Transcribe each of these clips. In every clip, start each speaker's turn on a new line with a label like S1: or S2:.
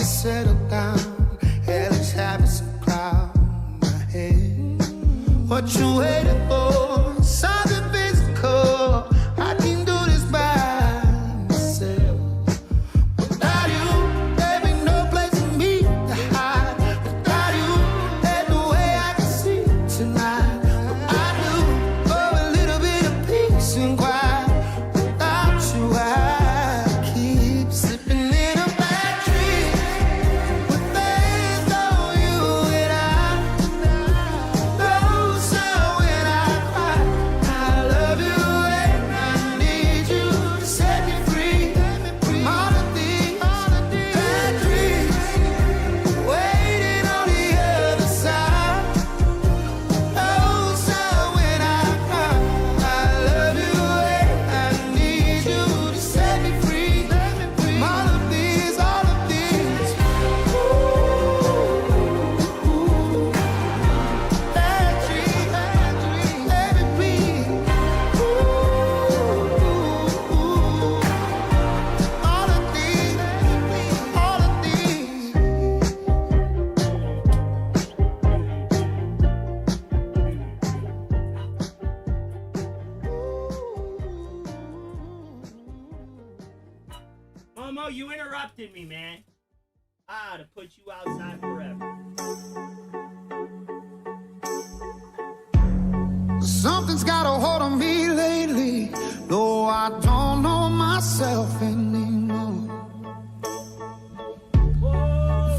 S1: to settle down. Hellish habits and cloud my head. What you waiting for? Something physical. I can do this by myself. Without you, there ain't no place for me to hide. Without you, there's no way I can see tonight. But I do for a little bit of peace and quiet. Without you, I keep slipping in a bad dream. With faith on you and I know so when I cry, I love you and I need you to set me free from all of these bad dreams waiting on the other side. Oh, so when I cry, I love you and I need you to set me free from all of these bad dreams. Let me breathe. All of these, all of these.
S2: Momo, you interrupted me, man. I ought to put you outside forever.
S1: Something's got a hold on me lately, though I don't know myself anymore.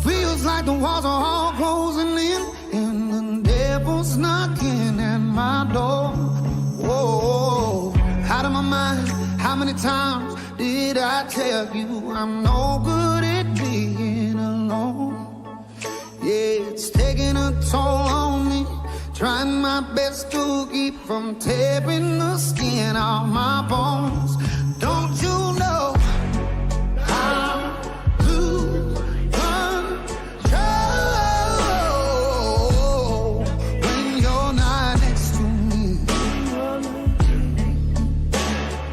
S1: Feels like the walls are all closing in, and the devil's knocking at my door. Whoa, out of my mind, how many times did I tell you I'm no good at being alone? Yeah, it's taking a toll on me, trying my best to keep from tearing the skin off my bones. Don't you know I lose control when you're not next to me?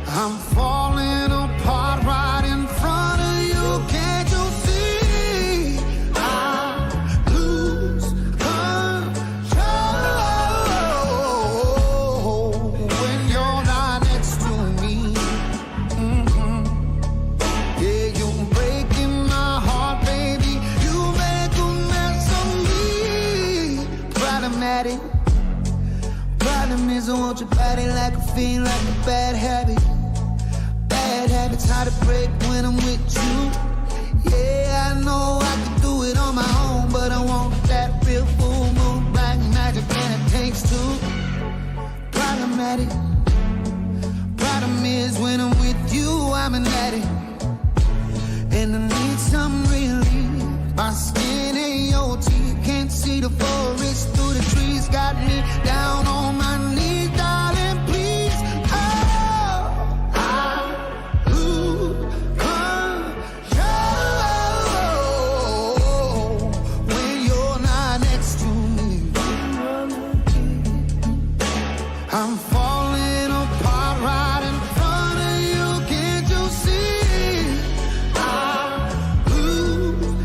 S1: I'm falling apart right in front of you. Can't you see? I lose control when you're not next to me. Yeah, you're breaking my heart, baby. You make a mess of me. Problematic. Problem is I want your body like a fiend, like a bad habit. Bad habits hard to break when I'm with you. Yeah, I know I can do it on my own, but I want that real full moon, black magic, and it takes two. Problematic. Problem is when I'm with you, I'm an addict, and I need some relief. My skin ain't your teeth, can't see the forest through the trees. Got me down on my knees, darling, please. Oh, I lose control when you're not next to me. I'm falling apart right in front of you. Can't you see? I lose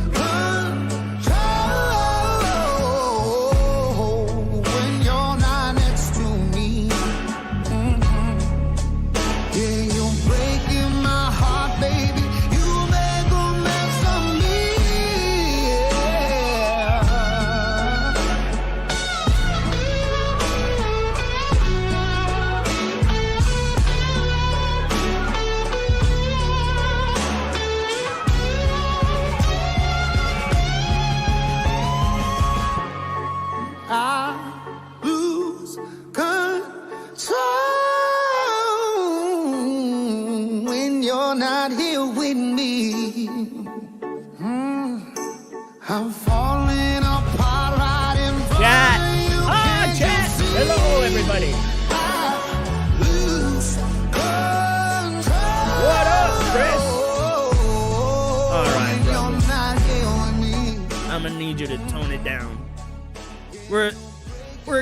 S1: control when you're not next to me. Yeah, you're breaking my heart, baby. You make a mess of me. Yeah. I lose control when you're not here with me. I'm falling apart right in front
S2: Chat.
S1: of you.
S2: Ah,
S1: Can't you
S2: chat.
S1: see?
S2: Hello, everybody.
S1: I lose control.
S2: What up, Chris? All right,
S1: when
S2: brother.
S1: you're not here with me.
S2: I'm gonna need you to tone it down. We're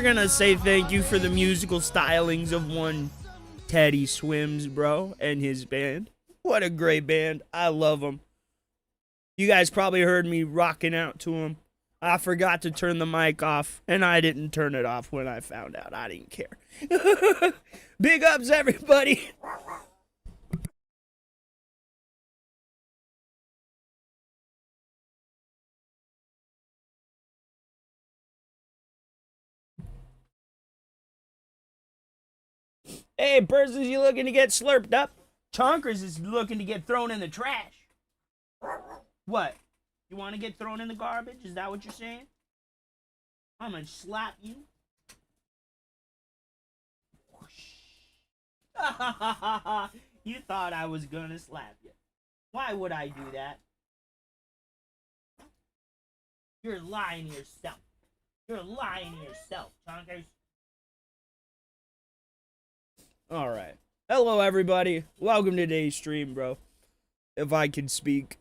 S2: gonna say thank you for the musical stylings of one Teddy Swims, bro, and his band. What a great band. I love them.
S3: You guys probably heard me rocking out to him. I forgot to turn the mic off, and I didn't turn it off when I found out. I didn't care. Big ups, everybody. Hey, Persis, you looking to get slurped up? Chonkers is looking to get thrown in the trash. What? You want to get thrown in the garbage? Is that what you're saying? I'm gonna slap you. You thought I was gonna slap you. Why would I do that? You're lying to yourself. You're lying to yourself, Chonkers. Alright. Hello, everybody. Welcome to today's stream, bro. If I can speak.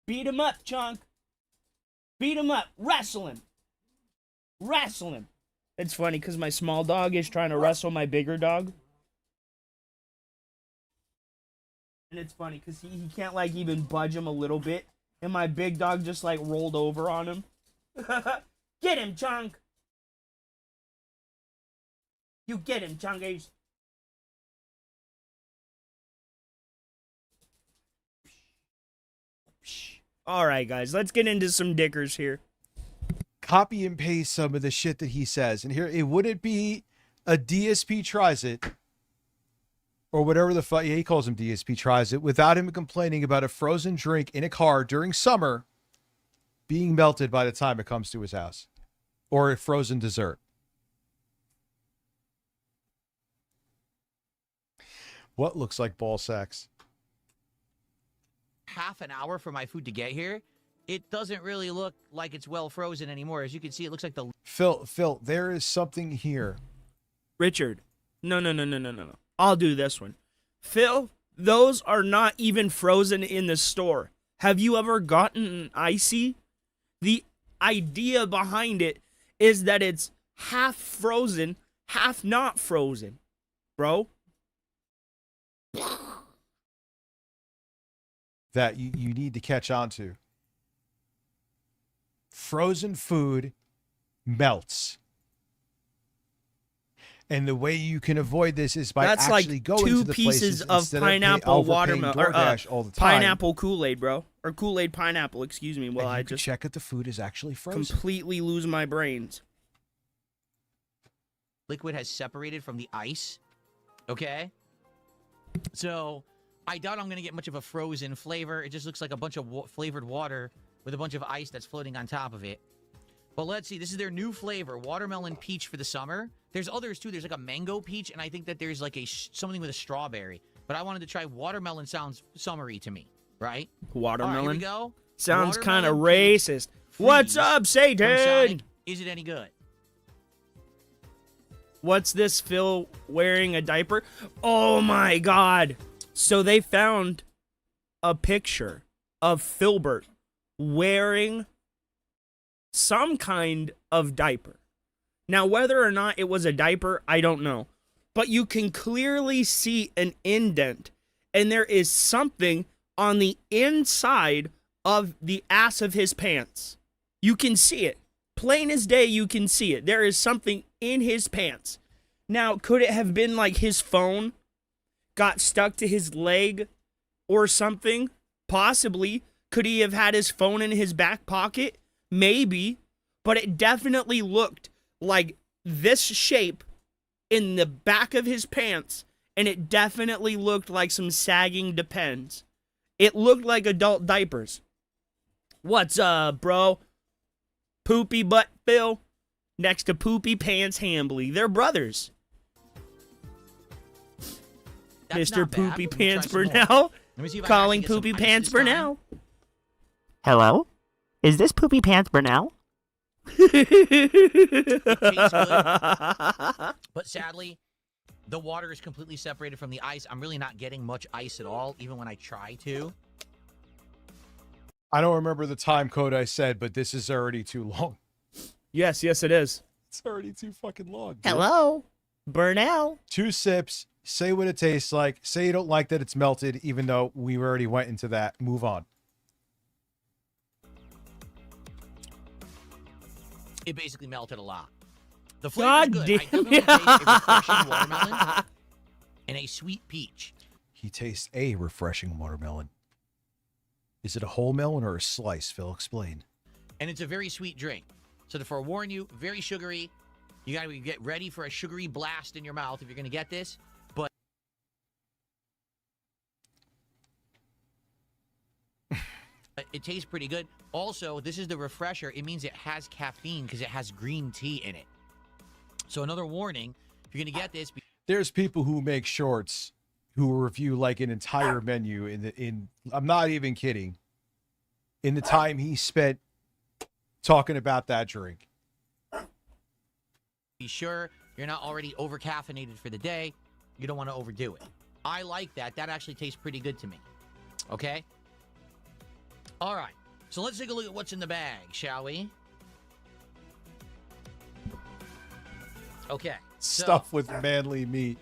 S3: Beat him up, Chunk. Beat him up. Wrestle him. Wrestle him. It's funny because my small dog is trying to wrestle my bigger dog. And it's funny because he can't, like, even budge him a little bit. And my big dog just, like, rolled over on him. Get him, Chunk! You get him, Chunkies! Alright, guys, let's get into some dickers here.
S4: Copy and paste some of the shit that he says. And here, it wouldn't be a DSP tries it, or whatever the fuck, yeah, he calls him DSP tries it, without him complaining about a frozen drink in a car during summer being melted by the time it comes to his house, or a frozen dessert. What looks like ball sacks?
S5: Half an hour for my food to get here. It doesn't really look like it's well frozen anymore. As you can see, it looks like the...
S4: Phil, there is something here.
S3: Richard, no. I'll do this one. Phil, those are not even frozen in the store. Have you ever gotten an icy? The idea behind it is that it's half frozen, half not frozen, bro.
S4: That you need to catch on to. Frozen food melts. And the way you can avoid this is by
S3: That's
S4: actually
S3: like
S4: going
S3: two
S4: to the
S3: pieces
S4: places
S3: of
S4: instead
S3: pineapple
S4: of paying
S3: watermelon or
S4: DoorDash all the time.
S3: pineapple Kool-Aid, bro, or Kool-Aid pineapple. Excuse me. Well,
S4: And you
S3: I
S4: can
S3: just
S4: check if the food is actually frozen.
S3: completely lose my brains.
S5: liquid has separated from the ice. Okay? So, I doubt I'm going to get much of a frozen flavor. It just looks like a bunch of flavored water with a bunch of ice that's floating on top of it. But let's see. This is their new flavor, watermelon peach for the summer. There's others, too. There's like a mango peach, and I think that there's like something with a strawberry. But I wanted to try watermelon. Sounds summery to me, right?
S3: Watermelon.
S5: All right, here we go.
S3: Sounds kind of
S5: Watermelon peach
S3: racist. What's
S5: freeze
S3: up,
S5: from
S3: Satan?
S5: Sonic. Is it any good?
S3: What's this, Phil wearing a diaper? Oh my god. So they found a picture of Filbert wearing some kind of diaper. Now, whether or not it was a diaper, I don't know. But you can clearly see an indent, and there is something on the inside of the ass of his pants. You can see it. Plain as day, you can see it. There is something in his pants. Now, could it have been like his phone got stuck to his leg or something? Possibly. Could he have had his phone in his back pocket? Maybe. But it definitely looked like this shape in the back of his pants, and it definitely looked like some sagging Depends. It looked like adult diapers. What's up, bro? Poopy Butt Phil next to Poopy Pants Hambly. They're brothers.
S5: That's
S3: Mr.
S5: not bad.
S3: Poopy
S5: Let me try
S3: Pants
S5: some more.
S3: Burnell
S5: Let me see if I can
S3: calling
S5: actually get some
S3: Poopy
S5: ice
S3: Pants
S5: this time.
S3: Burnell.
S6: Hello? Is this Poopy Pants Burnell?
S5: It tastes good, but sadly, the water is completely separated from the ice. I'm really not getting much ice at all, even when I try to.
S4: I don't remember the time code I said, but this is already too long.
S3: Yes, it is.
S4: It's already too fucking long. Dude.
S6: Hello? Burnell?
S4: 2 sips. Say what it tastes like. Say you don't like that it's melted, even though we already went into that. Move on.
S5: It basically melted a lot. The flavor is
S3: God
S5: good.
S3: damn.
S5: I definitely taste a refreshing watermelon and a sweet peach.
S4: He tastes a refreshing watermelon. Is it a whole melon or a slice? Phil, explain.
S5: And it's a very sweet drink. So to forewarn you, very sugary. You got to get ready for a sugary blast in your mouth if you're going to get this. But it tastes pretty good. Also, this is the refresher. It means it has caffeine because it has green tea in it. So another warning, if you're going to get this...
S4: There's people who make shorts who review like an entire menu in I'm not even kidding. In the time he spent talking about that drink.
S5: Be sure you're not already over-caffeinated for the day. You don't want to overdo it. I like that. That actually tastes pretty good to me. Okay? All right. So let's take a look at what's in the bag, shall we? Okay. So,
S4: Stuff with manly meat.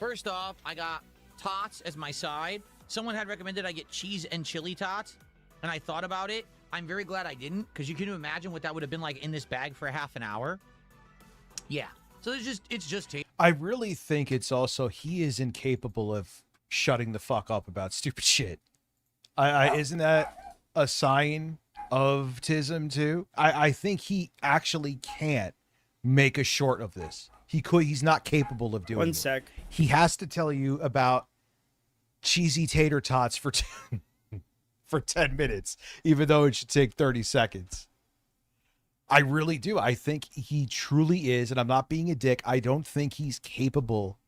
S5: first off, I got tots as my side. Someone had recommended I get cheese and chili tots, and I thought about it. I'm very glad I didn't, because you can imagine what that would have been like in this bag for a half an hour. Yeah. So it's just
S4: I really think it's also he is incapable of shutting the fuck up about stupid shit. Isn't that a sign of tism too? I think he actually can't make a short of this. He's not capable of doing
S3: One
S4: it.
S3: sec.
S4: He has to tell you about cheesy tater tots for 10 minutes, even though it should take 30 seconds. I really do. I think he truly is, and I'm not being a dick. I don't think he's capable.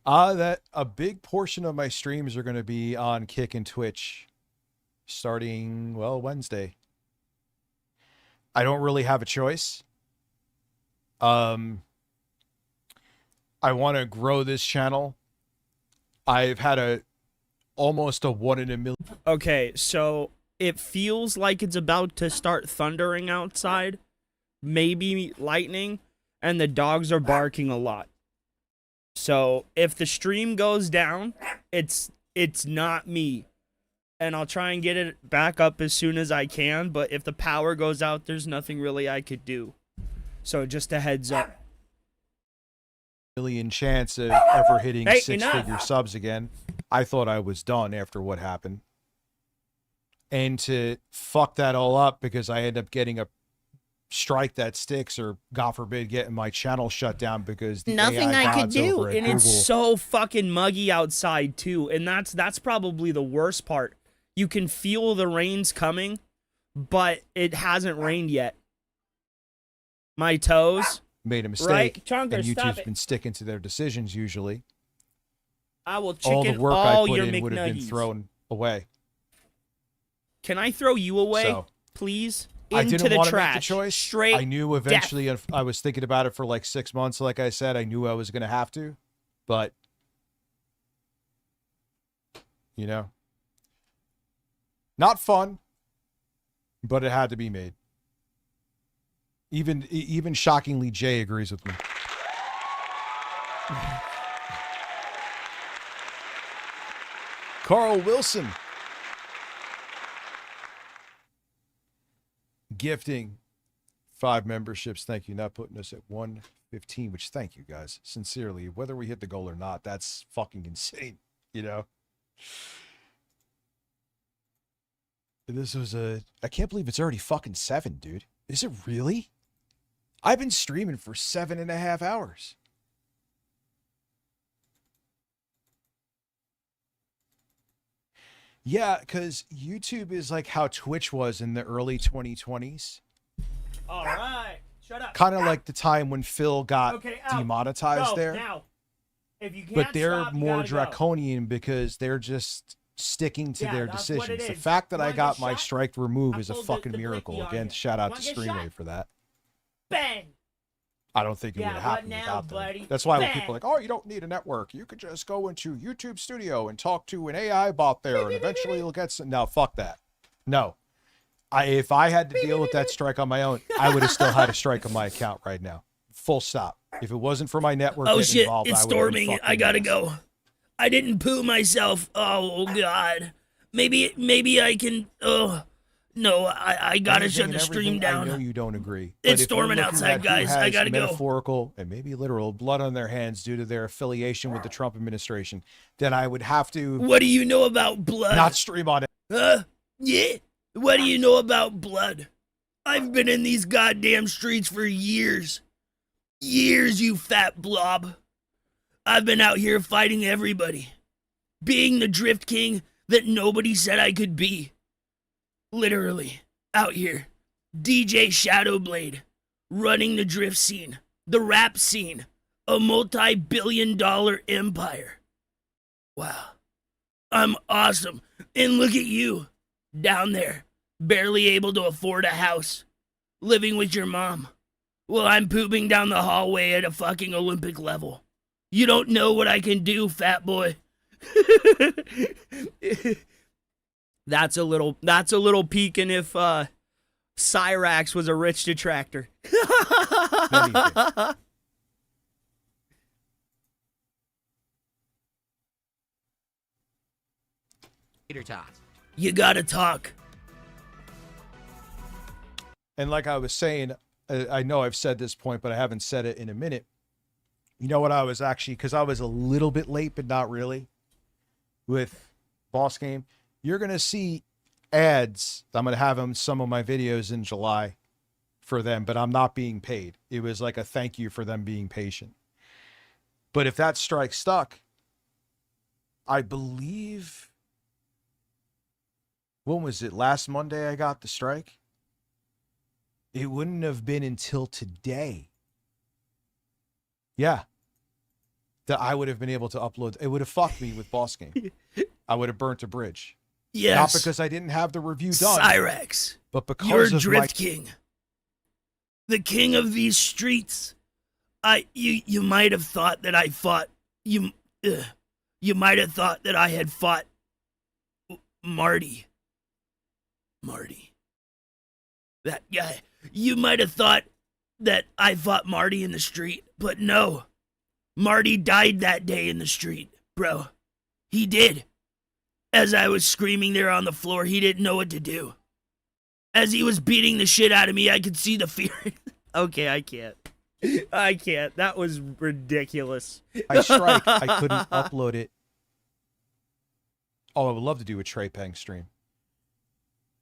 S4: That a big portion of my streams are going to be on Kick and Twitch starting, well, Wednesday. I don't really have a choice. I want to grow this channel. I've had almost a 1 in a million.
S3: Okay, so it feels like it's about to start thundering outside, maybe lightning, and the dogs are barking a lot. So if the stream goes down, it's not me. And I'll try and get it back up as soon as I can, but if the power goes out, there's nothing really I could do. So just a heads up.
S4: Million chance of ever hitting
S3: Hey,
S4: 6-figure subs again. I thought I was done after what happened. And to fuck that all up because I end up getting a strike that sticks, or God forbid getting my channel shut down because the
S6: Nothing
S4: AI
S6: I could
S4: gods
S6: do,
S4: over at
S3: And
S4: Google.
S3: it's so fucking muggy outside too, and that's probably the worst part. You can feel the rain's coming, but it hasn't rained yet. My toes.
S4: made a mistake,
S3: Right? Chunker,
S4: and
S3: stop
S4: YouTube's
S3: it.
S4: been sticking to their decisions usually.
S3: I will
S4: All
S3: chicken
S4: the work
S3: all
S4: I put
S3: your
S4: in would have been
S3: McNuggies.
S4: thrown away.
S3: Can I throw you away,
S4: So,
S3: please?
S4: I
S3: Into
S4: didn't
S3: the
S4: want to
S3: trash.
S4: make the choice.
S3: Straight.
S4: I knew eventually I was thinking about it for like 6 months. Like I said, I knew I was going to have to, but you know, not fun, but it had to be made. Even shockingly, Jay agrees with me. Carl Wilson gifting 5 memberships. Thank you. Not putting us at 115, which thank you guys sincerely. Whether we hit the goal or not, that's fucking insane. You know, this was I can't believe it's already fucking 7, dude. Is it really? I've been streaming for 7.5 hours. Yeah, because YouTube is like how Twitch was in the early 2020s.
S3: All right. Shut up.
S4: Kind of like the time when Phil got
S3: Okay, out.
S4: demonetized
S3: Go,
S4: there.
S3: now. If you can't
S4: But they're
S3: stop, you
S4: more
S3: gotta go.
S4: draconian because they're just sticking to
S3: Yeah,
S4: their
S3: that's what it
S4: decisions. The
S3: is.
S4: fact that
S3: You
S4: I
S3: wanna
S4: got
S3: get
S4: my
S3: shot?
S4: strike removed
S3: I
S4: is a
S3: pulled
S4: fucking
S3: the
S4: miracle.
S3: blicky on
S4: Again,
S3: you.
S4: shout out to
S3: Wanna get
S4: Streamway
S3: shot?
S4: for that.
S3: Bang.
S4: I don't think it
S2: Yeah,
S4: would
S2: what
S4: happen
S2: now,
S4: without them.
S2: buddy?
S4: That's why when
S2: Bam.
S4: people are like, oh, you don't need a network. You could just go into YouTube Studio and talk to an AI bot there, and eventually you'll get some. No, fuck that. No. If I had to deal with that strike on my own, I would have still had a strike on my account right now. Full stop. If it wasn't for my network
S3: Oh
S4: getting
S3: shit,
S4: involved,
S3: it's
S4: I would have been
S3: storming.
S4: fucking
S3: I gotta
S4: ass.
S3: go. I didn't poo myself. Oh god. Maybe I can. Oh no, I gotta
S4: Anything
S3: shut
S4: and
S3: the stream
S4: everything, I know
S3: down.
S4: you don't agree.
S3: It's
S4: But if you're
S3: storming
S4: looking
S3: outside,
S4: at who
S3: guys. I
S4: has
S3: gotta go.
S4: metaphorical and maybe literal blood on their hands due to their affiliation with the Trump administration, then I would have to
S3: What do you know about blood?
S4: not stream on it.
S3: Yeah. What do you know about blood? I've been in these goddamn streets for years. Years, you fat blob. I've been out here fighting everybody. Being the Drift King that nobody said I could be. Literally, out here. DJ Shadowblade. Running the drift scene. The rap scene. A multi-billion-dollar empire. Wow. I'm awesome. And look at you. Down there. Barely able to afford a house. Living with your mom. Well, I'm pooping down the hallway at a fucking Olympic level. You don't know what I can do, fat boy. That's a little peeking if Cyrax was a rich detractor.
S4: Anything.
S5: Tater tot.
S3: You gotta talk.
S4: And like I was saying, I know I've said this point, but I haven't said it in a minute. You know what I was actually, because I was a little bit late, but not really, with Boss Game. You're going to see ads. I'm going to have them, some of my videos in July for them, but I'm not being paid. It was like a thank you for them being patient. But if that strike stuck, I believe, when was it? Last Monday I got the strike. It wouldn't have been until today. Yeah. That I would have been able to upload. It would have fucked me with Boss Game. I would have burnt a bridge.
S3: Yes.
S4: Not because I didn't have the review done,
S3: Cyrax.
S4: but because
S3: You're
S4: of
S3: Drift
S4: my...
S3: King. The king of these streets. You might have thought that I fought you might have thought that I had fought Marty. That guy. You might have thought that I fought Marty in the street, but no. Marty died that day in the street, bro. He did. As I was screaming there on the floor, he didn't know what to do. As he was beating the shit out of me, I could see the fear. Okay, I can't. That was ridiculous.
S4: I strike, I couldn't upload it. Oh, I would love to do a Trey Peng stream.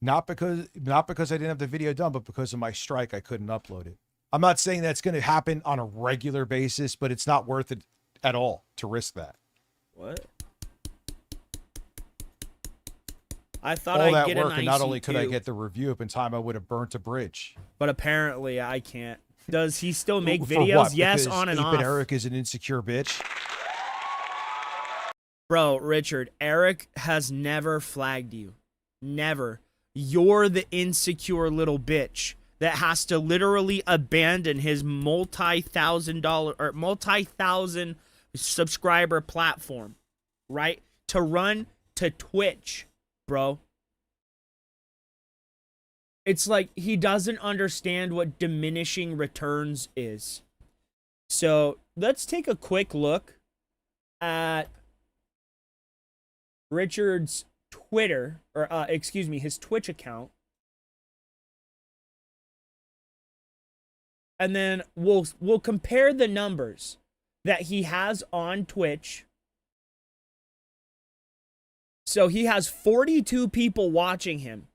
S4: Not because I didn't have the video done, but because of my strike, I couldn't upload it. I'm not saying that's going to happen on a regular basis, but it's not worth it at all to risk that.
S3: What? I thought
S4: All
S3: I'd
S4: that
S3: get
S4: work,
S3: an
S4: and not only could I
S3: IC2,
S4: get the review up in time, I would have burnt a bridge.
S3: but apparently I can't. Does he still make
S4: For
S3: videos?
S4: what?
S3: Yes,
S4: Because
S3: on and
S4: Ape
S3: off.
S4: and Eric is an insecure bitch.
S3: Bro, Richard, Eric has never flagged you. Never. You're the insecure little bitch that has to literally abandon his multi-thousand subscriber platform, right? To run to Twitch, bro. It's like he doesn't understand what diminishing returns is. So let's take a quick look at Richard's Twitter, or his Twitch account. And then we'll compare the numbers that he has on Twitch. So he has 42 people watching him,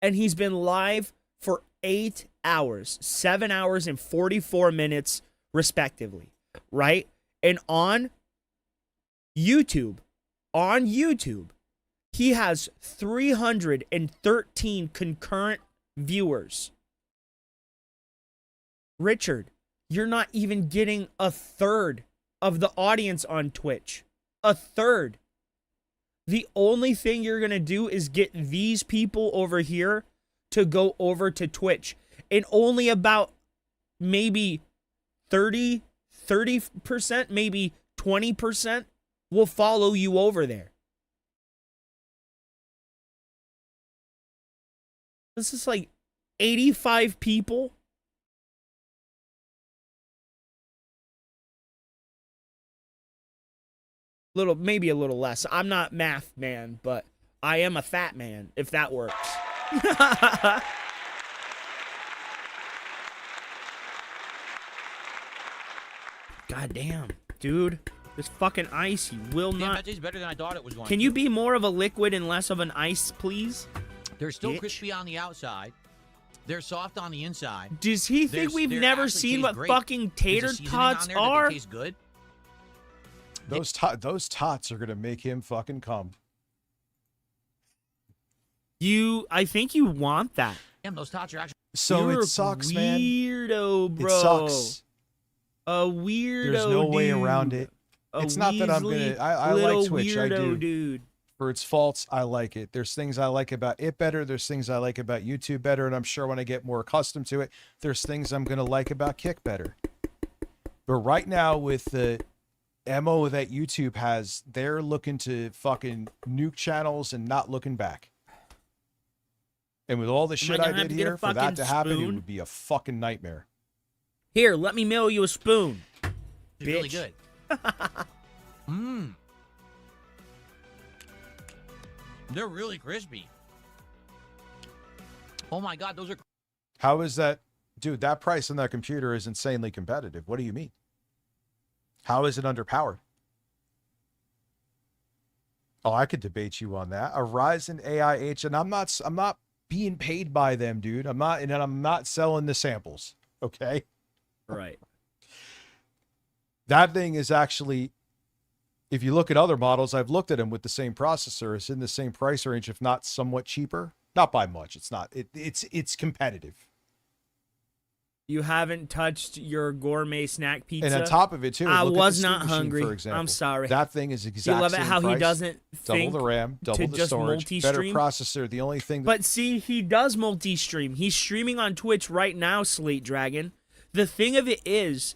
S3: and he's been live for 8 hours, 7 hours and 44 minutes respectively, right? And on YouTube, he has 313 concurrent viewers. Richard, you're not even getting a third of the audience on Twitch. A third. The only thing you're going to do is get these people over here to go over to Twitch. And only about maybe 30%, maybe 20% will follow you over there. This is like 85 people. Maybe a little less. I'm not math man, but I am a fat man, if that works. God damn, dude. This fucking ice, you will
S5: Damn,
S3: not.
S5: that tastes better than I thought it was going
S3: Can
S5: to.
S3: you be more of a liquid and less of an ice, please?
S5: They're still
S3: bitch?
S5: crispy on the outside. They're soft on the inside.
S3: Does he think we've
S5: They're
S3: never
S5: actually
S3: seen
S5: taste
S3: what
S5: great.
S3: fucking
S5: There's a
S3: tater
S5: seasoning
S3: tots
S5: on there that
S3: are?
S5: they taste good.
S4: Those tots are gonna make him fucking come.
S3: I think you want that.
S5: Damn, those tots are actually.
S4: So
S3: You're
S4: it sucks, man.
S3: Weirdo, bro.
S4: It sucks.
S3: A weirdo.
S4: There's no way
S3: dude.
S4: around it.
S3: A
S4: It's not that I'm
S3: weaselly
S4: gonna. I
S3: little
S4: like Twitch. I
S3: weirdo
S4: do.
S3: dude.
S4: For its faults, I like it. There's things I like about it better. There's things I like about YouTube better, and I'm sure when I get more accustomed to it, there's things I'm gonna like about Kick better. But right now, with the MO that YouTube has, they're looking to fucking nuke channels and not looking back. And with all the shit I
S3: gonna have
S4: did
S3: to get a
S4: here, for that
S3: fucking
S4: to happen, it
S3: spoon?
S4: would be a fucking nightmare.
S3: Here, let me mail you a spoon.
S5: It's really
S3: Bitch.
S5: good. Mmm. They're really crispy. Oh my god, those are.
S4: How is that, dude? That price on that computer is insanely competitive. What do you mean? How is it underpowered? Oh, I could debate you on that. A Ryzen AIH, and I'm not being paid by them, dude. I'm not selling the samples. Okay.
S3: Right.
S4: That thing is actually, if you look at other models, I've looked at them with the same processor. It's in the same price range, if not somewhat cheaper. Not by much. It's not. It's competitive.
S3: You haven't touched your gourmet snack pizza.
S4: And on top of it too,
S3: I
S4: look at
S3: was
S4: the Steam
S3: not
S4: Machine,
S3: hungry.
S4: For example.
S3: I'm sorry.
S4: That thing is
S3: Do
S4: exact
S3: you love it
S4: same
S3: how
S4: price,
S3: he doesn't
S4: double
S3: think
S4: the RAM, double
S3: to
S4: the
S3: just
S4: storage, better
S3: multi-stream?
S4: processor. The only thing.
S3: But see, he does multi-stream. He's streaming on Twitch right now, Slate Dragon. The thing of it is,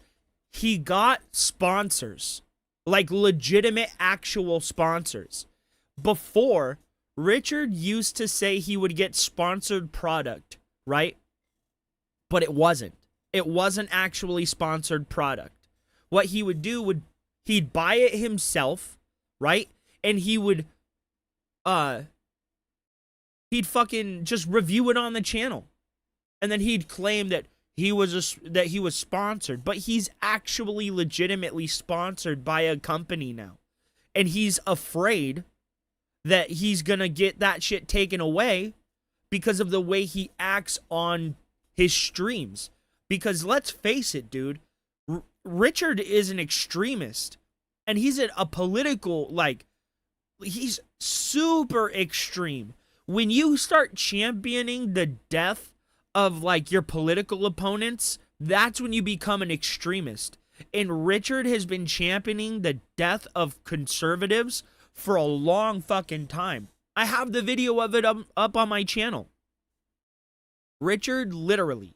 S3: he got sponsors. Like legitimate, actual sponsors. Before, Richard used to say he would get sponsored product, right? But it wasn't. It wasn't actually sponsored product. What he would do he'd buy it himself, right? And he'd fucking just review it on the channel. And then he'd claim that he was sponsored, but he's actually legitimately sponsored by a company now. And he's afraid that he's going to get that shit taken away because of the way he acts on his streams. Because let's face it, dude, Richard is an extremist, and he's a political, like, he's super extreme. When you start championing the death of, like, your political opponents, that's when you become an extremist. And Richard has been championing the death of conservatives for a long fucking time. I have the video of it up on my channel. Richard literally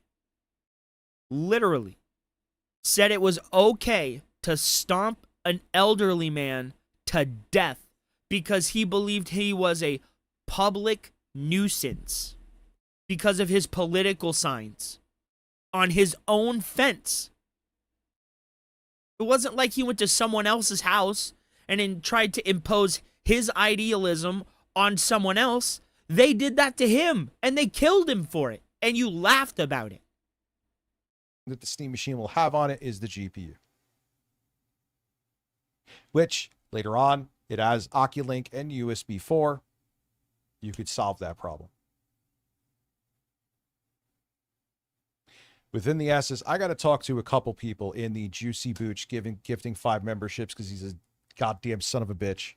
S3: said it was okay to stomp an elderly man to death because he believed he was a public nuisance because of his political signs on his own fence. It wasn't like he went to someone else's house and then tried to impose his idealism on someone else. They did that to him and they killed him for it. And you laughed about it.
S4: That the Steam Machine will have on it is the GPU, which later on it has Oculink and USB 4. You could solve that problem. Within the S's, I got to talk to a couple people in the Juicy Booch gifting 5 memberships because he's a goddamn son of a bitch.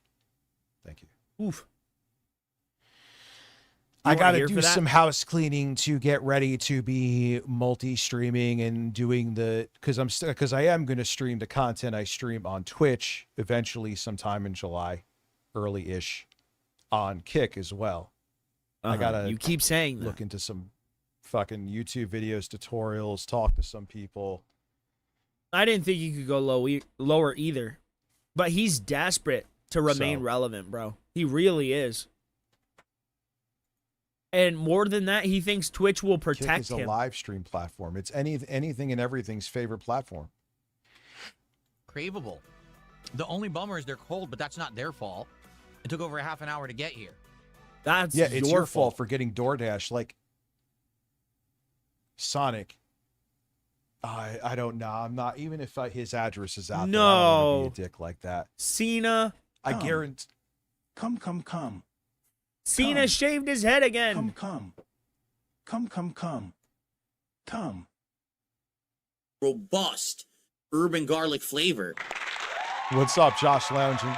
S4: Thank you.
S3: Oof.
S4: I got to do some house cleaning to get ready to be multi-streaming and doing because I am going to stream the content I stream on Twitch eventually sometime in July, early-ish, on Kick as well. I got to
S3: you keep saying that.
S4: look into some fucking YouTube videos, tutorials, talk to some people.
S3: I didn't think he could go lower either. But he's desperate to remain relevant, bro. He really is. And more than that, he thinks Twitch will
S4: Kick
S3: protect
S4: is a
S3: him.
S4: live stream platform. It's anything and everything's favorite platform.
S5: Craveable. The only bummer is they're cold, but that's not their fault. It took over a half an hour to get here.
S3: That's
S4: It's your fault for getting DoorDash. Like Sonic. I don't know. I'm not, even if his address is out there, I don't want to be a dick like that.
S3: Cena.
S4: I guarantee.
S1: Come.
S3: Cena shaved his head again.
S1: Come.
S7: Robust urban garlic flavor.
S4: What's up, Josh Lounging?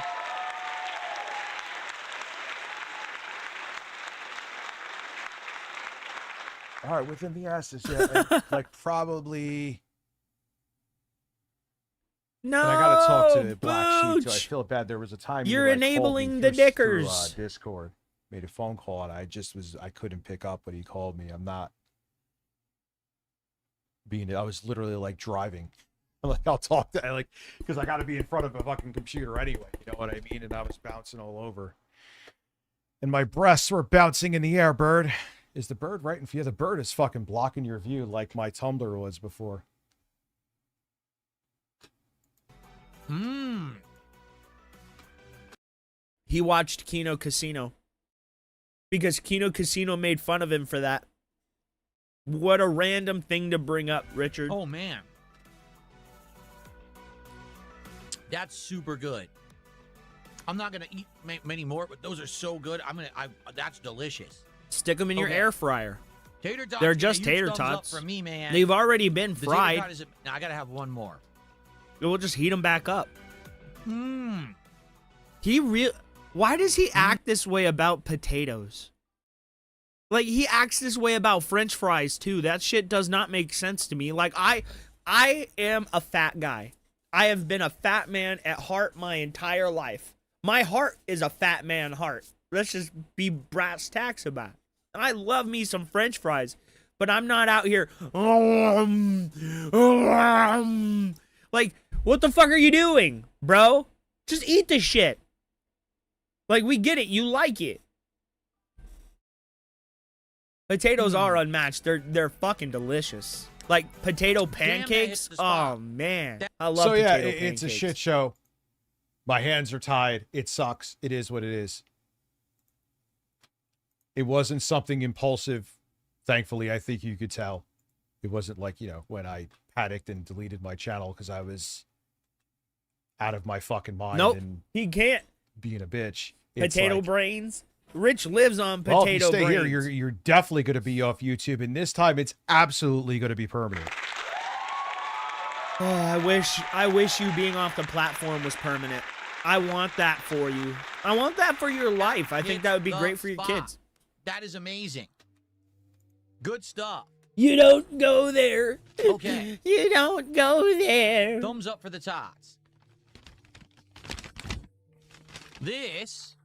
S4: All right, within the asses, yeah, like probably.
S3: No,
S4: And I gotta talk to Black Sheep too. I
S3: Booch!
S4: feel bad. There was a time
S3: You're
S4: he, like, called
S3: enabling
S4: me
S3: the
S4: first through,
S3: dickers.
S4: Discord, made a phone call, and I couldn't pick up, but he called me. I'm not being. I was literally like driving. I'm like, I'll talk to because I got to be in front of a fucking computer anyway. You know what I mean? And I was bouncing all over, and my breasts were bouncing in the air. Bird, is the bird right in front? Yeah, the bird is fucking blocking your view like my Tumblr was before.
S3: He watched Kino Casino because Kino Casino made fun of him for that. What a random thing to bring up, Richard.
S5: Oh, man. That's super good. I'm not going to eat many more, but those are so good. That's delicious.
S3: Stick them in your
S5: Okay.
S3: air fryer.
S5: Tater tots.
S3: They're
S5: get a
S3: just
S5: huge
S3: tater
S5: thumbs up
S3: tots.
S5: from me, man.
S3: They've already been
S5: The tater
S3: fried.
S5: tot is now I got to have one more.
S3: We'll just heat them back up.
S5: Mmm.
S3: Why does he act this way about potatoes? Like, he acts this way about French fries too. That shit does not make sense to me. Like, I am a fat guy. I have been a fat man at heart my entire life. My heart is a fat man heart. Let's just be brass tacks about it. I love me some French fries, but I'm not out here. Like, what the fuck are you doing, bro? Just eat the shit. Like, we get it. You like it. Potatoes are unmatched. They're fucking delicious. Like potato pancakes. Oh man, I love.
S4: So yeah,
S3: potato
S4: it's a
S3: pancakes.
S4: shit show. My hands are tied. It sucks. It is what it is. It wasn't something impulsive. Thankfully, I think you could tell. It wasn't like, when I panicked and deleted my channel because I was out of my fucking mind
S3: Nope,
S4: and
S3: he can't.
S4: being a bitch. It's
S3: Potato
S4: like,
S3: brains. Rich lives on
S4: well, if you
S3: potato
S4: stay
S3: brains.
S4: here, you're definitely going to be off YouTube, and this time it's absolutely going to be permanent.
S3: Oh, I wish you being off the platform was permanent. I want that for you. I want that for your life. I think that would be great for your kids.
S5: That is amazing. Good stuff.
S3: You don't go there.
S5: Okay.
S3: You don't go there.
S5: Thumbs up for the tots. This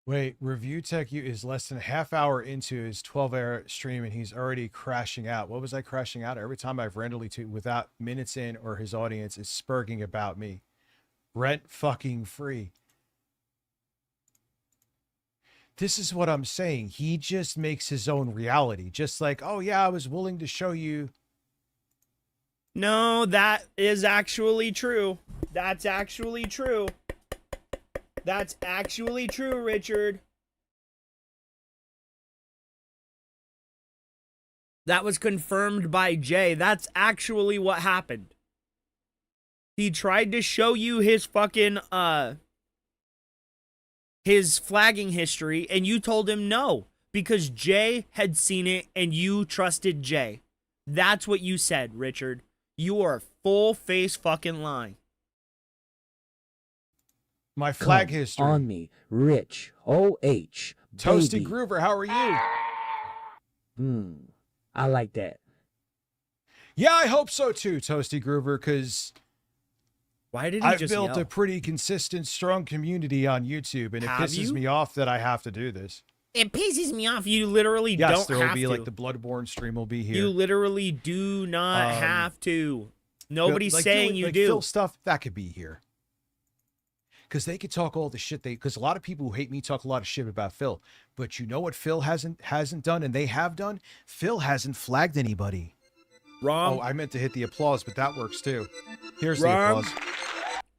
S4: Wait, Review Tech U is less than a half hour into his 12-hour stream, and he's already crashing out. What was I crashing out? Every time I've randomly without minutes in, or his audience is spurging about me. Rent fucking free. This is what I'm saying. He just makes his own reality. Just like, oh yeah, I was willing to show you.
S3: No, that is actually true. That's actually true. That's actually true, Richard. That was confirmed by Jay. That's actually what happened. He tried to show you his fucking, his flagging history, and you told him no, because Jay had seen it and you trusted Jay. That's what you said, Richard. You are full-face fucking lying.
S4: My flag
S8: Come
S4: history.
S8: on me, Rich. O-H.
S4: Toasty
S8: baby.
S4: Groover, how are you?
S8: I like that.
S4: Yeah, I hope so too, Toasty Groover, because
S3: Why did he
S4: I've
S3: just
S4: built
S3: yell?
S4: a pretty consistent, strong community on YouTube, and it
S3: Have
S4: pisses
S3: you?
S4: me off that I have to do this.
S3: It pisses me off. You literally
S4: Yes,
S3: don't
S4: there will
S3: have
S4: be
S3: to.
S4: like the Bloodborne stream will be here.
S3: You literally do not have to. Nobody's
S4: Like,
S3: saying
S4: doing,
S3: you
S4: like,
S3: do.
S4: Phil stuff that could be here. Because they could talk all the shit because a lot of people who hate me talk a lot of shit about Phil. But you know what Phil hasn't done and they have done? Phil hasn't flagged anybody.
S3: Wrong.
S4: Oh, I meant to hit the applause, but that works too. Here's
S3: Wrong.
S4: the applause.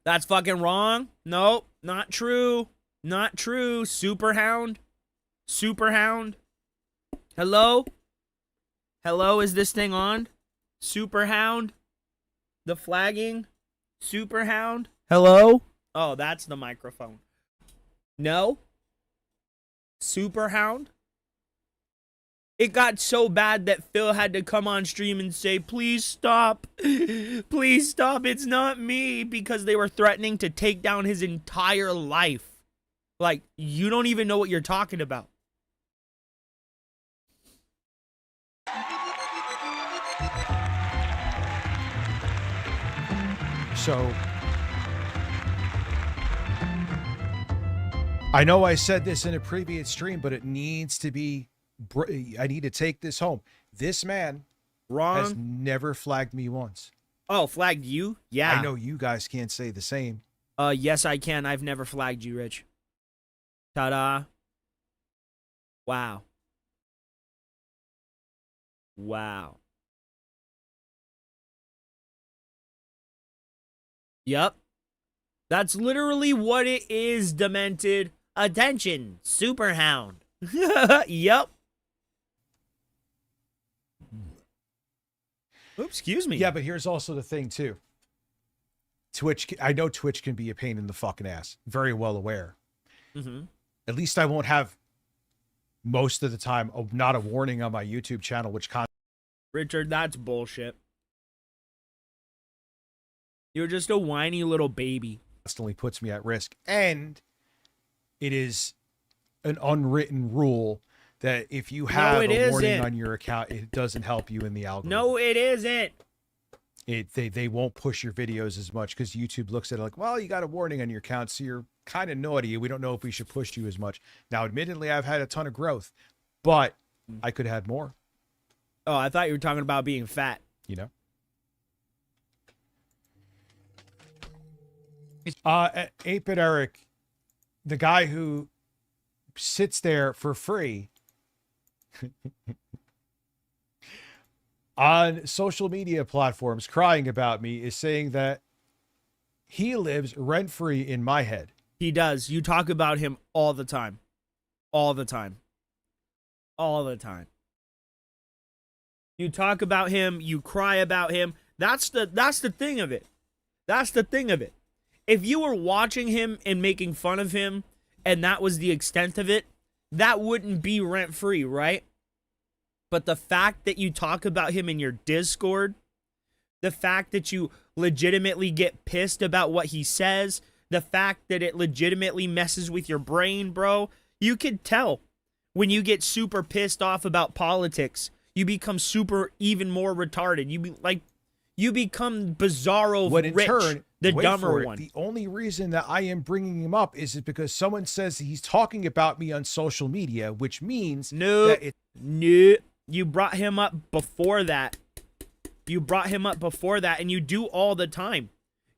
S3: That's fucking wrong. Nope, not true. Not true. Superhound. Superhound. Hello? Hello, is this thing on? Superhound? The flagging? Superhound? Hello? Oh, that's the microphone. No? Superhound? It got so bad that Phil had to come on stream and say, please stop. Please stop. It's not me. Because they were threatening to take down his entire life. Like, you don't even know what you're talking about.
S4: So I know I said this in a previous stream, but it needs to be, I need to take this home. This man has
S3: Wrong.
S4: never flagged me once.
S3: Oh, flagged you? Yeah.
S4: I know you guys can't say the same.
S3: Yes, I can. I've never flagged you, Rich. Ta-da. Wow. Wow. Yep. That's literally what it is, Demented. Attention, Superhound. Yep. Oops, excuse me.
S4: Yeah, but here's also the thing too. Twitch, I know Twitch can be a pain in the fucking ass. Very well aware.
S3: Mm-hmm.
S4: At least I won't have most of the time not a warning on my YouTube channel, which
S3: Richard, that's bullshit. You're just a whiny little baby.
S4: constantly puts me at risk. And it is an unwritten rule that if you have a warning on your account, it doesn't help you in the algorithm.
S3: No, it isn't.
S4: They won't push your videos as much because YouTube looks at it like, well, you got a warning on your account, so you're kind of naughty. We don't know if we should push you as much. Now, admittedly, I've had a ton of growth, but I could have had more.
S3: Oh, I thought you were talking about being fat.
S4: You know? 8-Bit Eric, the guy who sits there for free on social media platforms crying about me is saying that he lives rent-free in my head.
S3: He does. You talk about him all the time. All the time. All the time. You talk about him, you cry about him. That's the thing of it. That's the thing of it. If you were watching him and making fun of him and that was the extent of it, that wouldn't be rent-free, right? But the fact that you talk about him in your Discord, the fact that you legitimately get pissed about what he says, the fact that it legitimately messes with your brain, bro, you could tell when you get super pissed off about politics, you become super even more retarded. You become Bizarro
S4: When in
S3: Rich,
S4: turn,
S3: the
S4: wait
S3: dumber
S4: for it,
S3: one.
S4: the only reason that I am bringing him up is because someone says he's talking about me on social media, which means
S3: No,
S4: that
S3: no, you brought him up before that. You brought him up before that, and you do all the time.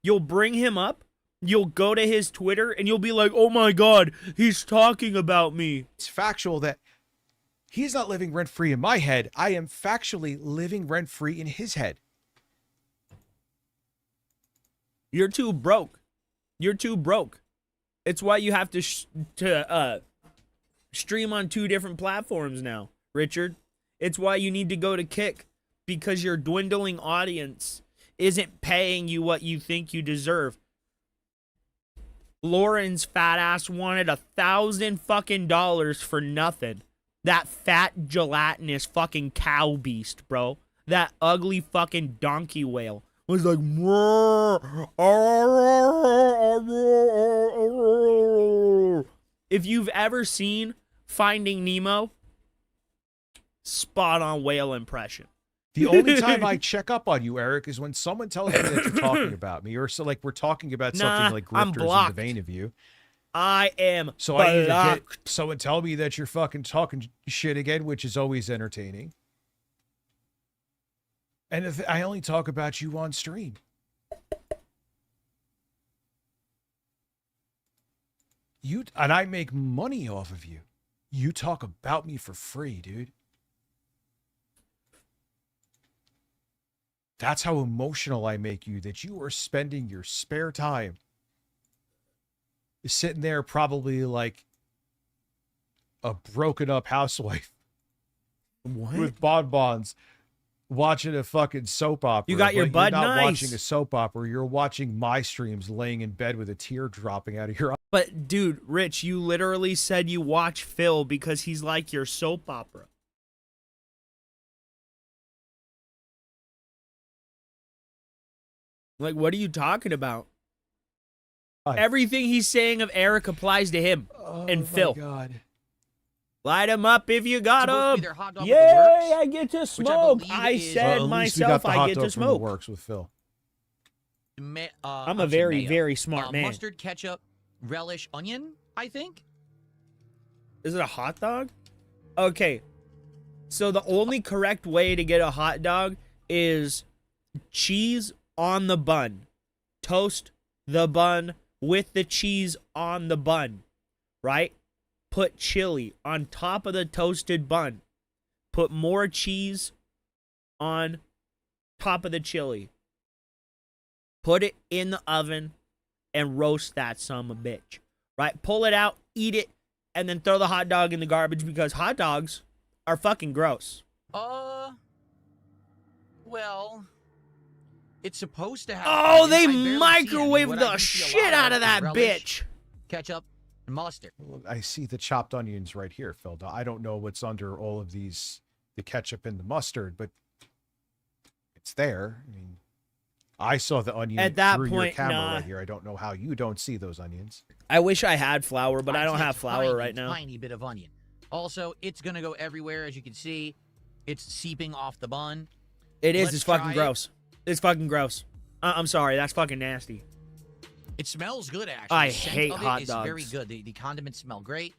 S3: You'll bring him up, you'll go to his Twitter, and you'll be like, oh my God, he's talking about me.
S4: it's factual that he's not living rent-free in my head. I am factually living rent-free in his head.
S3: You're too broke. You're too broke. It's why you have to stream on 2 different platforms now, Richard. It's why you need to go to Kick, because your dwindling audience isn't paying you what you think you deserve. Lauren's fat ass wanted $1,000 fucking dollars for nothing. That fat gelatinous fucking cow beast, bro. That ugly fucking donkey whale was like, if you've ever seen Finding Nemo, spot on whale impression.
S4: The only time I check up on you, Eric, is when someone tells me that you're talking about me, or so like we're talking about something like
S3: I'm
S4: grifters in the
S3: blocked.
S4: vein of you.
S3: I am
S4: So I need to get
S3: blocked.
S4: someone tell me that you're fucking talking shit again, which is always entertaining. And if I only talk about you on stream. And I make money off of you. You talk about me for free, dude. That's how emotional I make you, that you are spending your spare time sitting there probably like a broken up housewife
S3: What?
S4: with bonbons watching a fucking soap opera.
S3: You got your
S4: but
S3: bud
S4: you're not
S3: nice.
S4: watching a soap opera. You're watching my streams laying in bed with a tear dropping out of your eye.
S3: But dude, Rich, you literally said you watch Phil because he's like your soap opera. Like, what are you talking about? Everything he's saying of Eric applies to him and Phil.
S4: God.
S3: Light him up if you got
S5: Supposed to be
S3: him.
S5: their hot dog with the
S3: Yay,
S5: works,
S3: I get to
S5: which I
S3: smoke.
S5: believe
S3: I
S5: is-
S3: said
S4: Well, at least we got
S3: myself
S4: the
S3: I
S4: hot
S3: get
S4: dog
S3: to
S4: from the
S3: smoke.
S4: works with Phil.
S3: I'm a
S5: I'm
S3: very,
S5: mayo.
S3: very smart man.
S5: Mustard, ketchup, relish, onion, I think.
S3: Is it a hot dog? Okay. So the only correct way to get a hot dog is cheese on the bun. Toast the bun with the cheese on the bun, right? Put chili on top of the toasted bun. Put more cheese on top of the chili. Put it in the oven and roast that son of a bitch, right? Pull it out, eat it, and then throw the hot dog in the garbage because hot dogs are fucking gross.
S5: Well, it's supposed to have.
S3: Oh,
S5: onion.
S3: they
S5: I barely see any.
S3: microwaved
S5: What I
S3: the
S5: do see a
S3: shit
S5: lot
S3: out of
S5: is
S3: that
S5: relish,
S3: bitch.
S5: Ketchup and mustard.
S4: I see the chopped onions right here, Phil. I don't know what's under all of these, the ketchup and the mustard, but it's there. I mean, I saw the onion
S3: At that
S4: through your
S3: point,
S4: camera
S3: nah.
S4: right here. I don't know how you don't see those onions.
S3: I wish I had flour, but I don't
S5: see a
S3: have flour
S5: tiny,
S3: right now.
S5: Tiny bit of onion. Also, it's gonna go everywhere, as you can see. It's seeping off the bun.
S3: It is.
S5: Let's
S3: It's fucking
S5: try it.
S3: gross. It's fucking gross. I'm sorry. That's fucking nasty.
S5: It smells good, actually.
S3: I
S5: The scent
S3: hate
S5: of it
S3: hot
S5: is very
S3: dogs.
S5: good. The condiments smell great.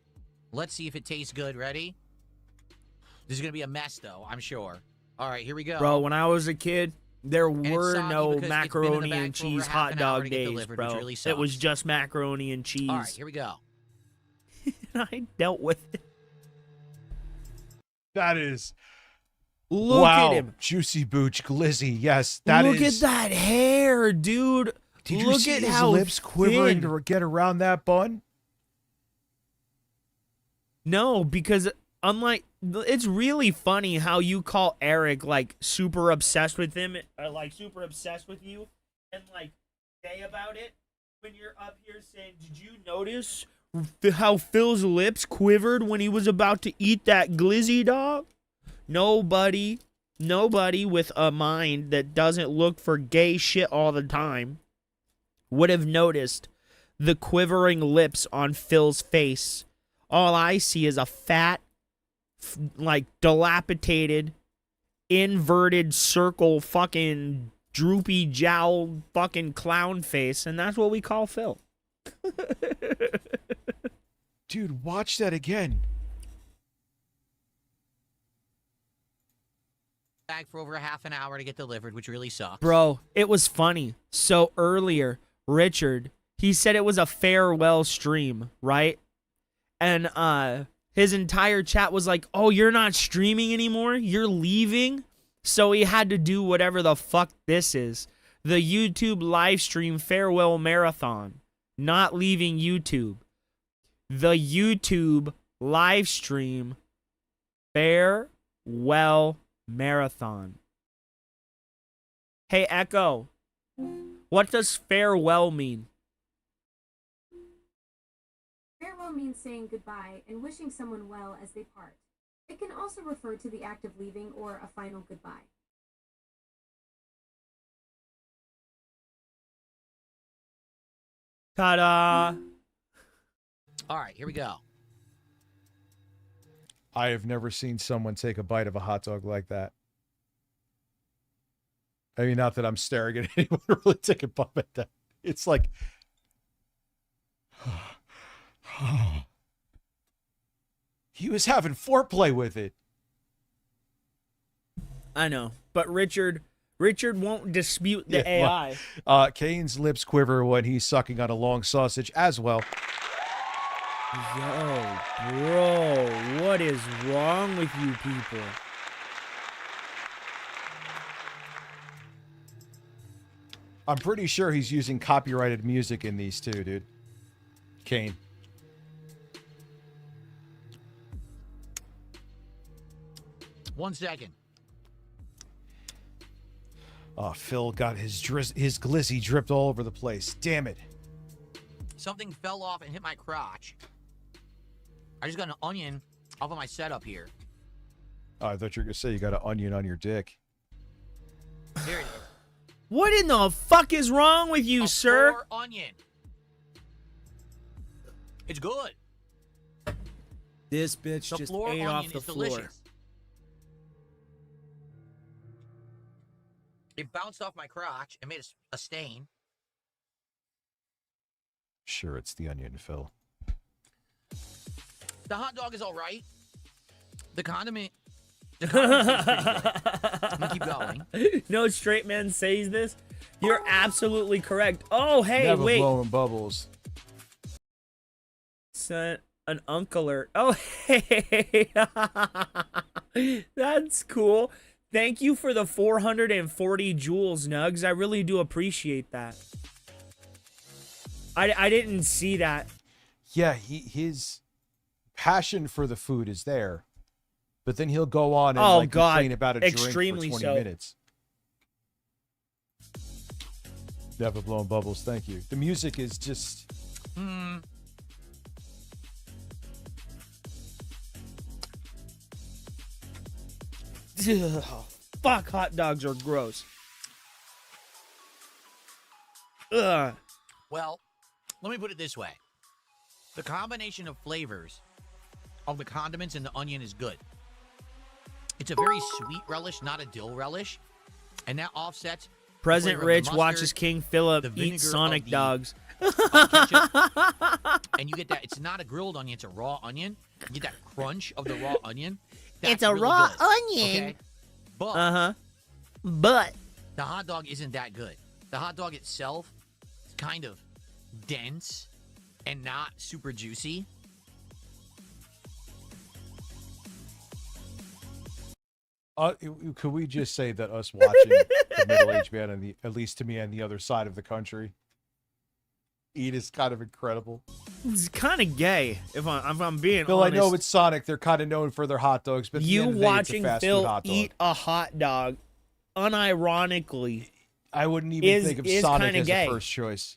S5: Let's see if it tastes good. Ready? This is gonna be a mess, though, I'm sure. All right, here we go.
S3: Bro, when I was a kid, there
S5: it's
S3: were
S5: soggy
S3: no
S5: because it's been in the
S3: macaroni
S5: bag
S3: and
S5: for over
S3: cheese
S5: half
S3: hot
S5: an hour
S3: dog
S5: to get
S3: days,
S5: delivered, which
S3: bro.
S5: really
S3: It was
S5: sucks.
S3: just macaroni and cheese.
S5: All right, here we go.
S3: I dealt with it.
S4: That is
S3: Look
S4: wow,
S3: at him.
S4: juicy booch glizzy. Yes, that
S3: Look
S4: is.
S3: at that hair, dude.
S4: Did you
S3: Look
S4: see
S3: at
S4: his
S3: how
S4: lips quivering
S3: thin.
S4: to get around that bun?
S3: No, because unlike, it's really funny how you call Eric like super obsessed with him, or like super obsessed with you, and like say about it when you're up here saying, "Did you notice how Phil's lips quivered when he was about to eat that glizzy dog?" Nobody with a mind that doesn't look for gay shit all the time would have noticed the quivering lips on Phil's face. All I see is a fat, like, dilapidated, inverted circle fucking droopy jowl fucking clown face, and that's what we call Phil.
S4: Dude, watch that again.
S5: Bag for over a half an hour to get delivered, which really sucks.
S3: Bro, it was funny. So earlier, Richard, he said it was a farewell stream, right? And his entire chat was like, "Oh, you're not streaming anymore? You're leaving?" So he had to do whatever the fuck this is. The YouTube live stream farewell marathon. Not leaving YouTube. The YouTube live stream farewell marathon. Hey, Echo. What does farewell mean?
S9: Farewell means saying goodbye and wishing someone well as they part. It can also refer to the act of leaving or a final goodbye.
S3: Ta-da!
S5: All right, here we go.
S4: I have never seen someone take a bite of a hot dog like that. I mean, not that I'm staring at anyone to really take a bite at that. It's like, He was having foreplay with it.
S3: I know, but Richard won't dispute the AI.
S4: Kane's lips quiver when he's sucking on a long sausage as well.
S3: Yo, bro, what is wrong with you people?
S4: I'm pretty sure he's using copyrighted music in these too, dude. Kane.
S5: One second.
S4: Oh, Phil got his glizzy dripped all over the place. Damn it.
S5: Something fell off and hit my crotch. I just got an onion off of my setup here.
S4: Oh, I thought you were going to say you got an onion on your dick.
S5: Here it is.
S3: What in the fuck is wrong with you, sir?
S5: Floor onion. It's good.
S3: This bitch
S5: The
S3: just
S5: floor
S3: ate
S5: onion
S3: off the
S5: is
S3: floor.
S5: delicious. It bounced off my crotch and made a stain.
S4: Sure, it's the onion, Phil.
S5: The hot dog is all right. The condiment tastes pretty good. I'm gonna keep going.
S3: No straight man says this. You're absolutely correct. Oh, hey,
S4: Never
S3: wait.
S4: blowing bubbles.
S3: Sent an uncle alert. Oh, hey. That's cool. Thank you for the 440 joules, Nugs. I really do appreciate that. I didn't see that.
S4: Yeah, his passion for the food is there. But then he'll go on and complain about a drink
S3: extremely
S4: for 20
S3: so.
S4: minutes. Never blowing bubbles, thank you. The music is just...
S3: Ugh, fuck, hot dogs are gross. Ugh.
S5: Well, let me put it this way. The combination of flavors of the condiments and the onion is good. It's a very sweet relish, not a dill relish. And that offsets
S3: President
S5: the flavor of the
S3: Rich
S5: mustard,
S3: watches King Philip
S5: the
S3: eat
S5: vinegar
S3: Sonic
S5: of the,
S3: dogs.
S5: ketchup. And you get that. It's not a grilled onion. It's a raw onion. You get that crunch of the raw onion. That's
S6: It's a
S5: really
S6: raw
S5: good,
S6: onion.
S5: Okay? But
S3: Uh-huh.
S6: But
S5: the hot dog isn't that good. The hot dog itself is kind of dense and not super juicy.
S4: Could we just say that us watching the middle-aged man, and at least to me, on the other side of the country, eat is kind of incredible.
S3: It's kind of gay, if I'm being
S4: Phil,
S3: honest.
S4: I know it's Sonic. They're kind of known for their hot dogs, but at the
S3: You
S4: end of the day, it's a
S3: watching
S4: fast food
S3: Phil
S4: hot dog.
S3: eat a hot dog, unironically,
S4: I wouldn't even
S3: is
S4: think of
S3: kinda
S4: Sonic as
S3: gay.
S4: a first choice.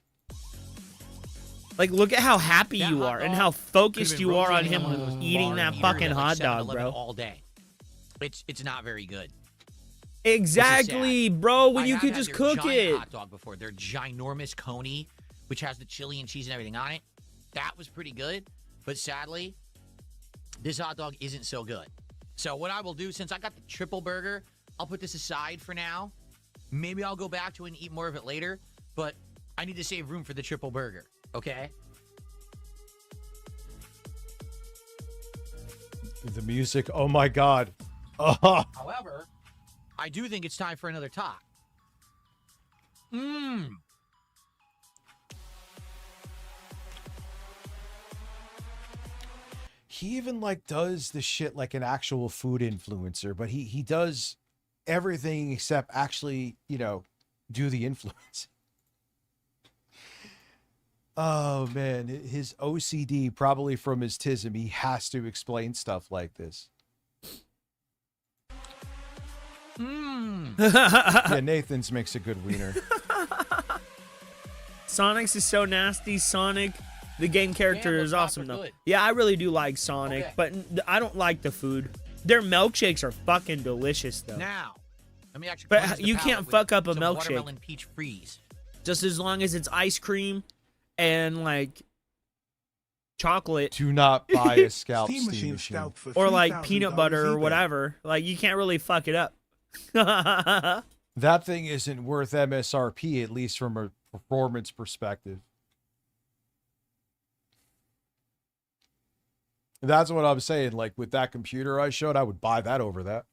S3: like, look at how happy
S5: That
S3: you
S5: hot
S3: are and
S5: dog
S3: how
S5: could've
S3: focused
S5: been
S3: you are on
S5: rotating
S3: him
S5: one of those
S3: eating
S5: bar
S3: that
S5: heaters
S3: fucking
S5: at, like,
S3: hot dog,
S5: 7-Eleven
S3: bro.
S5: all day. It's not very good.
S3: Exactly, bro. When
S5: I
S3: you
S5: have
S3: could
S5: had
S3: just
S5: their
S3: cook
S5: giant
S3: it.
S5: hot dog before. Their ginormous coney, which has the chili and cheese and everything on it. That was pretty good, but sadly, this hot dog isn't so good. So what I will do, since I got the triple burger, I'll put this aside for now. Maybe I'll go back to it and eat more of it later, but I need to save room for the triple burger, okay?
S4: The music, oh my god. Oh.
S5: However, I do think it's time for another top.
S4: He even does the shit like an actual food influencer, but he does everything except actually, do the influence. Oh man, his OCD, probably from his tism, he has to explain stuff like this. Yeah, Nathan's makes a good wiener.
S3: Sonic's is so nasty. Sonic, the game character,
S5: those
S3: is
S5: tots
S3: awesome
S5: are
S3: though.
S5: good.
S3: Yeah, I really do like Sonic,
S5: Okay.
S3: but I don't like the food. Their milkshakes are fucking delicious though.
S5: Now, let me actually.
S3: But
S5: cleanse the
S3: you
S5: palate
S3: can't
S5: with
S3: fuck up a
S5: some
S3: milkshake.
S5: Watermelon peach freeze.
S3: Just as long as it's ice cream and chocolate
S4: Do not buy a scalp steam machine.
S3: or peanut butter or whatever. You can't really fuck it up.
S4: That thing isn't worth MSRP, at least from a performance perspective. That's what I'm saying. Like with that computer I showed, I would buy that over that.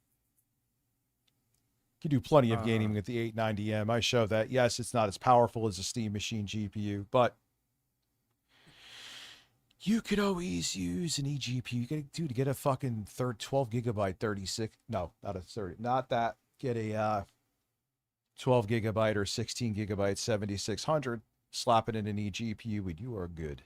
S4: You can do plenty of gaming with the 890M. I showed that. Yes, it's not as powerful as a Steam Machine GPU, but you could always use an eGPU. You could do to get a fucking 12 gigabyte 36. No, not a 30. Not that. Get a 12 gigabyte or 16 gigabyte 7600. Slap it in an eGPU, and you are good.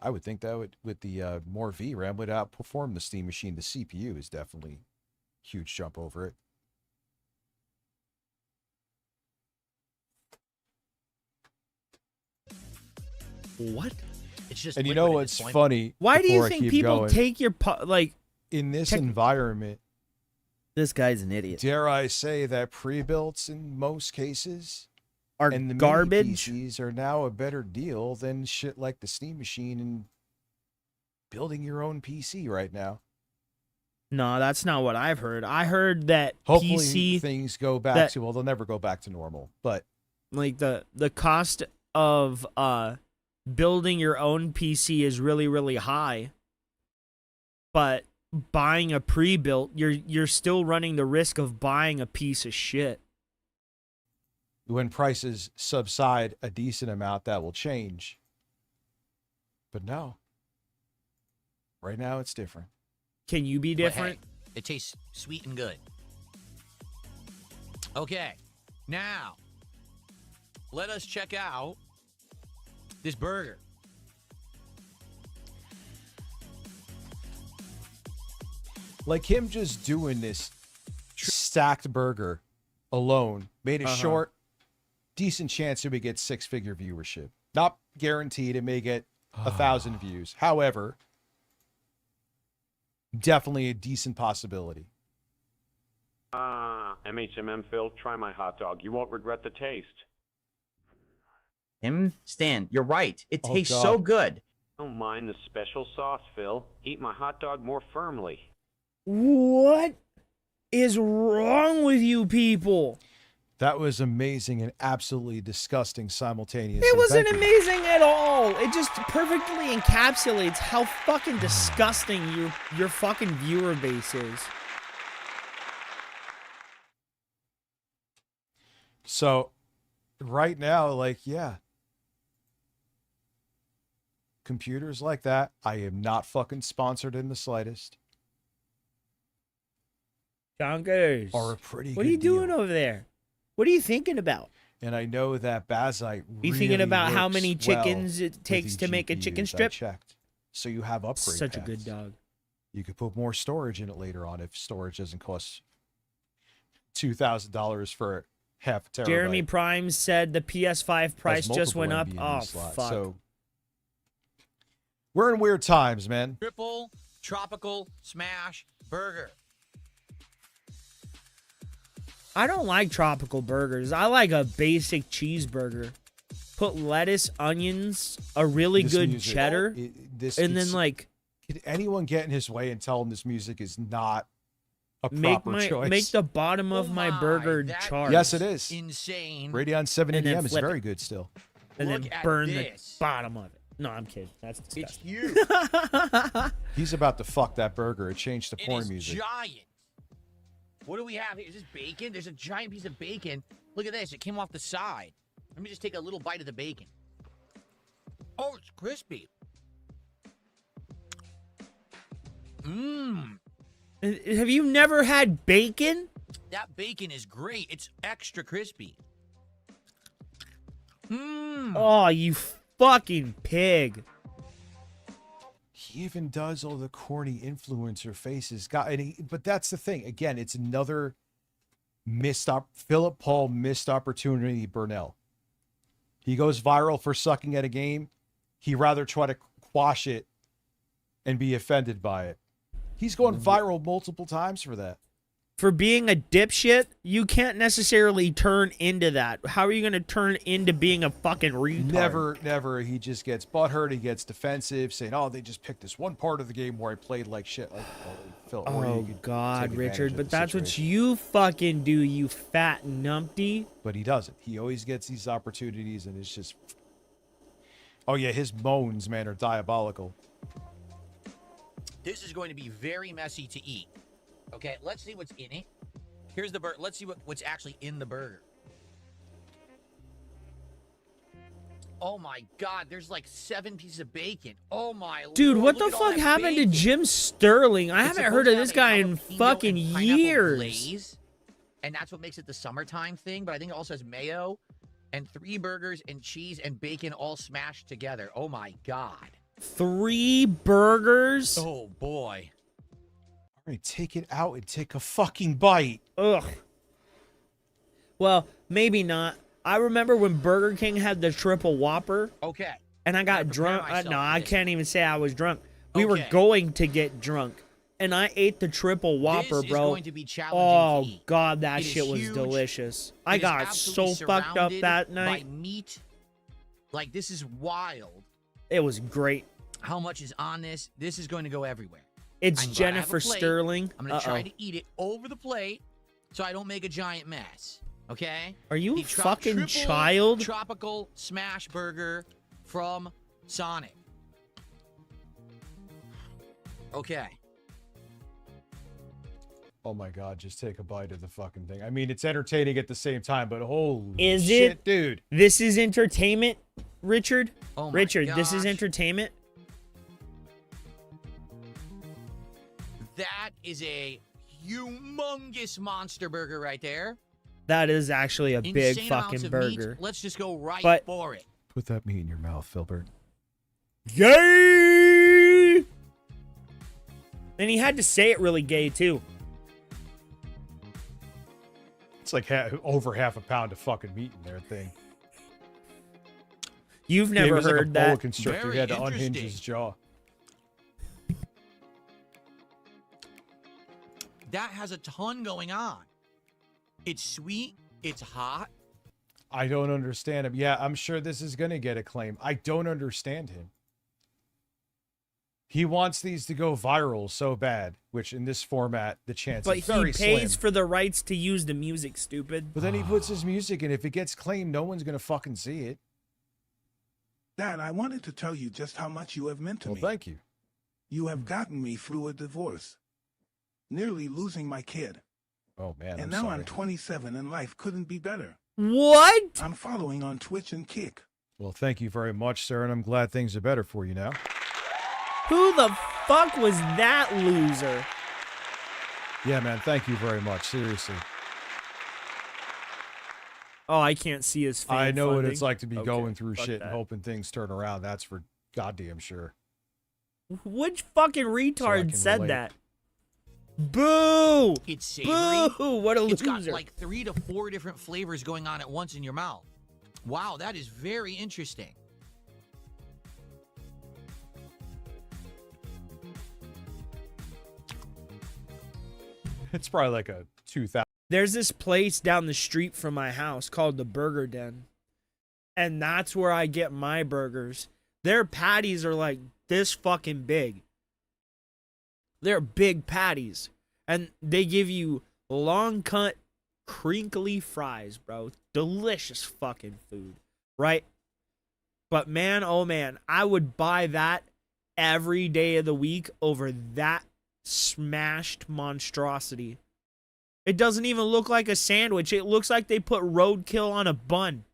S4: I would think that would, with the more VRAM, would outperform the Steam Machine. The CPU is definitely a huge jump over it.
S3: What?
S5: It's just.
S4: And you know what's funny?
S3: Why do you
S4: before I
S3: think
S4: keep
S3: people
S4: going,
S3: take your like?
S4: in this
S3: check-
S4: environment?
S3: This guy's an idiot.
S4: Dare I say that pre-builts in most cases
S3: Are
S4: and the
S3: garbage.
S4: mini PCs are now a better deal than shit like the Steam Machine and building your own PC right now.
S3: No, that's not what I've heard. I heard that
S4: Hopefully
S3: PC,
S4: things go back to, well, they'll never go back to normal, but
S3: like the cost of building your own PC is really, really high. But buying a pre-built, you're still running the risk of buying a piece of shit.
S4: when prices subside a decent amount, that will change. But no. Right now, it's different.
S3: Can you be
S5: But
S3: different?
S5: hey, it tastes sweet and good. Okay, now let us check out this burger.
S4: Like him just doing this stacked burger alone made a short, decent chance it would get 6-figure viewership. Not guaranteed. It may get 1,000 views. However, definitely a decent possibility.
S10: MHMM Phil, try my hot dog. You won't regret the taste.
S11: Stan, you're right. It
S4: Oh,
S11: tastes
S4: God.
S11: so good.
S10: Don't mind the special sauce, Phil. Eat my hot dog more firmly.
S3: What is wrong with you people?
S4: That was amazing and absolutely disgusting simultaneously.
S3: It wasn't
S4: Thank you.
S3: amazing at all. It just perfectly encapsulates how fucking disgusting your fucking viewer base is.
S4: So, right now, like, yeah. Computers like that, I am not fucking sponsored in the slightest.
S3: Jonkers.
S4: Are a pretty
S3: What
S4: good
S3: are you doing
S4: deal.
S3: over there? What are you thinking about?
S4: And I know that Bazite
S3: You
S4: really
S3: thinking about how
S4: works
S3: many
S4: well
S3: chickens it
S4: with
S3: takes
S4: these
S3: to make a chicken
S4: GPUs. I
S3: strip?
S4: checked. So you have upgrade
S3: Such a
S4: paths.
S3: good dog.
S4: You could put more storage in it later on if storage doesn't cost $2,000 for half a terabyte.
S3: Jeremy Prime said the PS5
S4: Has
S3: price just
S4: multiple
S3: went up.
S4: NVMe
S3: Oh,
S4: slots.
S3: fuck.
S4: So we're in weird times, man.
S5: Triple tropical smash burger.
S3: I don't like tropical burgers. I like a basic cheeseburger. Put lettuce, onions, a really
S4: This
S3: good
S4: music,
S3: cheddar, and then
S4: it's-
S3: like
S4: Could anyone get in his way and tell him this music is not a
S3: make
S4: proper choice?
S3: make the bottom of
S5: Oh
S3: my
S5: my,
S3: burger
S5: that
S3: charred.
S4: Yes, it is.
S5: Insane.
S4: Radeon 780M is
S3: flip
S4: very
S3: it.
S4: good still.
S3: and
S5: Look
S3: then
S5: at
S3: burn
S5: this.
S3: the bottom of it. No, I'm kidding. That's
S5: It's
S3: disgusting.
S5: huge.
S4: He's about to fuck that burger. It changed to
S5: It
S4: porn
S5: is
S4: music.
S5: giant. What do we have here? Is this bacon? There's a giant piece of bacon. Look at this. It came off the side. Let me just take a little bite of the bacon. Oh, it's crispy. Mmm.
S3: Have you never had bacon?
S5: That bacon is great. It's extra crispy. Mmm.
S3: Oh, you fucking pig.
S4: He even does all the corny influencer faces. But that's the thing. Again, it's another Philip Paul missed opportunity. Burnell. He goes viral for sucking at a game. He rather try to quash it and be offended by it. He's going viral multiple times for that.
S3: For being a dipshit, you can't necessarily turn into that. How are you going to turn into being a fucking retard?
S4: Never. He just gets butthurt. He gets defensive, saying, "Oh, they just picked this one part of the game where I played like shit." Like, Phil, or you
S3: Oh,
S4: could
S3: God,
S4: take advantage
S3: Richard.
S4: of
S3: But
S4: the
S3: that's what
S4: situation.
S3: you fucking do, you fat numpty.
S4: But he doesn't. He always gets these opportunities, and it's just Oh yeah, his moans, man, are diabolical.
S5: This is going to be very messy to eat. Okay, let's see what's in it. Here's the burger. Let's see what's actually in the burger. Oh my God, there's like 7 pieces of bacon. Oh my
S3: Dude,
S5: Lord,
S3: what
S5: look
S3: the
S5: at all
S3: fuck
S5: that
S3: happened to
S5: bacon.
S3: Jim Sterling? I
S5: It's
S3: haven't heard
S5: supposed
S3: of
S5: to
S3: this
S5: have
S3: guy
S5: a
S3: in
S5: jalapeno
S3: fucking
S5: and pineapple
S3: years.
S5: glaze, and that's what makes it the summertime thing. But I think it also has mayo and 3 burgers and cheese and bacon all smashed together. Oh my God.
S3: 3 burgers?
S5: Oh boy.
S4: All right, take it out and take a fucking bite.
S3: Ugh. Well, maybe not. I remember when Burger King had the triple Whopper.
S5: Okay.
S3: And I got
S5: Gotta
S3: drunk.
S5: prepare myself
S3: No,
S5: for
S3: I
S5: this.
S3: can't even say I was drunk. We were
S5: Okay.
S3: going to get drunk. And I ate the triple Whopper,
S5: This is
S3: bro.
S5: going to be challenging
S3: Oh,
S5: to eat.
S3: God, that
S5: It is
S3: shit was
S5: huge.
S3: delicious.
S5: It
S3: I
S5: is
S3: got
S5: absolutely
S3: so fucked up
S5: surrounded
S3: that night.
S5: by meat. Like, this is wild.
S3: It was great.
S5: How much is on this? This is going to go everywhere.
S3: It's
S5: I'm glad I have a
S3: Jennifer
S5: plate.
S3: Sterling.
S5: I'm going to try to eat it over the plate so I don't make a giant mess. Okay?
S3: Are you
S5: The
S3: a fucking
S5: triple
S3: child?
S5: Tropical smash burger from Sonic. Okay.
S4: Oh my God, just take a bite of the fucking thing. I mean, it's entertaining at the same time, but holy
S3: Is
S4: shit,
S3: it?
S4: dude.
S3: This is entertainment, Richard?
S5: Oh my
S3: Richard, this is
S5: gosh.
S3: entertainment?
S5: That is a humongous monster burger right there.
S3: That is actually a big
S5: Insane amounts
S3: fucking
S5: of
S3: burger.
S5: meat. Let's just go right
S3: But-
S5: for it.
S4: Put that meat in your mouth, Filbert.
S3: Gay! And he had to say it really gay, too.
S4: It's like over half a pound of fucking meat in their thing.
S3: You've
S4: He
S3: never
S4: was like a
S3: heard
S4: boa
S3: that.
S4: constrictor.
S5: Very
S4: He had to unhinge
S5: interesting.
S4: his jaw.
S5: That has a ton going on. It's sweet. It's hot.
S4: I don't understand him. Yeah, I'm sure this is going to get acclaim. I don't understand him. He wants these to go viral so bad, which in this format, the chance
S3: But
S4: is
S3: he
S4: very
S3: pays
S4: slim.
S3: for the rights to use the music, stupid.
S4: But then he puts his music in. If it gets claimed, no one's going to fucking see it.
S12: Dad, I wanted to tell you just how much you have meant to
S4: Well,
S12: me.
S4: thank you.
S12: You have gotten me through a divorce, nearly losing my kid.
S4: Oh, man,
S12: And
S4: I'm
S12: now
S4: sorry.
S12: I'm 27 and life couldn't be better.
S3: What?
S12: I'm following on Twitch and Kick.
S4: Well, thank you very much, sir, and I'm glad things are better for you now.
S3: Who the fuck was that loser?
S4: Yeah, man, thank you very much. Seriously.
S3: Oh, I can't see his face.
S4: I know what it's like to be
S3: Okay,
S4: going through
S3: fuck
S4: shit
S3: that.
S4: and hoping things turn around. That's for goddamn sure.
S3: Which fucking
S4: I
S3: retard
S4: can
S3: said
S4: relate.
S3: that? Boo!
S5: It's savory.
S3: Boo! What a
S5: It's
S3: loser.
S5: got like 3 to 4 different flavors going on at once in your mouth. Wow, that is very interesting.
S4: It's probably like a 2,000.
S3: There's this place down the street from my house called the Burger Den. And that's where I get my burgers. Their patties are like this fucking big. They're big patties. And they give you long cut, crinkly fries, bro. Delicious fucking food. Right? But man, oh man, I would buy that every day of the week over that smashed monstrosity. It doesn't even look like a sandwich. It looks like they put roadkill on a bun.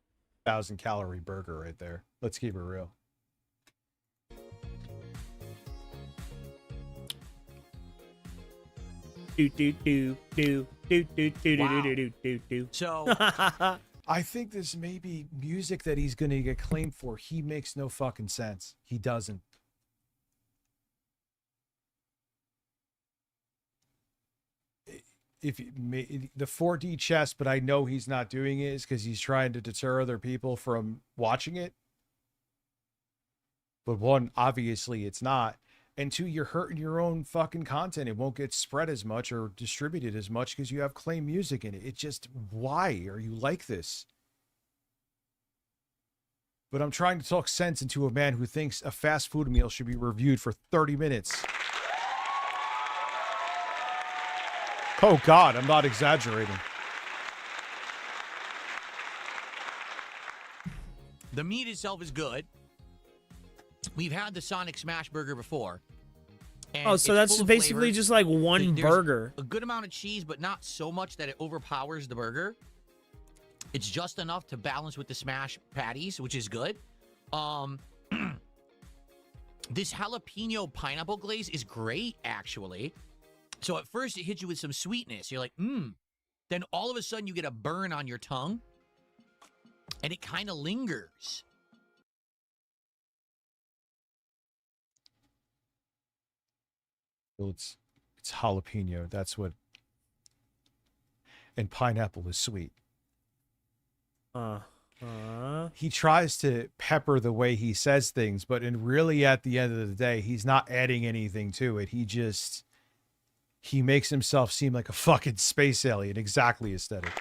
S4: 1,000-calorie burger right there. Let's keep it real.
S3: Do do do do do do do do do do do do.
S5: So
S4: I think this may be music that he's going to get claimed for. He makes no fucking sense. He doesn't. If the 4D chess, but I know he's not doing it is because he's trying to deter other people from watching it. But one, obviously it's not. And two, you're hurting your own fucking content. It won't get spread as much or distributed as much because you have claim music in it. It just, why are you like this? But I'm trying to talk sense into a man who thinks a fast food meal should be reviewed for 30 minutes. Oh, God, I'm not exaggerating.
S5: the meat itself is good. We've had the Sonic Smash Burger before. And
S3: Oh, so
S5: it's
S3: that's
S5: full of
S3: basically
S5: flavors.
S3: just like one
S5: There's
S3: burger.
S5: a good amount of cheese, but not so much that it overpowers the burger. It's just enough to balance with the smash patties, which is good. This jalapeno pineapple glaze is great, actually. So at first it hits you with some sweetness. You're like, Then all of a sudden you get a burn on your tongue, and it kind of lingers.
S4: Well, it's jalapeno. That's what. And pineapple is sweet. He tries to pepper the way he says things, but really at the end of the day, he's not adding anything to it. He makes himself seem like a fucking space alien. Exactly aesthetic.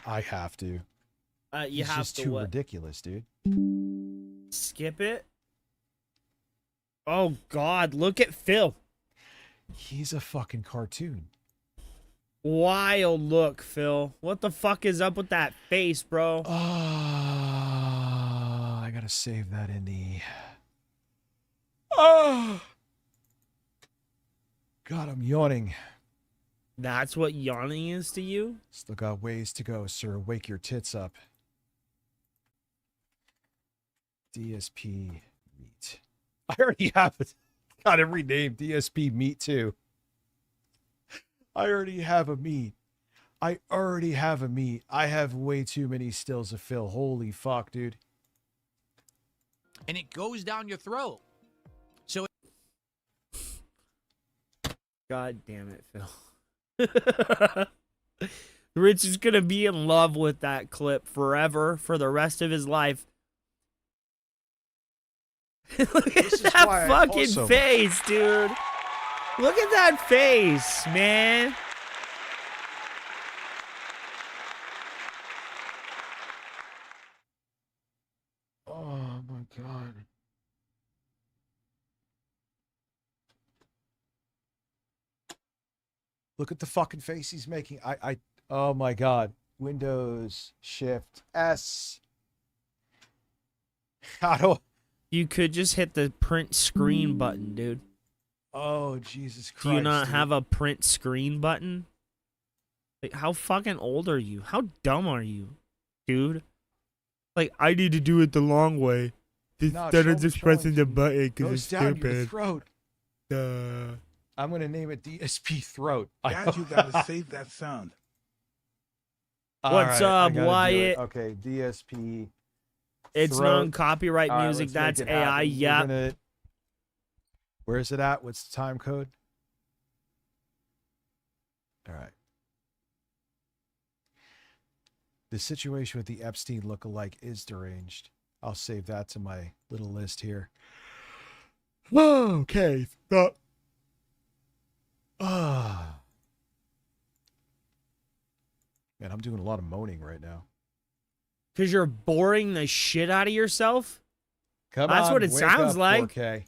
S4: I have to.
S3: You
S4: It's
S3: have
S4: just
S3: to
S4: too
S3: what?
S4: ridiculous, dude.
S3: Skip it. Oh God, look at Phil.
S4: He's a fucking cartoon.
S3: Wild look, Phil. What the fuck is up with that face, bro?
S4: I gotta save that in the. Oh, God, I'm yawning.
S3: That's what yawning is to you?
S4: Still got ways to go, sir. Wake your tits up. DSP meat. I already have it. Got every name. DSP meat too. I already have a meat. I have way too many stills of Phil. Holy fuck, dude.
S5: And it goes down your throat. So
S3: God damn it, Phil. Rich is gonna be in love with that clip forever, for the rest of his life. Look at that fucking face, dude. Look at that face, man.
S4: Oh my God. Look at the fucking face he's making. Oh my God. Windows Shift S. How do
S3: You could just hit the print screen button, dude.
S4: Oh, Jesus Christ.
S3: Do you not
S4: dude.
S3: have a print screen button? Like, how fucking old are you? How dumb are you, dude? Like, I need to do it the long way instead of just pressing the button because it's
S4: down your
S3: stupid.
S4: throat. I'm going to name it DSP Throat.
S12: Dad, you gotta save that sound.
S3: What's up, Wyatt?
S4: Okay, DSP.
S3: It's
S4: Throat.
S3: non-copyright
S4: All right,
S3: music.
S4: let's
S3: That's
S4: make it
S3: AI.
S4: happen.
S3: Yep.
S4: Where is it at? What's the time code? All right. The situation with the Epstein lookalike is deranged. I'll save that to my little list here. Okay. Man, I'm doing a lot of moaning right now.
S3: Because you're boring the shit out of yourself?
S4: Come
S3: That's
S4: on,
S3: what it
S4: wake
S3: sounds
S4: up,
S3: like.
S4: 4K.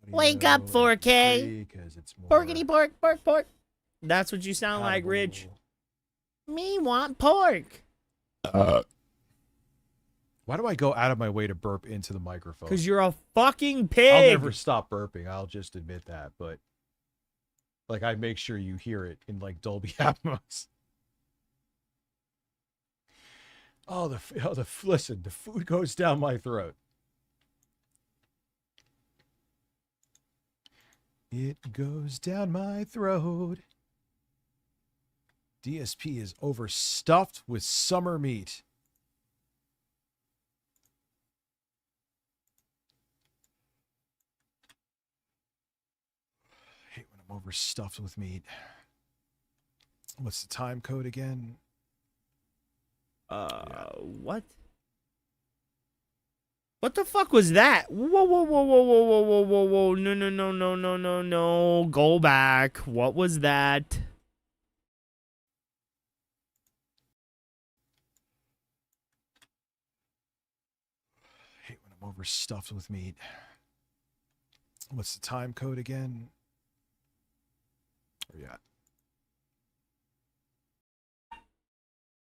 S6: Wake up, 4K.
S4: Because it's more.
S6: Porkity pork, pork, pork.
S3: That's what you sound like, Rich.
S6: Me want pork.
S4: Why do I go out of my way to burp into the microphone?
S3: Because you're a fucking pig.
S4: I'll never stop burping. I'll just admit that. But like, I make sure you hear it in like Dolby Atmos. Listen, the food goes down my throat. It goes down my throat. DSP is overstuffed with summer meat. I hate when I'm overstuffed with meat. What's the time code again?
S3: What? What the fuck was that? Whoa, whoa, whoa, whoa, whoa, whoa, whoa, whoa, whoa. No, no, no, no, no, no, no. Go back. What was that?
S4: I hate when I'm overstuffed with meat. What's the time code again? Where you at?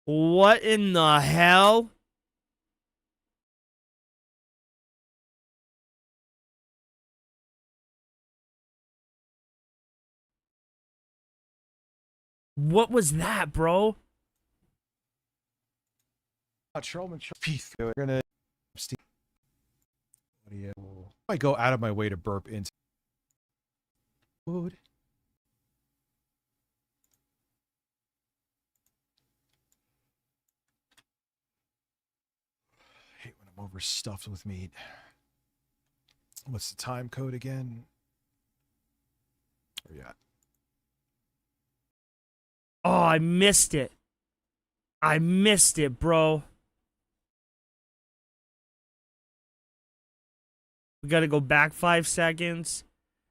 S3: What in the hell? What was that, bro?
S4: We're gonna I go out of my way to burp into food. I hate when I'm overstuffed with meat. What's the time code again? Where you at?
S3: Oh, I missed it. I missed it, bro. We gotta go back 5 seconds.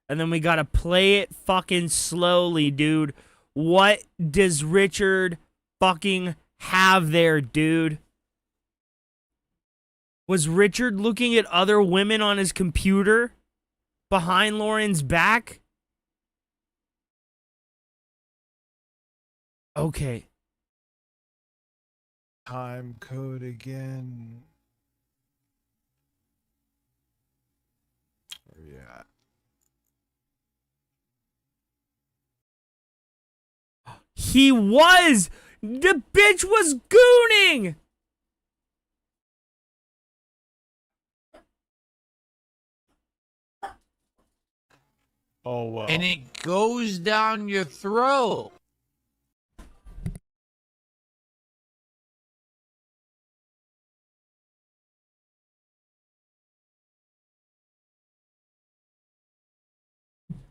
S3: And then we gotta play it fucking slowly, dude. What does Richard fucking have there, dude? Was Richard looking at other women on his computer behind Lauren's back? Okay.
S4: Time code again. Where you at?
S3: He was! The bitch was gooning!
S4: Oh, wow.
S5: And it goes down your throat.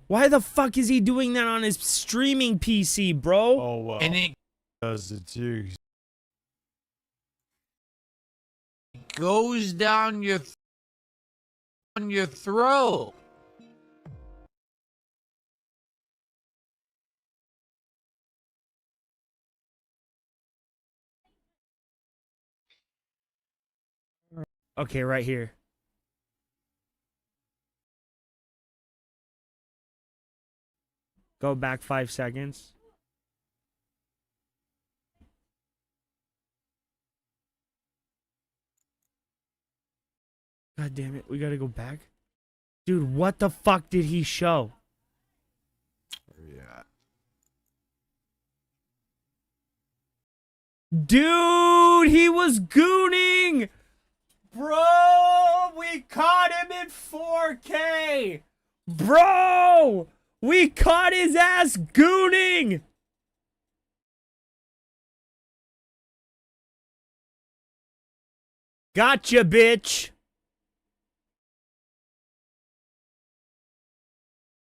S3: Why the fuck is he doing that on his streaming PC, bro?
S4: Oh, wow.
S5: And it
S4: Does it too.
S5: goes down your throat.
S3: Okay, right here. Go back 5 seconds. God damn it, we gotta go back. Dude, what the fuck did he show?
S4: Where you at?
S3: Dude, he was gooning! Bro, we caught him in 4K! Bro! We caught his ass gooning! Gotcha, bitch!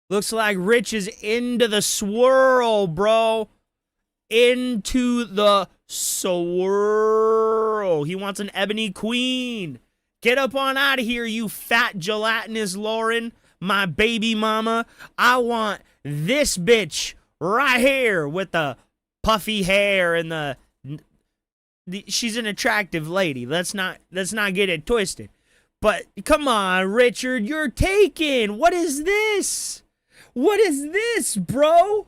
S3: Looks like Rich is into the swirl, bro. Into the swirl. He wants an ebony queen. Get up on out of here, you fat gelatinous Lauren, my baby mama. I want this bitch right here with the puffy hair and the she's an attractive lady. Let's not get it twisted. But come on, Richard, you're taken. What is this? What is this, bro?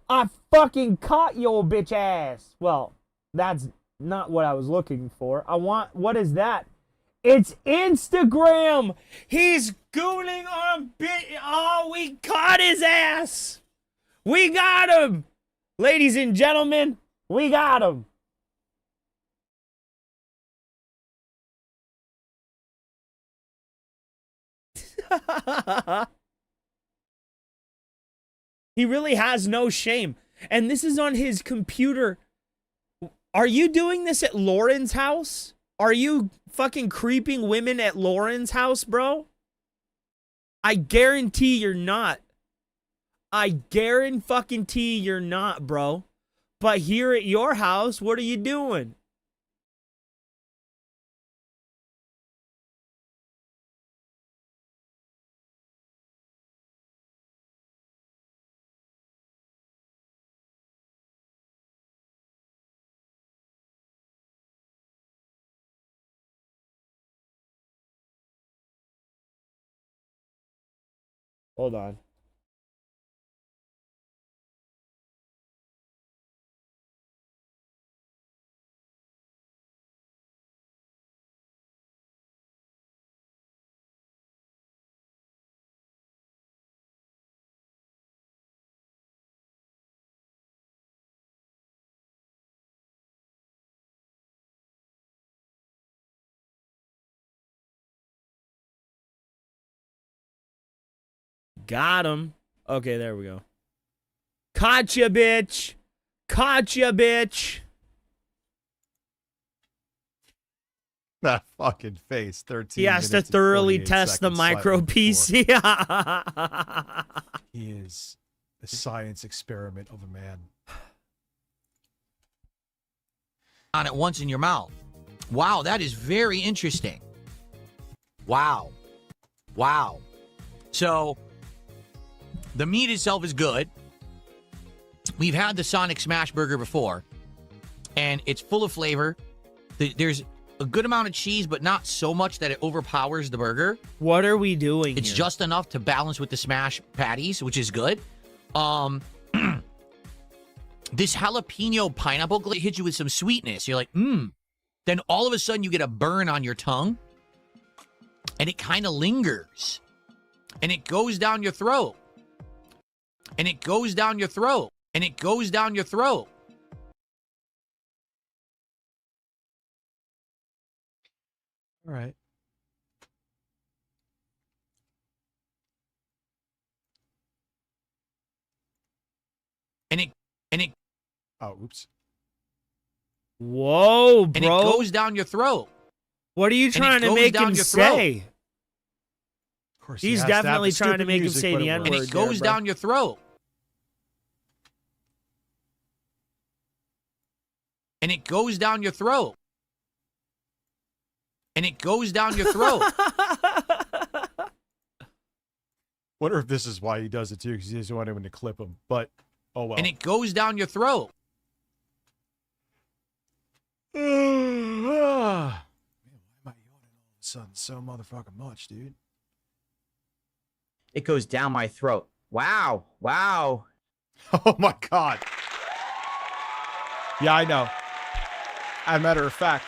S3: I fucking caught your bitch ass. Well, that's not what I was looking for. What is that? It's Instagram. He's gooning on Oh, we caught his ass. We got him. Ladies and gentlemen, we got him. He really has no shame. And this is on his computer. Are you doing this at Lauren's house? Are you fucking creeping women at Lauren's house, bro? I guarantee you're not. I guarantee you're not, bro. But here at your house, what are you doing? Hold on. Got him. Okay, there we go. Caught ya, bitch. Caught ya, bitch.
S4: That fucking face. 13
S3: He has to
S4: minutes and
S3: thoroughly
S4: 48
S3: test the
S4: seconds
S3: micro
S4: slightly before.
S3: PC.
S4: He is a science experiment of a man.
S5: On at once in your mouth. Wow, that is very interesting. Wow. Wow. So, the meat itself is good. We've had the Sonic Smash Burger before, and it's full of flavor. There's a good amount of cheese, but not so much that it overpowers the burger.
S3: What are we doing
S5: It's
S3: here?
S5: just enough to balance with the smash patties, which is good. This jalapeno pineapple glaze hits you with some sweetness. You're like, Then all of a sudden you get a burn on your tongue, and it kind of lingers. And it goes down your throat. And it goes down your throat. And it goes down your throat.
S4: All right.
S5: And it
S4: Oh, oops.
S3: Whoa, bro.
S5: and it goes down your throat.
S3: What are you trying to
S5: goes
S3: make
S5: down
S3: him
S5: your throat.
S3: say?
S4: Of course,
S3: He's
S4: he has to have
S3: definitely
S4: the
S3: trying to
S4: stupid
S3: make him
S4: music,
S3: say
S4: but
S3: the
S4: it
S3: N
S4: works.
S5: And
S3: word.
S5: it goes down your throat. And it goes down your throat. And it goes down your throat.
S4: Wonder if this is why he does it too, because he doesn't want anyone to clip him. But oh well.
S5: And it goes down your throat.
S4: Man, why am I yawning all of a sudden so motherfucking much, dude?
S11: It goes down my throat. Wow. Wow.
S4: Oh my god. Yeah, I know. As a matter of fact,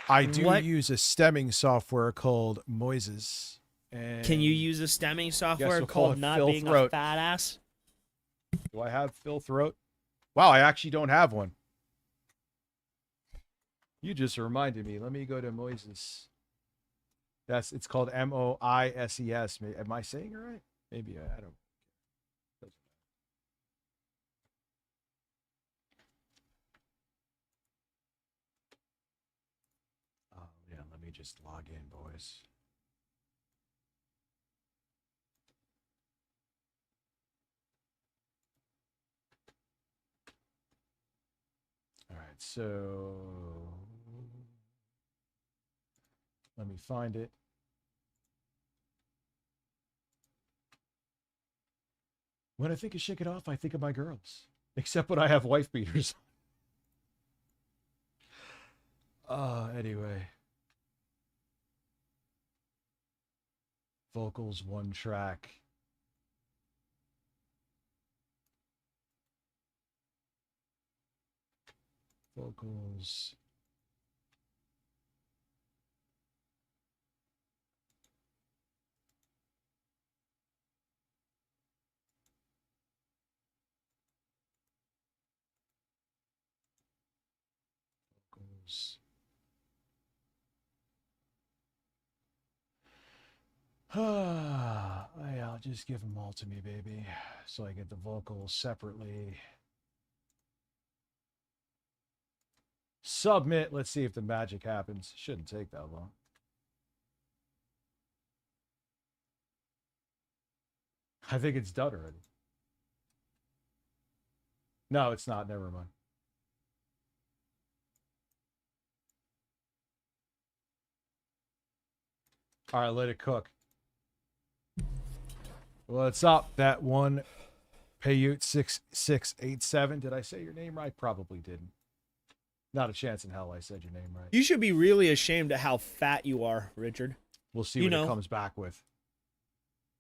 S4: I do
S3: What?
S4: use a stemming software called Moises. And
S3: Can you use a stemming software
S4: we'll call
S3: called
S4: it
S3: not
S4: Phil
S3: being
S4: Throat.
S3: a fat ass?
S4: Do I have Phil Throat? Wow, I actually don't have one. You just reminded me. Let me go to Moises. It's called Moises. Am I saying it right? Maybe I don't. Oh yeah, let me just log in, boys. All right, so let me find it. When I think of Shake It Off, I think of my girls. Except when I have wife beaters. Anyway. Vocals, 1 track. Vocals. Vocals. I'll just give them all to me, baby. So I get the vocals separately. Submit. Let's see if the magic happens. Shouldn't take that long. I think it's done already. No, it's not. Never mind. All right, let it cook. What's up? That one, Payute 6687. Did I say your name right? Probably didn't. Not a chance in hell I said your name right.
S3: You should be really ashamed of how fat you are, Richard.
S4: We'll see
S3: You
S4: what
S3: know.
S4: it comes back with.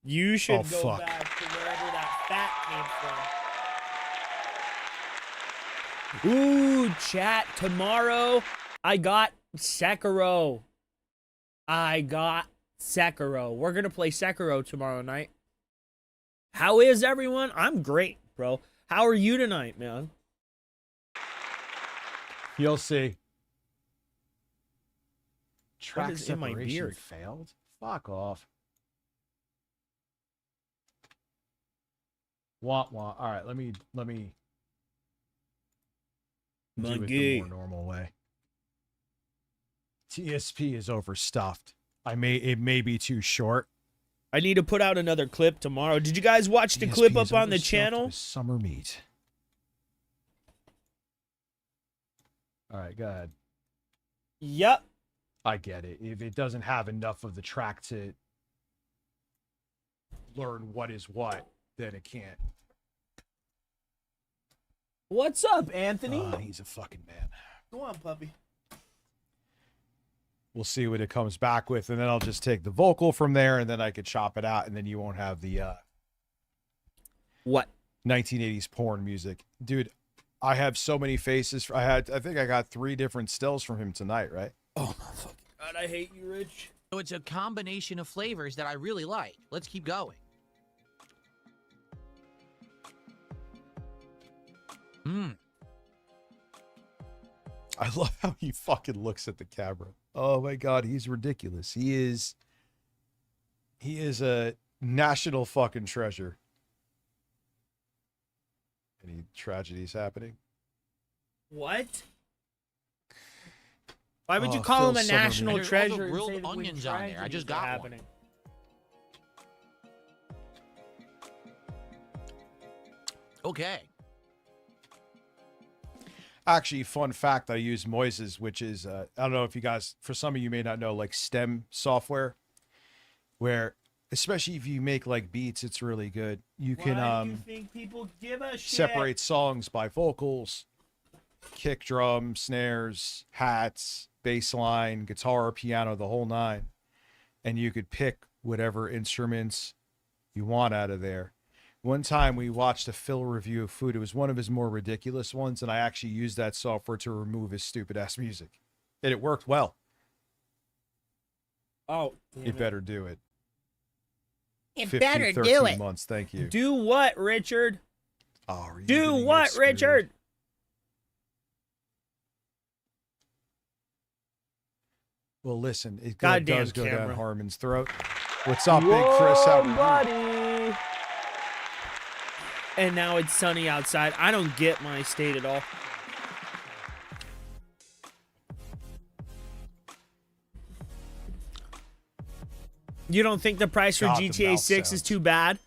S3: You should
S4: Oh,
S3: go
S4: fuck.
S3: back to wherever that fat came from. Ooh, chat. Tomorrow, I got Sekiro. We're going to play Sekiro tomorrow night. How is everyone? I'm great, bro. How are you tonight, man?
S4: You'll see. Track
S3: is in my
S4: separation
S3: beard?
S4: failed? Fuck off. Wah wah. All right, let me do it the more normal way. TSP is overstuffed. It may be too short.
S3: I need to put out another clip tomorrow. Did you guys watch the clip up on the channel?
S4: Summer meat. All right, go ahead.
S3: Yep.
S4: I get it. If it doesn't have enough of the track to learn what is what, then it can't.
S3: What's up, Anthony?
S4: He's a fucking man.
S3: Go on, puppy.
S4: We'll see what it comes back with, and then I'll just take the vocal from there, and then I could chop it out, and then you won't have the
S3: what
S4: 1980s porn music, dude. I have so many faces. I think I got 3 different stills from him tonight, right?
S3: Oh my fucking god, I hate you, Rich.
S5: So it's a combination of flavors that I really like. Let's keep going.
S4: I love how he fucking looks at the camera. Oh my god, he's ridiculous. He is a national fucking treasure. Any tragedies happening?
S3: What? Why would you
S4: Oh,
S3: call him a
S4: Phil Summerman.
S3: national
S5: There's
S3: treasure?
S5: also
S3: and
S5: grilled
S3: say that when
S5: onions on there. I
S3: tragedies
S5: just
S3: are
S5: got one.
S3: happening?
S5: Okay.
S4: Actually, fun fact, I use Moises, which is, I don't know if you guys, for some of you may not know, like STEM software, where, especially if you make like beats, it's really good. You can
S3: Why do you think people give a shit?
S4: separate songs by vocals, kick drum, snares, hats, bass line, guitar, piano, the whole 9. And you could pick whatever instruments you want out of there. One time we watched a Phil review of food. It was one of his more ridiculous ones, and I actually used that software to remove his stupid ass music. And it worked well.
S3: Oh,
S4: It better do it.
S6: It
S4: 15,
S6: better
S4: 13
S6: do it.
S4: months, thank you.
S3: do what, Richard?
S4: Oh, are you
S3: Do
S4: gonna get
S3: what,
S4: screwed?
S3: Richard?
S4: Well, listen, it
S3: Goddamn
S4: does go down
S3: camera.
S4: Harmon's throat. What's up, Big Chris? How are you?
S3: buddy. And now it's sunny outside. I don't get my state at all. You don't think the price for
S4: God, the
S3: GTA
S4: mouth
S3: 6 is
S4: sounds.
S3: too bad?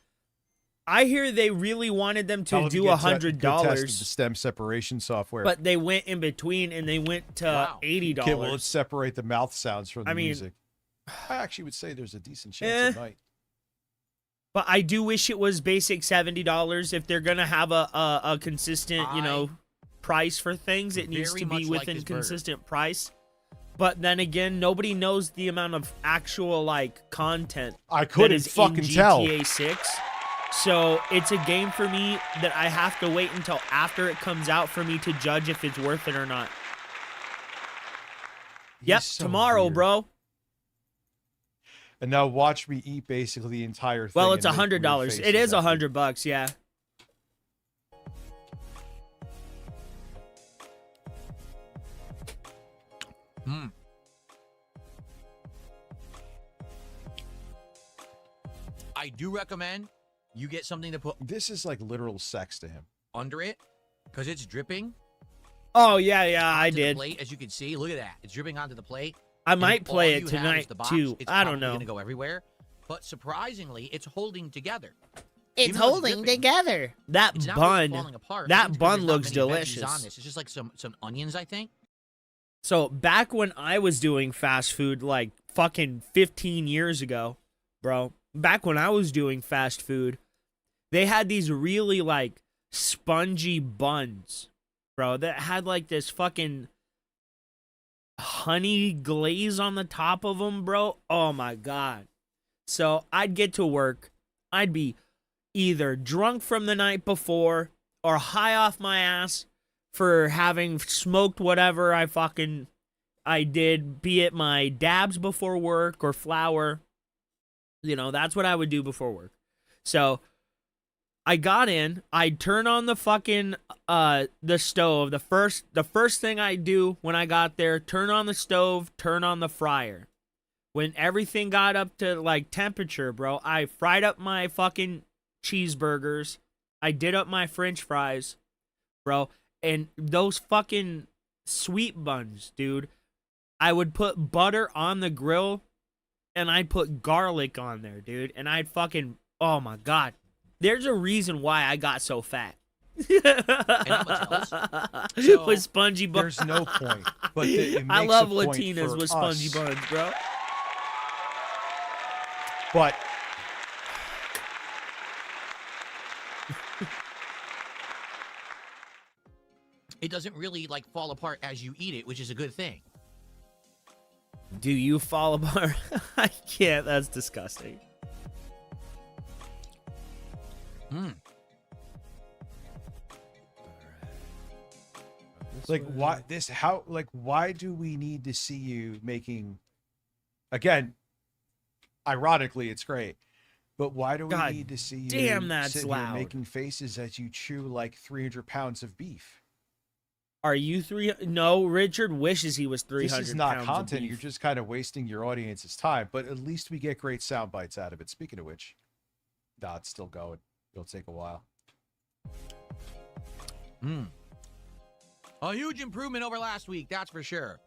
S3: I hear they really wanted them
S4: Tell
S3: to
S4: him
S3: do
S4: get good test of the
S3: $100,
S4: stem separation software.
S3: but they went in between and they went to
S5: Wow.
S3: $80.
S4: Okay, well, let's separate the mouth sounds from the
S3: I mean,
S4: music. I actually would say there's a decent chance
S3: Eh.
S4: it might.
S3: But I do wish it was basic $70 if they're gonna have a consistent, price for things. It needs
S5: very
S3: to
S5: much
S3: be
S5: like
S3: within
S5: this burger.
S3: consistent price. But then again, nobody knows the amount of actual content
S4: I
S3: that
S4: couldn't
S3: is
S4: fucking
S3: in
S4: tell.
S3: GTA 6. So it's a game for me that I have to wait until after it comes out for me to judge if it's worth it or not. Yep,
S4: He's so
S3: tomorrow,
S4: weird.
S3: bro.
S4: And now watch me eat basically the entire thing.
S3: Well, it's
S4: and make weird
S3: $100. It
S4: faces
S3: is
S4: at you.
S3: $100, yeah.
S5: I do recommend you get something to put
S4: This is like literal sex to him.
S5: under it because it's dripping.
S3: Oh yeah, I
S5: onto the
S3: did.
S5: plate, as you can see, look at that. It's dripping onto the plate.
S3: I
S5: And
S3: might
S5: if
S3: play
S5: all
S3: it
S5: you have is
S3: tonight
S5: the box,
S3: too.
S5: It's
S3: I don't
S5: probably
S3: know.
S5: gonna go everywhere. But surprisingly, it's holding together.
S6: It's
S5: Even though
S6: holding
S5: dripping,
S6: together.
S3: That
S5: It's not really
S3: bun,
S5: falling apart. I
S3: that
S5: think it's 'cause
S3: bun
S5: there's not
S3: looks
S5: many veggies
S3: delicious.
S5: on this. It's just like some onions, I think.
S3: So back when I was doing fast food, like fucking 15 years ago, bro. Back when I was doing fast food, they had these really spongy buns, bro, that had this fucking honey glaze on the top of them, bro. Oh my god. So I'd get to work. I'd be either drunk from the night before or high off my ass for having smoked whatever I did, be it my dabs before work or flour. That's what I would do before work. So I got in, I'd turn on the fucking the stove. The first thing I do when I got there, turn on the stove, turn on the fryer. when everything got up to like temperature, bro, I fried up my fucking cheeseburgers. I did up my French fries, bro, and those fucking sweet buns, dude. I would put butter on the grill, and I'd put garlic on there, dude, and I'd fucking, oh my god, there's a reason why I got so fat.
S5: And I'm jealous.
S3: With spongy buns.
S4: There's no point. But it
S3: I
S4: makes
S3: love
S4: a point
S3: Latinas
S4: for
S3: with spongy
S4: us.
S3: buns, bro.
S4: But
S5: it doesn't really like fall apart as you eat it, which is a good thing.
S3: Do you fall apart? I can't. That's disgusting.
S4: like why do we need to see you making, again, ironically it's great, but why do we
S3: God
S4: need to see you
S3: damn, that's
S4: sitting
S3: loud.
S4: here making faces as you chew like 300 pounds of beef?
S3: Are you No, Richard wishes he was 300
S4: This is not
S3: pounds
S4: content.
S3: of beef.
S4: You're just kind of wasting your audience's time, but at least we get great sound bites out of it. Speaking of which, it's still going. It'll take a while.
S5: A huge improvement over last week, that's for sure.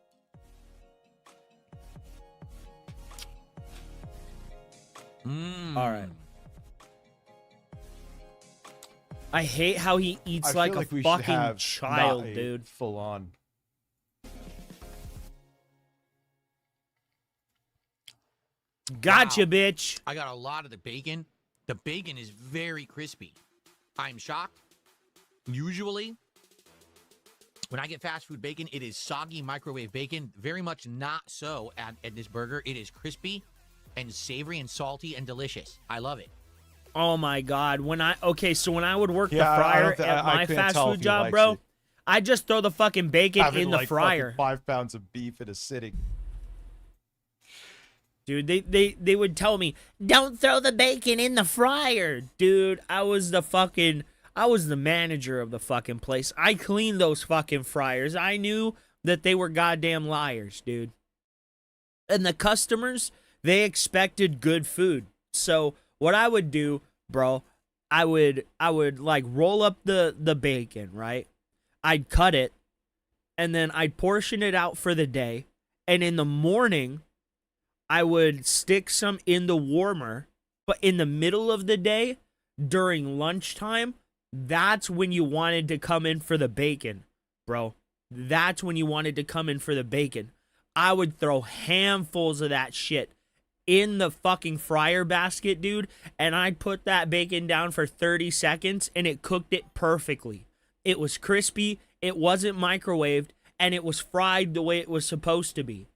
S3: All right. I hate how he eats like a
S4: we should
S3: fucking
S4: have
S3: child,
S4: not a
S3: dude.
S4: Full on.
S3: Gotcha,
S5: Wow.
S3: bitch.
S5: I got a lot of the bacon. The bacon is very crispy. I'm shocked. Usually, when I get fast food bacon, it is soggy microwave bacon. Very much not so at this burger. It is crispy and savory and salty and delicious. I love it.
S3: Oh my god. So when I would work the
S4: Yeah,
S3: fryer
S4: I
S3: at my
S4: couldn't
S3: fast
S4: tell if
S3: food
S4: he
S3: job,
S4: likes
S3: bro,
S4: it.
S3: I just throw the fucking bacon
S4: Having
S3: in the
S4: like
S3: fryer.
S4: fucking 5 pounds of beef in a sitting.
S3: Dude, they would tell me, don't throw the bacon in the fryer. Dude, I was the manager of the fucking place. I cleaned those fucking fryers. I knew that they were goddamn liars, dude. And the customers, they expected good food. So what I would do, bro, I would like roll up the bacon, right? I'd cut it, and then I'd portion it out for the day. And in the morning, I would stick some in the warmer, but in the middle of the day, during lunchtime, that's when you wanted to come in for the bacon, bro. That's when you wanted to come in for the bacon. I would throw handfuls of that shit in the fucking fryer basket, dude, and I'd put that bacon down for 30 seconds, and it cooked it perfectly. It was crispy, it wasn't microwaved, and it was fried the way it was supposed to be.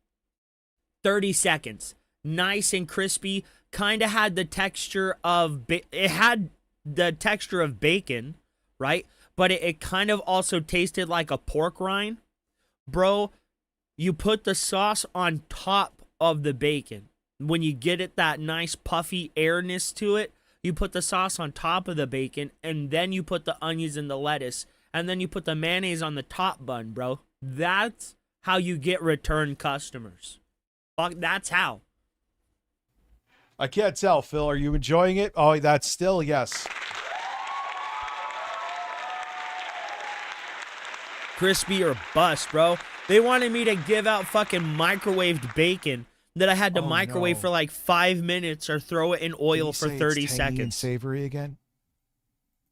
S3: 30 seconds. Nice and crispy. Kind of had the texture of... It had the texture of bacon, right? But it kind of also tasted like a pork rind. Bro, you put the sauce on top of the bacon. When you get it that nice puffy airness to it, you put the sauce on top of the bacon, and then you put the onions and the lettuce, and then you put the mayonnaise on the top bun, bro. That's how you get return customers. Fuck, that's how.
S4: I can't tell, Phil. Are you enjoying it? Oh, that's still yes.
S3: Crispy or bust, bro. They wanted me to give out fucking microwaved bacon that I had to microwave for like 5 minutes or throw it in oil for 30 seconds.
S4: Savory again?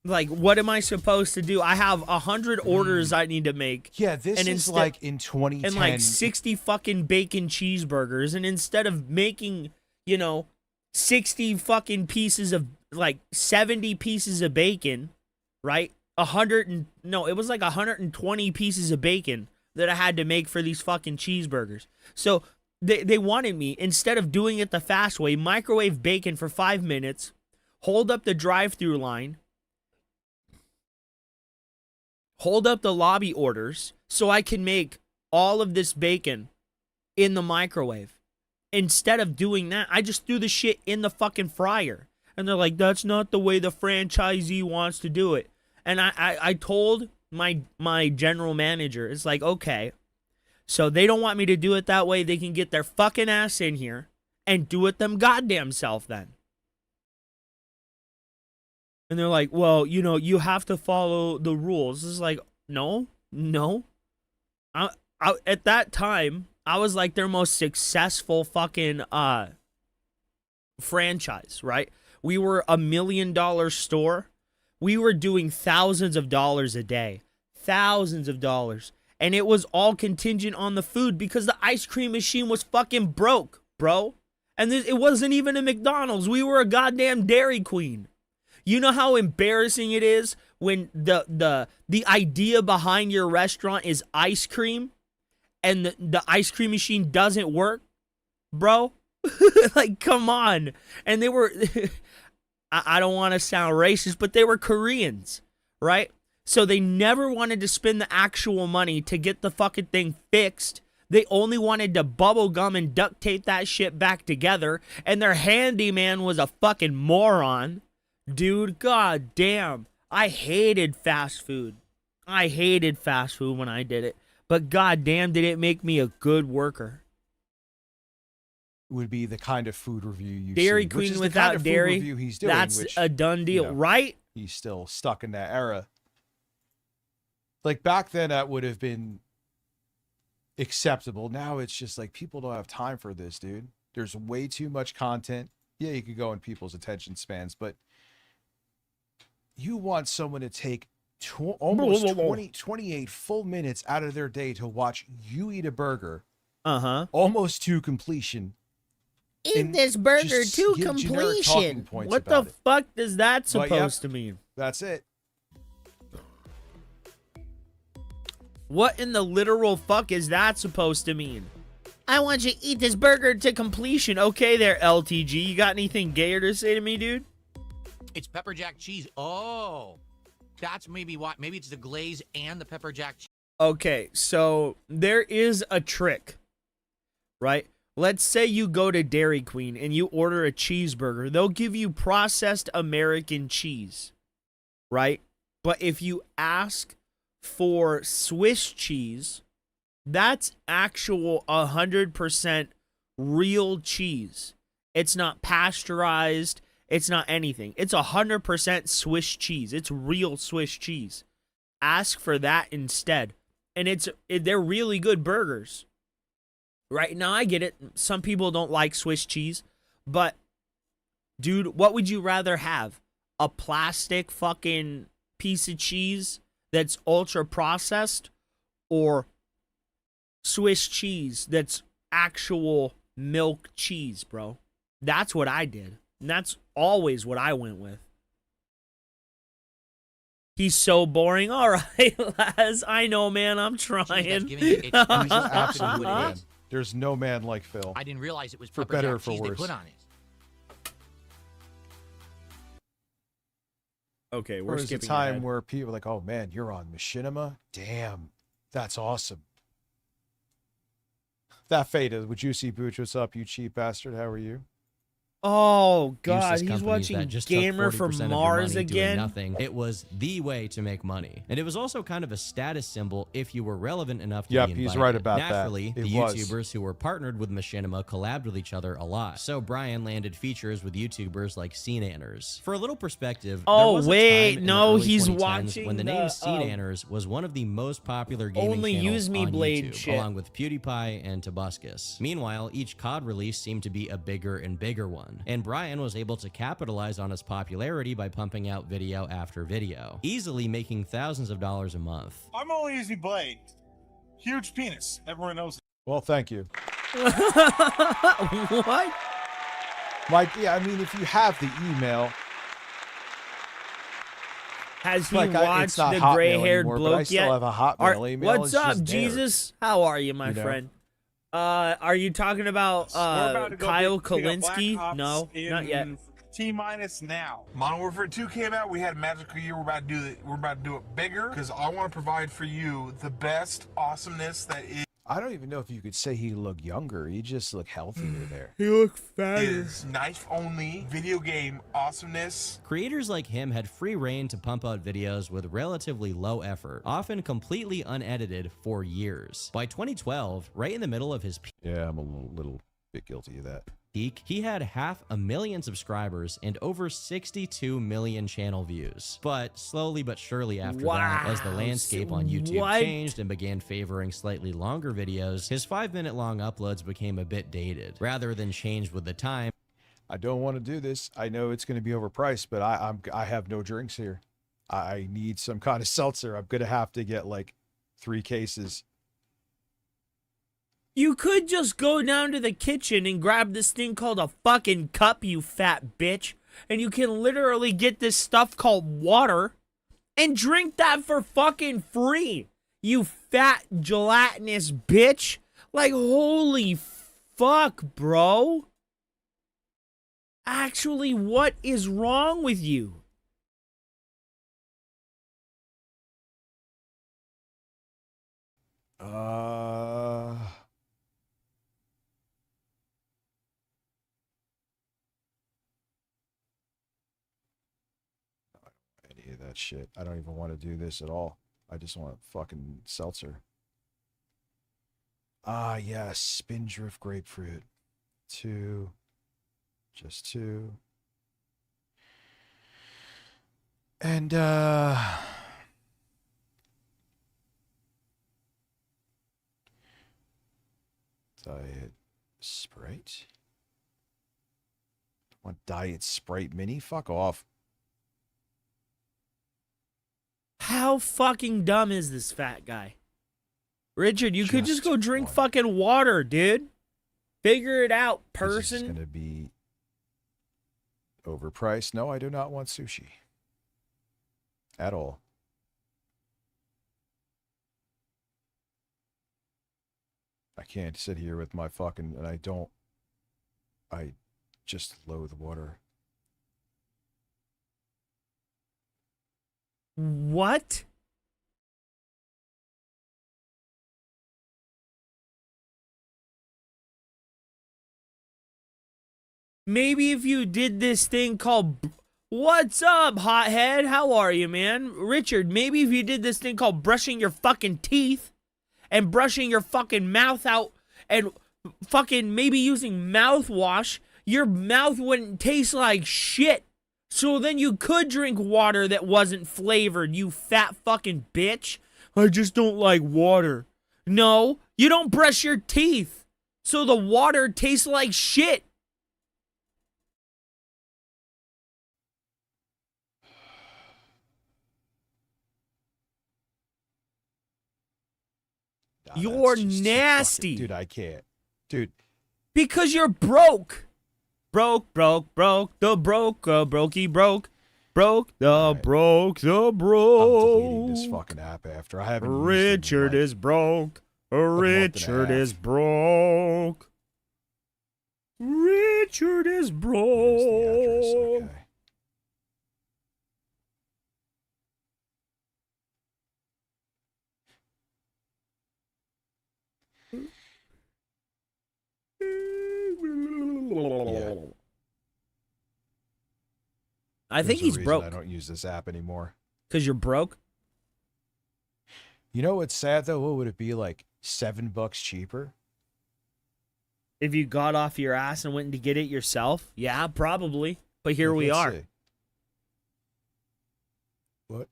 S3: Like, what am I supposed to do? I have 100 orders I need to make.
S4: Yeah, this is like in 2010.
S3: And like 60 fucking bacon cheeseburgers. And instead of making, 60 fucking pieces of, like 70 pieces of bacon, right? It was like 120 pieces of bacon that I had to make for these fucking cheeseburgers. So they wanted me, instead of doing it the fast way, microwave bacon for 5 minutes, hold up the drive-through line, hold up the lobby orders so I can make all of this bacon in the microwave. Instead of doing that, I just threw the shit in the fucking fryer. And they're like, that's not the way the franchisee wants to do it. And I told my general manager, it's like, okay, so they don't want me to do it that way. They can get their fucking ass in here and do it them goddamn self then. And they're like, well, you know, you have to follow the rules. It's like, no. At that time, I was like their most successful fucking franchise, right? We were $1 million store. We were doing thousands of dollars a day. Thousands of dollars. And it was all contingent on the food because the ice cream machine was fucking broke, bro. And it wasn't even a McDonald's. We were a goddamn Dairy Queen. You know how embarrassing it is when the idea behind your restaurant is ice cream and the ice cream machine doesn't work, bro? Like, come on. And they were, I don't want to sound racist, but they were Koreans, right? So they never wanted to spend the actual money to get the fucking thing fixed. They only wanted to bubble gum and duct tape that shit back together. And their handyman was a fucking moron. Dude, god damn. I hated fast food. I hated fast food when I did it. But god damn, did it make me a good worker.
S4: Would be the kind of food review you
S3: Dairy
S4: see,
S3: Queen
S4: which is
S3: without
S4: the kind of food
S3: dairy,
S4: review he's doing,
S3: that's
S4: which,
S3: a done deal,
S4: you know,
S3: right?
S4: He's still stuck in that era. Like back then, that would have been acceptable. Now it's just like people don't have time for this, dude. There's way too much content. Yeah, you could go in people's attention spans, but you want someone to take almost 28 full minutes out of their day to watch you eat a burger, almost to completion.
S3: Eat this burger to completion. What the fuck does that supposed to mean?
S4: That's it.
S3: What in the literal fuck is that supposed to mean? I want you to eat this burger to completion. Okay there, LTG. You got anything gayer to say to me, dude?
S5: It's pepper jack cheese. Oh, that's maybe what. Maybe it's the glaze and the pepper jack cheese.
S3: Okay, so there is a trick, right? Let's say you go to Dairy Queen and you order a cheeseburger. They'll give you processed American cheese, right? But if you ask for Swiss cheese, that's actual 100% real cheese. It's not pasteurized. It's not anything. It's 100% Swiss cheese. It's real Swiss cheese. Ask for that instead. And they're really good burgers. Right now, I get it. Some people don't like Swiss cheese. But, dude, what would you rather have? A plastic fucking piece of cheese that's ultra processed, or Swiss cheese that's actual milk cheese, bro? That's what I did. And that's always what I went with. He's so boring. All right, Laz. I know, man. I'm trying.
S4: He's absolutely man. There's no man like Phil.
S5: I didn't realize it was
S4: for
S5: pepper
S4: better or
S5: jack
S4: for
S5: cheese
S4: worse.
S5: they put on it.
S3: Okay, we're
S4: There was a
S3: skipping
S4: time
S3: ahead.
S4: where people were like, oh man, you're on Machinima? Damn, that's awesome. That faded. Would you see Booch? What's up, you cheap bastard? How are you?
S3: Oh God,
S13: Useless
S3: he's
S13: companies
S3: watching
S13: that just
S3: Gamer
S13: took 40%
S3: from
S13: of your
S3: Mars
S13: money doing
S3: again.
S13: Nothing. It was the way to make money, and it was also kind of a status symbol if you were relevant enough to
S4: Yep,
S13: be
S4: he's
S13: invited.
S4: right about that.
S13: Naturally,
S4: It
S13: the
S4: was.
S13: YouTubers who were partnered with Machinima collabed with each other a lot. So Brian landed features with YouTubers like Scene-Anners. For a little perspective, there
S3: Oh
S13: was a
S3: wait,
S13: time in
S3: no,
S13: the early
S3: he's
S13: 2010s
S3: watching
S13: when the
S3: the,
S13: name Scene-Anners was one of the most popular gaming
S3: Only
S13: channels
S3: Use Me
S13: on
S3: Blade
S13: YouTube,
S3: shit.
S13: along with PewDiePie and Tobuscus. Meanwhile, each COD release seemed to be a bigger and bigger one, and Brian was able to capitalize on his popularity by pumping out video after video, easily making thousands of dollars a month.
S14: I'm only using Blade. Huge penis. Everyone knows.
S4: Well, thank you.
S3: What?
S4: Like, yeah, I mean, if you have the email.
S3: Has he
S4: Like,
S3: watched
S4: it's not
S3: the
S4: Hotmail
S3: gray-haired
S4: anymore, but
S3: bloke
S4: I still
S3: yet?
S4: have a Hotmail email.
S3: What's
S4: It's
S3: up,
S4: just there.
S3: Jesus? How are you, my
S4: You know?
S3: friend? Are you talking about
S14: We're about to go
S3: Kyle
S14: pick up
S3: Kalinske?
S14: Black Ops
S3: No, not yet.
S14: in T-minus now. Modern Warfare 2 came out. We had a magical year. We're about to do it. We're about to do it bigger because I want to provide for you the best awesomeness that
S4: I don't even know if you could say he looked younger. He just looked healthier there.
S3: He looked fatter.
S14: is knife-only video game awesomeness.
S13: Creators like him had free reign to pump out videos with relatively low effort, often completely unedited for years. By 2012, right in the middle of his
S4: Yeah, I'm a little bit guilty of that.
S13: peak, he had 500,000 subscribers and over 62 million channel views. But slowly but surely after that, as the landscape on YouTube changed and began favoring slightly longer videos, his 5-minute long uploads became a bit dated. Rather than change with the time,
S4: I don't want to do this. I know it's going to be overpriced, but I have no drinks here. I need some kind of seltzer. I'm going to have to get like 3 cases.
S3: You could just go down to the kitchen and grab this thing called a fucking cup, you fat bitch. And you can literally get this stuff called water and drink that for fucking free. You fat gelatinous bitch. Like, holy fuck, bro. Actually, what is wrong with you?
S4: Any of that shit. I don't even want to do this at all. I just want fucking seltzer. Ah, yes. Spindrift grapefruit. 2. Just 2. And, Diet Sprite? Want Diet Sprite Mini? Fuck off.
S3: How fucking dumb is this fat guy? Richard, you could just go drink fucking water, dude. Figure it out, person.
S4: This is going to be overpriced. No, I do not want sushi. At all. I can't sit here with my fucking, and I just loathe water.
S3: What? Maybe if you did this thing called, what's up, hothead? How are you, man? Richard, maybe if you did this thing called brushing your fucking teeth and brushing your fucking mouth out and fucking maybe using mouthwash, your mouth wouldn't taste like shit. So then you could drink water that wasn't flavored, you fat fucking bitch. I just don't like water. No, you don't brush your teeth. So the water tastes like shit. You're nasty.
S4: Dude, I can't. Dude.
S3: Because you're broke. Broke. The brokey broke. Broke, the broke.
S4: I'm deleting this fucking app after. I haven't
S3: Richard is broke. Richard is broke. Richard is broke.
S4: Okay. Yeah.
S3: I think he's broke.
S4: I don't use this app anymore.
S3: Because you're broke?
S4: You know what's sad though? What would it be like $7 cheaper?
S3: If you got off your ass and went to get it yourself? Yeah, probably. But here we are.
S4: See. What?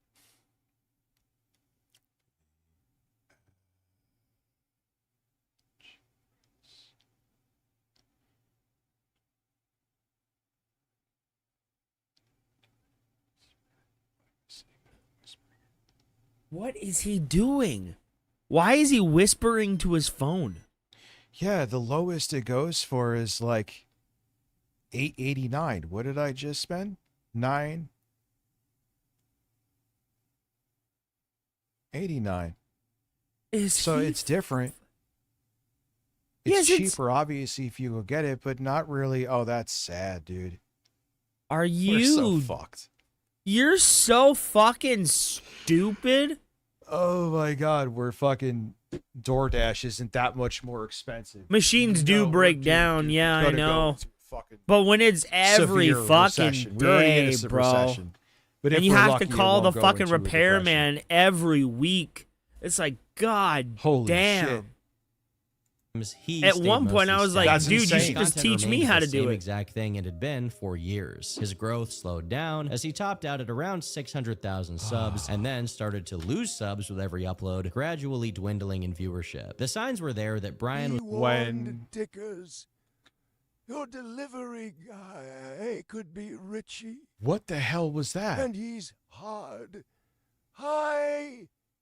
S3: What is he doing? Why is he whispering to his phone?
S4: Yeah, the lowest it goes for is like $8.89. What did I just spend? $9.89. So it's different. It's cheaper, obviously, if you go get it, but not really. Oh, that's sad, dude.
S3: Are you
S4: We're so fucked?
S3: You're so fucking stupid.
S4: Oh my god, we're fucking DoorDash isn't that much more expensive.
S3: Machines do break down, yeah, I know. But when it's every fucking day, bro,
S4: but
S3: and you have to call the fucking repairman every week, it's like, god
S4: holy
S3: damn.
S4: shit.
S13: he
S3: At
S13: stayed
S3: one point,
S13: mostly
S3: I was like,
S4: That's
S3: dude, you
S4: insane.
S3: should just
S13: Content
S3: teach me
S13: remained
S3: how
S13: the
S3: to do
S13: same
S3: it.
S13: exact thing it had been for years. His growth slowed down as he topped out at around 600,000 subs and then started to lose subs with every upload, gradually dwindling in viewership. The signs were there that Brian was
S12: When Dickers, your delivery guy could be Richie,
S4: What the hell was that?
S12: and he's high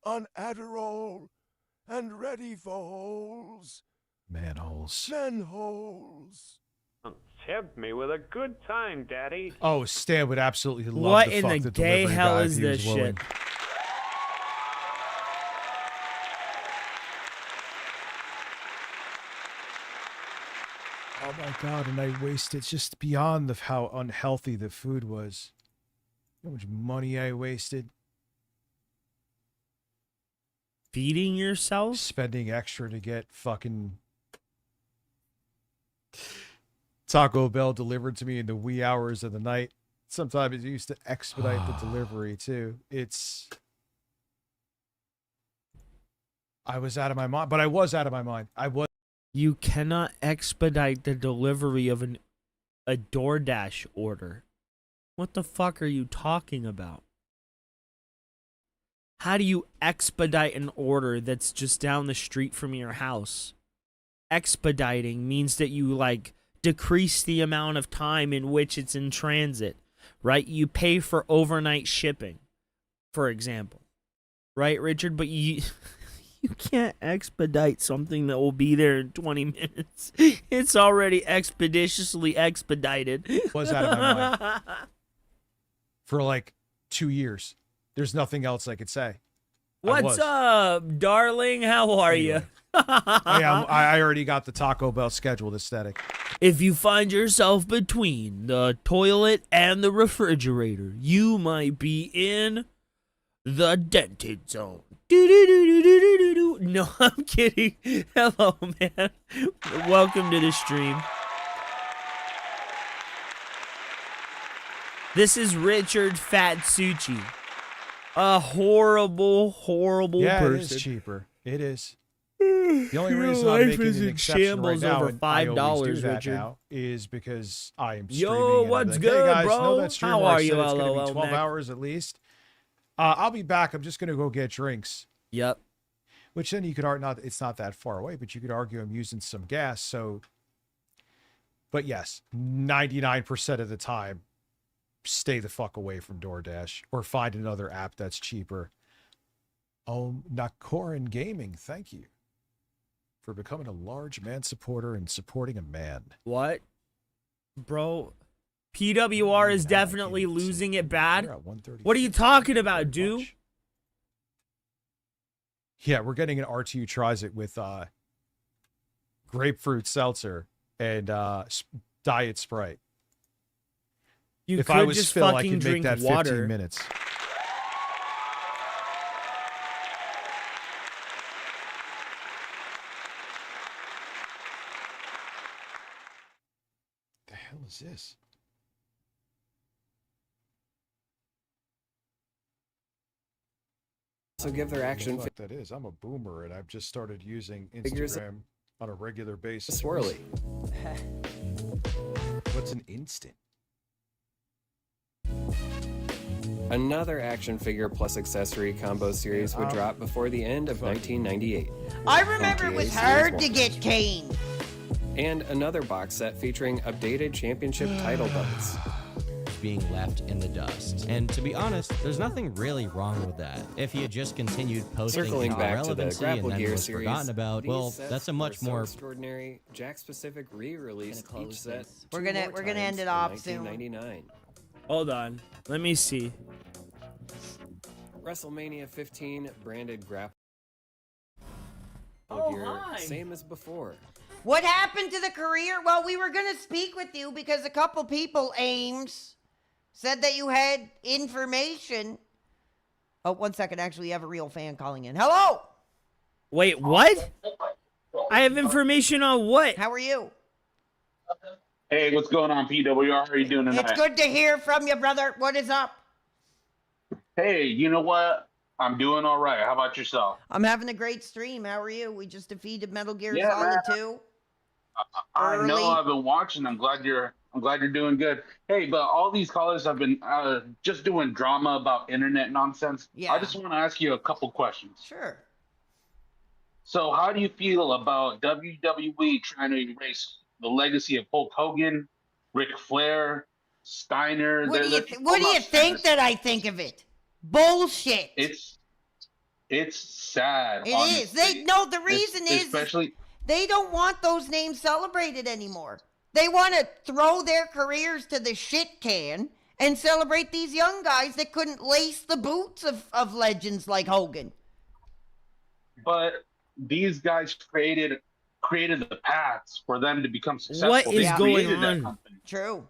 S12: on Adderall and ready for holes.
S4: Manholes.
S12: Manholes.
S10: Tempt me with a good time, Daddy.
S4: Oh, Stan would absolutely love
S3: What
S4: to
S3: in
S4: fuck
S3: the
S4: the
S3: gay
S4: delivery
S3: hell
S4: guy if
S3: is
S4: he was
S3: this
S4: willing.
S3: shit?
S4: Oh my god, and I wasted just beyond of how unhealthy the food was. How much money I wasted
S3: Feeding yourself?
S4: spending extra to get fucking Taco Bell delivered to me in the wee hours of the night. Sometimes it used to expedite the delivery too. I was out of my mind, but I was out of my mind.
S3: You cannot expedite the delivery of a DoorDash order. What the fuck are you talking about? How do you expedite an order that's just down the street from your house? Expediting means that you like decrease the amount of time in which it's in transit, right? You pay for overnight shipping, for example. Right, Richard? But you can't expedite something that will be there in 20 minutes. It's already expeditiously expedited.
S4: Was out of my mind for like 2 years. There's nothing else I could say.
S3: What's up, darling? How are you?
S4: I already got the Taco Bell scheduled aesthetic.
S3: If you find yourself between the toilet and the refrigerator, you might be in the dented zone. No, I'm kidding. Hello, man. Welcome to the stream. This is Richard Fatsucci. A horrible, horrible person.
S4: It is cheaper. It is. The only reason I'm making an exception right now,
S3: over
S4: and I always
S3: $5,
S4: do that
S3: Richard.
S4: now, is because I am streaming.
S3: Yo,
S4: and
S3: what's
S4: I'm like,
S3: good,
S4: hey guys,
S3: bro?
S4: know that stream
S3: How
S4: where I
S3: are you,
S4: said it's gonna
S3: LOL,
S4: be 12
S3: Mac?
S4: hours at least. I'll be back. I'm just gonna go get drinks.
S3: Yep.
S4: Which then you could argue, it's not that far away, but you could argue I'm using some gas. So, but yes, 99% of the time, stay the fuck away from DoorDash or find another app that's cheaper. Oh, Nakoran Gaming, thank you for becoming a large man supporter and supporting a man.
S3: What? Bro, PWR is definitely losing it bad. What are you talking about, dude?
S4: Yeah, we're getting an RTU tries it with grapefruit seltzer and diet Sprite.
S3: You
S4: if
S3: could
S4: I was
S3: just
S4: Phil, I
S3: fucking
S4: could make
S3: drink
S4: that 15
S3: water.
S4: minutes. The hell is this?
S15: So give their action
S4: What that is? I'm a boomer and I've just started using
S15: figures
S4: Instagram on a regular basis.
S15: swirly.
S4: What's an instant?
S15: Another action figure plus accessory combo series would drop before the end of 1998.
S16: I remember it was
S15: GTA
S16: hard to
S15: Series
S16: get cane.
S15: 1. And another box set featuring updated championship title belts.
S13: being left in the dust. And to be honest, there's nothing really wrong with that. If he had just continued posting
S15: Circling
S13: his
S15: back to the
S13: relevancy
S15: Grapple
S13: and then
S15: Gear
S13: was
S15: series,
S13: forgotten about,
S15: these
S13: well,
S15: sets
S13: that's a much
S15: were so
S13: more
S15: extraordinary Jack-specific re-release each set.
S16: We're
S15: two
S16: gonna-
S15: more
S16: we're gonna
S15: times
S16: end it
S15: in
S16: off soon.
S15: 1999.
S3: Hold on. Let me see.
S15: WrestleMania 15 branded Grapple
S16: Oh,
S15: Gear,
S16: hi.
S15: same as before.
S16: What happened to the career? Well, we were going to speak with you because a couple people, Ames, said that you had information. Oh, 1 second. Actually, you have a real fan calling in. Hello!
S3: Wait, what? I have information on what?
S16: How are you?
S17: Hey, what's going on, PWR? How are you doing tonight?
S16: It's good to hear from you, brother. What is up?
S17: Hey, you know what? I'm doing all right. How about yourself?
S16: I'm having a great stream. How are you? We just defeated Metal Gear
S17: Yeah,
S16: Solid
S17: man.
S16: 2.
S17: I know.
S16: Early.
S17: I've been watching. I'm glad you're doing good. Hey, but all these callers have been just doing drama about internet nonsense.
S16: Yeah.
S17: I just want to ask you a couple questions.
S16: Sure.
S17: So, how do you feel about WWE trying to erase the legacy of Hulk Hogan, Ric Flair, Steiner?
S16: What do you think that I think of it? Bullshit.
S17: It's sad.
S16: It
S17: honestly.
S16: is. The reason is
S17: especially
S16: they don't want those names celebrated anymore. They want to throw their careers to the shit can and celebrate these young guys that couldn't lace the boots of legends like Hogan.
S17: But these guys created the paths for them to become successful.
S3: What is
S17: They
S3: going
S17: created that
S3: on?
S17: company.
S16: True.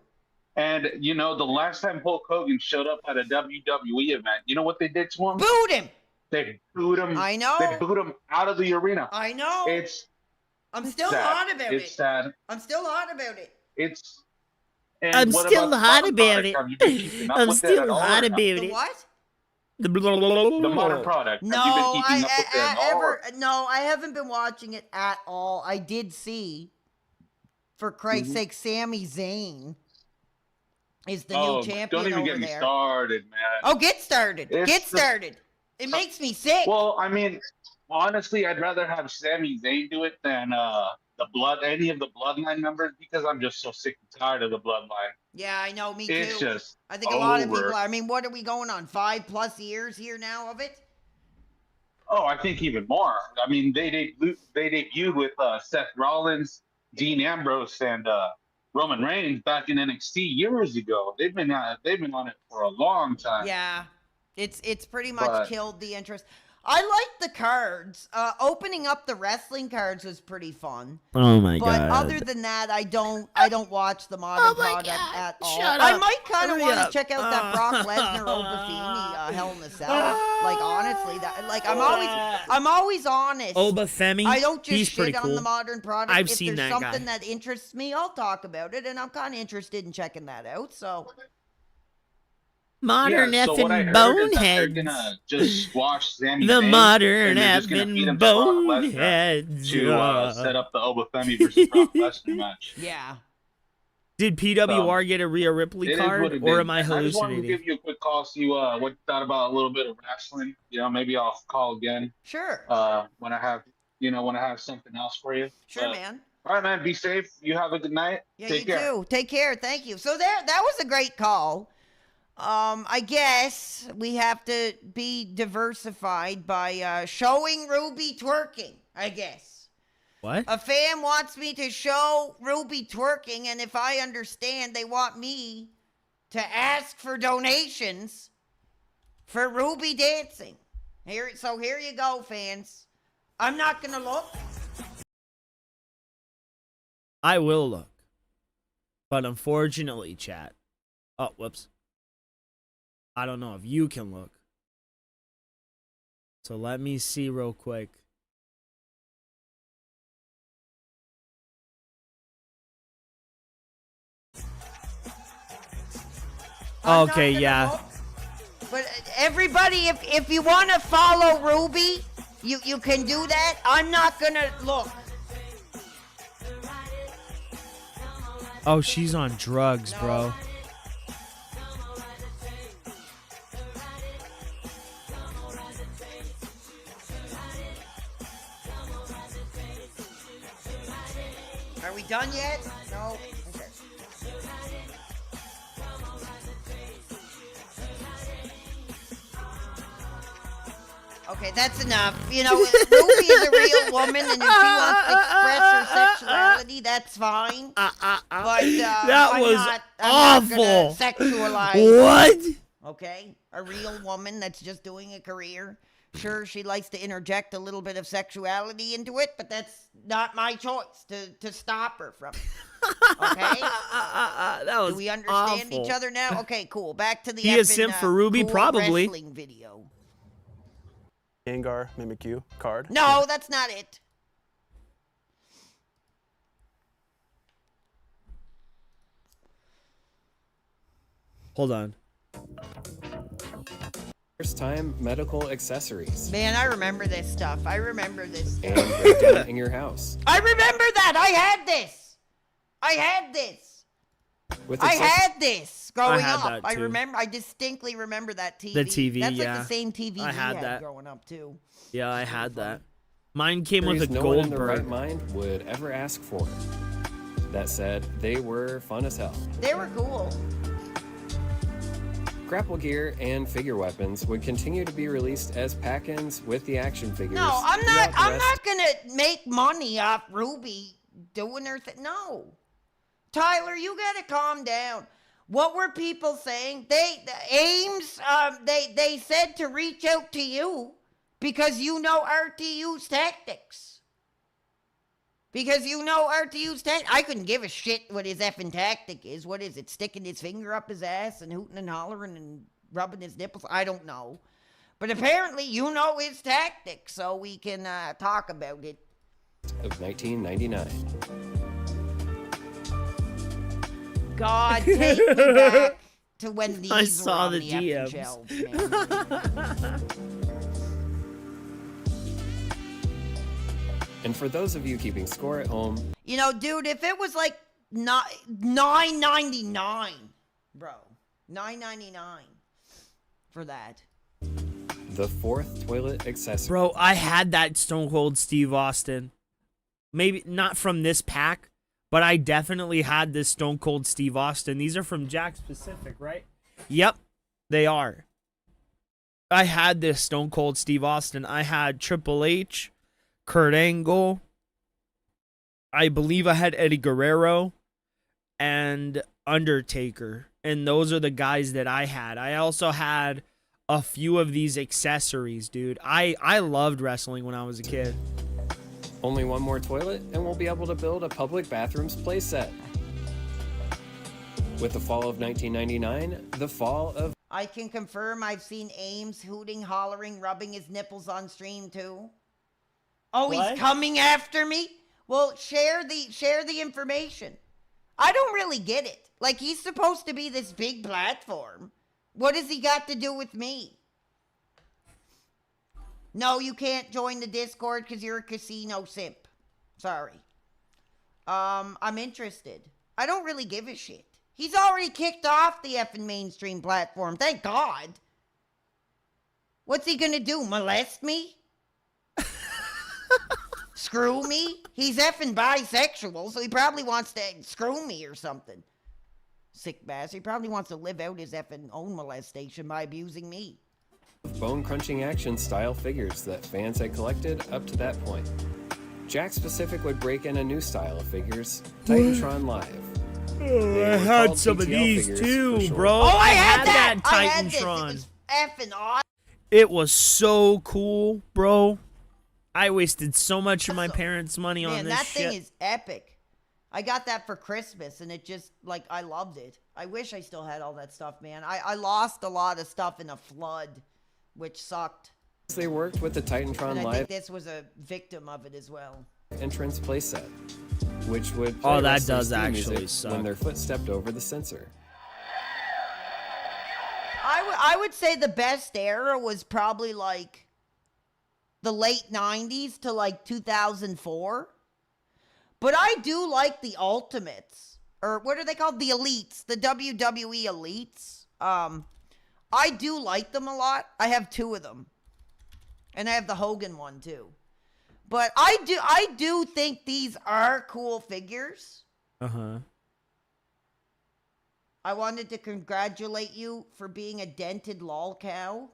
S17: And the last time Hulk Hogan showed up at a WWE event, you know what they did to him?
S16: Booed him.
S17: They booed him.
S16: I know.
S17: They booed him out of the arena.
S16: I know. I'm still
S17: sad.
S16: hot about it.
S17: It's sad.
S16: I'm still hot about it.
S3: I'm still hot about it. I'm still hot about
S16: The
S3: it.
S16: what?
S17: The modern product.
S16: No,
S17: Have you been keeping up with it at all?
S16: I haven't been watching it at all. I did see, for Christ's sake, Sami Zayn is the new champion
S17: don't even
S16: over
S17: get me
S16: there.
S17: started, man.
S16: Oh, get started. Get started. It makes me sick.
S17: Well, I mean, honestly, I'd rather have Sami Zayn do it than any of the Bloodline members because I'm just so sick and tired of the Bloodline.
S16: Yeah, I know. Me
S17: It's
S16: too.
S17: just
S16: I think a lot of
S17: over.
S16: people. I mean, what are we going on? 5+ years here now of it?
S17: Oh, I think even more. I mean, they debuted with Seth Rollins, Dean Ambrose, and Roman Reigns back in NXT years ago. They've been on it for a long time.
S16: Yeah, it's pretty much
S17: But-
S16: killed the interest. I like the cards. Opening up the wrestling cards was pretty fun.
S3: Oh my
S16: But
S3: god.
S16: other than that, I don't watch the modern product at all.
S3: Shut
S16: I
S3: up.
S16: might kind of
S3: Hurry
S16: want
S3: up.
S16: to check out that Brock Lesnar Oba Femi Hell in a Cell. Like honestly, I'm always honest.
S3: Oba Femi.
S16: I don't just
S3: He's
S16: shit
S3: pretty
S16: on
S3: cool.
S16: the modern product.
S3: I've
S16: if
S3: seen
S16: there's
S3: that
S16: something
S3: guy.
S16: that interests me, I'll talk about it, and I'm kind of interested in checking that out. So
S3: Modern
S17: so what I
S3: effing
S17: heard is that they're
S3: boneheads.
S17: gonna just squash Sami
S3: The
S17: Zayn,
S3: modern
S17: and they're just gonna feed
S3: effing
S17: him to Brock Lesnar
S3: boneheads.
S17: to set up the Oba Femi versus Brock Lesnar match.
S16: yeah.
S3: Did PWR get a Rhea Ripley
S17: It is what
S3: card,
S17: it
S3: or
S17: is,
S3: am I
S17: man. I just wanted to
S3: hallucinating?
S17: give you a quick call, see what you thought about a little bit of wrestling. Maybe I'll call again.
S16: Sure.
S17: When I have something else for you.
S16: Sure, man.
S17: All right, man. Be safe. You have a good night.
S16: Yeah,
S17: Take
S16: you
S17: care.
S16: too. Take care. Thank you. So that was a great call. I guess we have to be diversified by showing Ruby twerking, I guess.
S3: What?
S16: A fan wants me to show Ruby twerking, and if I understand, they want me to ask for donations for Ruby dancing. Here you go, fans. I'm not gonna look.
S3: I will look. But unfortunately, chat. Oh, whoops. I don't know if you can look. So let me see real quick. Okay, yeah.
S16: But everybody, if you want to follow Ruby, you can do that. I'm not gonna look.
S3: Oh, she's on drugs, bro.
S16: Are we done yet? No. Okay. Okay, that's enough. Ruby is a real woman, and if she wants to express her sexuality, that's fine. But
S3: that
S16: I'm
S3: was
S16: not
S3: awful.
S16: gonna sexualize.
S3: What?
S16: Okay, a real woman that's just doing a career. Sure, she likes to interject a little bit of sexuality into it, but that's not my choice to stop her from it. Okay?
S3: That was
S16: Do we understand
S3: awful.
S16: each other now? Okay, cool. Back to the
S3: He is
S16: effing,
S3: simp for Ruby,
S16: cool
S3: probably.
S16: wrestling video.
S18: Gengar Mimikyu card.
S16: No, that's not it.
S3: Hold on.
S15: first-time medical accessories.
S16: Man, I remember this stuff. I remember this stuff.
S15: And break down in your house.
S16: I remember that. I had this. I had this. I had this growing
S3: had
S16: up.
S3: that
S16: I
S3: too.
S16: remember. I distinctly remember that TV.
S3: The TV,
S16: That's
S3: yeah.
S16: like the same TV
S3: I
S16: we
S3: had
S16: had
S3: that.
S16: growing up too.
S3: Yeah, I had that. Mine came with a
S15: no one in their
S3: Goldberg.
S15: right mind would ever ask for. That said, they were fun as hell.
S16: They were cool.
S15: Grapple gear and figure weapons would continue to be released as pack-ins with the action figures.
S16: No, I'm not.
S15: throughout the
S16: I'm
S15: rest-
S16: not gonna make money off Ruby doing her thing. No, Tyler, you gotta calm down. What were people saying? Ames, they said to reach out to you because you know RTU's tactics. Because you know RTU's tactics. I couldn't give a shit what his effing tactic is. What is it? Sticking his finger up his ass and hooting and hollering and rubbing his nipples? I don't know. But apparently you know his tactics, so we can talk about it.
S15: Of 1999.
S16: God, take me back to when these
S3: I
S16: were
S3: saw
S16: on
S3: the
S16: effing
S3: DMs.
S16: shelves, man.
S15: And for those of you keeping score at home,
S16: You know, dude, if it was like $9.99, bro, $9.99 for that.
S15: the fourth toilet accessory.
S3: Bro, I had that Stone Cold Steve Austin. Maybe not from this pack, but I definitely had this Stone Cold Steve Austin. These are from Jack Specific, right? Yep, they are. I had this Stone Cold Steve Austin. I had Triple H, Kurt Angle. I believe I had Eddie Guerrero and Undertaker. And those are the guys that I had. I also had a few of these accessories, dude. I loved wrestling when I was a kid.
S15: Only one more toilet, and we'll be able to build a public bathrooms playset. With the fall of 1999, the fall of...
S16: I can confirm I've seen Ames hooting, hollering, rubbing his nipples on stream too. Oh,
S3: What?
S16: he's coming after me? Well, share the information. I don't really get it. Like, he's supposed to be this big platform. What has he got to do with me? No, you can't join the Discord because you're a casino simp. Sorry. I'm interested. I don't really give a shit. He's already kicked off the effing mainstream platform. Thank God. What's he gonna do? Molest me? Screw me? He's effing bisexual, so he probably wants to screw me or something. Sick bastard. He probably wants to live out his effing own molestation by abusing me.
S15: bone-crunching action style figures that fans had collected up to that point. Jack Specific would break in a new style of figures, Titantron Live.
S3: I had some of these too, bro.
S16: Oh, I had
S3: that
S16: I had this. It
S3: Titantron.
S16: was effing awesome.
S3: It was so cool, bro. I wasted so much of my parents' money on
S16: Man,
S3: this
S16: that
S3: shit.
S16: thing is epic. I got that for Christmas, and it just, like, I loved it. I wish I still had all that stuff, man. I lost a lot of stuff in a flood, which sucked.
S15: They worked with the Titantron
S16: And I
S15: Live
S16: think this was a victim of it as well.
S15: entrance playset, which would play
S3: Oh, that
S15: wrestlers'
S3: does
S15: theme
S3: actually
S15: music
S3: suck.
S15: when their foot stepped over the sensor.
S16: I would say the best era was probably, like, the late 90s to, like, 2004. But I do like the Ultimates. Or what are they called? The Elites. The WWE Elites. I do like them a lot. I have 2 of them. And I have the Hogan one, too. But I do think these are cool figures.
S3: Uh-huh.
S16: I wanted to congratulate you for being a dented lol cow.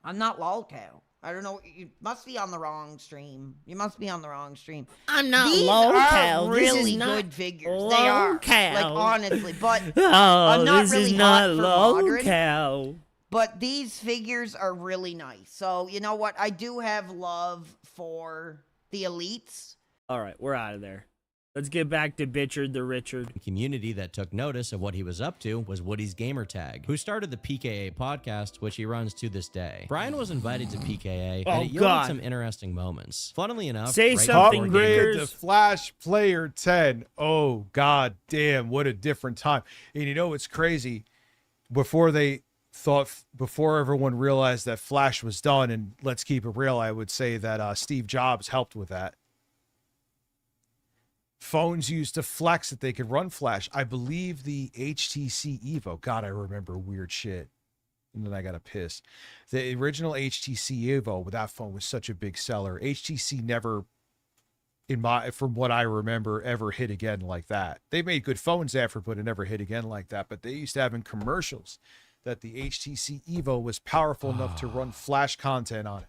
S16: I'm not lol cow. I don't know. You must be on the wrong stream. You must be on the wrong stream.
S3: I'm not
S16: These
S3: lol
S16: are
S3: cow. This
S16: really
S3: is not
S16: good figures.
S3: lol
S16: They are.
S3: cow.
S16: Like, honestly. But
S3: Oh,
S16: I'm not
S3: this
S16: really
S3: is not
S16: hot for
S3: lol
S16: modern.
S3: cow.
S16: But these figures are really nice. So, you know what? I do have love for the Elites.
S3: All right, we're out of there. Let's get back to Bitchard the Richard.
S13: The community that took notice of what he was up to was Woody's Gamertag, who started the PKA podcast, which he runs to this day. Brian was invited to PKA,
S3: Oh,
S13: and it yielded
S3: God.
S13: some interesting moments. Funnily enough,
S3: Say
S13: right
S3: something,
S13: before
S3: Graders.
S4: Upgrade to Flash Player 10. Oh, god damn, what a different time. And you know what's crazy? Before they thought before everyone realized that Flash was done, and let's keep it real, I would say that Steve Jobs helped with that. Phones used to flex that they could run Flash. I believe the HTC Evo. God, I remember weird shit. And then I got to piss. The original HTC Evo, that phone was such a big seller. HTC never, from what I remember, ever hit again like that. They made good phones after, but it never hit again like that. But they used to have in commercials that the HTC Evo was powerful enough to run Flash content on it.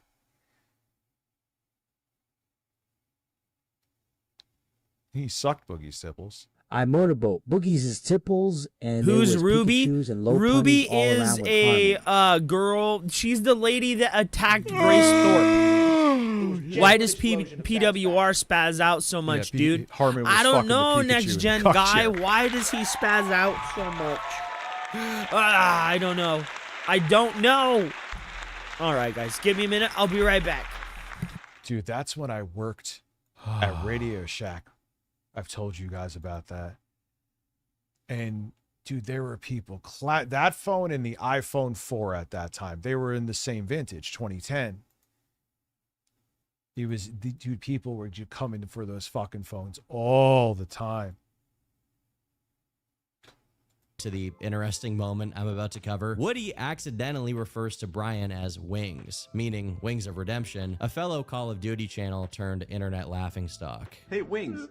S4: He sucked Boogie's tipples.
S8: I motorboat. Boogie's is tipples, and
S3: Who's
S8: there was
S3: Ruby?
S8: Pikachus and low
S3: Ruby
S8: putties all
S3: is
S8: around with
S3: a
S8: Carmen.
S3: girl. She's the lady that attacked Grace Thorpe. Why does PWR spaz out so much, dude?
S4: Harmon was
S3: I don't
S4: fucking the
S3: know,
S4: Pikachu
S3: next
S4: in
S3: gen
S4: the
S3: guy.
S4: cock chair.
S3: Why does he spaz out so much? I don't know. I don't know. All right, guys, give me a minute. I'll be right back.
S4: Dude, that's when I worked at Radio Shack. I've told you guys about that. And dude, there were people, that phone and the iPhone 4 at that time, they were in the same vintage, 2010. Dude, people were just coming for those fucking phones all the time.
S13: To the interesting moment I'm about to cover, Woody accidentally refers to Brian as Wings, meaning Wings of Redemption, a fellow Call of Duty channel turned internet laughingstock.
S18: Hey,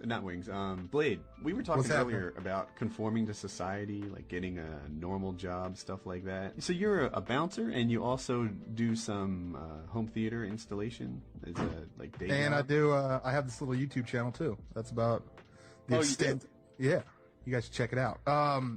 S18: not Wings, Blade, we were talking
S19: What's
S18: earlier about conforming to society, like getting a normal job, stuff like that. So you're a bouncer, and you also do some home theater installation as a like day
S19: And
S18: job?
S19: I do. I have this little YouTube channel too. That's about the
S18: Oh, you
S19: extent. Yeah, you guys should check it out.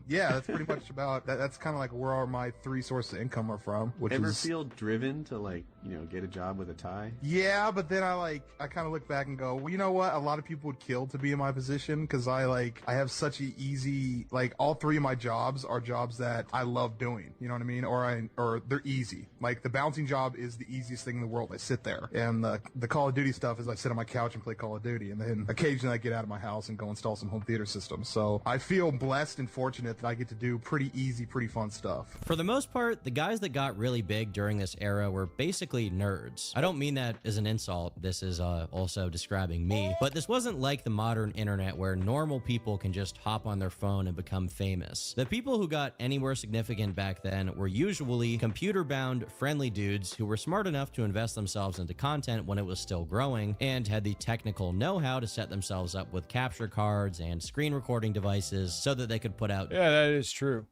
S19: Yeah, that's pretty much about. That's kind of like where all my three sources of income are from. Which
S18: Ever
S19: is
S18: feel driven to get a job with a tie?
S19: yeah, but then I kind of look back and go, well, you know what? A lot of people would kill to be in my position because I have such an easy, all three of my jobs are jobs that I love doing. You know what I mean? Or they're easy. Like the bouncing job is the easiest thing in the world. I sit there, and the Call of Duty stuff is I sit on my couch and play Call of Duty, and then occasionally I get out of my house and go install some home theater systems. So I feel blessed and fortunate that I get to do pretty easy, pretty fun stuff.
S13: For the most part, the guys that got really big during this era were basically nerds. I don't mean that as an insult. This is also describing me, but this wasn't like the modern internet where normal people can just hop on their phone and become famous. The people who got anywhere significant back then were usually computer-bound, friendly dudes who were smart enough to invest themselves into content when it was still growing and had the technical know-how to set themselves up with capture cards and screen recording devices so that they could put out
S4: Yeah, that is true.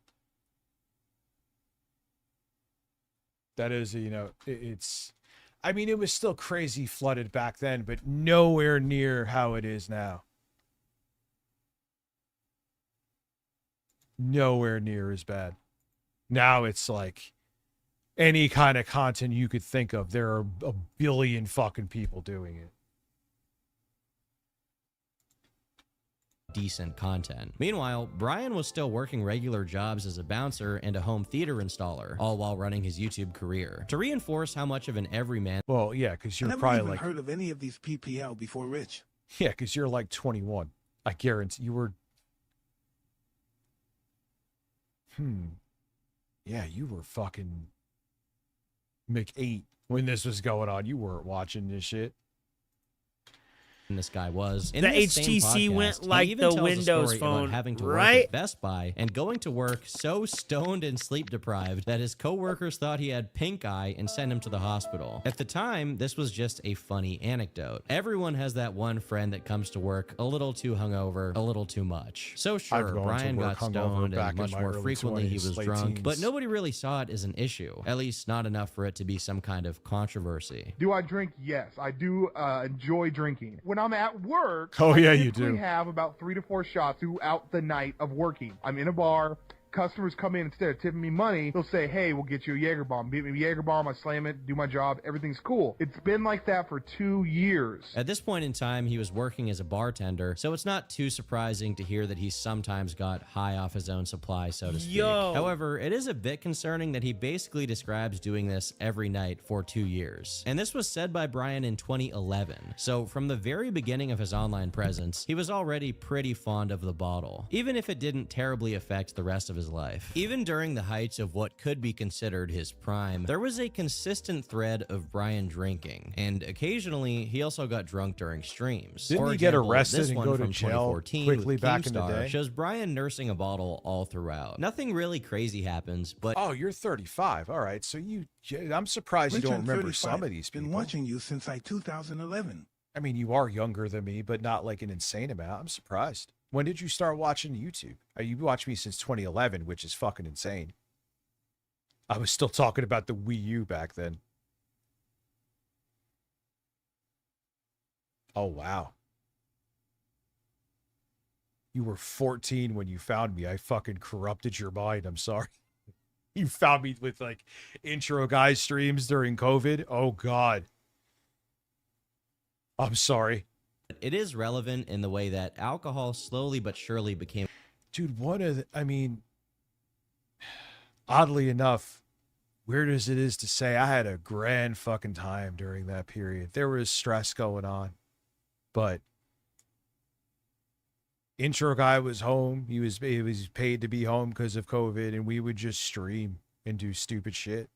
S4: That is, it's, I mean, it was still crazy flooded back then, but nowhere near how it is now. Nowhere near as bad. Now it's like any kind of content you could think of, there are a billion fucking people doing it.
S13: decent content. Meanwhile, Brian was still working regular jobs as a bouncer and a home theater installer, all while running his YouTube career. To reinforce how much of an everyman—
S4: Well, yeah, because
S12: I
S4: you're
S12: never
S4: probably
S12: even
S4: like,
S12: heard of any of these PPL before Rich.
S4: yeah, because you're like 21. I guarantee you were. Yeah, you were fucking McEight when this was going on. You weren't watching this shit.
S13: this guy was.
S3: The HTC went like the Windows phone,
S13: having to work
S3: right?
S13: at Best Buy and going to work so stoned and sleep deprived that his coworkers thought he had pink eye and sent him to the hospital. At the time, this was just a funny anecdote. Everyone has that one friend that comes to work a little too hungover, a little too much. So sure, Brian got stoned and much more frequently he was drunk, but nobody really saw it as an issue, at least not enough for it to be some kind of controversy.
S19: Do I drink? Yes, I do enjoy drinking. When I'm at work,
S4: Oh, yeah, you
S19: typically
S4: do.
S19: have about 3 to 4 shots throughout the night of working. I'm in a bar. Customers come in, instead of tipping me money, they'll say, hey, we'll get you a Jaeger bomb. Beat me a Jaeger bomb, I slam it, do my job, everything's cool. It's been like that for 2 years.
S13: At this point in time, he was working as a bartender, so it's not too surprising to hear that he sometimes got high off his own supply, so to speak.
S3: Yo.
S13: However, it is a bit concerning that he basically describes doing this every night for 2 years. And this was said by Brian in 2011. So from the very beginning of his online presence, he was already pretty fond of the bottle, even if it didn't terribly affect the rest of his his life. Even during the heights of what could be considered his prime, there was a consistent thread of Brian drinking, and occasionally he also got drunk during streams.
S4: Didn't
S13: For
S4: he get
S13: example,
S4: arrested
S13: this
S4: and
S13: one
S4: go to
S13: from
S4: jail
S13: 2014
S4: quickly
S13: with
S4: back in the
S13: Keemstar
S4: day?
S13: shows Brian nursing a bottle all throughout. Nothing really crazy happens, but
S4: Oh, you're 35. All right. So I'm surprised you
S12: Rich,
S4: don't
S12: I'm
S4: remember
S12: 35.
S4: some of these people.
S12: Been watching you since 2011.
S4: I mean, you are younger than me, but not like an insane amount. I'm surprised. When did you start watching YouTube? You watched me since 2011, which is fucking insane. I was still talking about the Wii U back then. Oh, wow. You were 14 when you found me. I fucking corrupted your mind. I'm sorry. You found me with like intro guy streams during COVID. Oh, God. I'm sorry.
S13: it is relevant in the way that alcohol slowly but surely became.
S4: Dude, oddly enough, weird as it is to say, I had a grand fucking time during that period. There was stress going on, but intro guy was home. He was paid to be home because of COVID, and we would just stream and do stupid shit.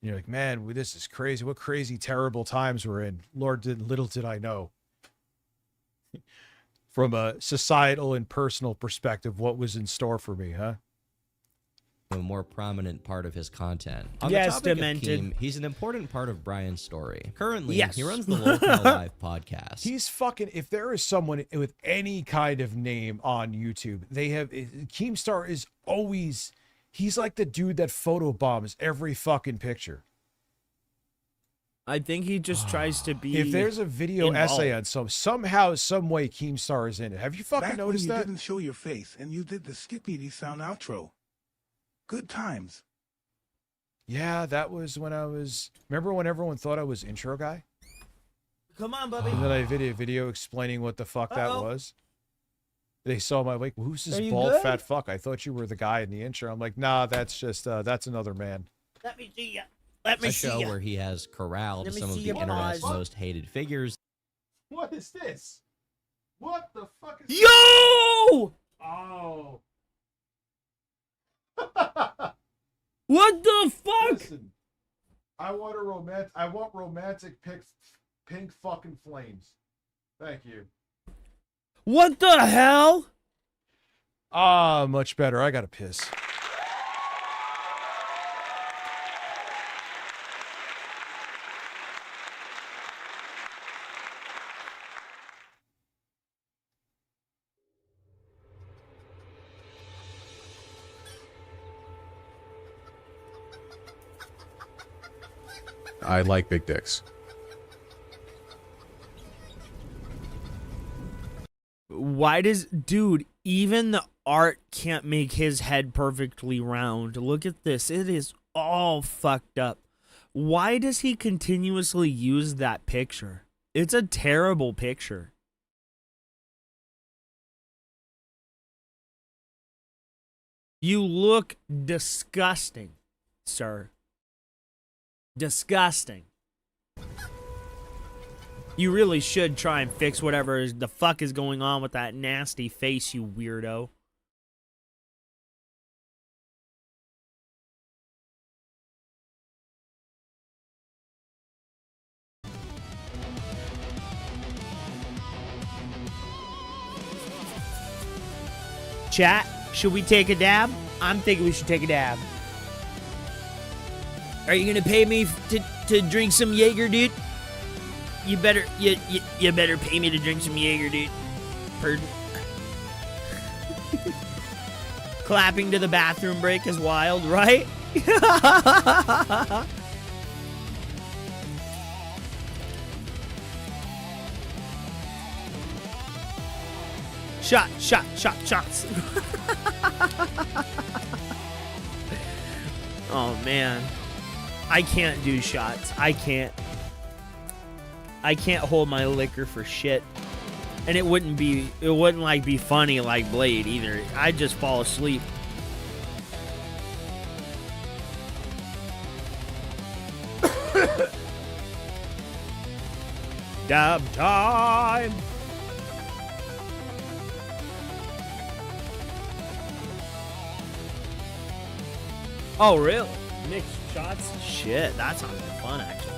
S4: You're like, man, this is crazy. What crazy, terrible times we're in. Little did I know. From a societal and personal perspective, what was in store for me, huh?
S13: A more prominent part of his content. On
S3: Yes,
S13: the topic
S3: Demented.
S13: of Keem, he's an important part of Brian's story. Currently,
S3: Yes.
S13: he runs the Locale Live podcast.
S4: He's fucking, if there is someone with any kind of name on YouTube, Keemstar is always, he's like the dude that photobombs every fucking picture.
S3: I think he just tries to be.
S4: If there's a video
S3: involved.
S4: essay on somehow, some way Keemstar is in it. Have you fucking
S12: Back
S4: noticed
S12: when you
S4: that?
S12: didn't show your face and you did the Skippity sound outro. Good times.
S4: Yeah, that was when I was, remember when everyone thought I was intro guy?
S2: Come on, Bubby.
S4: And then I did a video explaining what the fuck that was. They saw my, like, who's
S2: Are
S4: this
S2: you
S4: bald
S2: good?
S4: fat fuck? I thought you were the guy in the intro. I'm like, nah, that's just, that's another man.
S2: Let me see ya. Let me
S13: a
S2: see
S13: show
S2: ya.
S13: where he has corralled
S2: Let me
S13: some of
S2: see
S13: the
S2: your
S13: internet's
S2: balls.
S13: most hated figures.
S4: What is this? What the fuck is
S3: Yo!
S4: Oh.
S3: What the fuck?
S4: Listen, I want romantic pink fucking flames. Thank you.
S3: What the hell?
S4: Ah, much better. I gotta piss. I like big dicks.
S3: Why does, dude, even the art can't make his head perfectly round. Look at this. It is all fucked up. Why does he continuously use that picture? It's a terrible picture. You look disgusting, sir. Disgusting. You really should try and fix whatever the fuck is going on with that nasty face, you weirdo. Chat, should we take a dab? I'm thinking we should take a dab. Are you gonna pay me to drink some Jaeger, dude? You better you better pay me to drink some Jaeger, dude. Pardon. Clapping to the bathroom break is wild, right? Shots. Oh man. I can't do shots. I can't hold my liquor for shit. And it wouldn't like be funny like Blade either. I'd just fall asleep. Dab time. Oh, really? Mixed shots? Shit, that sounds fun, actually.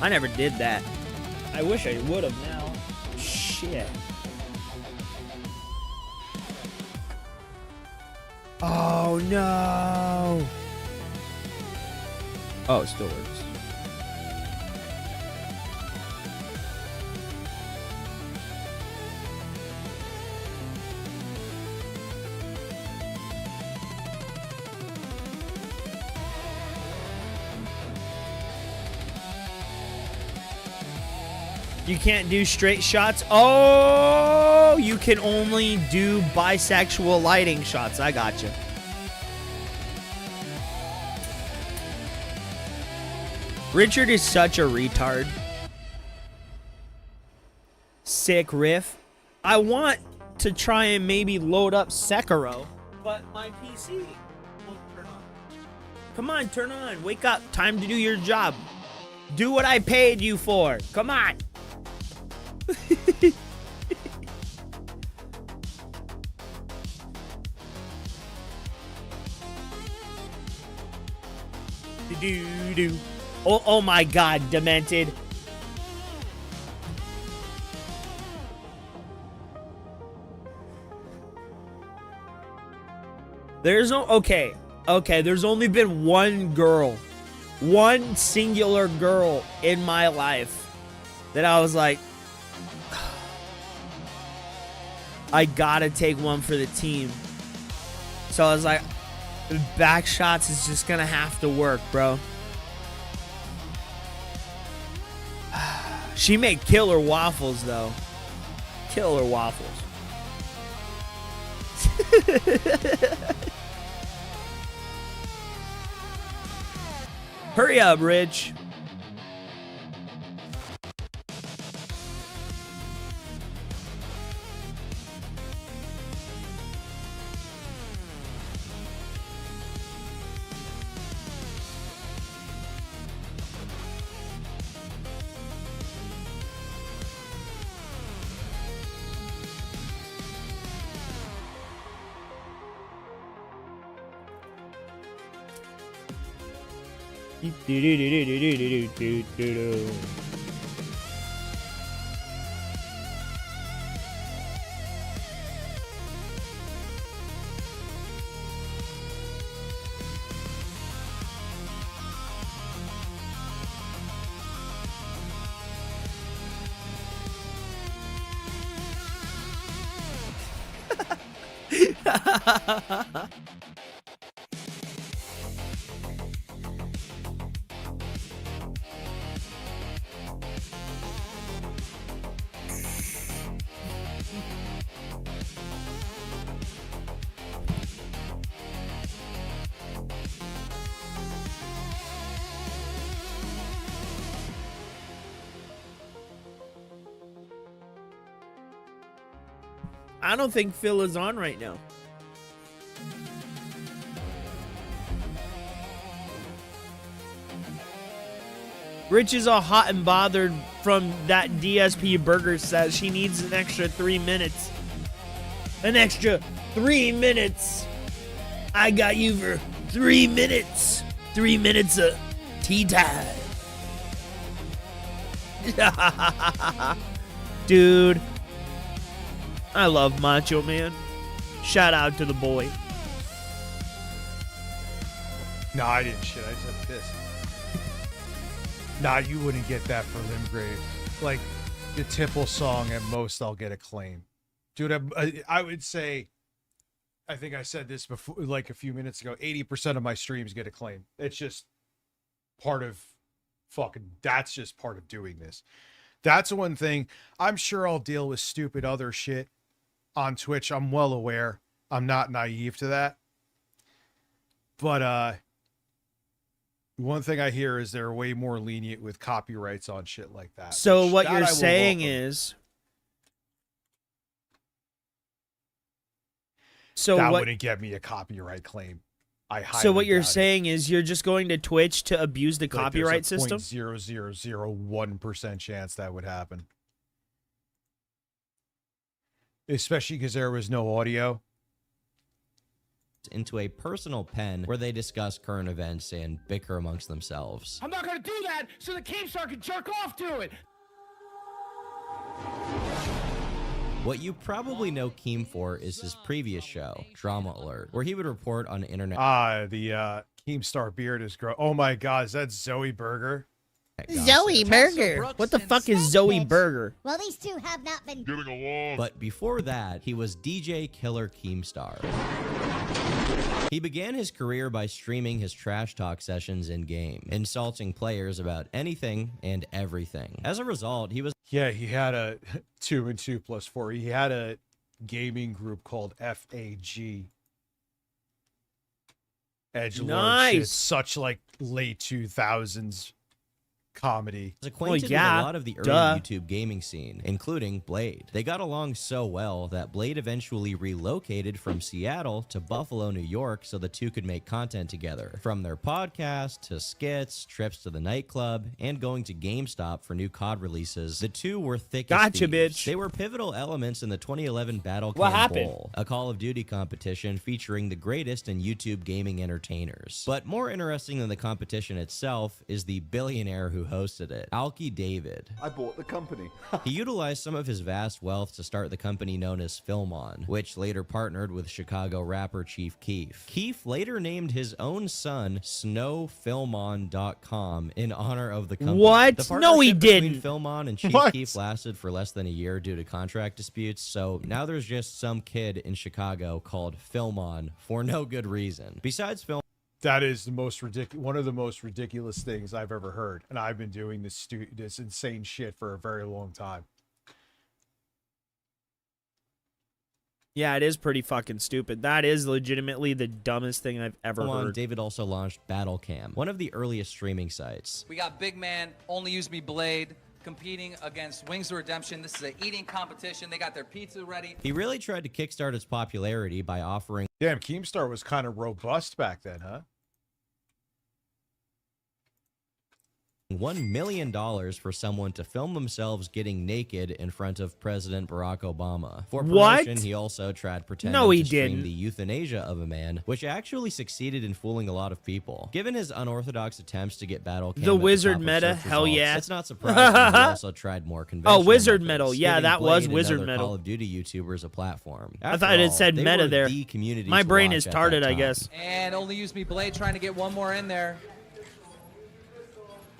S3: I never did that. I wish I would have now. Shit. Oh, no. Oh, it still works. You can't do straight shots. Oh, you can only do bisexual lighting shots. I gotcha. Richard is such a retard. Sick riff. I want to try and maybe load up Sekiro, but my PC won't turn on. Come on, turn on. Wake up. Time to do your job. Do what I paid you for. Come on. Do. Oh my god, demented. There's no okay, there's only been one singular girl in my life that I was like, I gotta take one for the team. So I was like, back shots is just gonna have to work, bro. She made killer waffles, though. Killer waffles. Hurry up, Rich. I don't think Phil is on right now. Rich is all hot and bothered from that DSP burger says she needs an extra 3 minutes. An extra 3 minutes. I got you for 3 minutes. 3 minutes of tea time. Dude. I love Macho Man. Shout out to the boy.
S4: No, I didn't shit. I said this. Nah, you wouldn't get that for Limgrave. Like, the Tipple song, at most, I'll get a claim. Dude, I would say, I think I said this before, like a few minutes ago, 80% of my streams get a claim. It's just part of that's just part of doing this. That's one thing. I'm sure I'll deal with stupid other shit on Twitch. I'm well aware. I'm not naive to that. But one thing I hear is they're way more lenient with copyrights on shit like that.
S3: So what you're saying is,
S4: that wouldn't get me a copyright claim.
S3: So what you're saying is you're just going to Twitch to abuse the copyright system?
S4: 0.0001% chance that would happen. Especially because there was no audio.
S13: into a personal pen where they discuss current events and bicker amongst themselves.
S20: I'm not gonna do that so the Keemstar can jerk off to it.
S13: What you probably know Keem for is his previous show, Drama Alert, where he would report on internet.
S4: The Keemstar beard is gross. Oh my God, is that Zoe Burger?
S3: Zoe Burger. What the fuck is Zoe Burger?
S21: Well, these two have not been
S14: getting along.
S13: But before that, he was DJ Killer Keemstar. He began his career by streaming his trash talk sessions in-game, insulting players about anything and everything. As a result, he was...
S4: Yeah, he had a 2 and 2 plus 4. He had a gaming group called FAG. Edgelord
S3: Nice.
S4: shit. Such like late 2000s comedy.
S13: Was acquainted with a lot of the early YouTube gaming scene, including Blade. They got along so well that Blade eventually relocated from Seattle to Buffalo, New York, so the two could make content together. From their podcast to skits, trips to the nightclub, and going to GameStop for new COD releases, the two were thick as
S3: Gotcha,
S13: thieves.
S3: bitch.
S13: They were pivotal elements in the 2011 Battle
S3: What
S13: Cam
S3: happened?
S13: Bowl, a Call of Duty competition featuring the greatest in YouTube gaming entertainers. But more interesting than the competition itself is the billionaire who hosted it, Alki David.
S22: I bought the company.
S13: He utilized some of his vast wealth to start the company known as Filmon, which later partnered with Chicago rapper Chief Keef. Keef later named his own son SnowFilmon.com in honor of the company.
S3: What?
S13: The
S3: No, he
S13: partnership between
S3: didn't.
S13: Filmon and Chief
S3: What?
S13: Keef lasted for less than a year due to contract disputes, so now there's just some kid in Chicago called Filmon for no good reason. Besides Film.
S4: That is the most one of the most ridiculous things I've ever heard, and I've been doing this insane shit for a very long time.
S3: Yeah, it is pretty fucking stupid. That is legitimately the dumbest thing I've ever
S13: Filmon,
S3: heard.
S13: David also launched Battlecam, one of the earliest streaming sites.
S23: We got Big Man, Only Use Me Blade, competing against Wings of Redemption. This is an eating competition. They got their pizza ready.
S13: He really tried to kickstart its popularity by offering...
S4: Damn, Keemstar was kind of robust back then, huh?
S13: $1 million for someone to film themselves getting naked in front of President Barack Obama. For promotion,
S3: What?
S13: he also tried pretending
S3: No, he
S13: to stream
S3: didn't.
S13: the euthanasia of a man, which actually succeeded in fooling a lot of people. Given his unorthodox attempts to get Battlecam
S3: The
S13: at
S3: Wizard
S13: top of
S3: meta,
S13: search
S3: hell
S13: results,
S3: yeah.
S13: it's not surprising he also tried more conventional
S3: Wizard
S13: methods,
S3: Metal. Yeah,
S13: giving
S3: that
S13: Blade
S3: was
S13: and
S3: Wizard
S13: other
S3: Metal.
S13: Call of Duty YouTubers a platform.
S3: I
S13: After
S3: thought it
S13: all,
S3: said
S13: they
S3: meta
S13: were
S3: there.
S13: the community
S3: My
S13: to
S3: brain
S13: watch
S3: is
S13: at
S3: tarded,
S13: that
S3: I
S13: time.
S3: guess.
S23: And Only Use Me Blade trying to get one more in there.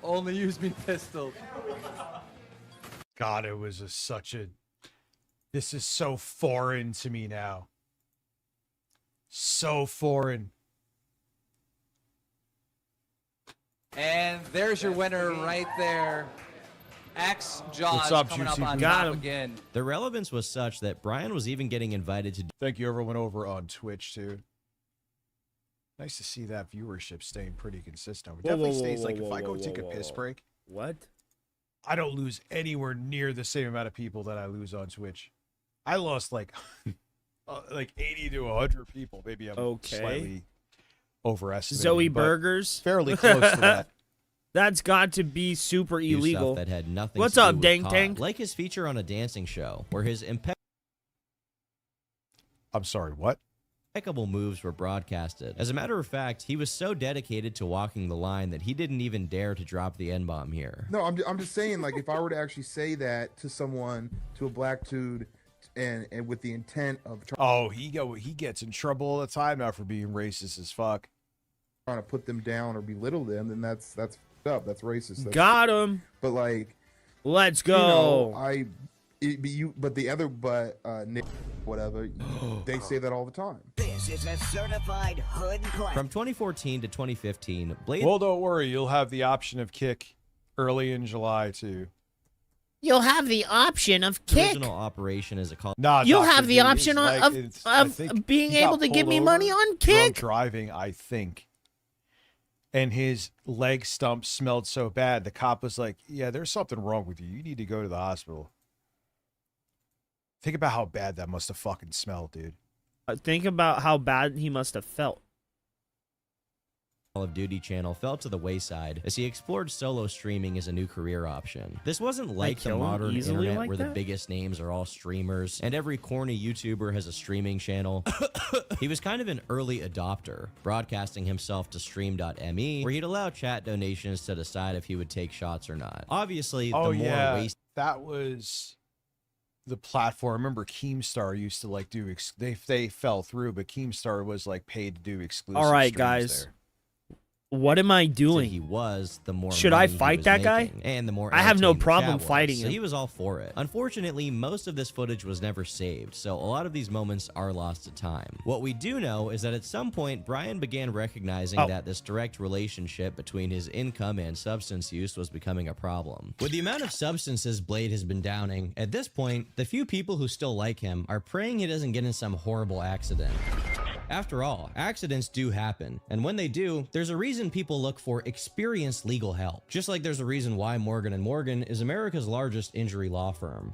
S23: Only Use Me Pistol.
S4: God, it was this is so foreign to me now. So foreign.
S23: And there's your winner right there. X Jaws
S4: What's up,
S23: coming
S4: Juicy?
S23: up on
S4: Got
S23: top
S4: him.
S23: again.
S13: The relevance was such that Brian was even getting invited to...
S4: Thank you, everyone over on Twitch, too. Nice to see that viewership staying pretty consistent. It definitely stays like if I go take a piss break.
S3: What?
S4: I don't lose anywhere near the same amount of people that I lose on Twitch. I lost like 80 to 100 people. Maybe I'm
S3: Okay.
S4: slightly overestimating.
S3: Zoe
S4: but
S3: Burgers.
S4: fairly close to that.
S3: That's got to be super
S13: do
S3: illegal.
S13: stuff that had nothing
S3: What's
S13: to do
S3: up,
S13: with
S3: Dang
S13: COD.
S3: Tank?
S13: Like his feature on a dancing show, where his
S4: I'm sorry, what?
S13: impeccable moves were broadcasted. As a matter of fact, he was so dedicated to walking the line that he didn't even dare to drop the N-bomb here.
S19: No, I'm just saying, like, if I were to actually say that to someone, to a black dude, and with the intent of
S4: he gets in trouble all the time now for being racist as fuck.
S19: trying to put them down or belittle them, then that's fucked up. That's racist. That's,
S3: Got him.
S19: But like,
S3: let's
S19: you know,
S3: go.
S19: Nick, whatever, they say that all the time.
S24: This is a certified hood class.
S13: From 2014 to 2015, Blade...
S4: Well, don't worry. You'll have the option of kick early in July, too.
S3: You'll have the option of kick.
S13: original operation is a call.
S4: Nah,
S3: You'll
S4: Dr.
S3: have the
S4: D,
S3: option
S4: it's like- I
S3: of
S4: think
S3: being
S4: he got
S3: able to give
S4: pulled
S3: me
S4: over
S3: money on
S4: drunk
S3: kick.
S4: driving, I think. And his leg stump smelled so bad, the cop was like, yeah, there's something wrong with you. You need to go to the hospital. Think about how bad that must have fucking smelled, dude.
S3: Think about how bad he must have felt.
S13: Call of Duty channel fell to the wayside as he explored solo streaming as a new career option. This wasn't like the
S3: kill him
S13: modern
S3: easily
S13: internet
S3: like
S13: where
S3: that?
S13: the biggest names are all streamers and every corny YouTuber has a streaming channel. He was kind of an early adopter, broadcasting himself to stream.me where he'd allow chat donations to decide if he would take shots or not. Obviously,
S4: Oh
S13: the more
S4: yeah,
S13: waste
S4: that was the platform. I remember Keemstar used to like do they fell through, but Keemstar was like paid to do exclusive.
S3: All right,
S4: streams
S3: guys.
S4: there.
S3: What am I doing?
S13: he was, the more
S3: Should I
S13: money he
S3: fight
S13: was
S3: that guy?
S13: making, and the more
S3: I have no
S13: entertained the
S3: problem
S13: chat was,
S3: fighting
S13: so
S3: him.
S13: he was all for it. Unfortunately, most of this footage was never saved, so a lot of these moments are lost to time. What we do know is that at some point, Brian began recognizing that this direct relationship between his income and substance use was becoming a problem. With the amount of substances Blade has been downing, at this point, the few people who still like him are praying he doesn't get in some horrible accident. After all, accidents do happen, and when they do, there's a reason people look for experienced legal help. Just like there's a reason why Morgan & Morgan is America's largest injury law firm.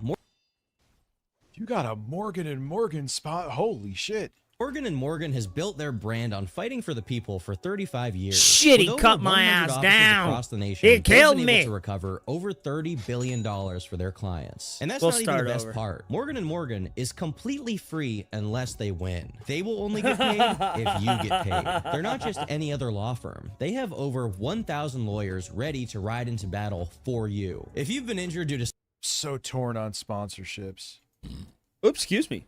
S4: You got a Morgan & Morgan spot. Holy shit.
S13: Morgan & Morgan has built their brand on fighting for the people for 35 years.
S3: Shit, he
S13: With over
S3: cut my
S13: 100
S3: ass
S13: offices
S3: down.
S13: across the nation,
S3: He
S13: they've
S3: killed
S13: been
S3: me.
S13: able to recover over $30 billion for their clients. And that's
S3: We'll
S13: not even the
S3: start
S13: best
S3: over.
S13: part. Morgan & Morgan is completely free unless they win. They will only get paid if you get paid. They're not just any other law firm. They have over 1,000 lawyers ready to ride into battle for you. If you've been injured due to
S4: So torn on sponsorships.
S3: Oops, excuse me.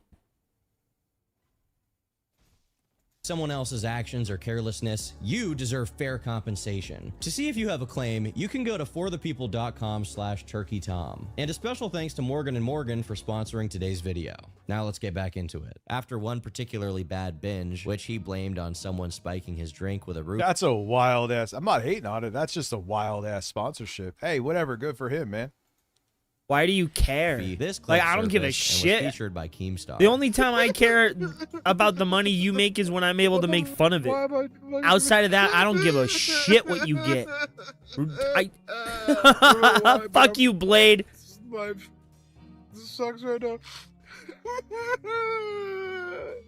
S13: someone else's actions or carelessness, you deserve fair compensation. To see if you have a claim, you can go to forthepeople.com/turkeytom. And a special thanks to Morgan & Morgan for sponsoring today's video. Now let's get back into it. After one particularly bad binge, which he blamed on someone spiking his drink with a roof.
S4: That's a wild ass. I'm not hating on it. That's just a wild ass sponsorship. Hey, whatever. Good for him, man.
S3: Why do you care?
S13: This
S3: Like,
S13: clip
S3: I don't give a
S13: surfaced and was
S3: shit.
S13: featured by Keemstar.
S3: The only time I care about the money you make is when I'm able to make fun of it. Outside of that, I don't give a shit what you get. Fuck you, Blade.
S19: Life sucks right now.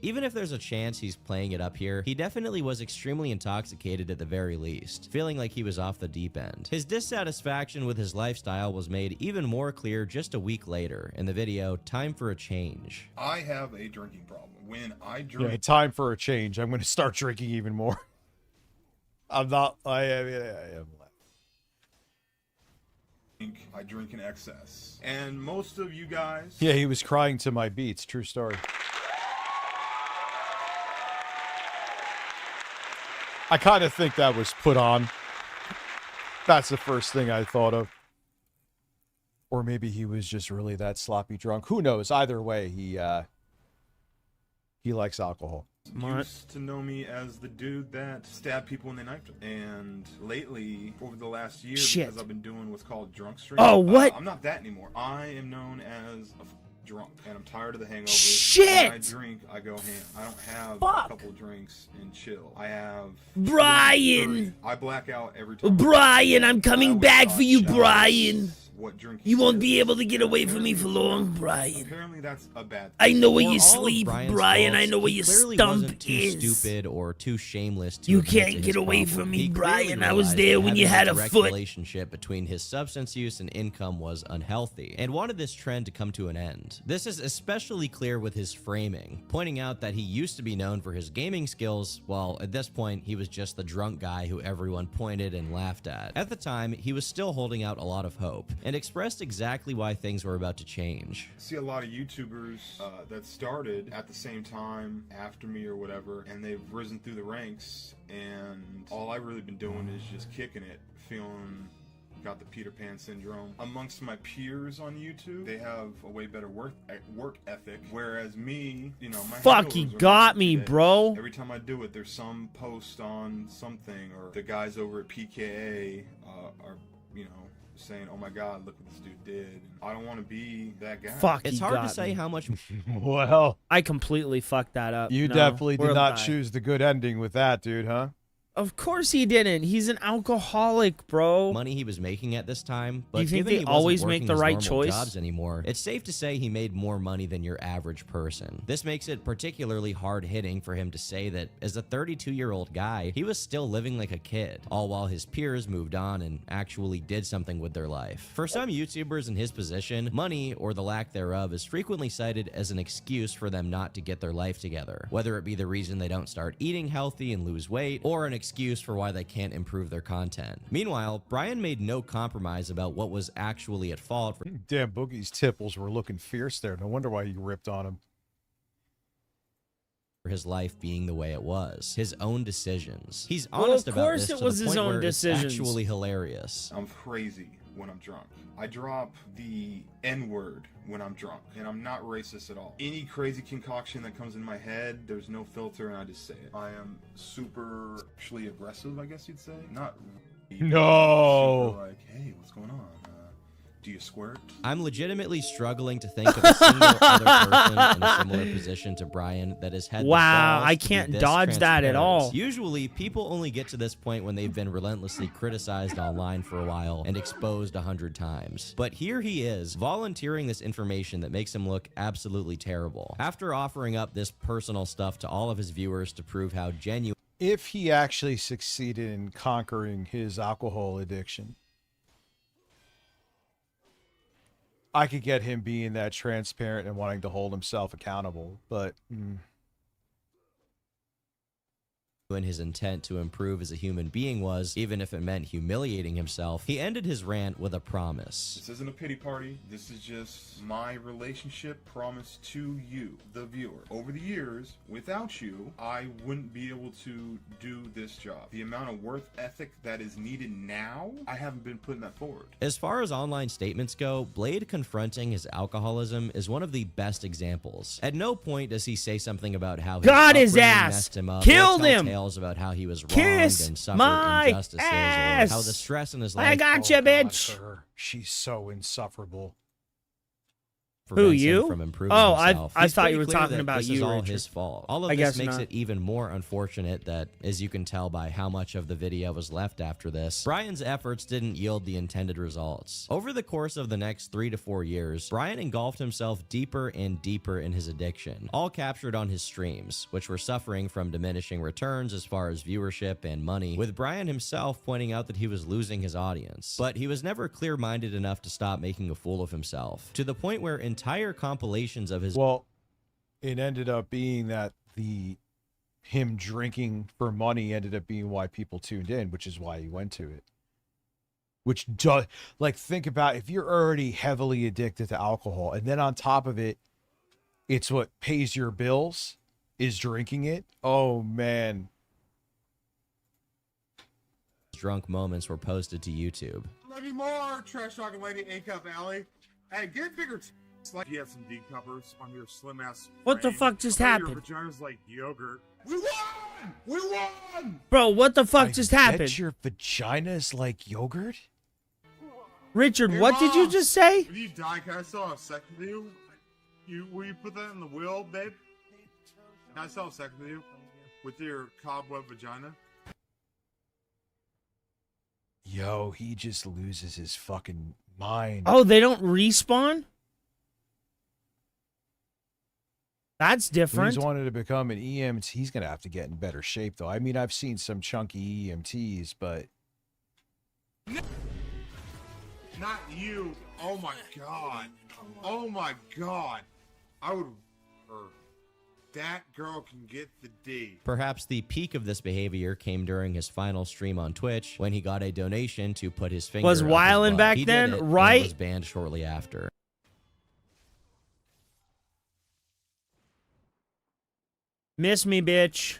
S13: Even if there's a chance he's playing it up here, he definitely was extremely intoxicated at the very least, feeling like he was off the deep end. His dissatisfaction with his lifestyle was made even more clear just a week later in the video, Time for a Change.
S19: I have a drinking problem. When I drink,
S4: Yeah, time for a change. I'm going to start drinking even more. I'm not. I am.
S19: I drink in excess. And most of you guys...
S4: Yeah, he was crying to my beats. True story. I kind of think that was put on. That's the first thing I thought of. Or maybe he was just really that sloppy drunk. Who knows? Either way, he likes alcohol.
S19: Used to know me as the dude that stabbed people when they knifed them. And lately, over the last year,
S3: Shit.
S19: because I've been doing what's called drunk stream.
S3: Oh, what?
S19: I'm not that anymore. I am known as a drunk, and I'm tired of the hangovers.
S3: Shit!
S19: When I drink, I go ham. I don't have
S3: Fuck.
S19: a couple drinks and chill. I have...
S3: Brian!
S19: I black out every time.
S3: Brian, I'm coming
S19: would
S3: back
S19: not
S3: for you,
S19: shout
S3: Brian.
S19: What drink
S3: You won't be able to get away from me for long, Brian.
S19: Apparently that's a bad thing.
S3: I know where
S13: For
S3: you
S13: all of
S3: sleep,
S13: Brian's
S3: Brian. I
S13: faults,
S3: know where
S13: he
S3: your
S13: clearly
S3: stump
S13: wasn't too
S3: is.
S13: stupid or too shameless to
S3: You
S13: admit
S3: can't
S13: to
S3: get
S13: his
S3: away
S13: problem.
S3: from me,
S13: He clearly
S3: Brian. I was
S13: realized
S3: there
S13: that
S3: when you
S13: having
S3: had a
S13: direct
S3: foot.
S13: relationship between his substance use and income was unhealthy, and wanted this trend to come to an end. This is especially clear with his framing, pointing out that he used to be known for his gaming skills, while at this point he was just the drunk guy who everyone pointed and laughed at. At the time, he was still holding out a lot of hope, and expressed exactly why things were about to change.
S19: I see a lot of YouTubers that started at the same time after me or whatever, and they've risen through the ranks, and all I've really been doing is just kicking it, feeling got the Peter Pan syndrome. Amongst my peers on YouTube, they have a way better work ethic, whereas me, you know, my
S3: Fuck, he
S19: hangovers are
S3: got
S19: not
S3: me,
S19: today.
S3: bro.
S19: Every time I do it, there's some post on something, or the guys over at PKA are, you know, saying, "Oh my God, look what this dude did." And I don't want to be that guy.
S3: Fuck,
S13: It's
S3: he
S13: hard to
S3: got
S13: say
S3: me.
S13: how much.
S4: Well,
S3: I completely fucked that up.
S4: you
S3: No,
S4: definitely
S3: we're
S4: did not
S3: alive.
S4: choose the good ending with that, dude, huh?
S3: Of course he didn't. He's an alcoholic, bro.
S13: Money he was making at this time, but
S3: you think
S13: given
S3: they
S13: he wasn't
S3: always make
S13: working
S3: the
S13: his
S3: right
S13: normal
S3: choice?
S13: jobs anymore, it's safe to say he made more money than your average person. This makes it particularly hard-hitting for him to say that as a 32-year-old guy, he was still living like a kid, all while his peers moved on and actually did something with their life. For some YouTubers in his position, money, or the lack thereof, is frequently cited as an excuse for them not to get their life together, whether it be the reason they don't start eating healthy and lose weight, or an excuse for why they can't improve their content. Meanwhile, Brian made no compromise about what was actually at fault for
S4: Damn, Boogie's tipples were looking fierce there. No wonder why you ripped on him.
S13: his life being the way it was. His own decisions. He's
S3: Well,
S13: honest
S3: of
S13: about
S3: course
S13: this
S3: it
S13: to
S3: was
S13: the
S3: his
S13: point
S3: own
S13: where
S3: decisions.
S13: it's actually hilarious.
S1: I'm crazy when I'm drunk. I drop the N-word when I'm drunk, and I'm not racist at all. Any crazy concoction that comes in my head, there's no filter, and I just say it. I am super, actually aggressive, I guess you'd say. Not really,
S4: No.
S1: super like, hey, what's going on? Do you squirt?
S13: I'm legitimately struggling to think of a single other person in a similar position to Brian that has had
S3: Wow,
S13: the balls
S3: I
S13: to be
S3: can't
S13: this
S3: dodge that at
S13: transparent.
S3: all.
S13: Usually, people only get to this point when they've been relentlessly criticized online for a while and exposed 100 times. But here he is, volunteering this information that makes him look absolutely terrible. After offering up this personal stuff to all of his viewers to prove how genuine
S4: If he actually succeeded in conquering his alcohol addiction, I could get him being that transparent and wanting to hold himself accountable, but
S13: when his intent to improve as a human being was, even if it meant humiliating himself, he ended his rant with a promise.
S1: This isn't a pity party. This is just my relationship promise to you, the viewer. Over the years, without you, I wouldn't be able to do this job. The amount of work ethic that is needed now, I haven't been putting that forward.
S13: As far as online statements go, Blade confronting his alcoholism is one of the best examples. At no point does he say something about how
S3: Got his
S13: upbringing
S3: ass!
S13: messed him up,
S3: Killed
S13: or tell
S3: him!
S13: tales about how he was wronged
S3: Kiss
S13: and suffered
S3: my
S13: injustices,
S3: ass!
S13: or how the stress in his life
S3: I got you, bitch.
S4: she's so insufferable.
S13: prevents
S3: you?
S13: him from improving
S3: Oh,
S13: himself.
S3: I
S13: He's
S3: thought you
S13: pretty
S3: were
S13: clear
S3: talking
S13: that
S3: about
S13: this
S3: you,
S13: is all
S3: Richard.
S13: his fault. All of
S3: I
S13: this
S3: guess
S13: makes
S3: not.
S13: it even more unfortunate that, as you can tell by how much of the video was left after this, Brian's efforts didn't yield the intended results. Over the course of the next 3 to 4 years, Brian engulfed himself deeper and deeper in his addiction, all captured on his streams, which were suffering from diminishing returns as far as viewership and money, with Brian himself pointing out that he was losing his audience. But he was never clear-minded enough to stop making a fool of himself, to the point where entire compilations of his
S4: it ended up being that him drinking for money ended up being why people tuned in, which is why he went to it. Which does, like, think about if you're already heavily addicted to alcohol, and then on top of it, it's what pays your bills is drinking it. Oh man.
S13: drunk moments were posted to YouTube.
S14: Maybe more trash talking lady A Cup Alley. Hey, get bigger. Like you have some D cuppers on your slim ass.
S3: What the fuck just happened?
S14: Your vagina's like yogurt. We won! We won!
S3: Bro, what the fuck just happened?
S4: Bet your vagina's like yogurt?
S3: Richard,
S14: Hey,
S3: what did you
S14: Mom,
S3: just say?
S14: When you die, can I still have sex with you? Will you put that in the will, babe? Can I still have sex with you? With your cobweb vagina?
S4: Yo, he just loses his fucking mind.
S3: Oh, they don't respawn? That's different.
S4: He's wanted to become an EMT. He's going to have to get in better shape, though. I mean, I've seen some chunky EMTs, but...
S14: Not you. Oh my god. Oh my god. I would... That girl can get the D.
S13: Perhaps the peak of this behavior came during his final stream on Twitch when he got a donation to put his finger
S3: Was
S13: up his
S3: wildin'
S13: butt.
S3: back
S13: He did
S3: then,
S13: it and
S3: right?
S13: was banned shortly after.
S3: Miss me, bitch.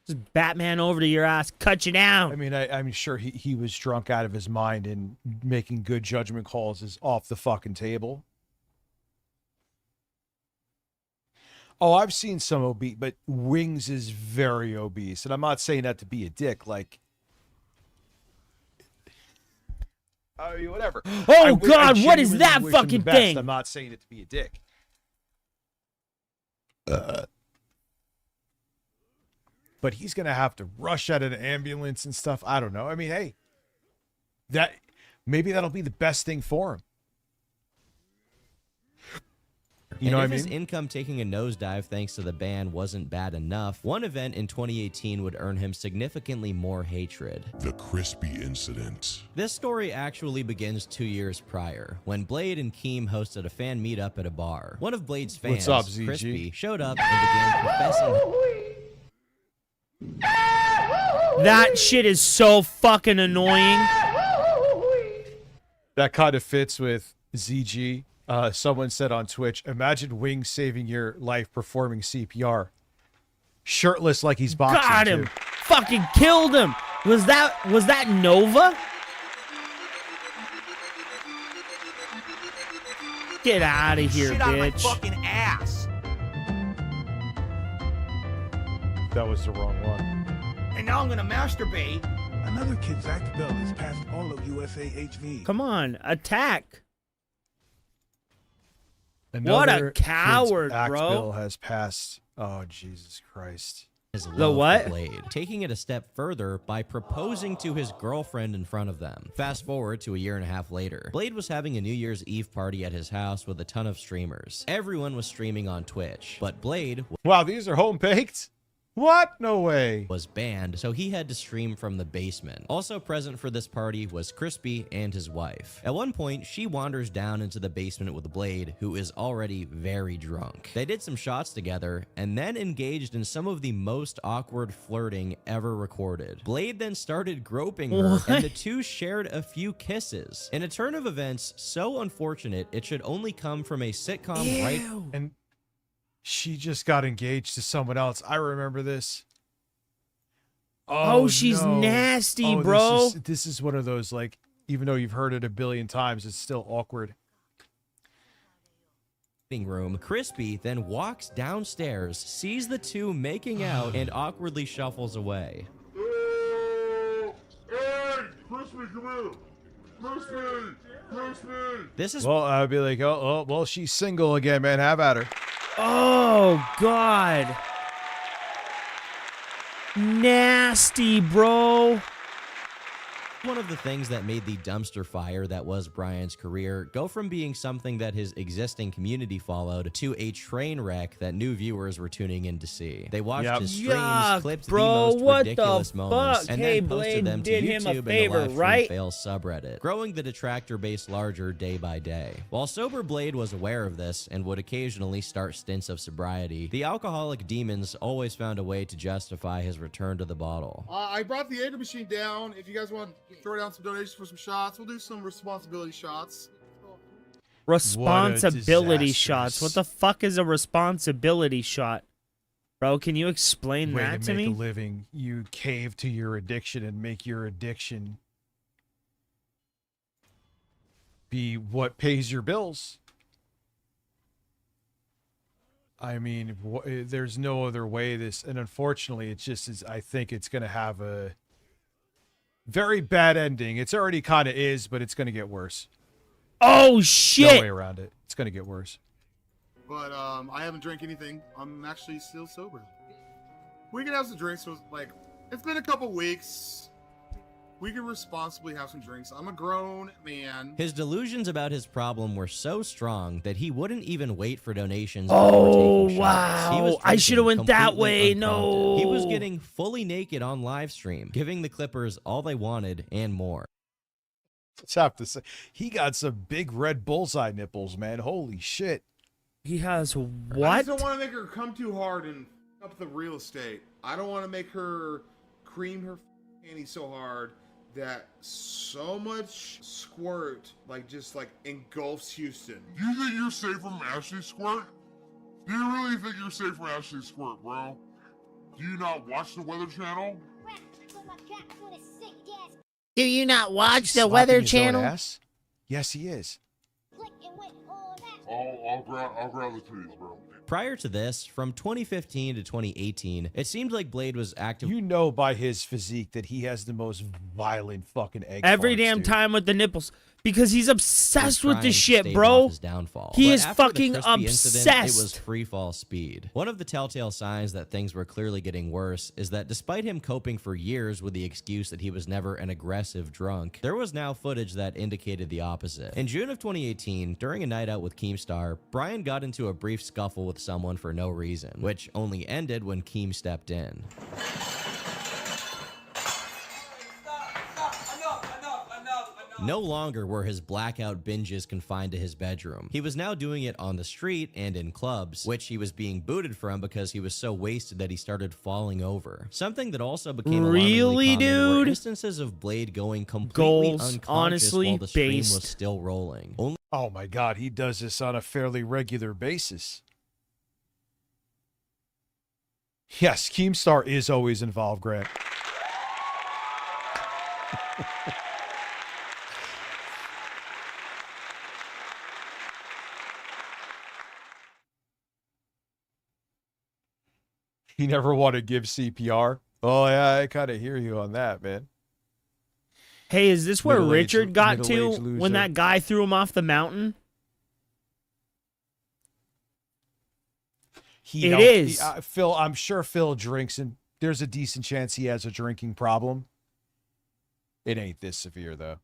S3: Just Batman over to your ass, cut you down.
S4: I mean, I'm sure he was drunk out of his mind and making good judgment calls is off the fucking table. Oh, I've seen some obese, but Wings is very obese. And I'm not saying that to be a dick, like... I mean, whatever.
S3: Oh, God, what is
S4: genuinely
S3: that
S4: wish him the
S3: fucking
S4: best.
S3: thing?
S4: I'm not saying it to be a dick. but he's going to have to rush out an ambulance and stuff. I don't know. I mean, hey, maybe that'll be the best thing for him. You know what I mean?
S13: His income taking a nosedive thanks to the ban wasn't bad enough, one event in 2018 would earn him significantly more hatred.
S7: The Crispy Incident.
S13: This story actually begins 2 years prior, when Blade and Keem hosted a fan meetup at a bar. One of Blade's fans,
S4: What's up, ZG?
S13: Crispy, showed up and began confessing.
S3: That shit is so fucking annoying.
S4: That kind of fits with ZG. Someone said on Twitch, imagine Wings saving your life performing CPR. Shirtless like he's boxing.
S3: Got him.
S4: Too.
S3: Fucking killed him. Was that Nova? Get out of here,
S5: Shit out of my
S3: bitch.
S5: fucking ass.
S4: That was the wrong one.
S5: And now I'm gonna masturbate.
S12: Another kid, Zach Bell, has passed all of USAHV.
S3: Come on, attack.
S4: Another
S3: what a coward,
S4: kid's act
S3: bro.
S4: bill has passed. Oh, Jesus Christ.
S13: His
S3: The
S13: love
S3: what?
S13: for Blade, taking it a step further by proposing to his girlfriend in front of them. Fast forward to a year and a half later. Blade was having a New Year's Eve party at his house with a ton of streamers. Everyone was streaming on Twitch, but Blade...
S4: Wow, these are home-baked? What? No way.
S13: ...was banned, so he had to stream from the basement. Also present for this party was Crispy and his wife. At one point, she wanders down into the basement with Blade, who is already very drunk. They did some shots together, and then engaged in some of the most awkward flirting ever recorded. Blade then started groping her, and the two shared a few kisses. In a turn of events so unfortunate, it should only come from a sitcom, right?
S4: And she just got engaged to someone else. I remember this.
S3: Oh, she's
S4: no.
S3: nasty,
S4: Oh,
S3: bro.
S4: This is one of those, like, even though you've heard it a billion times, it's still awkward.
S13: Room. Crispy then walks downstairs, sees the two making out, and awkwardly shuffles away.
S14: Hey, Crispy, come here. Crispy, Crispy.
S13: This is
S4: Well, I'd be like, oh, well, she's single again, man. Have at her.
S3: Oh, God. Nasty, bro.
S13: one of the things that made the dumpster fire that was Brian's career go from being something that his existing community followed to a train wreck that new viewers were tuning in to see. They watched his streams,
S3: Yuck,
S13: clipped
S3: bro,
S13: the most
S3: what
S13: ridiculous
S3: the
S13: moments,
S3: fuck?
S13: and
S3: Hey,
S13: then posted
S3: Blade
S13: them to
S3: did him a
S13: YouTube
S3: favor,
S13: and the Live
S3: right?
S13: Stream Fails subreddit, growing the detractor base larger day by day. While sober Blade was aware of this and would occasionally start stints of sobriety, the alcoholic demons always found a way to justify his return to the bottle.
S14: I brought the anger machine down. If you guys want to throw down some donations for some shots, we'll do some responsibility shots.
S3: Responsibility shots. What the fuck is a responsibility shot? Bro, can you explain
S4: Way
S3: that
S4: to
S3: to
S4: make
S3: me?
S4: a living. You cave to your addiction and make your addiction be what pays your bills. I mean, there's no other way this, and unfortunately, it just is. I think it's going to have a very bad ending. It's already kind of is, but it's going to get worse.
S3: Oh shit!
S4: No way around it. It's going to get worse.
S14: But I haven't drank anything. I'm actually still sober. We can have some drinks. So, like, it's been a couple weeks. We can responsibly have some drinks. I'm a grown man.
S13: His delusions about his problem were so strong that he wouldn't even wait for donations.
S3: Oh,
S13: before taking shots. He was
S3: wow. I should have
S13: drinking
S3: went that
S13: completely
S3: way.
S13: unprompted. He was
S3: No.
S13: getting fully naked on live stream, giving the Clippers all they wanted and more.
S4: Let's have to say, he got some big red bullseye nipples, man. Holy shit.
S3: He has
S14: I
S3: what?
S14: just don't want to make her come too hard and f up the real estate. I don't want to make her cream her panties so hard that so much squirt just engulfs Houston.
S7: You think you're safe from Ashley Squirt? Do you really think you're safe from Ashley Squirt, bro? Do you not watch the Weather Channel?
S6: Do you not watch the
S4: Slapping
S6: Weather
S4: his own
S6: Channel?
S4: ass? Yes, he is.
S7: I'll grab the titties, bro.
S13: Prior to this, from 2015 to 2018, it seemed like Blade was active.
S4: You know by his physique that he has the most violent fucking egg
S3: Every
S4: farts,
S3: damn
S4: dude.
S3: time with the nipples. because he's obsessed with
S13: trying
S3: this
S13: to
S3: shit,
S13: stave
S3: bro.
S13: off his downfall.
S3: He
S13: But
S3: is
S13: after the
S3: fucking
S13: Crispy incident, it was
S3: obsessed.
S13: free fall speed. One of the telltale signs that things were clearly getting worse is that despite him coping for years with the excuse that he was never an aggressive drunk, there was now footage that indicated the opposite. In June of 2018, during a night out with Keemstar, Brian got into a brief scuffle with someone for no reason, which only ended when Keem stepped in. No longer were his blackout binges confined to his bedroom. He was now doing it on the street and in clubs, which he was being booted from because he was so wasted that he started falling over. Something that also became
S3: Really,
S13: alarmingly common were
S3: dude?
S13: instances of Blade going completely
S3: Goals,
S13: unconscious
S3: honestly,
S13: while the stream
S3: based.
S13: was still rolling.
S4: Oh my God, he does this on a fairly regular basis. Yes, Keemstar is always involved, Grant. You never want to give CPR? Oh, yeah, I kind of hear you on that, man.
S3: Hey, is this where
S4: Middle-aged-
S3: Richard got to
S4: middle-aged
S3: when
S4: loser.
S3: that guy threw him off the mountain? It is.
S4: Phil, I'm sure Phil drinks, and there's a decent chance he has a drinking problem. It ain't this severe, though.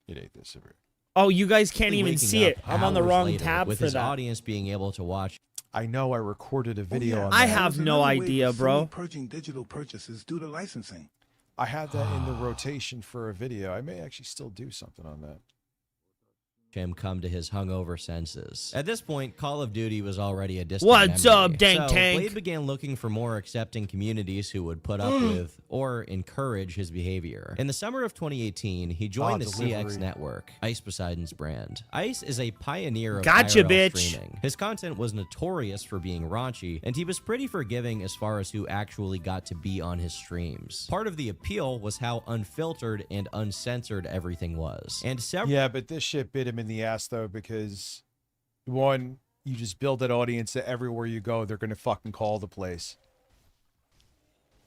S4: It ain't this severe.
S3: Oh, you guys can't even
S13: Waking
S3: see
S13: up
S3: it. I'm on the
S13: hours
S3: wrong
S13: later
S3: tab
S13: with
S3: for
S13: his
S3: that.
S13: audience being able to watch.
S4: I know I recorded a video on
S3: I
S4: that.
S3: have no idea, bro.
S12: Purging digital purchases due to licensing.
S4: I have that in the rotation for a video. I may actually still do something on that.
S13: Him come to his hungover senses. At this point, Call of Duty was already a distant
S3: What's
S13: memory.
S3: up, Dank
S13: So
S3: Tank?
S13: Blade began looking for more accepting communities who would put up with or encourage his behavior. In the summer of 2018, he joined the
S4: delivery.
S13: CX network, Ice Poseidon's brand. Ice is a pioneer of
S3: Gotcha,
S13: IRL
S3: bitch.
S13: streaming. His content was notorious for being raunchy, and he was pretty forgiving as far as who actually got to be on his streams. Part of the appeal was how unfiltered and uncensored everything was. And several
S4: Yeah, but this shit bit him in the ass, though, because one, you just build that audience that everywhere you go, they're going to fucking call the place.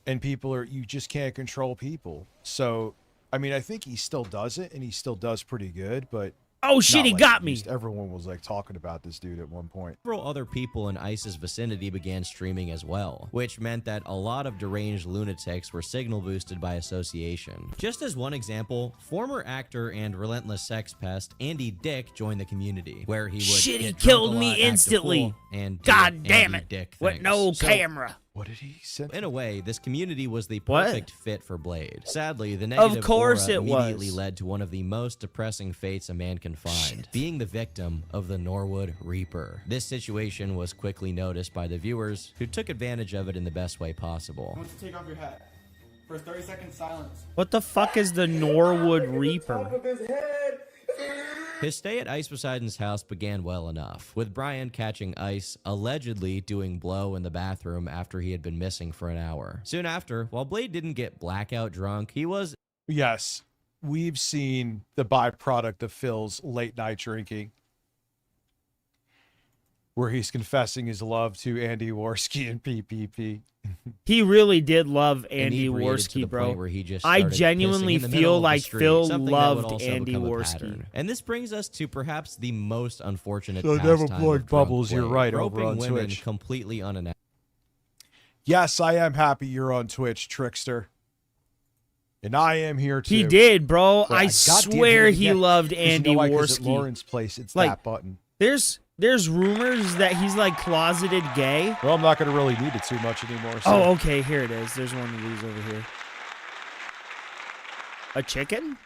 S4: And you just can't control people. So, I mean, I think he still does it, and he still does pretty good, but
S3: Oh shit,
S4: not
S3: he
S4: like
S3: got
S4: he
S3: me.
S4: used. Everyone was like talking about this dude at one point.
S13: Several other people in ICE's vicinity began streaming as well, which meant that a lot of deranged lunatics were signal boosted by association. Just as one example, former actor and relentless sex pest Andy Dick joined the community, where he would
S3: Shit, he
S13: get drunk
S3: killed
S13: a lot,
S3: me
S13: act a
S3: instantly.
S13: fool, and do
S3: God damn
S13: Andy
S3: it.
S13: Dick
S3: With
S13: things.
S3: no
S13: So,
S3: camera.
S4: What did he say?
S13: in a way, this community was the
S3: What?
S13: perfect fit for Blade. Sadly, the negative
S3: course
S13: aura
S3: it
S13: immediately
S3: was.
S13: led to one of the most depressing fates a man can find, being the victim of the Norwood Reaper. This situation was quickly noticed by the viewers, who took advantage of it in the best way possible.
S20: I want you to take off your hat for 30-second silence.
S3: What the fuck is the Norwood Reaper?
S13: His stay at Ice Poseidon's house began well enough, with Brian catching Ice allegedly doing blow in the bathroom after he had been missing for an hour. Soon after, while Blade didn't get blackout drunk, he was
S4: Yes, we've seen the byproduct of Phil's late night drinking, where he's confessing his love to Andy Worski and PPP.
S3: He really did love Andy
S13: inebriated to
S3: Worski,
S13: the
S3: bro.
S13: point where he just
S3: I
S13: started
S3: genuinely
S13: pissing in the
S3: feel
S13: middle of the
S3: like
S13: street,
S3: Phil
S13: something that would
S3: loved
S13: also
S3: Andy
S13: become a
S3: Worski.
S13: pattern. And this brings us to perhaps the most unfortunate
S4: So never
S13: pastime
S4: blowing
S13: of drunk
S4: bubbles, you're
S13: Blade,
S4: right, over
S13: groping
S4: on
S13: women
S4: Twitch.
S13: completely unannounced.
S4: Yes, I am happy you're on Twitch, Trickster. And I am here too.
S3: He did, bro.
S4: But
S3: I
S4: goddamn
S3: swear
S4: hit it
S3: he
S4: again.
S3: loved
S4: 'Cause
S3: Andy
S4: you know why? 'Cause at
S3: Worski.
S4: Lauren's place, it's
S3: Like,
S4: that button.
S3: There's rumors that he's like closeted gay.
S4: Well, I'm not going to really need it too much anymore. So.
S3: Oh, okay, here it is. There's one of these over here. A chicken?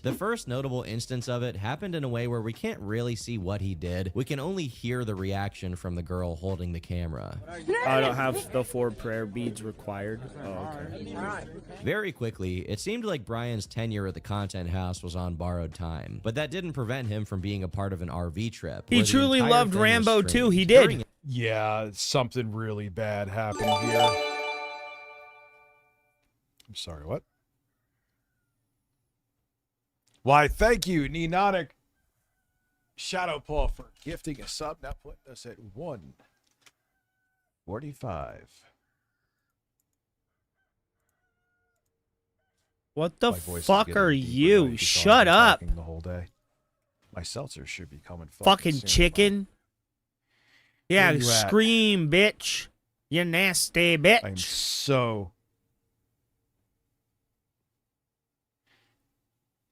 S13: The first notable instance of it happened in a way where we can't really see what he did. We can only hear the reaction from the girl holding the camera.
S3: I don't have the 4 prayer beads required. Oh, okay.
S13: Very quickly, it seemed like Brian's tenure at the content house was on borrowed time, but that didn't prevent him from being a part of an RV trip.
S3: He
S13: where the
S3: truly
S13: entire
S3: loved
S13: thing was
S3: Rambo too.
S13: streamed.
S3: He
S13: During
S3: did.
S4: Yeah, something really bad happened here. I'm sorry, what? Why, thank you, Nenonic Shadowpaw, for gifting a sub. Now putting us at 145.
S3: What the
S4: My voice is
S3: fuck
S4: getting
S3: are
S4: deeper now.
S3: you?
S4: can tell I've
S3: Shut
S4: been
S3: up.
S4: talking the whole day. My seltzer should be coming.
S3: Fucking
S4: soon.
S3: chicken. Yeah,
S4: Where you at?
S3: scream, bitch. You nasty bitch.
S4: I'm so.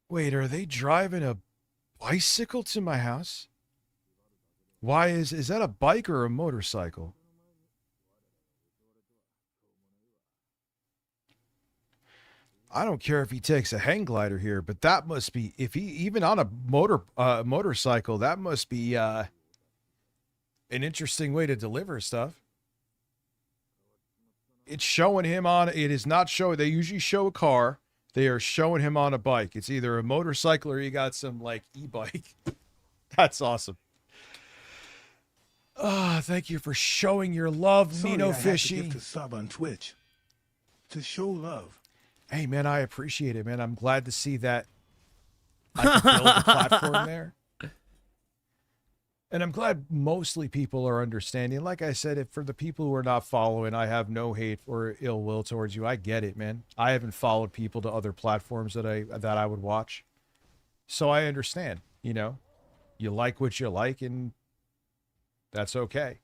S4: Wait, are they driving a bicycle to my house? Why is that a bike or a motorcycle? I don't care if he takes a hang glider here, but that must be, if he even on a motorcycle, that must be an interesting way to deliver stuff. It's showing him on, it is not showing, they usually show a car. They are showing him on a bike. It's either a motorcycle or he got some like e-bike. That's awesome. Ah, thank you for showing your love,
S12: Sorry,
S4: Nino
S12: I had to
S4: Fishy.
S12: give the sub on Twitch to show love.
S4: Hey, man, I appreciate it, man. I'm glad to see that I can build a platform there. And I'm glad mostly people are understanding. Like I said, if for the people who are not following, I have no hate or ill will towards you. I get it, man. I haven't followed people to other platforms that I would watch. So I understand, you know. You like what you like, and that's okay.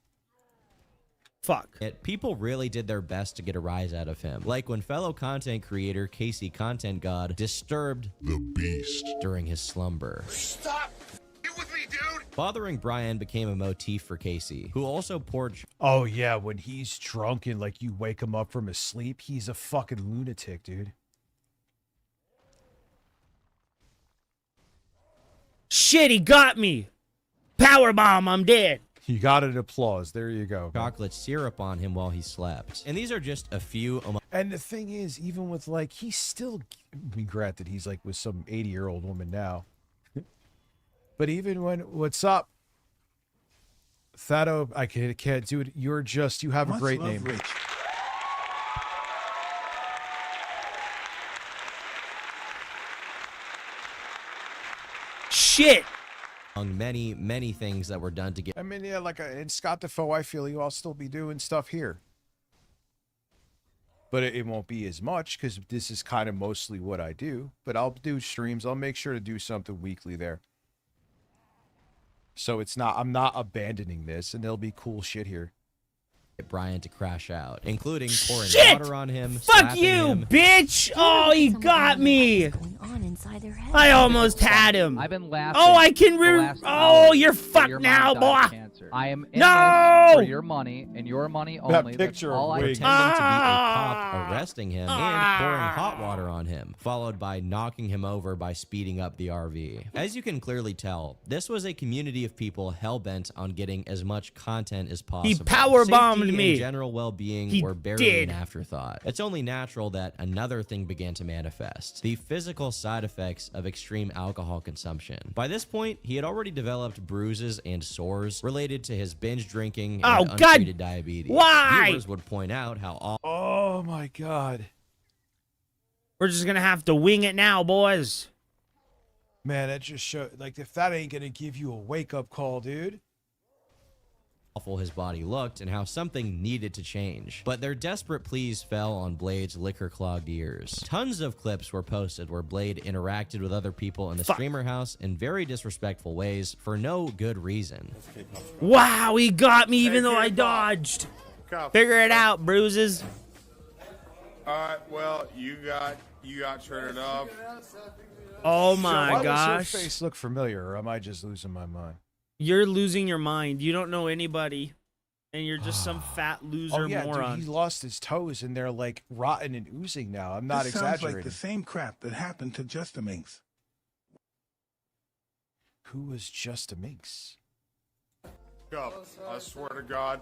S3: Fuck.
S13: People really did their best to get a rise out of him. Like when fellow content creator Casey Content God disturbed the beast during his slumber.
S7: Stop! Get with me, dude!
S13: Bothering Brian became a motif for Casey, who also poured
S4: Oh, yeah, when he's drunk and, like, you wake him up from his sleep, he's a fucking lunatic, dude.
S3: Shit, he got me. Powerbomb, I'm dead.
S4: You got an applause. There you go.
S13: chocolate syrup on him while he slept. And these are just a few.
S4: And the thing is, even with, like, he's still, I mean, granted, he's, like, with some 80-year-old woman now. But even when, what's up? Thado, I can't do it. You're just, you have a great name.
S12: Rich.
S3: Shit.
S13: Among many, many things that were done to get.
S4: I mean, yeah, like in Scott Defoe, I feel you all still be doing stuff here. But it won't be as much because this is kind of mostly what I do. But I'll do streams. I'll make sure to do something weekly there. So it's not, I'm not abandoning this, and there'll be cool shit here.
S13: Get Brian to crash out, including pouring
S3: Shit!
S13: water on him.
S3: Fuck
S13: slapping
S3: you,
S13: him.
S3: bitch! Oh, he got me. I almost had him.
S9: I've been laughing.
S3: Oh, I can
S9: the last
S3: Oh,
S9: hour
S3: you're
S9: that
S3: fucked
S9: your
S3: now,
S9: mom
S3: boy.
S9: died of cancer. I am in
S3: No!
S9: this for your money and your money only. That's
S4: picture
S9: all
S4: of
S9: I
S4: Wig.
S9: can.
S13: Pretending to be a cop, arresting him, and pouring hot water on him, followed by knocking him over by speeding up the RV. As you can clearly tell, this was a community of people hell-bent on getting as much content as possible.
S3: powerbombed
S13: Safety
S3: me.
S13: and general well-being
S3: He
S13: were barely
S3: did.
S13: an afterthought. It's only natural that another thing began to manifest: the physical side effects of extreme alcohol consumption. By this point, he had already developed bruises and sores related to his binge drinking and
S3: Oh,
S13: untreated
S3: God.
S13: diabetes.
S3: Why?
S13: Viewers would point out how
S4: Oh my god.
S3: We're just gonna have to wing it now, boys.
S4: Man, that just show, like, if that ain't gonna give you a wake-up call, dude.
S13: awful his body looked and how something needed to change. But their desperate pleas fell on Blade's liquor-clogged ears. Tons of clips were posted where Blade interacted with other people in the streamer house in very disrespectful ways for no good reason.
S3: Wow, he got me even though I dodged. Figure it out, bruises.
S14: Alright, well, you got turned off.
S3: Oh my
S4: Why
S3: gosh.
S4: does her face look familiar, or am I just losing my mind?
S3: You're losing your mind. You don't know anybody. And you're just some fat loser
S4: Oh yeah,
S3: moron.
S4: dude, he lost his toes and they're like rotten and oozing now. I'm not
S12: This sounds
S4: exaggerating.
S12: like the same crap that happened to Just a Minx.
S4: Who was Just a Minx?
S14: Up, I swear to God.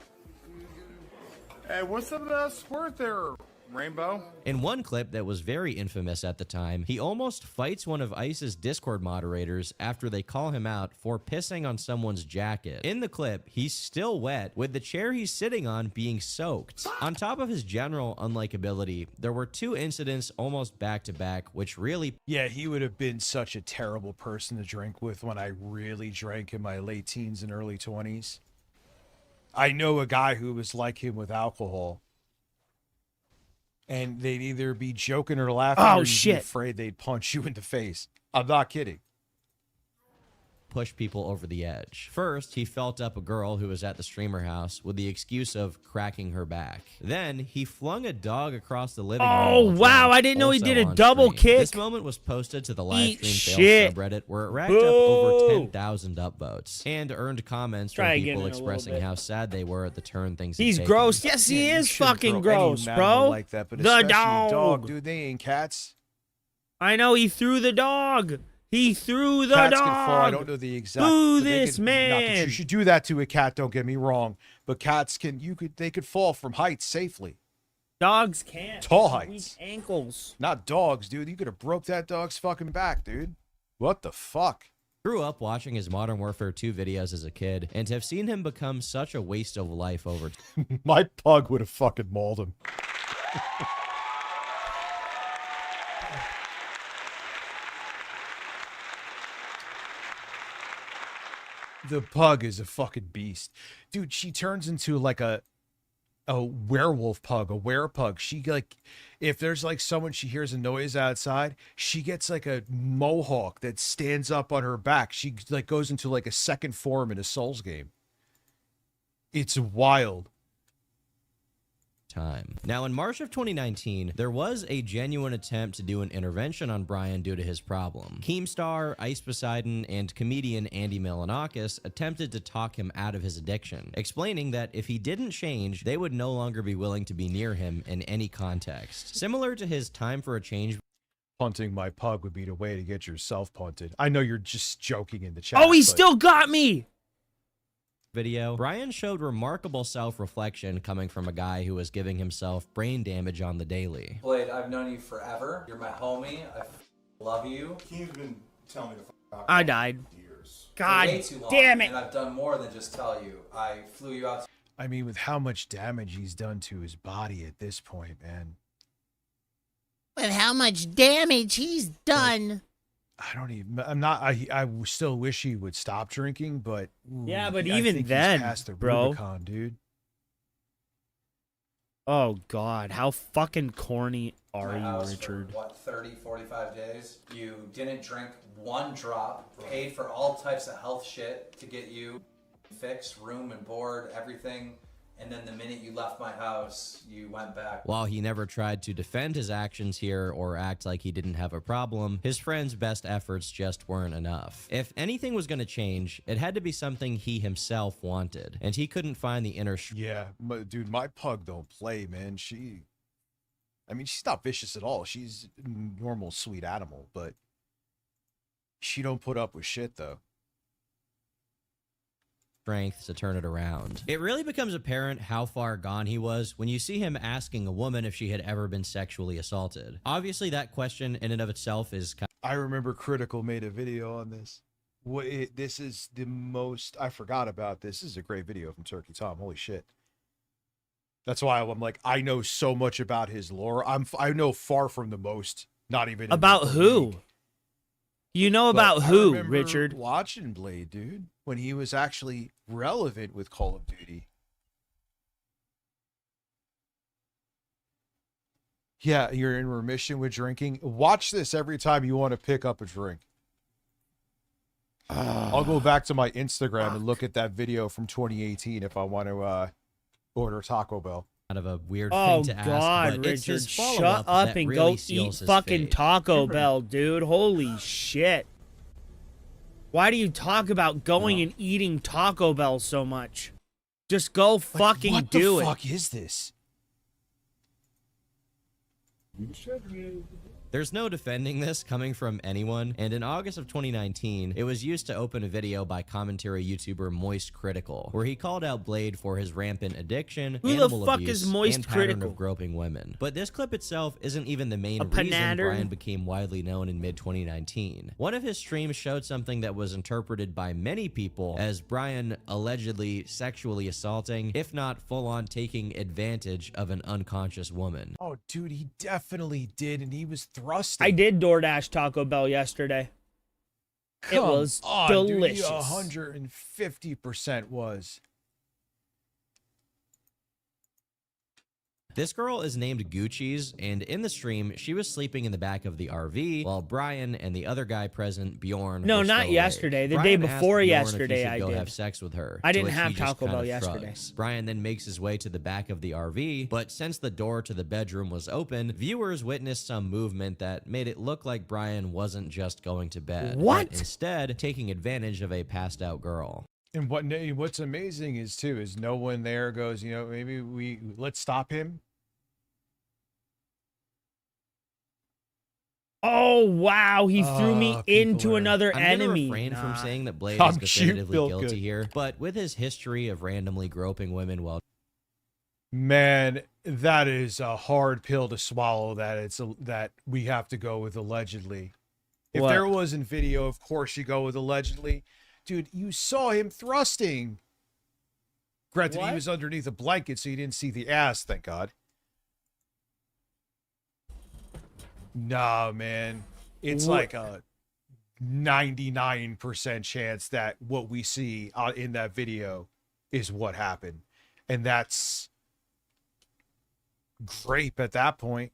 S14: Hey, what's up with that squirt there, Rainbow?
S13: In one clip that was very infamous at the time, he almost fights one of ICE's Discord moderators after they call him out for pissing on someone's jacket. In the clip, he's still wet, with the chair he's sitting on being soaked. On top of his general unlikability, there were two incidents almost back to back, which really...
S4: Yeah, he would have been such a terrible person to drink with when I really drank in my late teens and early 20s. I know a guy who was like him with alcohol. and they'd either be joking or laughing,
S3: Oh,
S4: or you'd
S3: shit.
S4: be afraid they'd punch you in the face. I'm not kidding.
S13: Push people over the edge. First, he felt up a girl who was at the streamer house with the excuse of cracking her back. Then, he flung a dog across the living room.
S3: Oh,
S13: while
S3: wow,
S13: drunk,
S3: I didn't know he
S13: also
S3: did a
S13: on
S3: double
S13: stream.
S3: kick.
S13: This moment was posted to the
S3: Eat
S13: livestream
S3: shit.
S13: fail subreddit, where it racked up over
S3: Boo.
S13: 10,000 upvotes and earned comments
S3: Try
S13: from
S3: again
S13: people
S3: in a little
S13: expressing
S3: bit.
S13: how sad they were at the turn things had
S3: He's
S13: taken.
S3: gross. Yes, he
S4: Yeah, you
S3: is
S4: should
S3: fucking
S4: throw any
S3: gross,
S4: animal
S3: bro.
S4: like that, but
S3: The
S4: especially a
S3: dog.
S4: dog, dude. They ain't cats.
S3: I know he threw the dog. He threw the
S4: Cats
S3: dog.
S4: can fall. I don't know the exact.
S3: Boo
S4: but they
S3: this
S4: could- not that
S3: man.
S4: you should do that to a cat. Don't get me wrong, but cats can. They could fall from heights safely.
S3: Dogs can't.
S4: Tall
S3: Weak
S4: heights.
S3: ankles.
S4: Not dogs, dude. You could have broke that dog's fucking back, dude. What the fuck?
S13: Grew up watching his Modern Warfare 2 videos as a kid, and to have seen him become such a waste of life over
S4: My pug would have fucking mauled him. The pug is a fucking beast. Dude, she turns into like a werewolf pug, a werepug. She like, if there's like someone, she hears a noise outside, she gets like a mohawk that stands up on her back. She like goes into like a second form in a Souls game. It's wild.
S13: time. Now, in March of 2019, there was a genuine attempt to do an intervention on Brian due to his problem. Keemstar, Ice Poseidon, and comedian Andy Milonakis attempted to talk him out of his addiction, explaining that if he didn't change, they would no longer be willing to be near him in any context. Similar to his Time for a Change.
S4: Punting my pug would be the way to get yourself punted. I know you're just joking in the chat.
S3: Oh, he
S4: but-
S3: still got me!
S13: Video, Brian showed remarkable self-reflection coming from a guy who was giving himself brain damage on the daily.
S23: Blade, I've known you forever. You're my homie. I love you.
S14: He's been telling me to f***
S3: I died.
S23: For
S3: God
S23: way too long,
S3: damn it!
S23: And I've done more than just tell you. I flew you out.
S4: I mean, with how much damage he's done to his body at this point, man.
S6: With how much damage he's done.
S4: I don't even. I'm not. I still wish he would stop drinking, but
S3: Yeah, but
S4: I
S3: even
S4: think
S3: then,
S4: he's past the
S3: bro.
S4: Rubicon, dude.
S3: Oh God, how fucking corny are
S23: my
S3: you,
S23: house
S3: Richard?
S23: For, what, 30, 45 days? You didn't drink one drop, paid for all types of health shit to get you fixed, room and board, everything. And then the minute you left my house, you went back.
S13: While he never tried to defend his actions here or act like he didn't have a problem, his friend's best efforts just weren't enough. If anything was going to change, it had to be something he himself wanted, and he couldn't find the inner
S4: Yeah, dude, my pug don't play, man. I mean, she's not vicious at all. She's a normal, sweet animal, but she don't put up with shit, though.
S13: strength to turn it around. It really becomes apparent how far gone he was when you see him asking a woman if she had ever been sexually assaulted. Obviously, that question in and of itself is kind
S4: I remember Critical made a video on this. This is the most... I forgot about this. This is a great video from Turkey Tom. Holy shit. That's why I'm like, I know so much about his lore. I know far from the most. Not even... in
S3: About
S4: the
S3: who?
S4: league.
S3: You know
S4: But
S3: about
S4: I
S3: who,
S4: remember
S3: Richard?
S4: watching Blade, dude, when he was actually relevant with Call of Duty. Yeah, you're in remission with drinking. Watch this every time you want to pick up a drink. I'll go back to my Instagram and look at that video from 2018 if I want to order Taco Bell.
S13: of a weird
S3: Oh
S13: thing to
S3: God,
S13: ask, but it's
S3: Richard,
S13: his
S3: shut
S13: follow-up
S3: up
S13: that
S3: and
S13: really
S3: go eat
S13: seals his
S3: fucking
S13: fate.
S3: Taco Bell, dude. Holy shit. Why do you talk about going and eating Taco Bell so much? Just go fucking
S4: what
S3: do
S4: the
S3: it.
S4: fuck is this?
S13: There's no defending this coming from anyone, and in August of 2019, it was used to open a video by commentary YouTuber Moist Critical, where he called out Blade for his rampant addiction,
S3: Who the
S13: animal
S3: fuck
S13: abuse,
S3: is Moist
S13: and pattern
S3: Critical?
S13: of groping women. But this clip itself isn't even the main
S3: A
S13: reason
S3: panatter?
S13: Brian became widely known in mid-2019. One of his streams showed something that was interpreted by many people as Brian allegedly sexually assaulting, if not full-on taking advantage of an unconscious woman.
S4: Oh, dude, he definitely did, and he was thrusting.
S3: I did DoorDash Taco Bell yesterday. It
S4: Come
S3: was
S4: on, dude, he
S3: delicious.
S4: 150% was.
S13: This girl is named Gucci's, and in the stream, she was sleeping in the back of the RV while Brian and the other guy present, Bjorn,
S3: No,
S13: were
S3: not
S13: still
S3: yesterday.
S13: awake.
S3: The
S13: Brian
S3: day
S13: asked
S3: before
S13: Bjorn
S3: yesterday,
S13: if he should
S3: I
S13: go
S3: did.
S13: have sex with her.
S3: I
S13: to
S3: didn't
S13: which
S3: have
S13: he just
S3: Taco
S13: kind
S3: Bell
S13: of
S3: yesterday.
S13: shrugs. Brian then makes his way to the back of the RV, but since the door to the bedroom was open, viewers witnessed some movement that made it look like Brian wasn't just going to bed,
S3: What?
S13: but instead taking advantage of a passed out girl.
S4: And what's amazing is no one there goes, maybe let's stop him.
S3: Oh wow, he threw me
S4: people
S3: into
S4: are-
S3: another
S13: I'm
S3: enemy.
S13: gonna refrain from
S3: Nah.
S13: saying that Blade
S4: I'm
S13: is
S4: shooting
S13: definitively
S4: Bill
S13: guilty
S4: good.
S13: here, but with his history of randomly groping women while
S4: Man, that is a hard pill to swallow. That we have to go with allegedly. If
S3: What?
S4: there wasn't video, of course you go with allegedly. Dude, you saw him thrusting. Granted, he
S3: What?
S4: was underneath a blanket, so you didn't see the ass, thank God. Nah, man. It's
S3: What?
S4: like a 99% chance that what we see in that video is what happened. And that's grape at that point.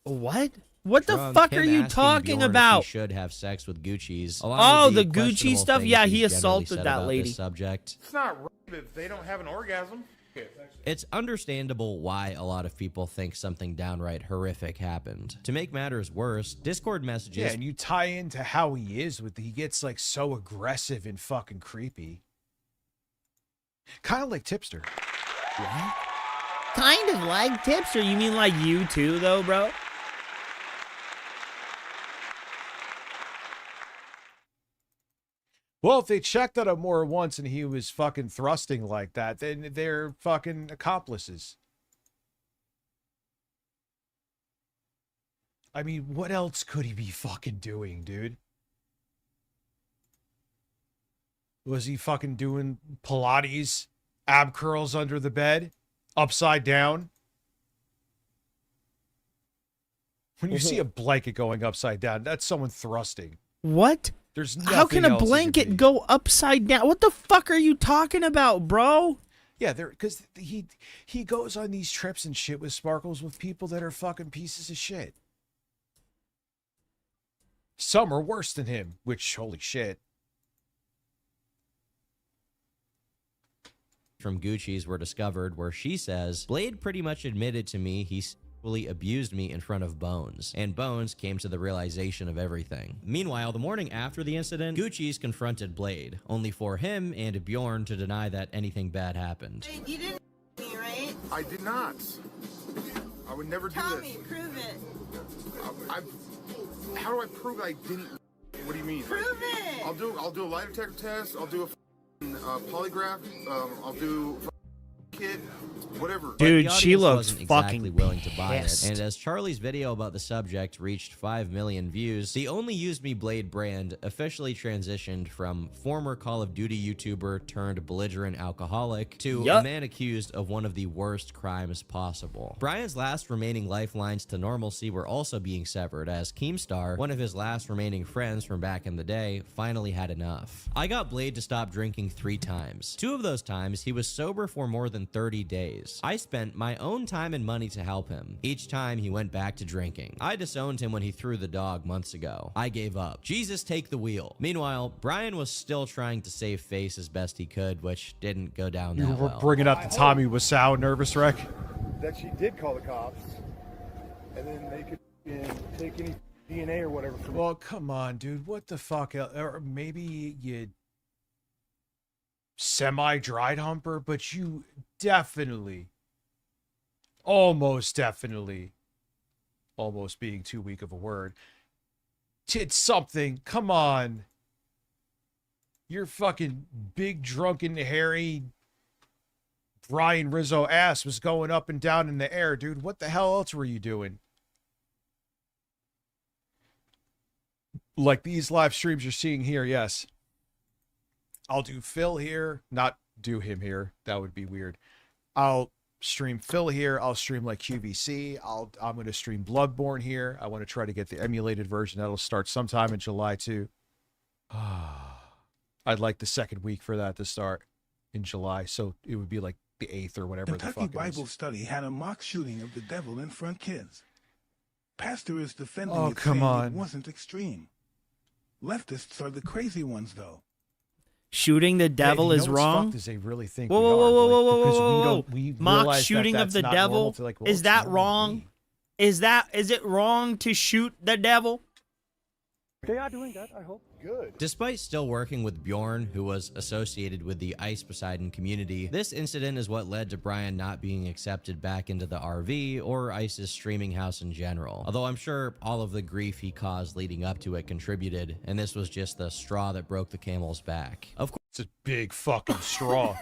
S3: What? What the
S13: from
S3: fuck
S13: him
S3: are you
S13: asking
S3: talking
S13: Bjorn if
S3: about?
S13: He should have sex with Gucci's.
S3: Oh,
S13: along with
S3: the Gucci
S13: questionable
S3: stuff?
S13: things
S3: Yeah,
S13: he's
S3: he
S13: generally
S3: assaulted
S13: said
S3: that
S13: about
S3: lady.
S13: this subject.
S14: It's not rape if they don't have an orgasm.
S13: It's understandable why a lot of people think something downright horrific happened. To make matters worse, Discord messages.
S4: Yeah, and you tie into how he is he gets like so aggressive and fucking creepy. Kind of like Tipster.
S3: What? Kind of like Tipster. You mean like you too, though, bro?
S4: Well, if they checked on him more once and he was fucking thrusting like that, then they're fucking accomplices. I mean, what else could he be fucking doing, dude? Was he fucking doing Pilates, ab curls under the bed, upside down? When you see a blanket going upside down, that's someone thrusting.
S3: What?
S4: There's
S3: How can
S4: nothing
S3: a
S4: else it could
S3: blanket
S4: be.
S3: go upside down? What the fuck are you talking about, bro?
S4: Yeah, because he goes on these trips and shit with Sparkles with people that are fucking pieces of shit. Some are worse than him, which, holy shit.
S13: From Gucci's were discovered where she says, Blade pretty much admitted to me he sexually abused me in front of Bones, and Bones came to the realization of everything. Meanwhile, the morning after the incident, Gucci's confronted Blade, only for him and Bjorn to deny that anything bad happened.
S10: You didn't me, right?
S14: I did not. I would never
S10: Tell
S14: do this.
S10: me, prove it.
S14: How do I prove I didn't? What do you mean?
S10: Prove it.
S14: I'll do a lie detector test. I'll do a polygraph. I'll do a kit. Whatever.
S3: Dude,
S13: But the
S3: she
S13: audience
S3: looks
S13: wasn't exactly
S3: fucking
S13: willing to buy it.
S3: pissed.
S13: And as Charlie's video about the subject reached 5 million views, the Only Use Me Blade brand officially transitioned from former Call of Duty YouTuber turned belligerent alcoholic to a
S3: Yup.
S13: man accused of one of the worst crimes possible. Brian's last remaining lifelines to normalcy were also being severed as Keemstar, one of his last remaining friends from back in the day, finally had enough. I got Blade to stop drinking 3 times. 2 of those times, he was sober for more than 30 days. I spent my own time and money to help him. Each time he went back to drinking. I disowned him when he threw the dog months ago. I gave up. Jesus, take the wheel. Meanwhile, Brian was still trying to save face as best he could, which didn't go down
S4: You
S13: that
S4: were
S13: well.
S4: bringing up the Tommy Wiseau nervous wreck.
S11: That she did call the cops, and then they could take any DNA or whatever from
S4: Well, come on, dude. What the fuck? Or maybe you semi-dried humper, but you definitely, almost definitely, almost being too weak of a word, did something. Come on. Your fucking big, drunken, hairy Brian Rizzo ass was going up and down in the air, dude. What the hell else were you doing? Like these live streams you're seeing here, yes. I'll do Phil here, not do him here. That would be weird. I'll stream Phil here. I'll stream like QVC. I'm going to stream Bloodborne here. I want to try to get the emulated version. That'll start sometime in July too. I'd like the second week for that to start in July. So it would be like the 8th or whatever the
S12: Kentucky
S4: fuck it
S12: Bible
S4: is.
S12: Study had a mock shooting of the devil in front kids. Pastor is defending
S4: Oh,
S12: it,
S4: come
S12: saying
S4: on.
S12: it wasn't extreme. Leftists are the crazy ones, though.
S3: Shooting the devil
S4: you know
S3: is
S4: what's
S3: wrong.
S4: fucked is they really think
S3: Whoa,
S4: we
S3: whoa,
S4: are,
S3: whoa, whoa,
S4: like,
S3: whoa, whoa,
S4: because
S3: whoa,
S4: we
S3: whoa!
S4: don't- we
S3: Mock
S4: realize that
S3: shooting of
S4: that's
S3: the
S4: not normal
S3: devil.
S4: to, like, well,
S3: Is
S4: it's
S3: that
S4: normal to
S3: wrong?
S4: me.
S3: Is it wrong to shoot the devil?
S11: They are doing that, I hope. Good.
S13: Despite still working with Bjorn, who was associated with the Ice Poseidon community, this incident is what led to Brian not being accepted back into the RV or Ice's streaming house in general. Although I'm sure all of the grief he caused leading up to it contributed, and this was just the straw that broke the camel's back. Of course,
S4: it's a big fucking straw.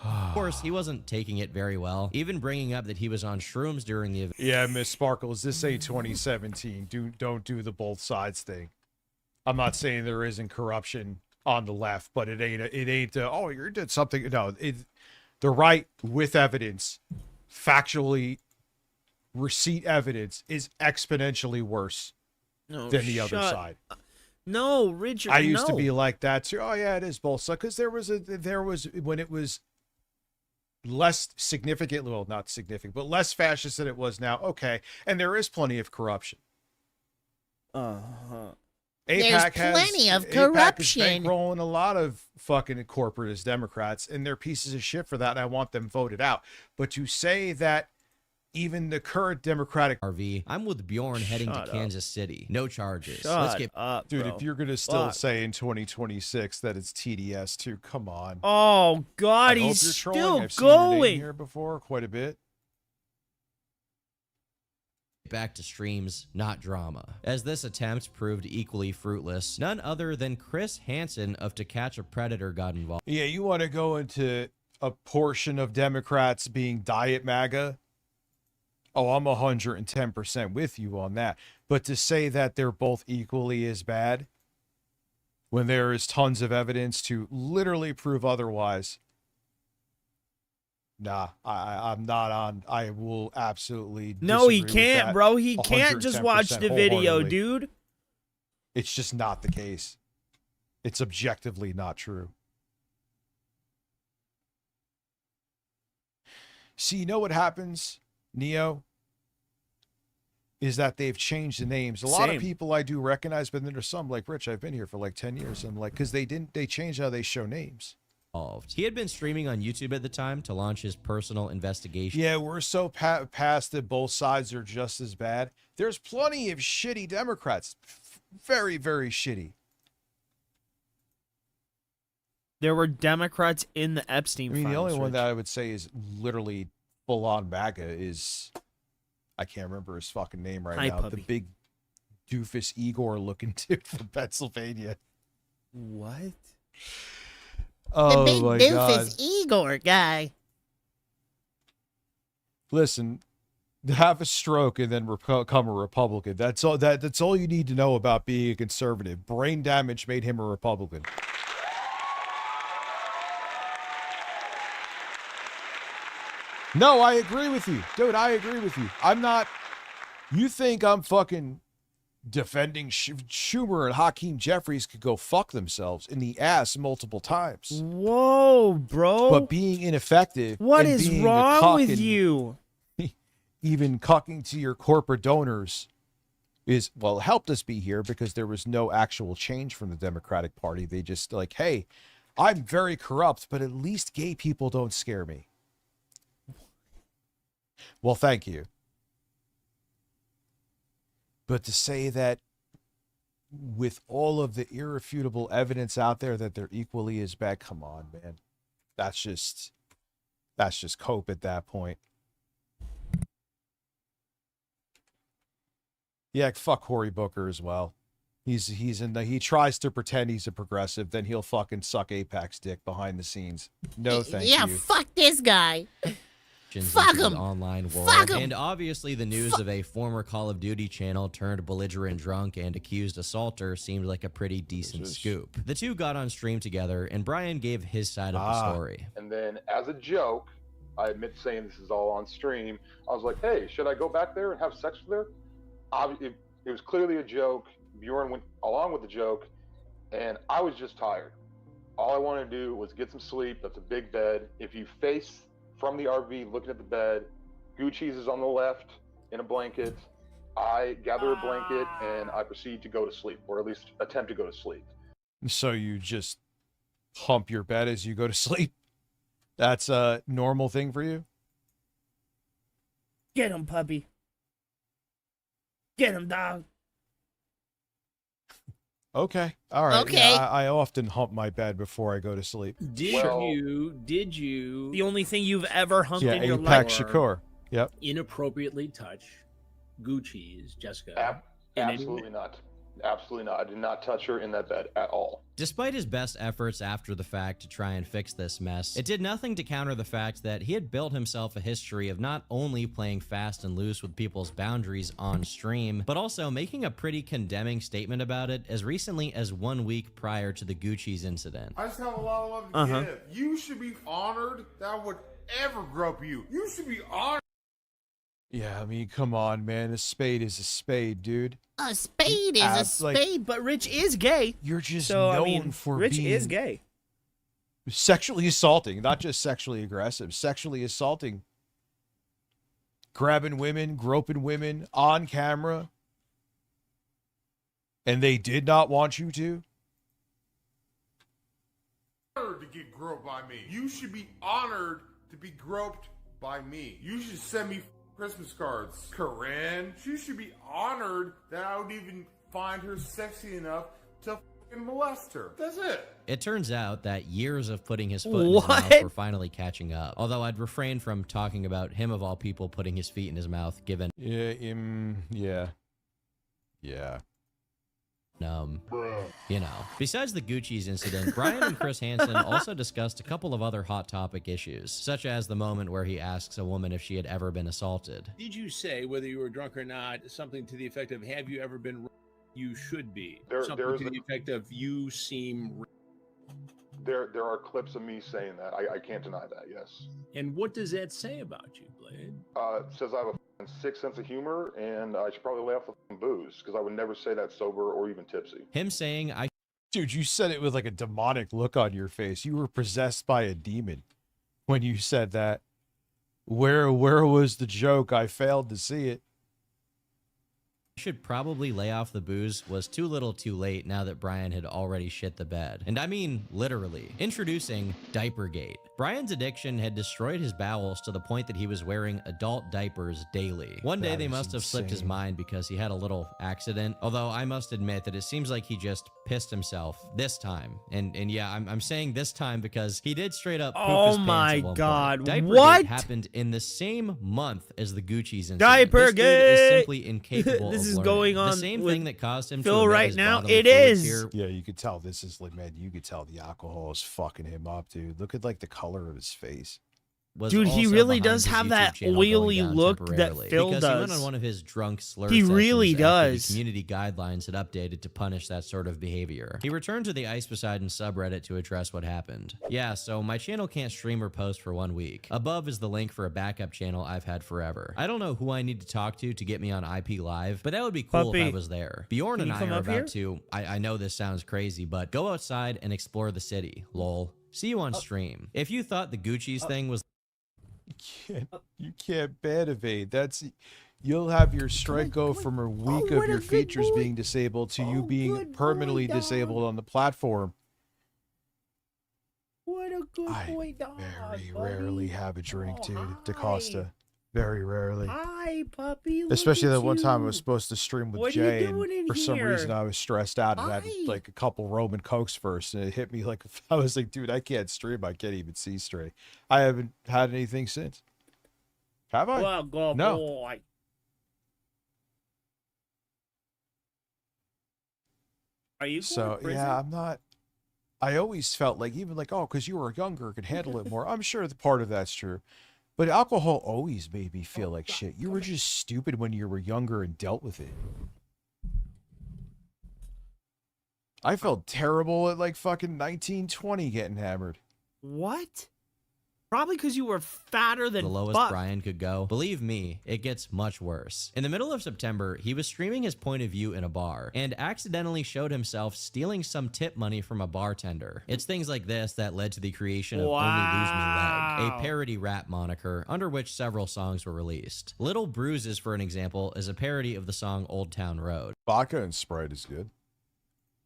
S13: Of course, he wasn't taking it very well, even bringing up that he was on shrooms during the event.
S4: Yeah, Miss Sparkles, this ain't 2017. Don't do the both sides thing. I'm not saying there isn't corruption on the left, but it ain't. Oh, you did something. No, the right with evidence, factually, receipt evidence is exponentially worse than the other side.
S3: No, Richard.
S4: I used to
S3: no.
S4: be like that too. Oh yeah, it is both sides because there was when it was less significant, well, not significant, but less fascist than it was now. Okay, and there is plenty of corruption.
S6: There's plenty of corruption.
S4: AIPAC is bankrolling a lot of fucking corporatist Democrats, and they're pieces of shit for that, and I want them voted out. But to say that even the current Democratic
S13: RV, I'm with Bjorn heading to Kansas City. No charges. Let's get
S4: dude, if you're gonna still say in 2026 that it's TDS too, come on.
S3: Oh God,
S4: I hope
S3: he's
S4: you're trolling.
S3: still
S4: I've seen your name
S3: going.
S4: here before quite a bit.
S13: back to streams, not drama. As this attempt proved equally fruitless, none other than Chris Hansen of To Catch a Predator got involved.
S4: Yeah, you want to go into a portion of Democrats being diet MAGA? Oh, I'm 110% with you on that. But to say that they're both equally as bad when there is tons of evidence to literally prove otherwise, nah, I'm not on. I will absolutely
S3: No, he
S4: disagree with
S3: can't,
S4: that
S3: bro. He can't just watch
S4: 110%
S3: the video,
S4: wholeheartedly.
S3: dude.
S4: It's just not the case. It's objectively not true. See, you know what happens, Neo? Is that they've changed the names. A lot of
S3: Same.
S4: people I do recognize, but then there's some like Rich. I've been here for like 10 years. I'm like, because they changed how they show names.
S13: He had been streaming on YouTube at the time to launch his personal investigation.
S4: Yeah, we're so past that both sides are just as bad. There's plenty of shitty Democrats. Very, very shitty.
S3: There were Democrats in the Epstein
S4: I mean,
S3: files.
S4: the only one
S3: Rich.
S4: that I would say is literally full on MAGA is, I can't remember his fucking name right
S3: Hi,
S4: now.
S3: puppy.
S4: The big doofus Igor looking dude from Pennsylvania.
S3: What?
S4: Oh
S6: the big
S4: my
S6: doofus
S4: God.
S6: Igor guy.
S4: Listen, have a stroke and then become a Republican. That's all. That's all you need to know about being a conservative. Brain damage made him a Republican. No, I agree with you, dude. I agree with you. I'm not. You think I'm fucking defending Schumer and Hakeem Jeffries could go fuck themselves in the ass multiple times.
S3: Whoa, bro.
S4: But being ineffective.
S3: What
S4: and
S3: is
S4: being a
S3: wrong
S4: cuck
S3: with
S4: and
S3: you?
S4: even cucking to your corporate donors is, well, helped us be here because there was no actual change from the Democratic Party. They just like, hey, I'm very corrupt, but at least gay people don't scare me. Well, thank you. But to say that with all of the irrefutable evidence out there that they're equally as bad, come on, man. That's just cope at that point. Yeah, fuck Cory Booker as well. He tries to pretend he's a progressive, then he'll fucking suck Apac's dick behind the scenes. No, thank you.
S6: Yeah, fuck this guy.
S13: Fuck
S6: him.
S13: The online world.
S6: Fuck him.
S13: And obviously the news of a former Call of Duty channel turned belligerent drunk and accused assaulter seemed like a pretty decent scoop. The two got on stream together and Brian gave his side of the story.
S11: And then as a joke, I admit saying this is all on stream, I was like, hey, should I go back there and have sex with her? It was clearly a joke. Bjorn went along with the joke. and I was just tired. All I wanted to do was get some sleep. That's a big bed. If you face from the RV looking at the bed, Gucci's is on the left in a blanket. I gather a blanket and I proceed to go to sleep, or at least attempt to go to sleep.
S4: So you just hump your bed as you go to sleep? That's a normal thing for you?
S3: Get him, puppy. Get him, dog.
S4: Okay. All right.
S6: Okay.
S4: Yeah, I often hump my bed before I go to sleep.
S15: Did you
S3: The only thing you've ever humped
S4: Yeah,
S3: in your
S4: Apex
S3: life?
S4: Shakur. Yep.
S15: inappropriately touch Gucci's, Jessica? in any way?
S11: Absolutely not. Absolutely not. I did not touch her in that bed at all.
S13: Despite his best efforts after the fact to try and fix this mess, it did nothing to counter the fact that he had built himself a history of not only playing fast and loose with people's boundaries on stream, but also making a pretty condemning statement about it as recently as 1 week prior to the Gucci's incident.
S14: I just have a lot of love to give. You should be honored that I would ever grope you. You should be honored.
S4: Yeah, I mean, come on, man. A spade is a spade, dude.
S6: A spade is a spade.
S3: But Rich is gay.
S4: You're just
S3: So,
S4: known
S3: I mean,
S4: for
S3: Rich
S4: being
S3: is gay.
S4: sexually assaulting, not just sexually aggressive, sexually assaulting, grabbing women, groping women on camera, and they did not want you to.
S14: Honored to get groped by me. You should be honored to be groped by me. You should send me Christmas cards. Corinne, she should be honored that I would even find her sexy enough to fucking molest her. That's it.
S13: It turns out that years of putting his foot in his mouth were finally catching up. Although I'd refrain from talking about him of all people putting his feet in his mouth, given
S4: Yeah.
S13: You know. Besides the Gucci's incident, Brian and Chris Hansen also discussed a couple of other hot topic issues, such as the moment where he asks a woman if she had ever been assaulted.
S15: Did you say, whether you were drunk or not, something to the effect of, have you ever been you should be? Something to the effect of, you seem...
S11: There are clips of me saying that. I can't deny that, yes.
S15: And what does that say about you, Blade?
S11: It says I have a sick sense of humor, and I should probably lay off the booze, because I would never say that sober or even tipsy.
S13: Him saying,
S4: Dude, you said it with like a demonic look on your face. You were possessed by a demon when you said that. Where was the joke? I failed to see it.
S13: should probably lay off the booze was too little too late now that Brian had already shit the bed. And I mean literally. Introducing Diapergate. Brian's addiction had destroyed his bowels to the point that he was wearing adult diapers daily. One day they must have slipped his mind because he had a little accident, although I must admit that it seems like he just pissed himself this time. And yeah, I'm saying this time because he did straight up poop his pants at one point. Diapergate
S3: what
S13: happened in the same month as the Gucci's incident.
S3: Diapergate!
S13: This dude is simply incapable
S3: This
S13: of
S3: is
S13: learning.
S3: going on
S13: the same
S3: with
S13: thing that caused him
S3: Phil
S13: to
S3: right
S13: his
S3: now.
S13: bodily
S3: It
S13: fluids
S3: is.
S13: here.
S4: Yeah, you could tell this is like, man, you could tell the alcohol is fucking him up, dude. Look at like the color of his face.
S3: Dude, he
S13: also
S3: really
S13: behind
S3: does
S13: his
S3: have
S13: YouTube
S3: that
S13: channel going
S3: oily
S13: down
S3: look that
S13: temporarily
S3: Phil
S13: because he went
S3: does.
S13: on one of his drunk slur
S3: He really
S13: sessions after
S3: does.
S13: The community guidelines had updated to punish that sort of behavior. He returned to the Ice Poseidon subreddit to address what happened. Yeah, so my channel can't stream or post for 1 week. Above is the link for a backup channel I've had forever. I don't know who I need to talk to get me on IP Live, but that would be cool if I
S3: Puppy,
S13: was there. Bjorn
S3: can
S13: and
S3: you
S13: I
S3: come
S13: are
S3: up here?
S13: about to, I know this sounds crazy, but go outside and explore the city, lol. See you on stream. If you thought the Gucci's thing was
S4: You can't bad evade. That's you'll have your strike go from a week of your features being disabled to you being permanently disabled on the platform.
S3: What a good boy, dog.
S4: Very rarely have a drink, dude. DaCosta. Very rarely.
S3: Hi, puppy. Look
S4: Especially
S3: at
S4: that one time I
S3: you.
S4: was supposed to stream with
S3: What are you
S4: Jay,
S3: doing in
S4: and for some
S3: here?
S4: reason I was stressed out and had
S3: Hi.
S4: like a couple Roman Cokes first, and it hit me like I was like, dude, I can't stream. I can't even see straight. I haven't had anything since. Have I?
S3: Well, good
S4: No.
S3: boy. Are you going
S4: So
S3: to prison?
S4: yeah, I'm not. I always felt like even like because you were younger, could handle it more. I'm sure the part of that's true, but alcohol always made me feel like shit. You were just stupid when you were younger and dealt with it. I felt terrible at like fucking 19, 20 getting hammered.
S3: What? Probably because you were fatter than
S13: the lowest
S3: fuck.
S13: Brian could go. Believe me, it gets much worse. In the middle of September, he was streaming his point of view in a bar and accidentally showed himself stealing some tip money from a bartender. It's things like this that led to the creation of Only Lose Me Leg, a parody rap moniker under which several songs were released. Little Bruises, for an example, is a parody of the song Old Town Road.
S4: Vodka and Sprite is good.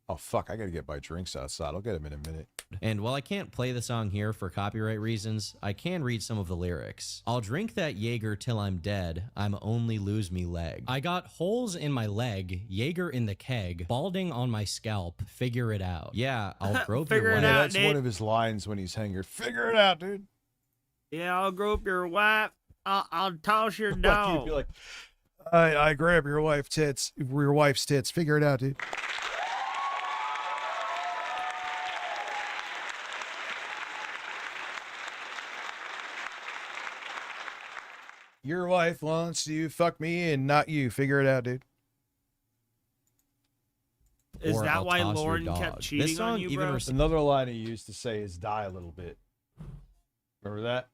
S4: Oh, fuck, I gotta get my drinks outside. I'll get them in a minute.
S13: And while I can't play the song here for copyright reasons, I can read some of the lyrics. I'll drink that Jaeger till I'm dead, I'm only lose me leg. I got holes in my leg, Jaeger in the keg, balding on my scalp, figure it out. Yeah, I'll grope your
S4: Yeah,
S13: wife.
S4: that's one of his lines when he's hanging. Figure it out, dude.
S3: Yeah, I'll grope your wife. I'll toss your dog.
S4: You'd be like, I grab your wife's tits. Your wife's tits. Figure it out, dude. Your wife wants you, fuck me, and not you. Figure it out, dude.
S3: Is
S13: Or
S3: that
S13: I'll
S3: why
S13: toss your
S3: Lauren
S13: dog.
S3: kept
S13: This
S3: cheating
S13: song
S3: on you,
S13: even
S3: bro?
S4: Another line he used to say is die a little bit. Remember that?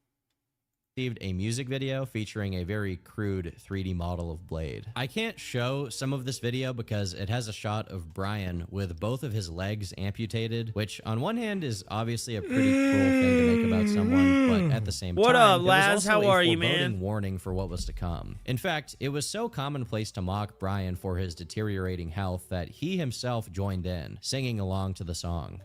S13: Received a music video featuring a very crude 3D model of Blade. I can't show some of this video because it has a shot of Brian with both of his legs amputated, which on one hand is obviously a pretty cruel thing to make about someone, but at the same
S3: What
S13: time,
S3: up,
S13: it was
S3: Laz?
S13: also
S3: How
S13: a
S3: are you,
S13: foreboding
S3: man?
S13: warning for what was to come. In fact, it was so commonplace to mock Brian for his deteriorating health that he himself joined in, singing along to the song.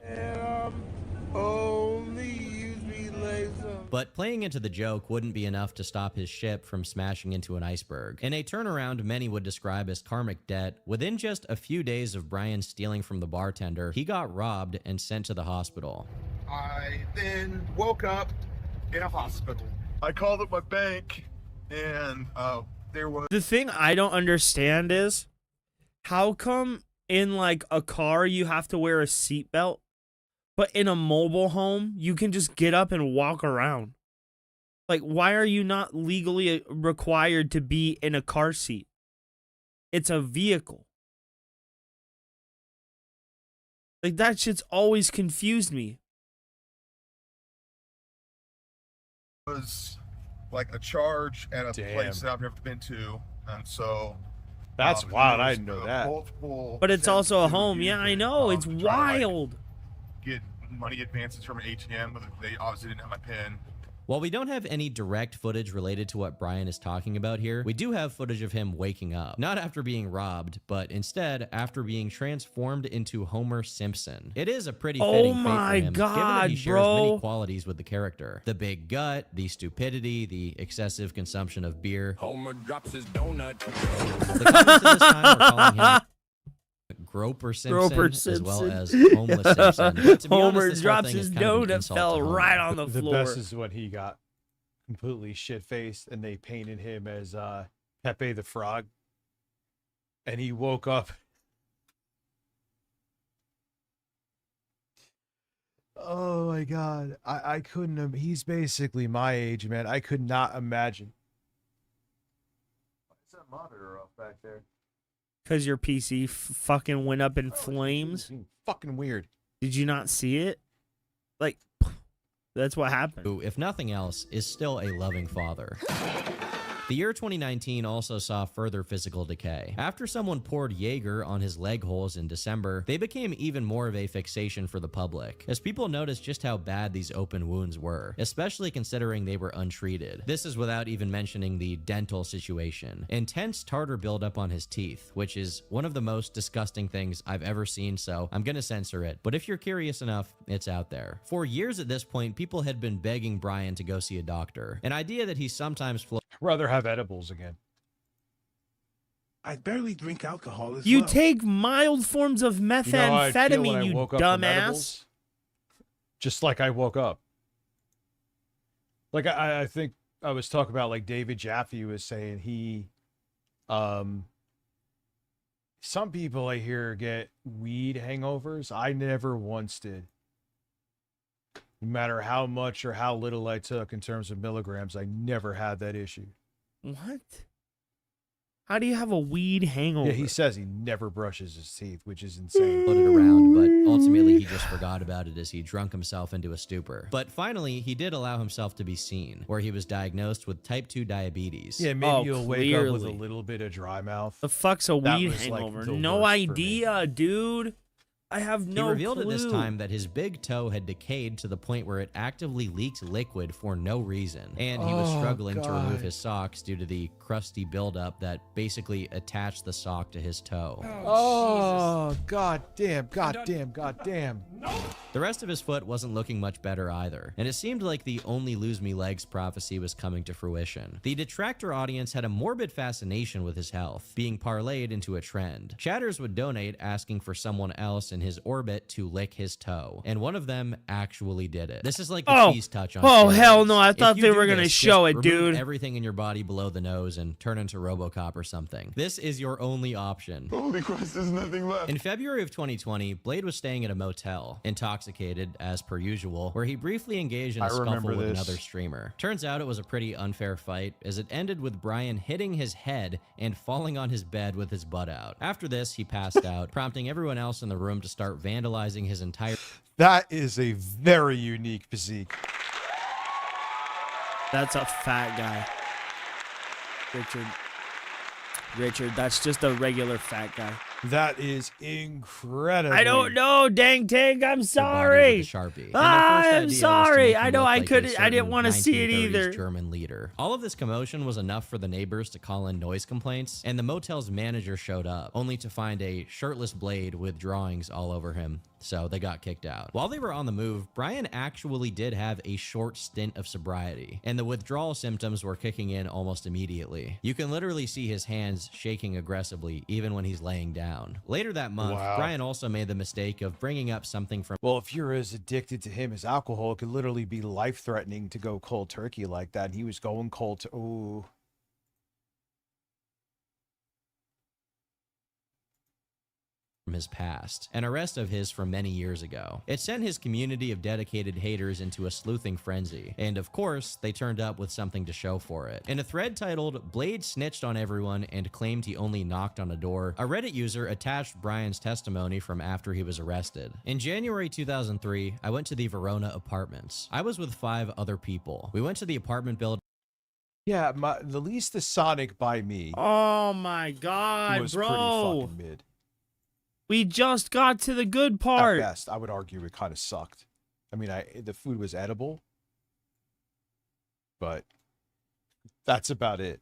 S13: But playing into the joke wouldn't be enough to stop his ship from smashing into an iceberg. In a turnaround many would describe as karmic debt, within just a few days of Brian stealing from the bartender, he got robbed and sent to the hospital.
S1: I then woke up in a hospital. I called up my bank, and there was...
S3: The thing I don't understand is, how come in like a car you have to wear a seatbelt, but in a mobile home you can just get up and walk around? Like, why are you not legally required to be in a car seat? It's a vehicle. Like, that shit's always confused me.
S1: was like a charge at a
S4: Damn.
S1: place that I've never been to, and so
S4: That's
S1: and
S4: wild.
S1: there
S4: I
S1: was,
S4: didn't know that.
S1: multiple
S3: But it's also a
S1: attempts to
S3: home.
S1: use
S3: Yeah, I
S1: it,
S3: know. It's
S1: to try to, like,
S3: wild.
S1: get money advances from an ATM, but they obviously didn't have my PIN.
S13: While we don't have any direct footage related to what Brian is talking about here, we do have footage of him waking up. Not after being robbed, but instead after being transformed into Homer Simpson. It is a pretty fitting fate for him, given that he shares many qualities with the character. The big gut, the stupidity, the excessive consumption of beer.
S12: Homer drops his donut.
S13: The comments at this time are calling him Groper Simpson, as well as Homeless Simpson. But to be
S3: Homer
S13: honest, this whole
S3: drops
S13: thing is
S3: his
S13: kind of an
S3: donut,
S13: insult
S3: fell
S13: to Homer.
S3: right on the
S4: The
S3: floor.
S4: best is when he got completely shit-faced and they painted him as Pepe the Frog. And he woke up. Oh my God. I couldn't have. He's basically my age, man. I could not imagine. Why is that monitor off back there?
S3: Because your PC fucking went up in flames.
S4: Fucking weird.
S3: Did you not see it? Like, that's what happened.
S13: Who, if nothing else, is still a loving father. The year 2019 also saw further physical decay. After someone poured Jaeger on his leg holes in December, they became even more of a fixation for the public, as people noticed just how bad these open wounds were, especially considering they were untreated. This is without even mentioning the dental situation. Intense tartar buildup on his teeth, which is one of the most disgusting things I've ever seen, so I'm gonna censor it, but if you're curious enough, it's out there. For years at this point, people had been begging Brian to go see a doctor, an idea that he sometimes
S4: rather have edibles again.
S12: I barely drink alcohol as
S3: You
S12: well.
S3: take mild forms of
S4: You know how I'd feel when I
S3: methamphetamine, you
S4: woke up from
S3: dumbass.
S4: edibles? Just like I woke up. Like I think I was talking about, like David Jaffe was saying, he some people I hear get weed hangovers. I never once did. No matter how much or how little I took in terms of milligrams, I never had that issue.
S3: What? How do you have a weed hangover?
S4: Yeah, he says he never brushes his teeth, which is insane.
S13: Floated around, but ultimately he just forgot about it as he drunk himself into a stupor. But finally, he did allow himself to be seen, where he was diagnosed with type 2 diabetes.
S4: Yeah, maybe you'll wake up with a little bit of dry mouth.
S3: The fuck's a
S4: That
S3: weed
S4: was, like,
S3: hangover?
S4: the
S3: No
S4: worst for me.
S3: idea, dude. I have no
S13: He revealed
S3: clue.
S13: at this time that his big toe had decayed to the point where it actively leaked liquid for no reason, and he was
S4: Oh,
S13: struggling to remove
S4: God.
S13: his socks due to the crusty buildup that basically attached the sock to his toe.
S4: Oh, god damn.
S13: The rest of his foot wasn't looking much better either, and it seemed like the only lose me legs prophecy was coming to fruition. The detractor audience had a morbid fascination with his health, being parlayed into a trend. Chatters would donate asking for someone else in his orbit to lick his toe, and one of them actually did it. This is like the cheese touch on
S3: Oh,
S13: steroids.
S3: hell no. I
S13: If
S3: thought
S13: you
S3: they
S13: do
S3: were going to
S13: this,
S3: show
S13: just
S3: it,
S13: remove
S3: dude.
S13: everything in your body below the nose and turn into RoboCop or something. This is your only option.
S7: Holy Christ, there's nothing left.
S13: In February of 2020, Blade was staying at a motel, intoxicated as per usual, where he briefly engaged in a scuffle
S4: remember
S13: with
S4: this.
S13: another streamer. Turns out it was a pretty unfair fight, as it ended with Brian hitting his head and falling on his bed with his butt out. After this, he passed out, prompting everyone else in the room to start vandalizing his entire...
S4: That is a very unique physique.
S3: That's a fat guy. Richard, that's just a regular fat guy.
S4: That is incredible.
S3: I don't know, dang tank. I'm sorry.
S13: Sharpie.
S3: I'm sorry. I know I couldn't. I didn't want to see it either.
S13: German leader. All of this commotion was enough for the neighbors to call in noise complaints, and the motel's manager showed up, only to find a shirtless Blade with drawings all over him. So they got kicked out. While they were on the move, Brian actually did have a short stint of sobriety, and the withdrawal symptoms were kicking in almost immediately. You can literally see his hands shaking aggressively even when he's laying down. Later that month,
S4: Wow.
S13: Brian also made the mistake of bringing up something from...
S4: Well, if you're as addicted to him as alcohol, it could literally be life-threatening to go cold turkey like that. And he was going cold to... Ooh.
S13: from his past, an arrest of his from many years ago. It sent his community of dedicated haters into a sleuthing frenzy, and of course, they turned up with something to show for it. In a thread titled, "Blade snitched on everyone and claimed he only knocked on a door," a Reddit user attached Brian's testimony from after he was arrested. In January 2003, I went to the Verona apartments. I was with 5 other people. We went to the apartment building.
S4: Yeah, the least the Sonic by me
S3: Oh my god,
S4: was
S3: bro.
S4: pretty fucking mid.
S3: We just got to the good part.
S4: At best, I would argue it kind of sucked. I mean, the food was edible, but that's about it.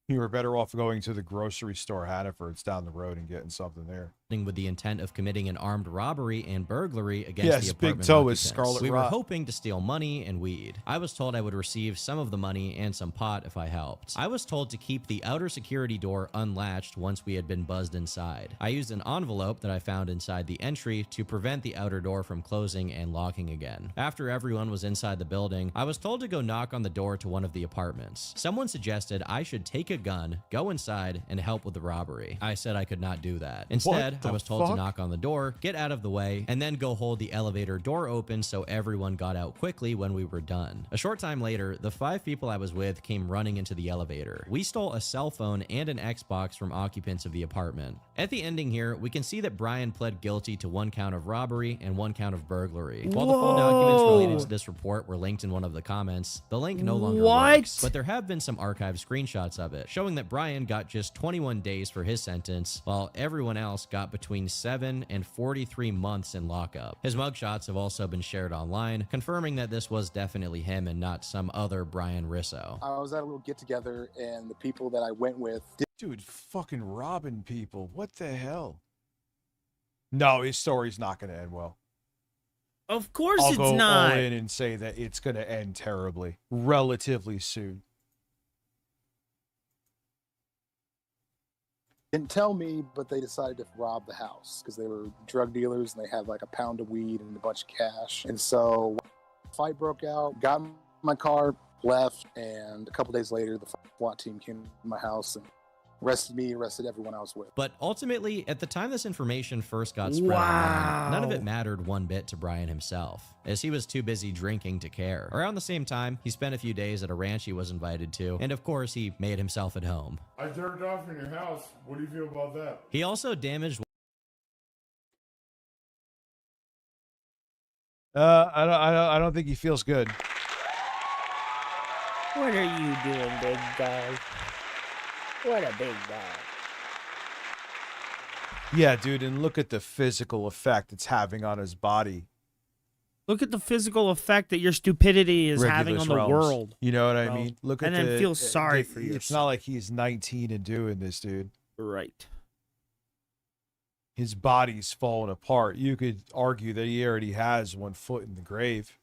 S4: You were better off going to the grocery store, Hannaford's, down the road and getting something there.
S13: With the intent of committing an armed robbery and burglary against
S4: Yes,
S13: the
S4: Big
S13: apartment
S4: Toe is
S13: occupants.
S4: Scarlet
S13: We were
S4: Rot.
S13: hoping to steal money and weed. I was told I would receive some of the money and some pot if I helped. I was told to keep the outer security door unlatched once we had been buzzed inside. I used an envelope that I found inside the entry to prevent the outer door from closing and locking again. After everyone was inside the building, I was told to go knock on the door to one of the apartments. Someone suggested I should take a gun, go inside, and help with the robbery. I said I could not do that. Instead,
S4: What the
S13: I was told to
S4: fuck?
S13: knock on the door, get out of the way, and then go hold the elevator door open so everyone got out quickly when we were done. A short time later, the 5 people I was with came running into the elevator. We stole a cell phone and an Xbox from occupants of the apartment. At the ending here, we can see that Brian pled guilty to 1 count of robbery and 1 count of burglary. While the full documents related to this report were linked in one of the comments, the link no longer works. But there have been some archived screenshots of it, showing that Brian got just 21 days for his sentence, while everyone else got between 7 and 43 months in lockup. His mugshots have also been shared online, confirming that this was definitely him and not some other Brian Risso.
S16: I was at a little get-together, and the people that I went with...
S4: Dude, fucking robbing people. What the hell? No, his story's not going to end well.
S3: Of course
S4: I'll
S3: it's
S4: go
S3: not.
S4: all in and say that it's going to end terribly, relatively soon.
S16: Didn't tell me, but they decided to rob the house because they were drug dealers and they had like a pound of weed and a bunch of cash. And so fight broke out, got in my car, left, and a couple days later the SWAT team came to my house and arrested me, arrested everyone I was with.
S13: But ultimately, at the time this information first got spread online, none of it mattered one bit to Brian himself, as he was too busy drinking to care. Around the same time, he spent a few days at a ranch he was invited to, and of course, he made himself at home.
S7: I jerked off in your house. What do you feel about that?
S13: He also damaged
S4: I don't think he feels good.
S3: What are you doing, big guy? What a big guy.
S4: Yeah, dude, and look at the physical effect it's having on his body.
S3: Look at the physical effect that your stupidity is having on the
S4: Regulus
S3: world.
S4: You know what I
S3: bro.
S4: mean? Look at
S3: and then
S4: the,
S3: feel sorry for you.
S4: It's not like he's 19 and doing this, dude.
S3: Right.
S4: His body's falling apart. You could argue that he already has 1 foot in the grave.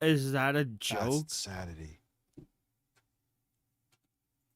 S3: Is that a joke?
S4: That's insanity.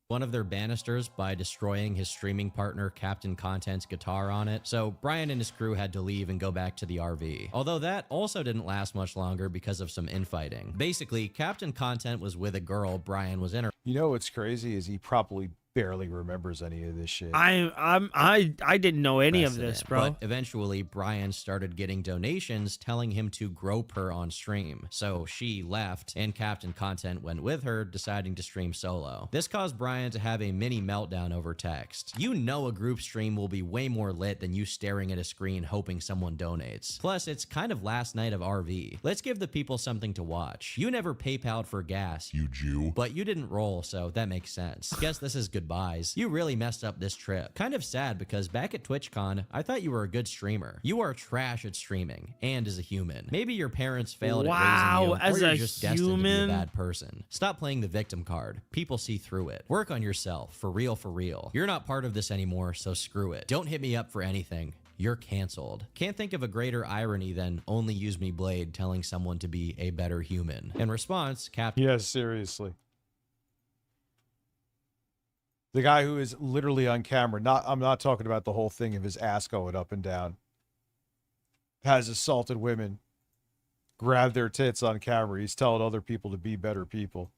S13: one of their banisters by destroying his streaming partner Captain Content's guitar on it, so Brian and his crew had to leave and go back to the RV. Although that also didn't last much longer because of some infighting. Basically, Captain Content was with a girl Brian was in her.
S4: You know what's crazy is he probably barely remembers any of this shit.
S3: I didn't know any of this, bro.
S13: But eventually, Brian started getting donations telling him to grope her on stream. So she left, and Captain Content went with her, deciding to stream solo. This caused Brian to have a mini meltdown over text. You know a group stream will be way more lit than you staring at a screen hoping someone donates. Plus, it's kind of last night of RV. Let's give the people something to watch. You never PayPal'd for gas, you Jew. But you didn't roll, so that makes sense. Guess this is goodbyes. You really messed up this trip. Kind of sad because back at TwitchCon, I thought you were a good streamer. You are trash at streaming and as a human. Maybe your parents failed at raising you, or you're just destined to be a bad person. Stop playing the victim card. People see through it. Work on yourself, for real, for real. You're not part of this anymore, so screw it. Don't hit me up for anything. You're canceled. Can't think of a greater irony than Only Use Me Blade telling someone to be a better human. In response, Captain...
S4: Yes, seriously. The guy who is literally on camera, I'm not talking about the whole thing of his ass going up and down, has assaulted women, grabbed their tits on camera. He's telling other people to be better people.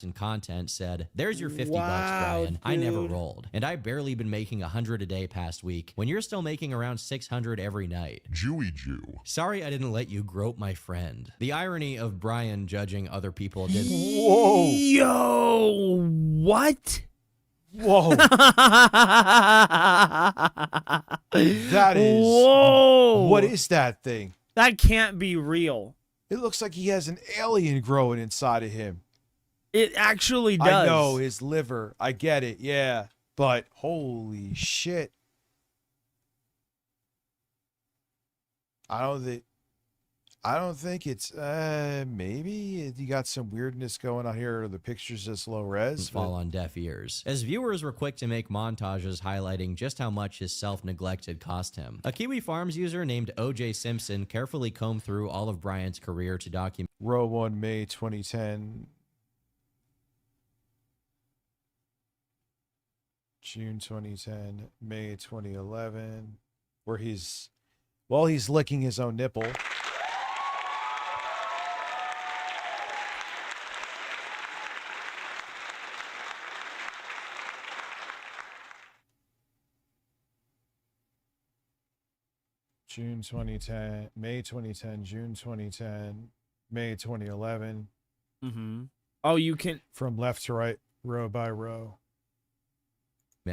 S13: And Content said, "There's your 50 bucks, Brian. I never rolled. And I've barely been making 100 a day past week when you're still making around 600 every night. Jewy Jew. Sorry I didn't let you grope my friend." The irony of Brian judging other people didn't...
S3: Whoa. Yo, what?
S4: Whoa. That is...
S3: Whoa.
S4: What is that thing?
S3: That can't be real.
S4: It looks like he has an alien growing inside of him.
S3: It actually does.
S4: I know, his liver. I get it, yeah. But holy shit. I don't think it's maybe you got some weirdness going on here, or the picture's just low res.
S13: Fall on deaf ears, as viewers were quick to make montages highlighting just how much his self-neglect had cost him. A Kiwi Farms user named OJ Simpson carefully combed through all of Brian's career to document.
S4: Row 1, May 2010. June 2010, May 2011, where he's licking his own nipple. June 2010, May 2010, June 2010, May 2011.
S3: Mm-hmm. Oh, you can...
S4: From left to right, row by row.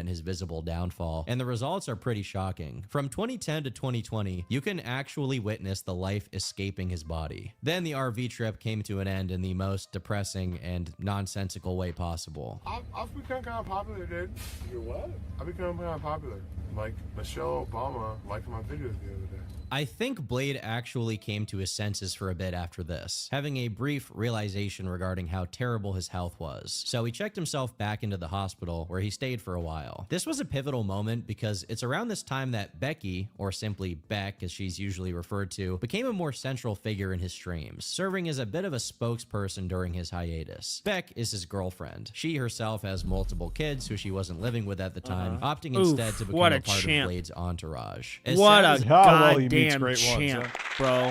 S13: His visible downfall, and the results are pretty shocking. From 2010 to 2020, you can actually witness the life escaping his body. Then the RV trip came to an end in the most depressing and nonsensical way possible.
S7: I've become kind of popular, dude. You're what? I've become kind of popular. Like Michelle Obama liking my videos the other day.
S13: I think Blade actually came to his senses for a bit after this, having a brief realization regarding how terrible his health was. So he checked himself back into the hospital, where he stayed for a while. This was a pivotal moment because it's around this time that Becky, or simply Beck as she's usually referred to, became a more central figure in his streams, serving as a bit of a spokesperson during his hiatus. Beck is his girlfriend. She herself has multiple kids who she wasn't living with at the time, opting instead to become a part of Blade's entourage.
S3: What a goddamn champ, bro.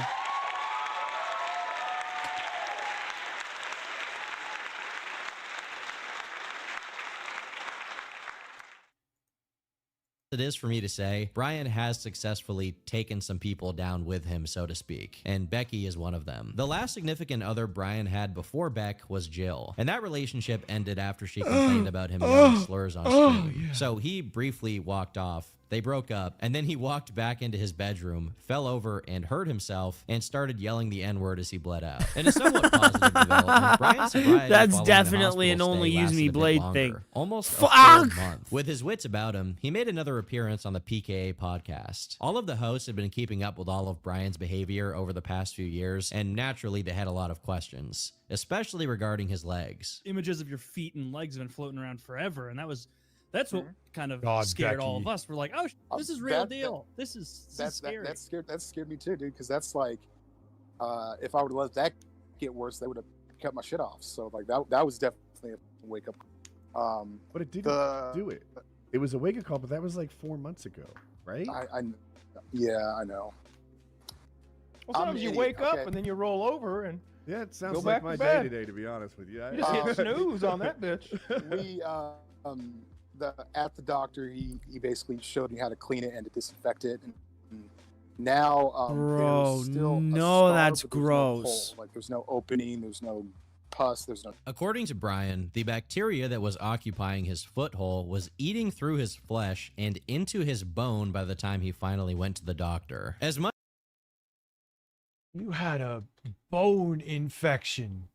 S13: it is for me to say, Brian has successfully taken some people down with him, so to speak, and Becky is one of them. The last significant other Brian had before Beck was Jill, and that relationship ended after she complained about him yelling slurs on stream. So he briefly walked off. They broke up, and then he walked back into his bedroom, fell over and hurt himself, and started yelling the N-word as he bled out. In a somewhat positive development, Brian's sobriety
S3: That's
S13: following the
S3: definitely an
S13: hospital
S3: only
S13: stay
S3: use me
S13: lasted a bit
S3: blade
S13: longer,
S3: thing.
S13: almost a
S3: Fuck!
S13: full month. With his wits about him, he made another appearance on the PKA podcast. All of the hosts had been keeping up with all of Brian's behavior over the past few years, and naturally they had a lot of questions, especially regarding his legs.
S8: Images of your feet and legs have been floating around forever, and that's what kind of
S4: God,
S8: scared all of
S4: Becky.
S8: us. We're like, oh, this is real deal. This is scary.
S16: That scared me too, dude. Because that's like, if I would have let that get worse, that would have cut my shit off. So like that was definitely a wake up.
S17: But it didn't do it. It was a wake up call, but that was like 4 months ago, right?
S16: Yeah, I know.
S21: Well, sometimes you wake up and then you roll over and
S17: yeah, it sounds
S21: go
S17: like
S21: back
S17: my
S21: to
S17: day
S21: bed.
S17: today, to be honest with you.
S21: You just hit snooze on that bitch.
S16: We at the doctor, he basically showed me how to clean it and to disinfect it, and now
S3: Bro,
S16: there's still
S3: no,
S16: a scar,
S3: that's
S16: but there's no hole.
S3: gross.
S16: Like there's no opening, there's no pus, there's no.
S13: According to Brian, the bacteria that was occupying his foothole was eating through his flesh and into his bone by the time he finally went to the doctor. As much
S4: You had a bone infection.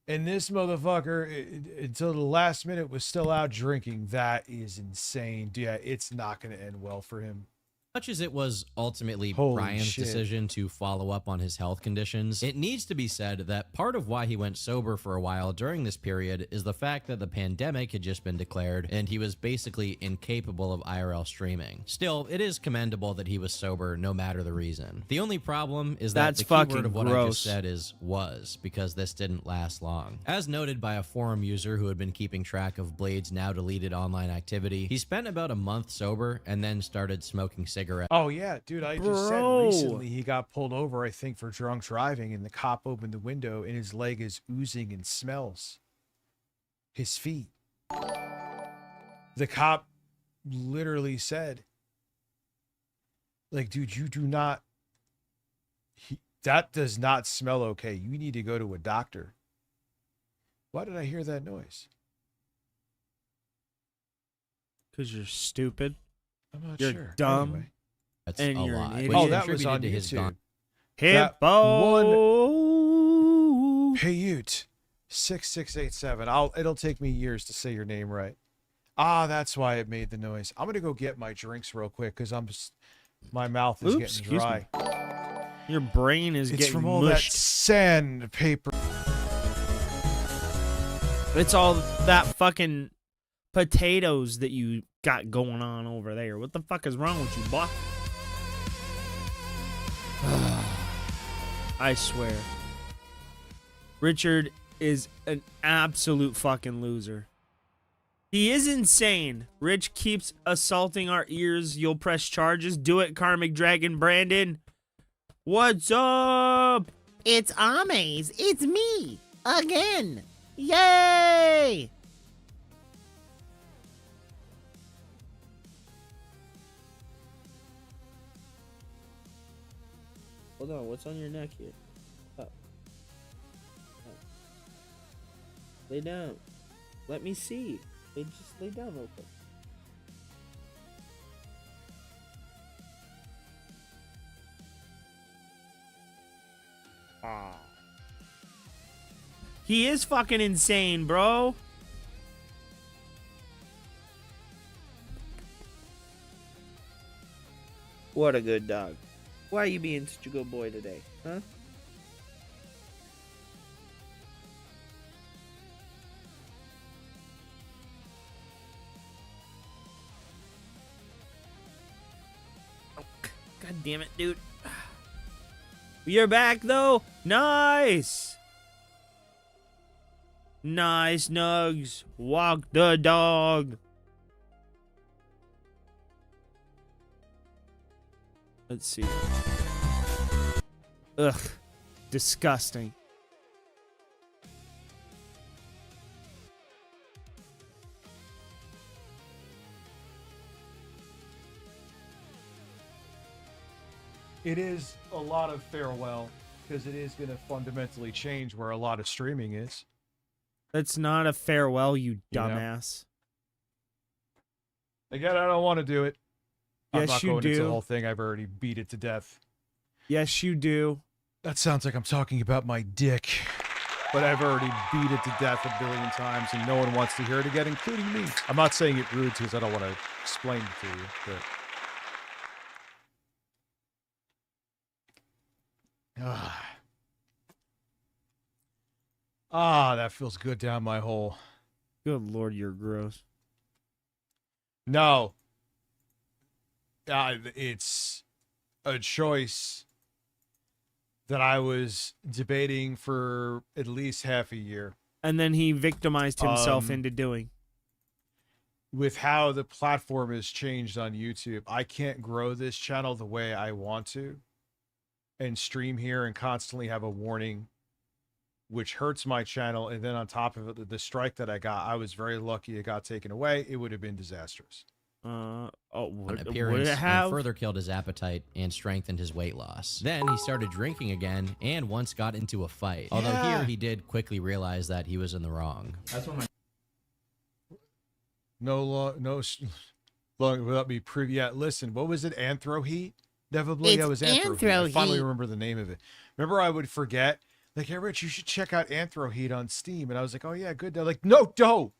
S4: And this motherfucker, until the last minute, was still out drinking. That is insane. Yeah, it's not going to end well for him.
S13: much as it was ultimately
S4: Holy
S13: Brian's
S4: shit.
S13: decision to follow up on his health conditions, it needs to be said that part of why he went sober for a while during this period is the fact that the pandemic had just been declared and he was basically incapable of IRL streaming. Still, it is commendable that he was sober no matter the reason. The only problem is that
S3: That's
S13: the key
S3: fucking
S13: word of what I
S3: gross.
S13: just said is was, because this didn't last long. As noted by a forum user who had been keeping track of Blade's now deleted online activity, he spent about a month sober and then started smoking cigarettes.
S4: Oh yeah, dude, I just said
S3: Bro.
S4: recently he got pulled over, I think, for drunk driving, and the cop opened the window and his leg is oozing and smells his feet. The cop literally said, like, dude, you do not, that does not smell okay. You need to go to a doctor. Why did I hear that noise?
S3: Because you're stupid.
S4: I'm not
S3: You're
S4: sure.
S3: dumb.
S4: Anyway.
S13: That's
S3: and
S13: a
S3: you're
S13: lot.
S3: an idiot.
S4: Oh, that was on
S13: Contributed to his
S4: YouTube.
S3: Hippo.
S4: Hey, Ute. 6687. It'll take me years to say your name right. Ah, that's why it made the noise. I'm gonna go get my drinks real quick because my mouth is
S3: Oops,
S4: getting dry.
S3: Your brain is
S4: It's
S3: getting
S4: from all
S3: mushed.
S4: that sandpaper.
S3: It's all that fucking potatoes that you got going on over there. What the fuck is wrong with you, boy? I swear. Richard is an absolute fucking loser. He is insane. Rich keeps assaulting our ears. You'll press charges. Do it, Karmic Dragon Brandon. What's up?
S6: It's Ames. It's me. Again. Yay!
S3: Hold on, what's on your neck here? Up. Lay down. Let me see. Just lay down real quick. Ah. He is fucking insane, bro. What a good dog. Why are you being such a good boy today, huh? God damn it, dude. You're back, though. Nice. Nice, Nugs. Walk the dog. Let's see. Ugh. Disgusting.
S4: It is a lot of farewell because it is going to fundamentally change where a lot of streaming is.
S3: That's not a farewell, you dumbass.
S4: Again, I don't want to do it. I'm
S3: Yes,
S4: not
S3: you
S4: going into the
S3: do.
S4: whole thing. I've already beat it to death.
S3: Yes, you do.
S4: That sounds like I'm talking about my dick. But I've already beat it to death a billion times, and no one wants to hear it again, including me. I'm not saying it rude because I don't want to explain it to you, but... that feels good down my hole.
S3: Good Lord, you're gross.
S4: No. It's a choice that I was debating for at least half a year.
S3: And then he victimized himself into doing.
S4: With how the platform has changed on YouTube, I can't grow this channel the way I want to and stream here and constantly have a warning, which hurts my channel. And then on top of it, the strike that I got, I was very lucky it got taken away. It would have been disastrous.
S3: Would
S13: Appearance
S3: it have?
S13: and further killed his appetite and strengthened his weight loss. Then he started drinking again and once got into a fight. Although here he did quickly realize that he was in the wrong.
S23: That's when my
S4: long without me privy. Yeah, listen, what was it? Anthro heat? Definitely,
S6: It's
S4: I was Anthro heat. I finally
S6: Heat.
S4: remember the name of it. Remember, I would forget. Like, hey, Rich, you should check out Anthro Heat on Steam. And I was like, oh yeah, good. They're like, no, don't.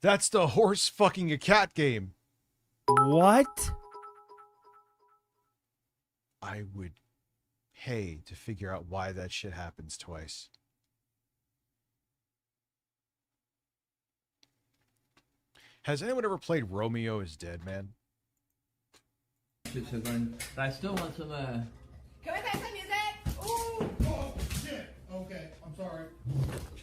S4: That's the horse fucking a cat game.
S3: What?
S4: I would pay to figure out why that shit happens twice. Has anyone ever played Romeo is Dead, man?
S23: I still want some.
S10: Can we play some music? Ooh.
S20: Oh, shit. Okay, I'm sorry.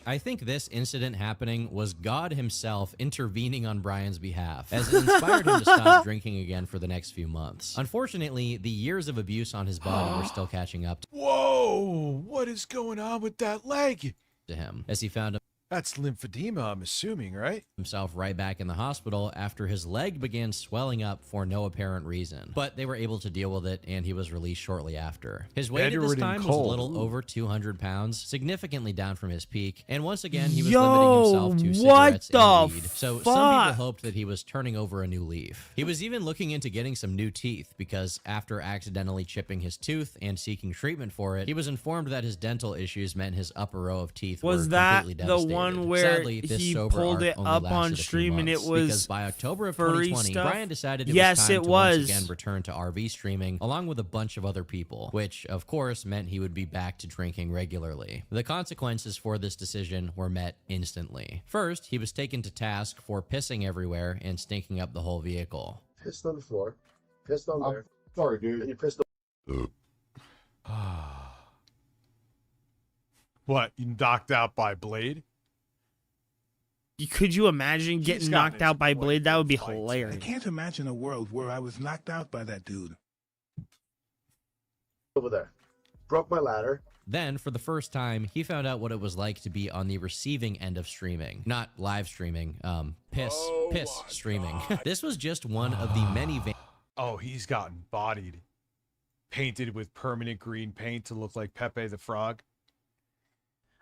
S13: I think this incident happening was God himself intervening on Brian's behalf, as it inspired him to stop drinking again for the next few months. Unfortunately, the years of abuse on his body were still catching up
S4: Whoa! What is going on with that leg?
S13: to him, as he found
S4: That's lymphedema, I'm assuming, right?
S13: himself right back in the hospital after his leg began swelling up for no apparent reason. But they were able to deal with it, and he was released shortly after. His weight at this
S4: Edward and
S13: time was a
S4: Cole.
S13: little over 200 pounds, significantly down from his peak, and once again he was
S3: Yo,
S13: limiting himself to
S3: what
S13: cigarettes
S3: the
S13: and weed. So some
S3: fuck?
S13: people hoped that he was turning over a new leaf. He was even looking into getting some new teeth, because after accidentally chipping his tooth and seeking treatment for it, he was informed that his dental issues meant his upper row of teeth
S3: Was
S13: were
S3: that
S13: completely
S3: the
S13: devastated.
S3: one where
S13: Sadly, this
S3: he
S13: sober
S3: pulled
S13: arc
S3: it
S13: only
S3: up
S13: lasted
S3: on
S13: a few
S3: stream and it
S13: months,
S3: was
S13: because by October of
S3: furry
S13: 2020,
S3: stuff?
S13: Brian decided it
S3: Yes,
S13: was time
S3: it
S13: to
S3: was.
S13: once again return to RV streaming, along with a bunch of other people, which of course meant he would be back to drinking regularly. The consequences for this decision were met instantly. First, he was taken to task for pissing everywhere and stinking up the whole vehicle.
S11: Pissed on the floor. Pissed on there. Sorry, dude. And you pissed on...
S4: What, you knocked out by Blade?
S3: Could you imagine getting knocked out by Blade? That would be
S12: I
S3: hilarious.
S12: can't imagine a world where I was knocked out by that dude.
S11: over there. Broke my ladder.
S13: Then, for the first time, he found out what it was like to be on the receiving end of streaming. Not live streaming, piss streaming. This was just one of the many
S4: Oh, he's gotten bodied. Painted with permanent green paint to look like Pepe the Frog.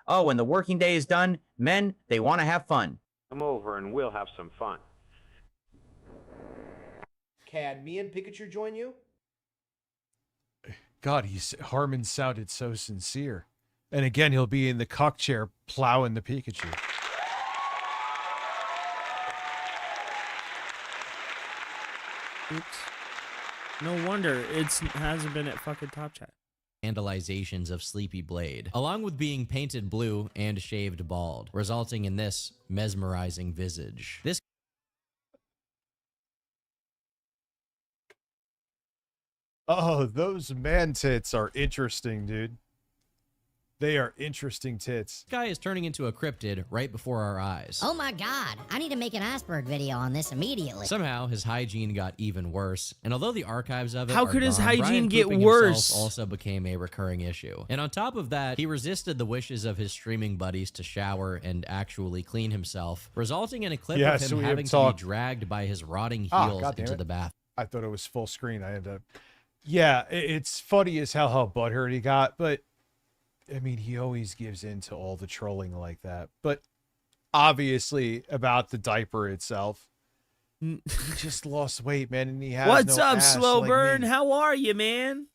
S2: Oh, when the working day is done, men, they want to have fun.
S18: Come over and we'll have some fun.
S22: Can me and Pikachu join you?
S4: God, Harmon sounded so sincere. And again, he'll be in the cock chair plowing the Pikachu.
S3: Oops. No wonder it hasn't been at fucking Top Chat.
S13: vandalizations of Sleepy Blade, along with being painted blue and shaved bald, resulting in this mesmerizing visage. This
S4: Oh, those man tits are interesting, dude. They are interesting tits.
S13: guy is turning into a cryptid right before our eyes.
S6: Oh my god, I need to make an Asperg video on this immediately.
S13: Somehow, his hygiene got even worse, and although the archives of it
S3: How
S13: are
S3: could his
S13: gone,
S3: hygiene
S13: Brian
S3: get
S13: pooping
S3: worse?
S13: himself also became a recurring issue. And on top of that, he resisted the wishes of his streaming buddies to shower and actually clean himself, resulting in a clip of him having to be dragged by his rotting heels into the bath.
S4: I thought it was full screen. I ended up Yeah, it's funny as hell how butthurt he got, but I mean, he always gives in to all the trolling like that. But obviously, about the diaper itself, he just lost weight, man, and he has
S3: What's
S4: no
S3: up,
S4: ass
S3: Slow
S4: like
S3: Burn?
S4: me.
S3: How are you, man?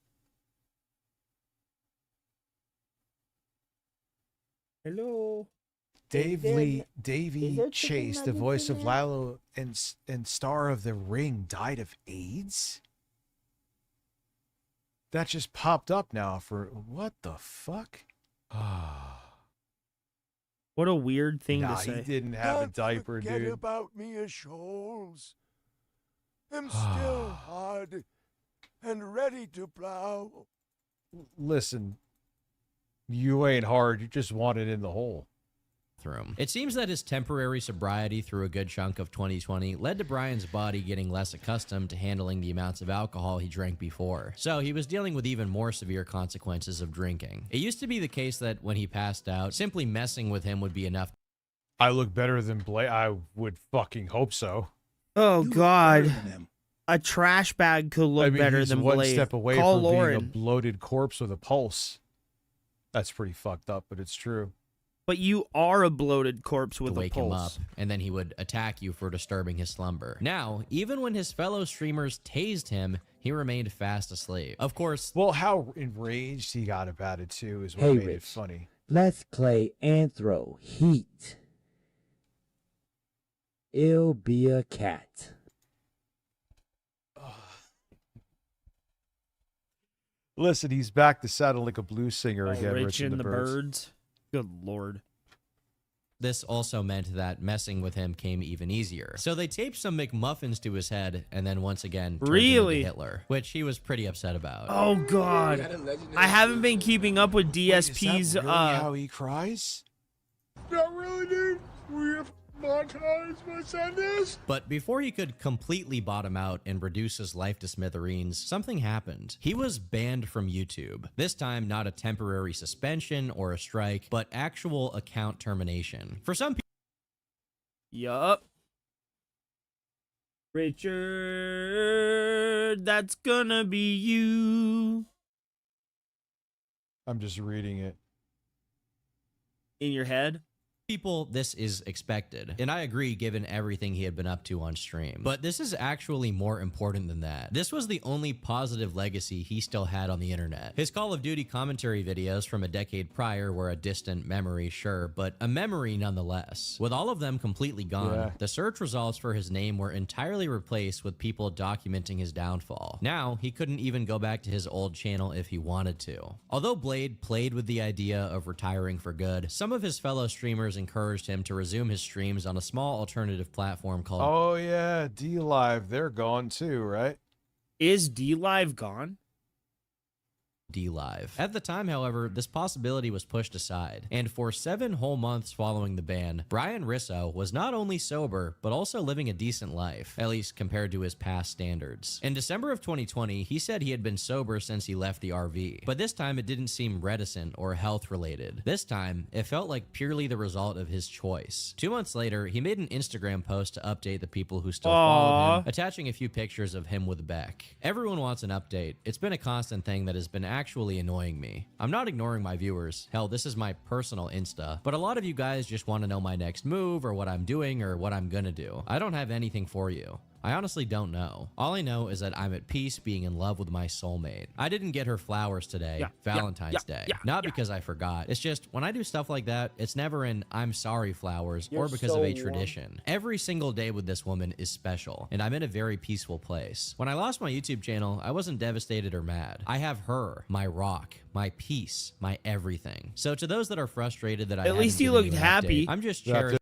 S3: Hello.
S4: Davy Chase, the voice of Lilo and star of The Ring, died of AIDS? That just popped up now for what the fuck?
S3: What a weird thing to say.
S4: He didn't have a diaper,
S12: Forget
S4: dude.
S12: about me, Shoals. I'm still hard and ready to plow.
S4: Listen, you ain't hard. You just want it in the hole.
S13: It seems that his temporary sobriety through a good chunk of 2020 led to Brian's body getting less accustomed to handling the amounts of alcohol he drank before. So he was dealing with even more severe consequences of drinking. It used to be the case that when he passed out, simply messing with him would be enough.
S4: I look better than Blade. I would fucking hope so.
S3: Oh, God. A trash bag could look better
S4: he's
S3: than
S4: one
S3: Blade.
S4: step away
S3: Call
S4: from
S3: Lauren.
S4: being a bloated corpse with a pulse. That's pretty fucked up, but it's true.
S3: But you are a bloated corpse with
S13: To
S3: a
S13: wake him up,
S3: pulse.
S13: and then he would attack you for disturbing his slumber. Now, even when his fellow streamers tased him, he remained fast asleep. Of course.
S4: Well, how enraged he got about it too is what
S5: Hey,
S4: made it
S5: Rich.
S4: funny.
S5: Let's play Anthro Heat. It'll be a cat.
S4: Listen, he's back to sounding like a blues singer
S3: Oh,
S4: again.
S3: Rich and the Birds. Good Lord.
S13: This also meant that messing with him came even easier. So they taped some McMuffins to his head, and then once again turned him
S3: Really?
S13: into Hitler, which he was pretty upset about.
S3: Oh, God. I haven't been keeping up with DSP's.
S4: Really how he cries?
S12: Not really, dude. We have montage my sadness.
S13: But before he could completely bottom out and reduce his life to smithereens, something happened. He was banned from YouTube. This time, not a temporary suspension or a strike, but actual account termination. For some people,
S3: Yup. Richard, that's gonna be you.
S4: I'm just reading it.
S3: In your head?
S13: this is expected, and I agree given everything he had been up to on stream. But this is actually more important than that. This was the only positive legacy he still had on the internet. His Call of Duty commentary videos from a decade prior were a distant memory, sure, but a memory nonetheless. With all of them completely gone, the search results for his name were entirely replaced with people documenting his downfall. Now, he couldn't even go back to his old channel if he wanted to. Although Blade played with the idea of retiring for good, some of his fellow streamers encouraged him to resume his streams on a small alternative platform called
S4: Oh yeah, D Live, they're gone too, right?
S3: Is D Live gone?
S13: D-Live. At the time, however, this possibility was pushed aside, and for 7 whole months following the ban, Brian Risso was not only sober, but also living a decent life, at least compared to his past standards. In December of 2020, he said he had been sober since he left the RV, but this time it didn't seem reticent or health-related. This time, it felt like purely the result of his choice. 2 months later, he made an Instagram post to update the people who still followed him, attaching a few pictures of him with Beck. Everyone wants an update. It's been a constant thing that has been actually annoying me. I'm not ignoring my viewers. Hell, this is my personal Insta, but a lot of you guys just want to know my next move or what I'm doing or what I'm gonna do. I don't have anything for you. I honestly don't know. All I know is that I'm at peace being in love with my soulmate. I didn't get her flowers today, Valentine's Day. Not because I forgot. It's just, when I do stuff like that, it's never an I'm sorry flowers or because of a tradition. Every single day with this woman is special, and I'm in a very peaceful place. When I lost my YouTube channel, I wasn't devastated or mad. I have her, my rock, my peace, my everything. So to those that are frustrated that I
S3: At least you looked happy.
S13: I'm just cherishing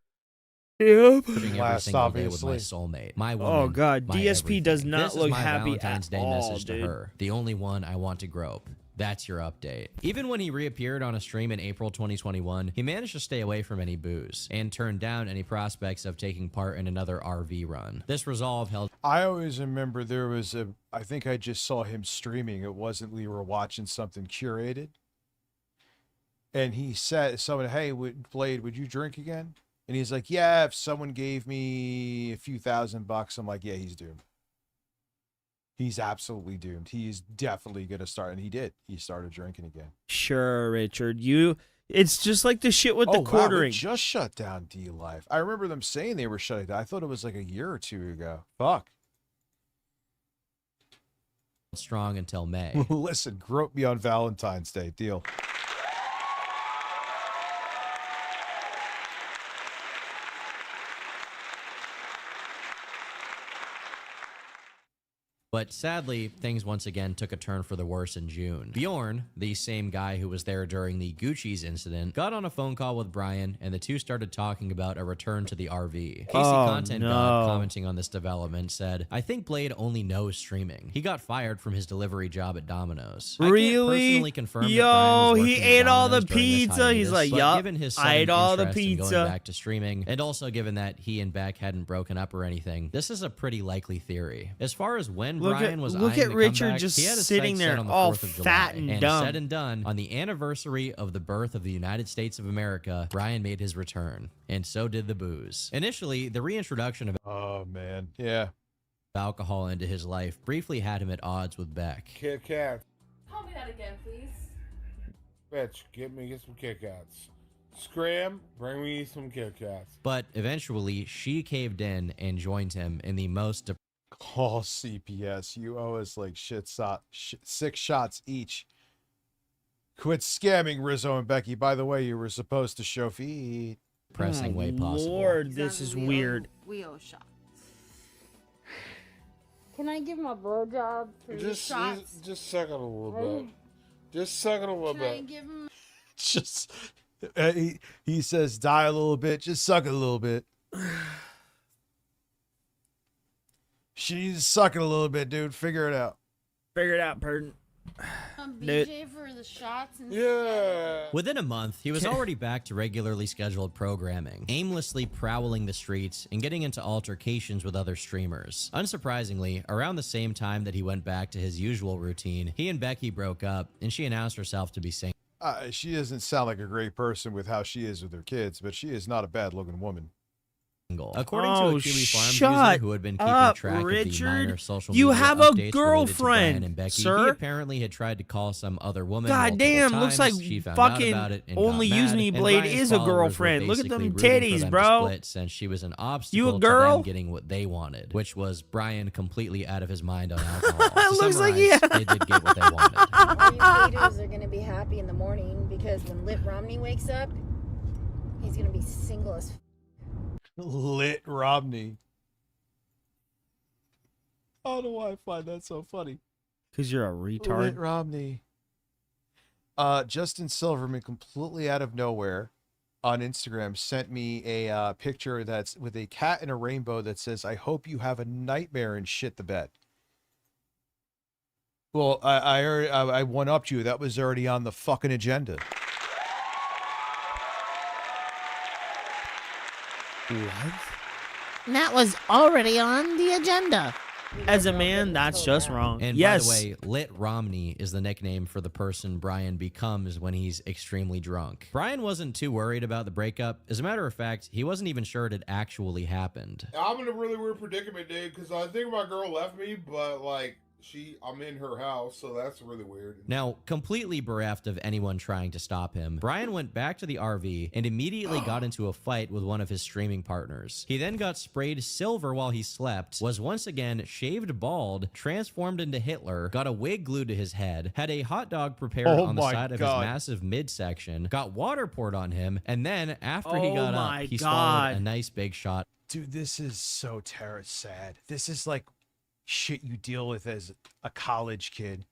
S13: every
S4: Last,
S13: single day with my
S4: obviously.
S13: soulmate, my woman.
S3: Oh God,
S13: my
S3: DSP does
S13: everything.
S3: not
S13: This is
S3: look
S13: my
S3: happy
S13: Valentine's
S3: at
S13: Day
S3: all,
S13: message
S3: dude.
S13: to her, the only one I want to grope. That's your update. Even when he reappeared on a stream in April 2021, he managed to stay away from any booze and turned down any prospects of taking part in another RV run. This resolve held.
S4: I always remember there was I think I just saw him streaming. It wasn't we were watching something curated. And he said, someone, hey, Blade, would you drink again? And he's like, yeah, if someone gave me a few $1,000, I'm like, yeah, he's doomed. He's absolutely doomed. He's definitely going to start, and he did. He started drinking again.
S3: Sure, Richard. It's just like the shit with the
S4: Wow,
S3: quartering.
S4: they just shut down D Life. I remember them saying they were shutting down. I thought it was like a year or two ago. Fuck.
S13: Strong until May.
S4: Listen, grope me on Valentine's Day. Deal.
S13: But sadly, things once again took a turn for the worse in June. Bjorn, the same guy who was there during the Gucci's incident, got on a phone call with Brian, and the two started talking about a return to the RV. Casey Content God, commenting on this development, said, "I think Blade only knows streaming. He got fired from his delivery job at Domino's."
S3: Really?
S13: I can't personally confirm that Brian
S3: Yo,
S13: was
S3: he
S13: working at
S3: ate all the
S13: Domino's during this
S3: pizza.
S13: hiatus,
S3: He's like,
S13: but
S3: yup,
S13: given his
S3: I ate
S13: sudden
S3: all the
S13: interest in
S3: pizza.
S13: going back to streaming, and also given that he and Beck hadn't broken up or anything, this is a pretty likely theory. As far as when Brian was
S3: look
S13: eyeing
S3: at
S13: the
S3: Richard
S13: comeback,
S3: just
S13: he had his
S3: sitting
S13: sights set
S3: there
S13: on the
S3: all
S13: 4th of
S3: fat
S13: July.
S3: and dumb.
S13: Said and done, on the anniversary of the birth of the United States of America, Brian made his return, and so did the booze. Initially, the reintroduction of alcohol into his life briefly had him at odds with Beck.
S9: Kit Kat.
S10: Call me that again, please.
S9: Bitch, get some Kit Kats. Scram, bring me some Kit Kats.
S13: But eventually, she caved in and joined him in the most
S4: Call CPS. You owe us like 6 shots each. Quit scamming Rizzo and Becky. By the way, you were supposed to show feed.
S13: depressing way possible.
S3: Lord, this is weird.
S10: We owe shots. Can I give him a blowjob for the shots?
S9: Just suck it a little bit. Just suck it a little
S10: Can I
S9: bit.
S10: give him?
S4: Just he says die a little bit. Just suck it a little bit. She's sucking a little bit, dude. Figure it out.
S3: Figure it out, Purden.
S10: BJ for the shots and
S13: Within a month, he was already back to regularly scheduled programming, aimlessly prowling the streets and getting into altercations with other streamers. Unsurprisingly, around the same time that he went back to his usual routine, he and Becky broke up, and she announced herself to be single.
S4: She doesn't sound like a great person with how she is with her kids, but she is not a bad-looking woman.
S13: According to a Kiwi Farms user who had been keeping track of the minor social media
S3: you have a
S13: updates
S3: girlfriend,
S13: related to Brian and Becky,
S3: sir.
S13: He apparently had tried to call some other woman.
S3: God damn, looks like
S13: she found out
S3: fucking
S13: about it and
S3: Only
S13: got
S3: Use
S13: mad,
S3: Me
S13: and
S3: Blade
S13: Brian's
S3: is a
S13: followers were
S3: girlfriend. Look at them
S13: basically rooting for
S3: titties,
S13: them to
S3: bro.
S13: split since she was an obstacle
S3: You a
S13: to
S3: girl?
S13: them getting what they wanted, which was Brian completely out of his mind on alcohol.
S3: It looks like he-
S13: they did get what they wanted.
S14: All you haters are gonna be happy in the morning because when Lit Romney wakes up, he's gonna be single as
S4: Lit Romney. I don't know why I find that so funny.
S3: Because you're a retard.
S4: Lit Romney. Justin Silverman, completely out of nowhere, on Instagram, sent me a picture that's with a cat and a rainbow that says, "I hope you have a nightmare and shit the bed." Well, I one-upped you. That was already on the fucking agenda.
S3: What?
S6: That was already on the agenda.
S3: As a man, that's just wrong.
S13: And
S3: yes.
S13: by the way, Lit Romney is the nickname for the person Brian becomes when he's extremely drunk. Brian wasn't too worried about the breakup. As a matter of fact, he wasn't even sure it had actually happened.
S9: I'm in a really weird predicament, dude, because I think my girl left me, but like I'm in her house, so that's really weird.
S13: Now, completely bereft of anyone trying to stop him, Brian went back to the RV and immediately got into a fight with one of his streaming partners. He then got sprayed silver while he slept, was once again shaved bald, transformed into Hitler, got a wig glued to his head, had a hot dog prepared on the side of his massive midsection, got water poured on him, and then after he got up, he swallowed a nice big shot.
S4: Dude, this is so sad. This is like shit you deal with as a college kid.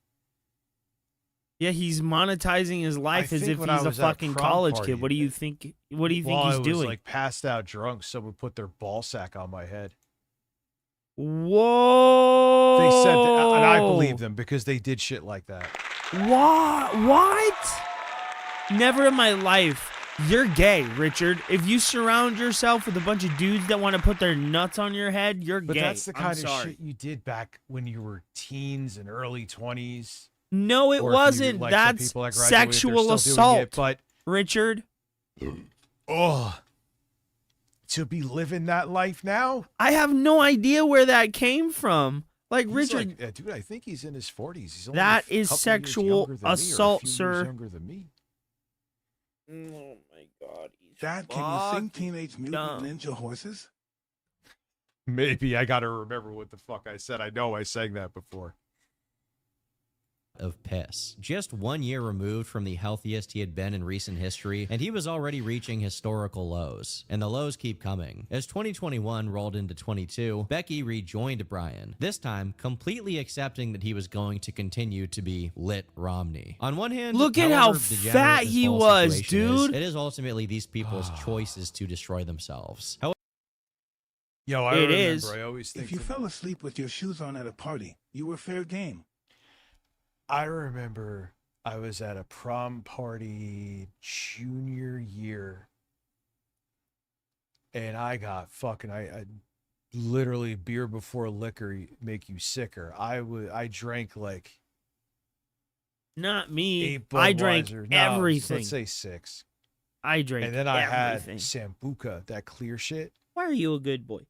S3: Yeah, he's monetizing his life as if
S4: when
S3: he's
S4: I
S3: a
S4: was at a
S3: fucking
S4: prom
S3: college
S4: party,
S3: kid. What do you think? What do you think
S4: while
S3: he's
S4: I was
S3: doing?
S4: like passed out drunk, someone put their ball sack on my head.
S3: Whoa!
S4: They said that, and I believe them because they did shit like that.
S3: What? Never in my life. You're gay, Richard. If you surround yourself with a bunch of dudes that want to put their nuts on your head, you're
S4: But
S3: gay.
S4: that's the kind
S3: I'm
S4: of
S3: sorry.
S4: shit you did back when you were teens and early 20s.
S3: No, it
S4: Or if you
S3: wasn't.
S4: like some
S3: That's
S4: people that graduated, they're
S3: sexual
S4: still doing it,
S3: assault,
S4: but
S3: Richard.
S4: oh, to be living that life now?
S3: I have no idea where that came from. Like
S4: He's
S3: Richard,
S4: like, dude, I think he's in his 40s. He's only
S3: that
S4: a
S3: is
S4: couple years
S3: sexual
S4: younger than me, or a
S3: assault,
S4: few years
S3: sir.
S4: younger than me.
S3: Oh my God.
S12: Dad, can you sing Teenage Mutant Ninja Horses?
S4: Maybe I gotta remember what the fuck I said. I know I sang that before.
S13: Of piss. Just 1 year removed from the healthiest he had been in recent history, and he was already reaching historical lows. And the lows keep coming. As 2021 rolled into 22, Becky rejoined Brian, this time completely accepting that he was going to continue to be lit Romney. On one hand,
S3: Look at how
S13: however degenerate
S3: fat
S13: this
S3: he
S13: whole
S3: was,
S13: situation is,
S3: dude.
S13: it is ultimately these people's choices to destroy themselves.
S4: Yo, I remember. I always think
S12: If you fell asleep with your shoes on at a party, you were fair game.
S4: I remember I was at a prom party junior year, and I got fucking I literally beer before liquor make you sicker. I drank like
S3: Not me.
S4: 8
S3: I drank
S4: Budweiser. No,
S3: everything.
S4: let's say 6.
S3: I drank
S4: And then I
S3: everything.
S4: had Sambuca, that clear shit.
S3: Why are you a good boy?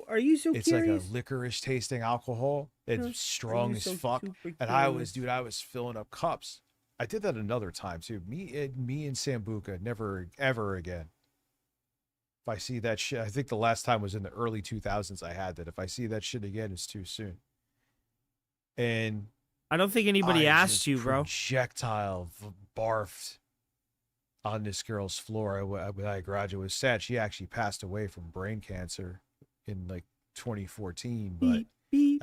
S3: Are you so
S4: It's
S3: curious?
S4: like a licorice tasting alcohol. It's
S3: Huh?
S4: strong
S3: Are you
S4: as
S3: so
S4: fuck.
S3: super
S4: And I
S3: curious?
S4: was filling up cups. I did that another time too. Me and Sambuca, never ever again. If I see that shit, I think the last time was in the early 2000s. I had that. If I see that shit again, it's too soon. And
S3: I don't think anybody
S4: I
S3: asked
S4: just
S3: you, bro.
S4: Projectile barfed on this girl's floor. When I graduated, it was sad. She actually passed away from brain cancer in like 2014. But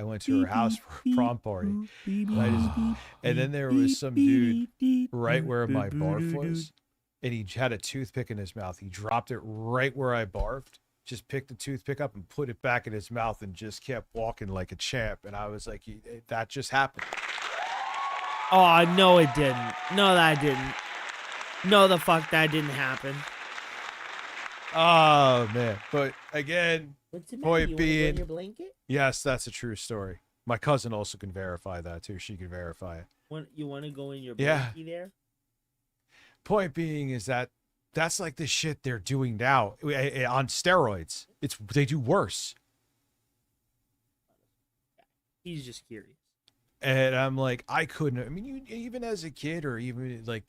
S4: I went to her house for a prom party. And then there was some dude right where my barf was, and he had a toothpick in his mouth. He dropped it right where I barfed, just picked the toothpick up and put it back in his mouth and just kept walking like a champ. And I was like, that just happened.
S3: Oh, no, it didn't. No, that didn't. No, the fuck, that didn't happen.
S4: Oh, man. But again,
S6: What's the matter?
S4: point
S6: You wanna go in
S4: being,
S6: your blanket?
S4: yes, that's a true story. My cousin also can verify that too. She can verify it.
S3: You want to go in your
S4: Yeah.
S3: blankie there?
S4: Point being is that that's like the shit they're doing now on steroids. They do worse.
S3: He's just curious.
S4: And I'm like, I couldn't. I mean, you even as a kid or even like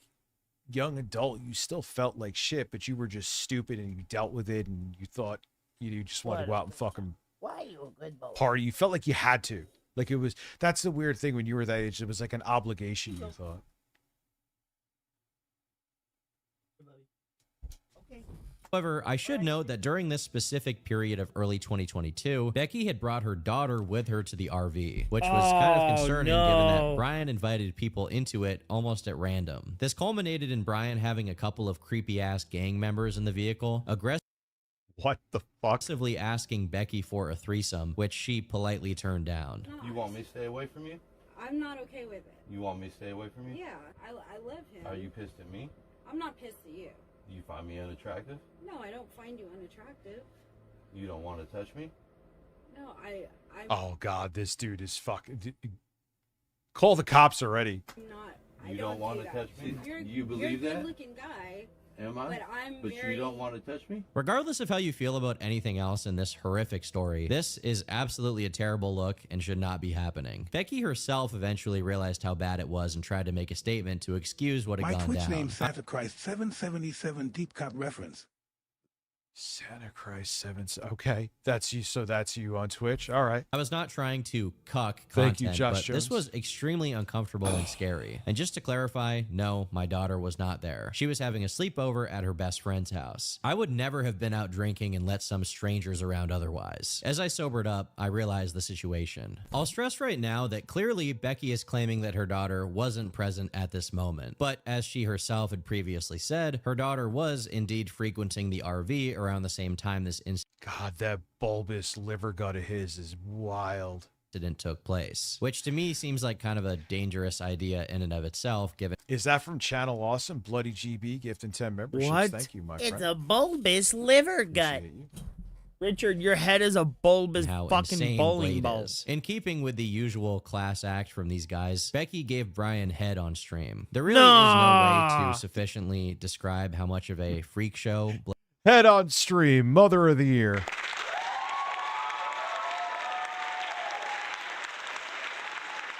S4: young adult, you still felt like shit, but you were just stupid and you dealt with it and you thought you just wanted to go out and fucking
S6: Why are you a good boy?
S4: party. You felt like you had to. Like it was. That's the weird thing when you were that age. It was like an obligation. You thought.
S13: However, I should note that during this specific period of early 2022, Becky had brought her daughter with her to the RV, which was kind of concerning given that Brian invited people into it almost at random. This culminated in Brian having a couple of creepy-ass gang members in the vehicle,
S4: what the fuck?
S13: Aggressively asking Becky for a threesome, which she politely turned down.
S1: You want me to stay away from you?
S10: I'm not okay with it.
S1: You want me to stay away from you?
S10: Yeah, I love him.
S1: Are you pissed at me?
S10: I'm not pissed at you.
S1: Do you find me unattractive?
S10: No, I don't find you unattractive.
S1: You don't want to touch me?
S10: No, I
S4: Oh God, this dude is fucking. Call the cops already.
S10: I'm not.
S1: You don't want to touch me? You believe
S10: you're a
S1: that?
S10: good-looking guy.
S1: Am I?
S10: But I'm
S1: But
S10: very...
S1: you don't want to touch me?
S13: Regardless of how you feel about anything else in this horrific story, this is absolutely a terrible look and should not be happening. Becky herself eventually realized how bad it was and tried to make a statement to excuse what had
S12: My
S13: gone
S12: Twitch
S13: down.
S12: name Santa Christ 777 Deep Cut reference.
S4: Santa Christ 7. Okay, that's you. So that's you on Twitch. All right.
S13: I was not trying to cuck content,
S4: Thank you, Josh
S13: but
S4: Jones.
S13: this was extremely uncomfortable and scary. And just to clarify, no, my daughter was not there. She was having a sleepover at her best friend's house. I would never have been out drinking and let some strangers around otherwise. As I sobered up, I realized the situation. I'll stress right now that clearly Becky is claiming that her daughter wasn't present at this moment. But as she herself had previously said, her daughter was indeed frequenting the RV around the same time this
S4: God, that bulbous liver gut of his is wild.
S13: Incident took place, which to me seems like kind of a dangerous idea in and of itself, given.
S4: Is that from Channel Awesome? Bloody GB gifting 10 memberships.
S3: What?
S4: Thank you, my
S6: It's
S4: friend.
S6: a bulbous liver gut.
S3: Richard, your head is a bulbous
S13: how
S3: fucking
S13: insane
S3: bowling
S13: Blade
S3: ball.
S13: is. In keeping with the usual class act from these guys, Becky gave Brian head on stream. There really is no way to sufficiently describe how much of a freak show
S4: Head on stream, Mother of the Year.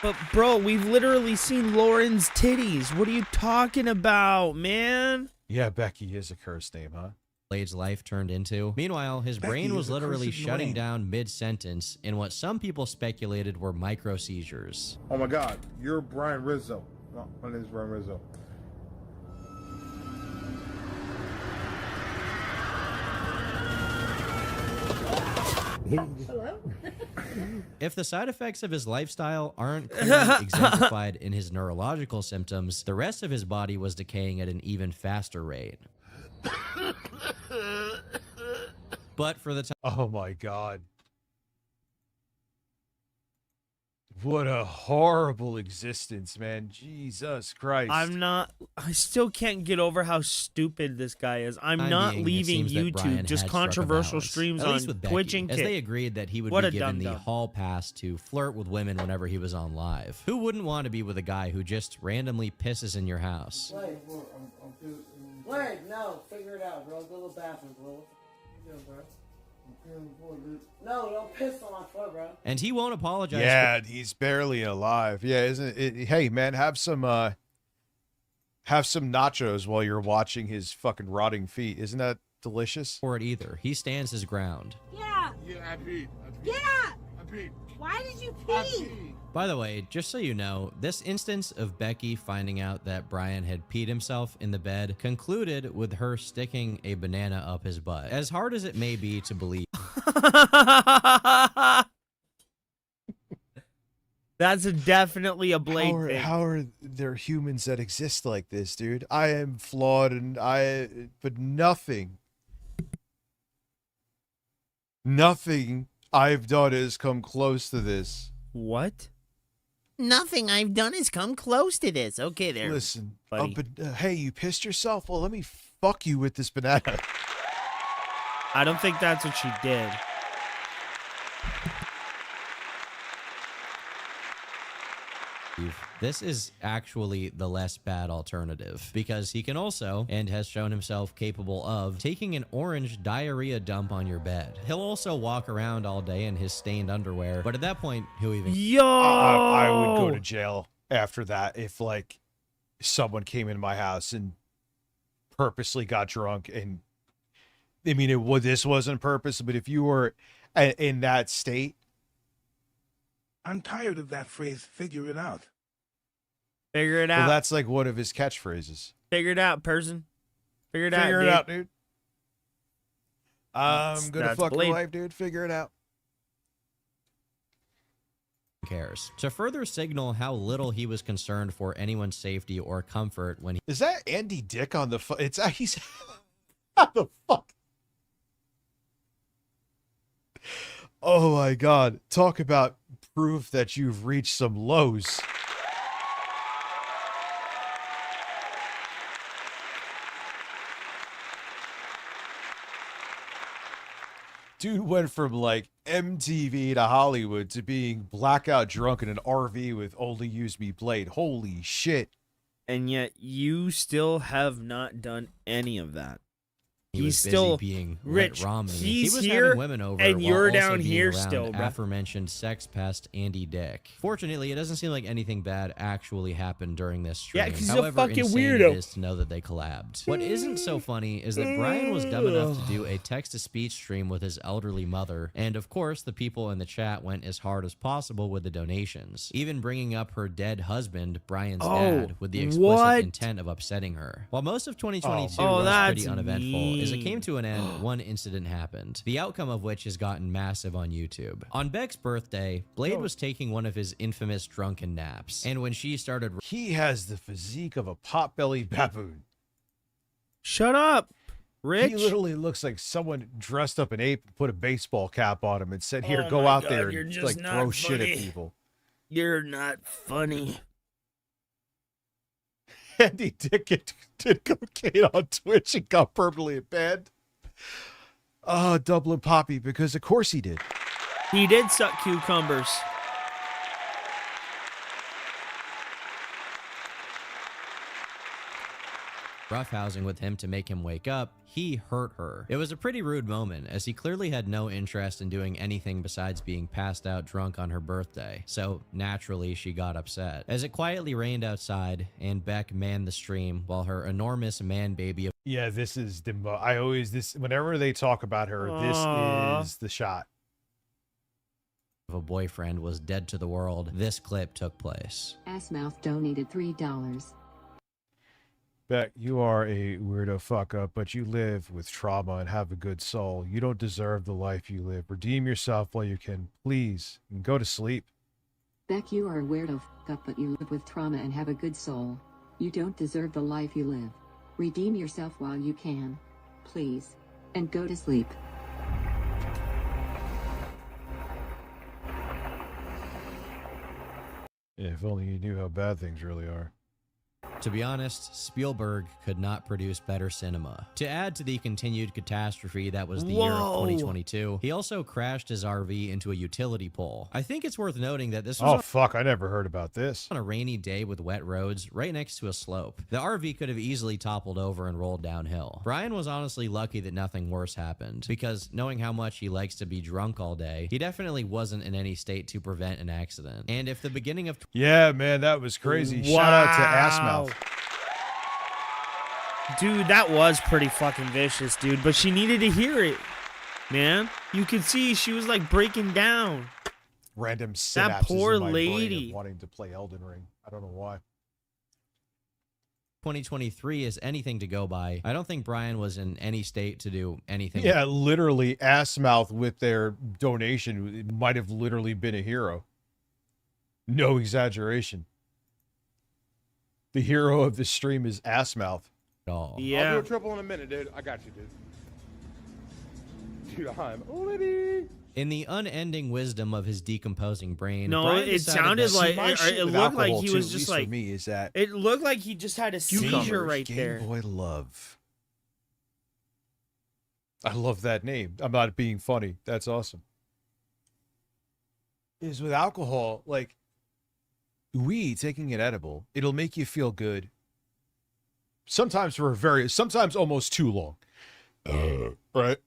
S3: But bro, we've literally seen Lauren's titties. What are you talking about, man?
S4: Yeah, Becky is a cursed name, huh?
S13: Blade's life turned into. Meanwhile, his
S12: Becky
S13: brain
S12: is
S13: was
S12: a
S13: literally
S12: cursed
S13: shutting
S12: name.
S13: down mid-sentence in what some people speculated were micro seizures.
S9: Oh my God, you're Brian Rizzo. No, my name is Brian Rizzo.
S14: Hello?
S13: If the side effects of his lifestyle aren't clearly exemplified in his neurological symptoms, the rest of his body was decaying at an even faster rate. But for the time,
S4: Oh my God. What a horrible existence, man. Jesus Christ.
S3: I still can't get over how stupid this guy is. I'm
S13: time
S3: not
S13: being, it
S3: leaving
S13: seems that Brian
S3: YouTube, just
S13: had struck a
S3: controversial
S13: balance,
S3: streams
S13: at
S3: on
S13: least with Becky,
S3: Twitch and
S13: as
S3: Kick.
S13: they agreed that he would
S3: What
S13: be
S3: a
S13: given the
S3: dum-dum.
S13: hall pass to flirt with women whenever he was on live. Who wouldn't want to be with a guy who just randomly pisses in your house?
S21: Wait, no, figure it out, bro. Go to the bathroom, bro. What you doing, bro? No, don't piss on my foot, bro.
S13: And he won't apologize.
S4: Yeah, he's barely alive. Yeah, isn't it? Hey, man, have some nachos while you're watching his fucking rotting feet. Isn't that delicious?
S13: For it either. He stands his ground.
S10: Yeah.
S9: Yeah, I peed.
S10: Get up.
S9: I peed.
S10: Why did you pee?
S13: By the way, just so you know, this instance of Becky finding out that Brian had peed himself in the bed concluded with her sticking a banana up his butt. As hard as it may be to believe.
S3: That's definitely a Blade thing.
S4: How are there humans that exist like this, dude? I am flawed, but nothing I've done has come close to this.
S3: What?
S6: Nothing I've done has come close to this. Okay, there.
S4: Listen,
S3: buddy.
S4: Hey, you pissed yourself? Well, let me fuck you with this banana.
S3: I don't think that's what she did.
S13: This is actually the less bad alternative because he can also, and has shown himself capable of, taking an orange diarrhea dump on your bed. He'll also walk around all day in his stained underwear, but at that point, he'll even...
S3: Yo!
S4: I would go to jail after that if, like, someone came in my house and purposely got drunk and... I mean, this wasn't purpose, but if you were in that state...
S12: I'm tired of that phrase, figure it out.
S3: Figure it out.
S4: Well, that's like one of his catchphrases.
S3: Figure it out, person. Figure it out,
S4: Figure it
S3: dude.
S4: out, dude. I'm gonna
S3: That's
S4: fuck your
S3: Blade.
S4: wife, dude. Figure it out.
S13: cares. To further signal how little he was concerned for anyone's safety or comfort when he...
S4: Is that Andy Dick on the... he's... How the fuck? Oh my God. Talk about proof that you've reached some lows. Dude went from like MTV to Hollywood to being blackout drunk in an RV with Only Use Me Blade. Holy shit.
S3: And yet you still have not done any of that.
S13: He was busy
S3: still
S13: being
S3: rich.
S13: Mitt Romney.
S3: He's
S13: he was
S3: here,
S13: having women over
S3: and
S13: while
S3: you're
S13: also
S3: down
S13: being
S3: here
S13: around
S3: still, bro.
S13: aforementioned sex pest Andy Dick. Fortunately, it doesn't seem like anything bad actually happened during this stream.
S3: Yeah, 'cause he's a
S13: However
S3: fucking
S13: insane
S3: weirdo.
S13: it is to know that they collabed. What isn't so funny is that Brian was dumb enough to do a text-to-speech stream with his elderly mother, and of course, the people in the chat went as hard as possible with the donations, even bringing up her dead husband, Brian's dad, with the explicit intent of upsetting her. While most of 2022 was pretty uneventful, as it came to an end, one incident happened, the outcome of which has gotten massive on YouTube. On Beck's birthday, Blade was taking one of his infamous drunken naps, and when she started...
S4: He has the physique of a pot-bellied baboon.
S3: Shut up, Rich.
S4: He literally looks like someone dressed up an ape and put a baseball cap on him and said, here,
S3: Oh
S4: go
S3: my
S4: out
S3: God,
S4: there
S3: you're
S4: and
S3: just
S4: like
S3: not
S4: throw shit
S3: funny.
S4: at people.
S3: You're not funny.
S4: Andy Dick did cocaine on Twitch and got permanently banned. Oh, Dublin Poppy, because of course he did.
S3: He did suck cucumbers.
S13: roughhousing with him to make him wake up, he hurt her. It was a pretty rude moment, as he clearly had no interest in doing anything besides being passed out drunk on her birthday, so naturally she got upset. As it quietly rained outside, and Beck manned the stream while her enormous man baby
S4: Yeah, this is the whenever they talk about her, this is the shot.
S13: of a boyfriend was dead to the world, this clip took place.
S7: Assmouth donated $3.
S4: Beck, you are a weirdo fuck up, but you live with trauma and have a good soul. You don't deserve the life you live. Redeem yourself while you can, please, and go to sleep.
S7: Beck, you are a weirdo fuck up, but you live with trauma and have a good soul. You don't deserve the life you live. Redeem yourself while you can, please, and go to sleep.
S4: Yeah, if only you knew how bad things really are.
S13: To be honest, Spielberg could not produce better cinema. To add to the continued catastrophe that was the year of 2022, he also crashed his RV into a utility pole. I think it's worth noting that this was
S4: Oh, fuck, I never heard about this.
S13: on a rainy day with wet roads right next to a slope. The RV could have easily toppled over and rolled downhill. Brian was honestly lucky that nothing worse happened, because knowing how much he likes to be drunk all day, he definitely wasn't in any state to prevent an accident. And if the beginning of
S4: Yeah, man, that was crazy. Shout out to Assmouth.
S3: Dude, that was pretty fucking vicious, dude. But she needed to hear it, man. You could see she was like breaking down.
S4: Random synapses
S3: That poor
S4: in my brain of
S3: lady.
S4: wanting to play Elden Ring. I don't know why.
S13: 2023 is anything to go by, I don't think Brian was in any state to do anything.
S4: Yeah, literally, Assmouth with their donation might have literally been a hero. No exaggeration. The hero of the stream is Assmouth.
S13: All.
S15: I'll do a triple in a minute, dude. I got you, dude. Dude, I'm ready.
S13: In the unending wisdom of his decomposing brain,
S3: No,
S13: Brian
S3: it
S13: decided
S3: sounded
S13: that-
S3: like
S4: My shit
S3: it
S4: with
S3: looked like
S4: alcohol,
S3: he
S4: too,
S3: was
S4: at
S3: just
S4: least
S3: like
S4: for me, is that
S3: it looked like he just had a seizure right
S4: Game
S3: there.
S4: Boy Love. I love that name. I'm not being funny. That's awesome. Is with alcohol, like weed, taking an edible, it'll make you feel good. Sometimes sometimes almost too long. Right?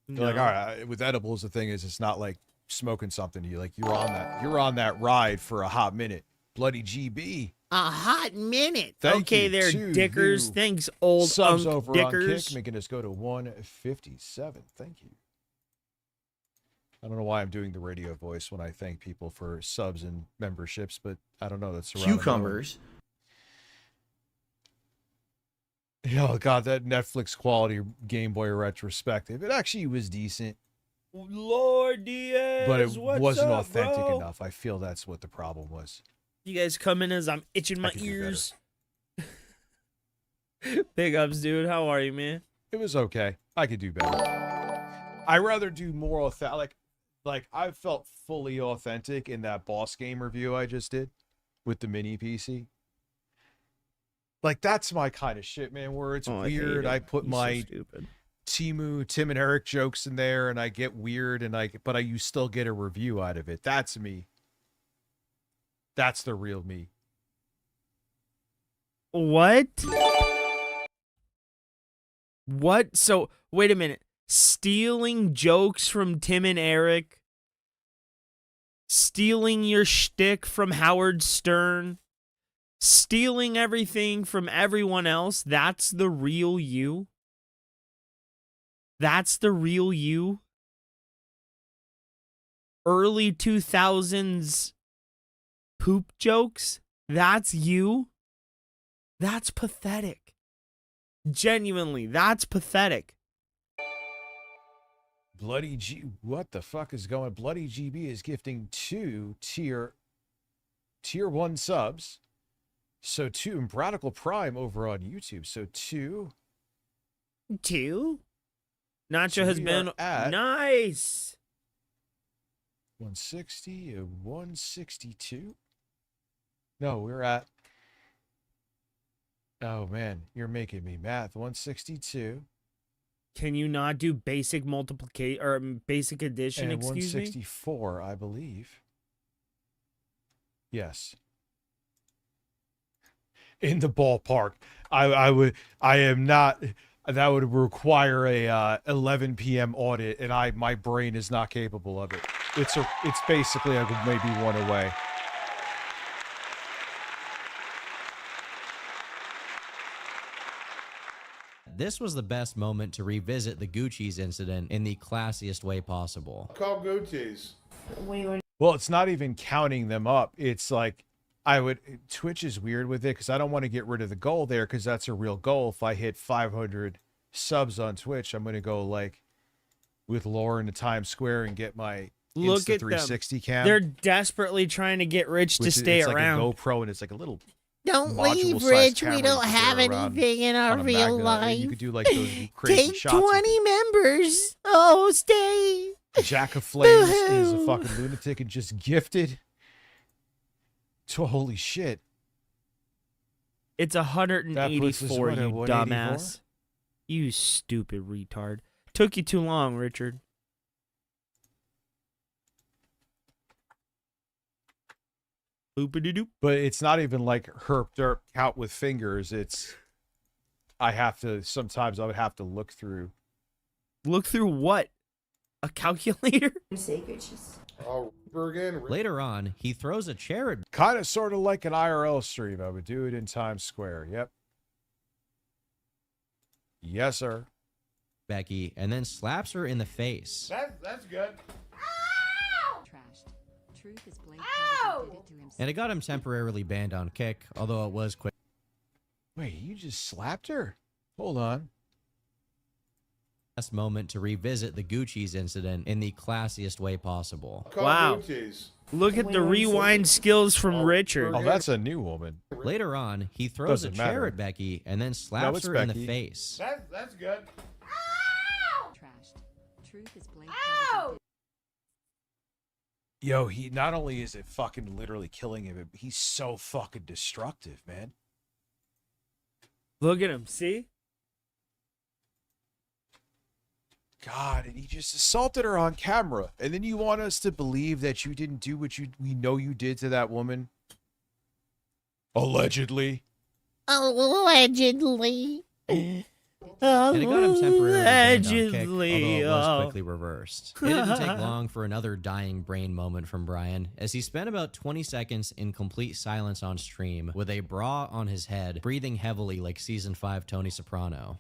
S4: You're like, all right, with edibles, the thing is, it's not like smoking something. You're on that ride for a hot minute. Bloody GB.
S6: A hot minute.
S4: Thank
S3: Okay,
S4: you
S3: there,
S4: to
S3: Dickers.
S4: you.
S3: Thanks, old
S4: Subs
S3: Unk
S4: over
S3: Dickers.
S4: on Kick, making us go to 157. Thank you. I don't know why I'm doing the radio voice when I thank people for subs and memberships, but I don't know. That's around
S2: Cucumbers.
S4: Oh god, that Netflix quality Game Boy retrospective. It actually was decent,
S3: Lord Diaz,
S4: but it
S3: what's
S4: wasn't
S3: up,
S4: authentic
S3: bro?
S4: enough. I feel that's what the problem was.
S3: You guys come in as I'm itching my
S4: could do
S3: ears. Big ups, dude. How are you, man?
S4: It was okay. I could do better. I rather do more authentic. Like I felt fully authentic in that boss game review I just did with the mini PC. Like that's my kind of shit, man. Where it's weird. I put my Tim and Eric jokes in there, and I get weird, and you still get a review out of it. That's me. That's the real me.
S3: What? What? So, wait a minute. Stealing jokes from Tim and Eric? Stealing your shtick from Howard Stern? Stealing everything from everyone else? That's the real you? That's the real you? Early 2000s poop jokes? That's you? That's pathetic. Genuinely, that's pathetic.
S4: Bloody G, what the fuck is going? Bloody GB is gifting 2 tier 1 subs. So 2 and Radical Prime over on YouTube. So 2.
S3: Nacho
S4: So
S3: has
S4: we
S3: been
S4: are at
S3: nice.
S4: 160 and 162. No, we're at. Oh man, you're making me math. 162.
S3: Can you not do basic multiplication or basic addition?
S4: And
S3: Excuse me.
S4: 164, I believe. Yes. in the ballpark. I am not. That would require a 11 p.m. audit, and my brain is not capable of it. It's basically maybe one away.
S13: This was the best moment to revisit the Gucci's incident in the classiest way possible.
S9: Call Gucci's.
S4: Well, it's not even counting them up. It's like Twitch is weird with it because I don't want to get rid of the goal there because that's a real goal. If I hit 500 subs on Twitch, I'm going to go like with Lauren to Times Square and get my
S3: Look
S4: Insta
S3: at
S4: 360
S3: them.
S4: cam.
S3: They're desperately trying to get Rich to stay
S4: it's
S3: around.
S4: Like a GoPro, and it's like a little.
S6: Don't leave,
S4: module-sized
S6: Rich.
S4: camera
S6: We
S4: you
S6: don't
S4: can
S6: have
S4: wear around
S6: anything in our
S4: on a
S6: real
S4: magnet.
S6: life.
S4: You could do like those crazy
S6: Take
S4: shots. with
S6: 20 members. Oh, stay.
S4: Jack of Flames is a fucking lunatic and just gifted to holy shit.
S3: It's 184,
S4: That
S3: you
S4: puts us, what, at
S3: dumbass. You stupid retard. Took you too long, Richard. Boopity-doop.
S4: But it's not even like herp derp count with fingers. It's sometimes I would have to look through.
S3: Look through what? A calculator?
S9: Oh, again.
S13: Later on, he throws a chair at
S4: Kind of sort of like an IRL stream. I would do it in Times Square. Yep. Yes, sir.
S13: Becky and then slaps her in the face.
S9: That's good.
S7: Truth is Blake did it to himself.
S13: And it got him temporarily banned on Kick, although it was quick.
S4: Wait, you just slapped her? Hold on.
S13: Best moment to revisit the Gucci's incident in the classiest way possible.
S3: Wow. Look at the rewind skills from Richard.
S4: Oh, that's a new woman.
S13: Later on, he throws
S4: Doesn't
S13: a chair
S4: matter.
S13: at Becky and then slaps
S4: it's
S13: her in the
S4: Becky.
S13: face.
S9: That's good.
S7: Trashed. Truth is Blake
S4: Yo, he not only is it fucking literally killing him, but he's so fucking destructive, man.
S3: Look at him, see?
S4: God, and he just assaulted her on camera. And then you want us to believe that you didn't do what we know you did to that woman? Allegedly.
S6: Allegedly.
S13: And it got him temporarily banned on Kick,
S3: Allegedly,
S13: although it was
S3: oh.
S13: quickly reversed. It didn't take long for another dying brain moment from Brian, as he spent about 20 seconds in complete silence on stream with a bra on his head, breathing heavily like Season 5 Tony Soprano.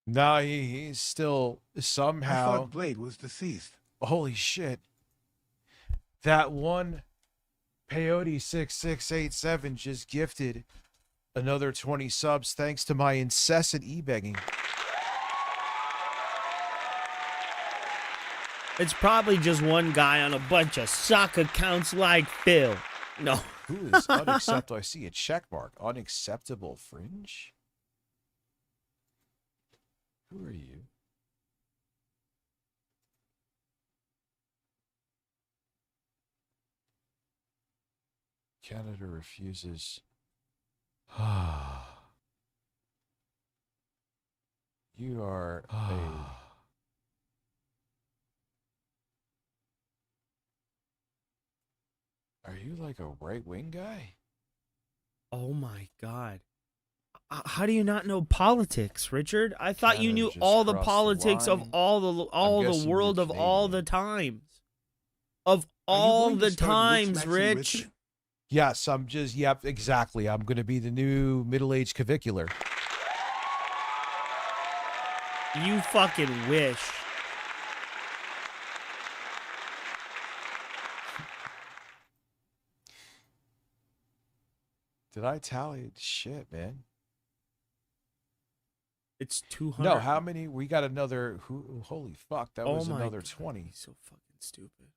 S4: No, he's still somehow.
S12: I thought Blade was deceased.
S4: Holy shit. That one Peyote 6687 just gifted another 20 subs thanks to my incessant e-begging.
S3: It's probably just one guy on a bunch of sock accounts like Phil. No.
S4: Who is unacceptable? I see a check mark. Unacceptable fringe? Who are you? Canada refuses. You are a... Are you like a right-wing guy?
S3: Oh my God. How do you not know politics, Richard? I thought you
S4: Canada
S3: knew
S4: just
S3: all the
S4: crossed the
S3: politics of
S4: line.
S3: all
S4: I'm
S3: the
S4: guessing
S3: world
S4: you're
S3: of all the times. Of all
S12: going to
S3: the
S12: start
S3: times,
S12: mix-matching
S3: Rich.
S12: Richard?
S4: Yes, I'm just, yep, exactly. I'm going to be the new middle-aged clavicular.
S3: You fucking wish.
S4: Did I tally? Shit, man.
S3: It's 200.
S4: No, how many? We got another. Holy fuck, that
S3: Oh
S4: was
S3: my
S4: another
S3: God,
S4: 20.
S3: So fucking stupid.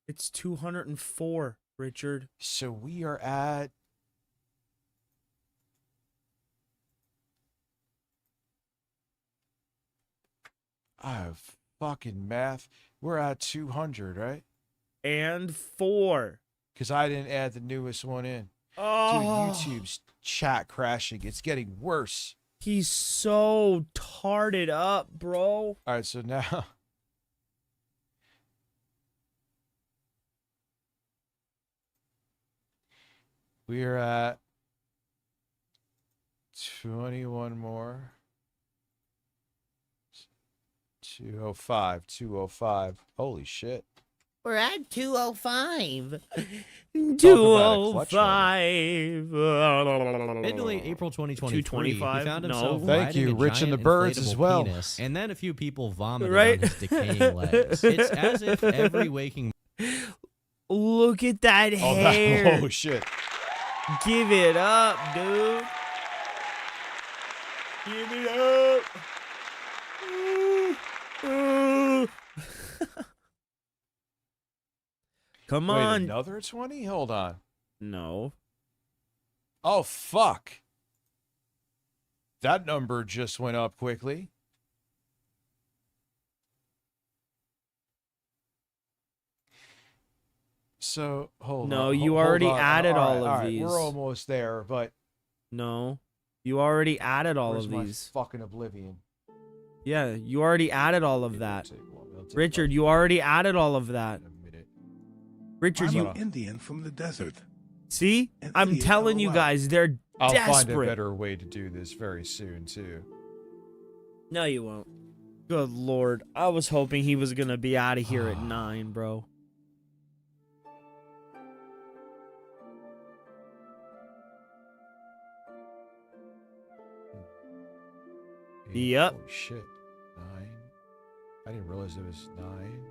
S3: It's 204, Richard.
S4: So we are at. I have fucking math. We're at 200, right?
S3: And 4.
S4: Because I didn't add the newest one in.
S3: Oh.
S4: Dude, YouTube's chat crashing. It's getting worse.
S3: He's so tarded up, bro.
S4: All right, so now. We're at 21 more. 205. 205. Holy shit.
S6: We're at 205.
S3: 205.
S13: Mid to late April 2023, he
S3: 225?
S13: found
S3: No.
S13: himself
S4: Thank
S13: riding
S4: you,
S13: a
S4: Rich and
S13: giant
S4: the Birds as
S13: inflatable
S4: well.
S13: penis, and then a few people vomited
S3: Right?
S13: on his decaying legs. It's as if every waking
S3: Look at that hair.
S4: Oh, shit.
S3: Give it up, dude. Give it up. Come
S4: Wait,
S3: on.
S4: another 20? Hold on.
S3: No.
S4: Oh, fuck. That number just went up quickly. So, hold on.
S3: No, you
S4: hold
S3: already
S4: on.
S3: added all of
S4: right.
S3: these.
S4: We're almost there, but
S3: No. You already added all
S4: where's
S3: of
S4: my
S3: these.
S4: fucking oblivion?
S3: Yeah, you already added all of that. Richard, you already added all of that. Richard,
S12: I'm
S3: you
S12: an Indian from the desert.
S3: see? I'm
S12: idiot,
S3: telling you
S12: LOL.
S3: guys, they're
S4: I'll find a
S3: desperate.
S4: better way to do this very soon, too.
S3: No, you won't. Good lord. I was hoping he was going to be out of here at 9, bro. Yep.
S4: Holy shit. 9. I didn't realize it was 9.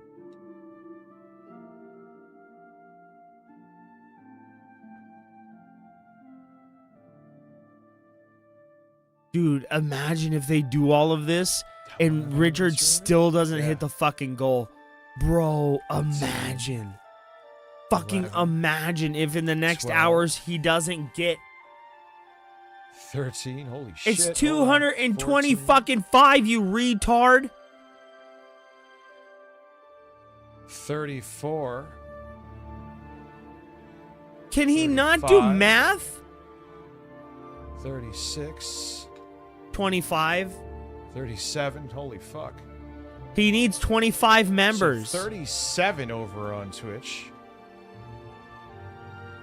S3: Dude, imagine if they do all of this and Richard still doesn't hit the fucking goal. Bro, imagine. Fucking
S4: 11,
S3: imagine if in the next
S4: 12.
S3: hours he doesn't get.
S4: 13. Holy shit.
S3: It's
S4: Hold on.
S3: 220
S4: 14.
S3: fucking 5, you retard.
S4: 34.
S3: Can he not do
S4: 35.
S3: math?
S4: 36.
S3: 25.
S4: 37. Holy fuck.
S3: He needs 25 members.
S4: So 37 over on Twitch.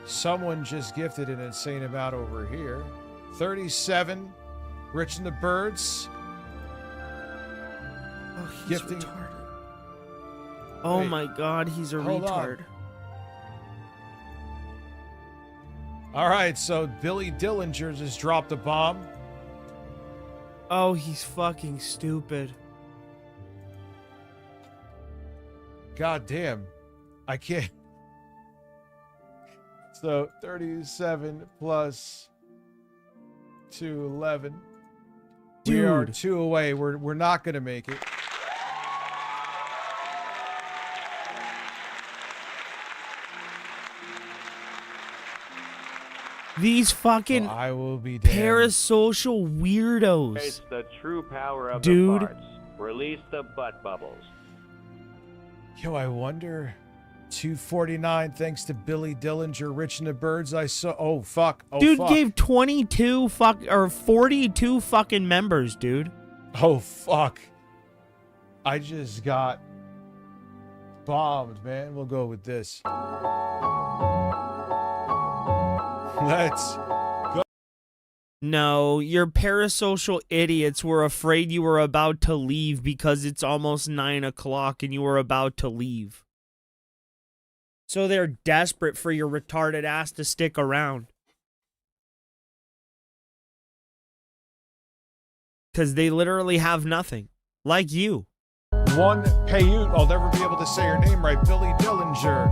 S4: Someone just gifted an insane amount over here. 37. Rich and the Birds.
S3: Oh, he's
S4: Gifting.
S3: retarded. Oh
S4: Wait,
S3: my god, he's a
S4: hold on.
S3: retard.
S4: All right, so Billy Dillinger just dropped a bomb.
S3: Oh, he's fucking stupid.
S4: God damn. I can't. So 37 plus 211. We are
S3: Dude.
S4: 2 away. We're not going to make it.
S3: These fucking
S4: Well, I will be damned.
S3: parasocial weirdos.
S18: It's the true power of
S3: Dude.
S18: the farts. Release the butt bubbles.
S4: Yo, I wonder. 249 thanks to Billy Dillinger, Rich and the Birds. I saw. Oh fuck. Oh
S3: Dude
S4: fuck.
S3: gave 22 or 42 fucking members, dude.
S4: Oh fuck. I just got bombed, man. We'll go with this. Let's go.
S3: No, your parasocial idiots were afraid you were about to leave because it's almost 9 o'clock and you were about to leave. So they're desperate for your retarded ass to stick around. Because they literally have nothing. Like you.
S4: One Paiute. I'll never be able to say her name right. Billy Dillinger.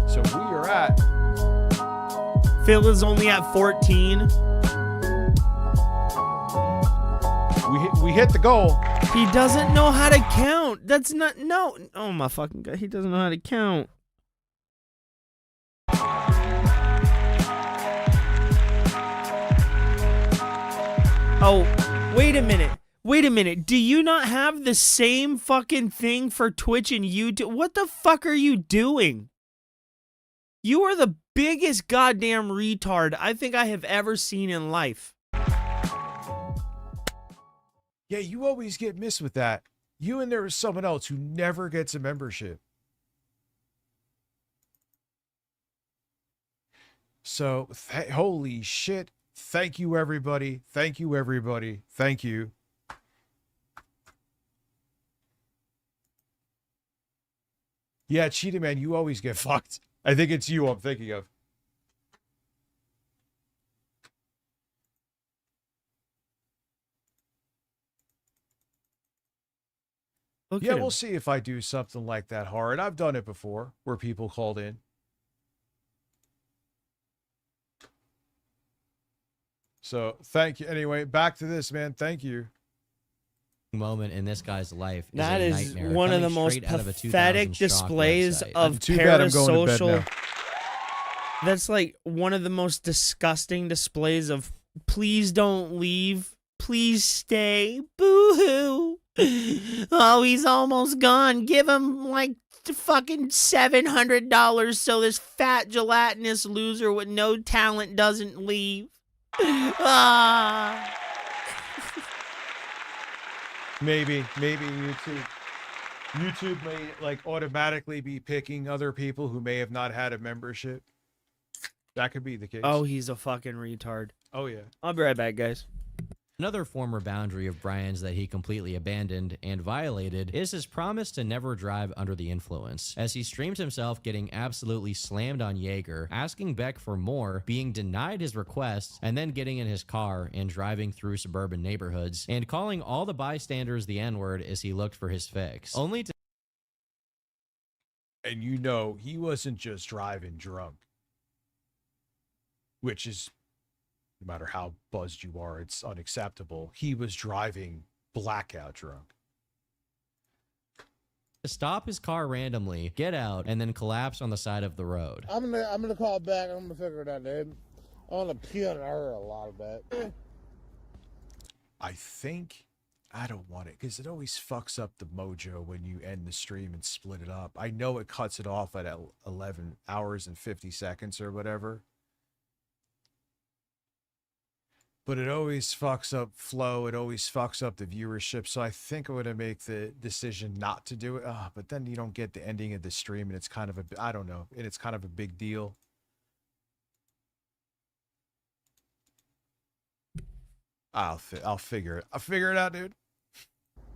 S4: So we are at.
S3: Phil is only at 14.
S4: We hit the goal.
S3: He doesn't know how to count. That's not. No. Oh my fucking god. He doesn't know how to count. Oh, wait a minute. Wait a minute. Do you not have the same fucking thing for Twitch and YouTube? What the fuck are you doing? You are the biggest goddamn retard I think I have ever seen in life.
S4: Yeah, you always get missed with that. You and there is someone else who never gets a membership. So, holy shit. Thank you, everybody. Thank you, everybody. Thank you. Yeah, Cheetah Man, you always get fucked. I think it's you I'm thinking of. Yeah, we'll see if I do something like that hard. I've done it before, where people called in. So, thank you. Anyway, back to this, man. Thank you.
S13: Moment in this guy's life is
S3: That
S13: a
S3: is
S13: nightmare
S3: one of the
S13: coming
S3: most
S13: straight out of a
S3: pathetic
S13: 2000 shock
S3: displays
S13: website.
S3: of
S4: Too bad I'm going to bed
S3: parasocial.
S4: now.
S3: That's like one of the most disgusting displays of please don't leave, please stay, boo-hoo. Oh, he's almost gone. Give him like fucking $700 so this fat gelatinous loser with no talent doesn't leave. Ah.
S4: Maybe YouTube may like automatically be picking other people who may have not had a membership. That could be the case.
S3: Oh, he's a fucking retard.
S4: Oh, yeah.
S3: I'll be right back, guys.
S13: Another former boundary of Brian's that he completely abandoned and violated is his promise to never drive under the influence, as he streams himself getting absolutely slammed on Jaeger, asking Beck for more, being denied his requests, and then getting in his car and driving through suburban neighborhoods, and calling all the bystanders the N-word as he looked for his fix, only to...
S4: And you know, he wasn't just driving drunk, which is, no matter how buzzed you are, it's unacceptable. He was driving blackout drunk.
S13: stop his car randomly, get out, and then collapse on the side of the road.
S21: I'm gonna call back. I'm gonna figure it out, dude. I want to pee on her a lot bit.
S4: I think I don't want it because it always fucks up the mojo when you end the stream and split it up. I know it cuts it off at 11 hours and 50 seconds or whatever. But it always fucks up flow. It always fucks up the viewership. So I think I'm going to make the decision not to do it. But then you don't get the ending of the stream and it's kind of I don't know. And it's kind of a big deal. I'll figure it out, dude.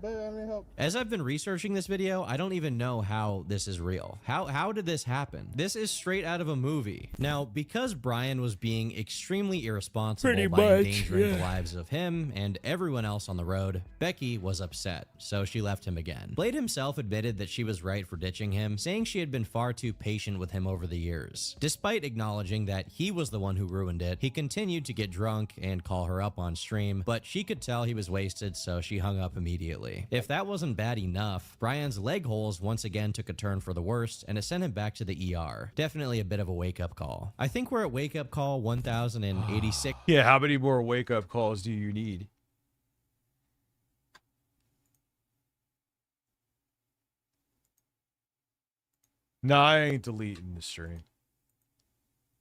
S21: Baby, I need help.
S13: As I've been researching this video, I don't even know how this is real. How did this happen? This is straight out of a movie. Now, because Brian was being extremely irresponsible by endangering the lives of him and everyone else on the road, Becky was upset, so she left him again. Blade himself admitted that she was right for ditching him, saying she had been far too patient with him over the years. Despite acknowledging that he was the one who ruined it, he continued to get drunk and call her up on stream, but she could tell he was wasted, so she hung up immediately. If that wasn't bad enough, Brian's leg holes once again took a turn for the worst, and it sent him back to the ER. Definitely a bit of a wake-up call. I think we're at wake-up call 1086.
S4: Yeah, how many more wake-up calls do you need? No, I ain't deleting the stream.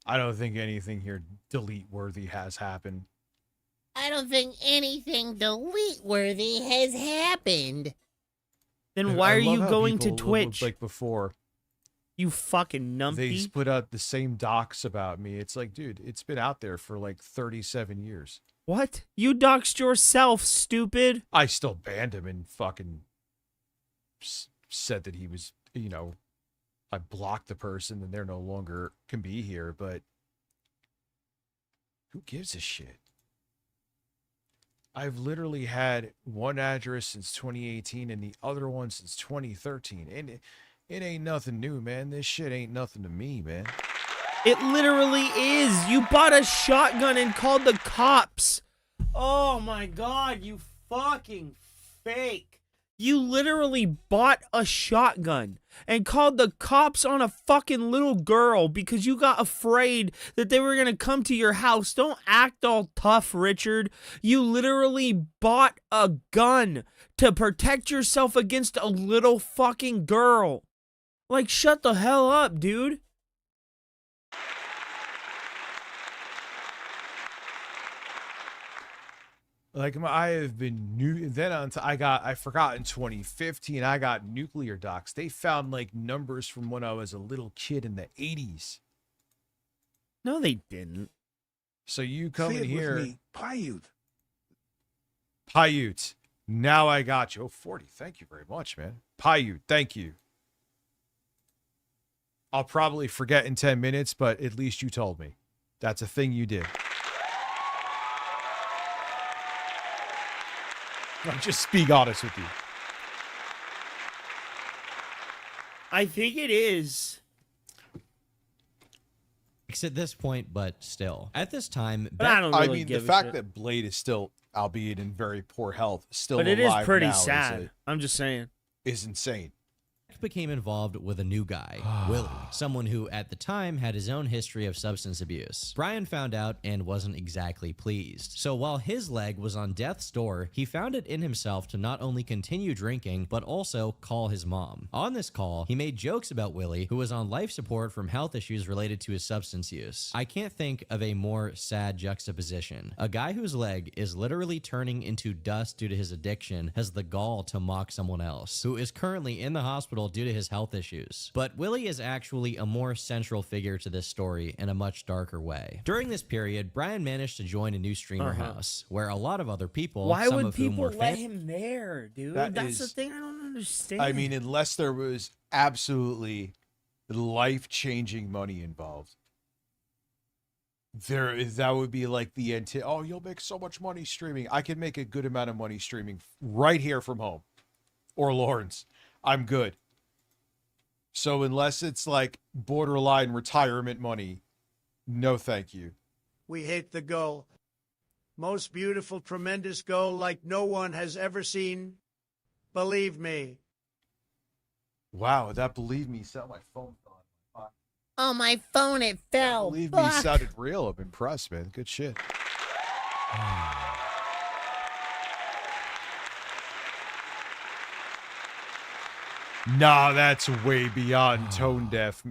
S4: I don't think anything here delete-worthy has happened.
S6: I don't think anything delete-worthy has happened.
S3: Then why
S4: I
S3: are
S4: love
S3: you
S4: how
S3: going to
S4: people look
S3: Twitch?
S4: like before?
S3: You fucking numpty.
S4: They split out the same docs about me. It's like, dude, it's been out there for like 37 years.
S3: What? You doxed yourself, stupid.
S4: I still banned him and fucking said that he was, you know, I blocked the person and they're no longer can be here, but who gives a shit? I've literally had one address since 2018 and the other one since 2013. And it ain't nothing new, man. This shit ain't nothing to me, man.
S3: It literally is. You bought a shotgun and called the cops. Oh my god, you fucking fake. You literally bought a shotgun and called the cops on a fucking little girl because you got afraid that they were gonna come to your house. Don't act all tough, Richard. You literally bought a gun to protect yourself against a little fucking girl. Like, shut the hell up, dude.
S4: Like, I have been new. Then I forgot in 2015, I got nuclear docs. They found like numbers from when I was a little kid in the 80s.
S3: No, they didn't.
S4: So you come
S12: Say
S4: in
S12: it with
S4: here,
S12: me. Paiute.
S4: Paiute. Now I got you. Oh, 40. Thank you very much, man. Paiute. Thank you. I'll probably forget in 10 minutes, but at least you told me. That's a thing you did. I'm just being honest with you.
S3: I think it is.
S13: At this point, but still. At this time,
S3: But I don't really
S4: I mean, the
S3: give a
S4: fact
S3: shit.
S4: that Blade is still, albeit in very poor health, still
S3: But
S4: alive
S3: it is pretty
S4: now
S3: sad. I'm just saying.
S4: is insane.
S13: became involved with a new guy, Willie, someone who at the time had his own history of substance abuse. Brian found out and wasn't exactly pleased. So while his leg was on death's door, he found it in himself to not only continue drinking, but also call his mom. On this call, he made jokes about Willie, who was on life support from health issues related to his substance use. I can't think of a more sad juxtaposition. A guy whose leg is literally turning into dust due to his addiction has the gall to mock someone else, who is currently in the hospital due to his health issues. But Willie is actually a more central figure to this story in a much darker way. During this period, Brian managed to join a new streamer house, where a lot of other people,
S3: Why
S13: some
S3: would
S13: of whom
S3: people
S13: were
S3: let him there, dude? That's the thing I don't understand.
S4: I mean, unless there was absolutely life-changing money involved. That would be like the oh, you'll make so much money streaming. I can make a good amount of money streaming right here from home or Lawrence. I'm good. So unless it's like borderline retirement money, no thank you.
S8: We hit the goal. Most beautiful, tremendous goal like no one has ever seen. Believe me.
S4: Wow, that believe me sound my phone.
S6: Oh, my phone, it fell.
S4: Believe me
S6: Fuck.
S4: sounded real. I'm impressed, man. Good shit. Nah, that's way beyond tone deaf.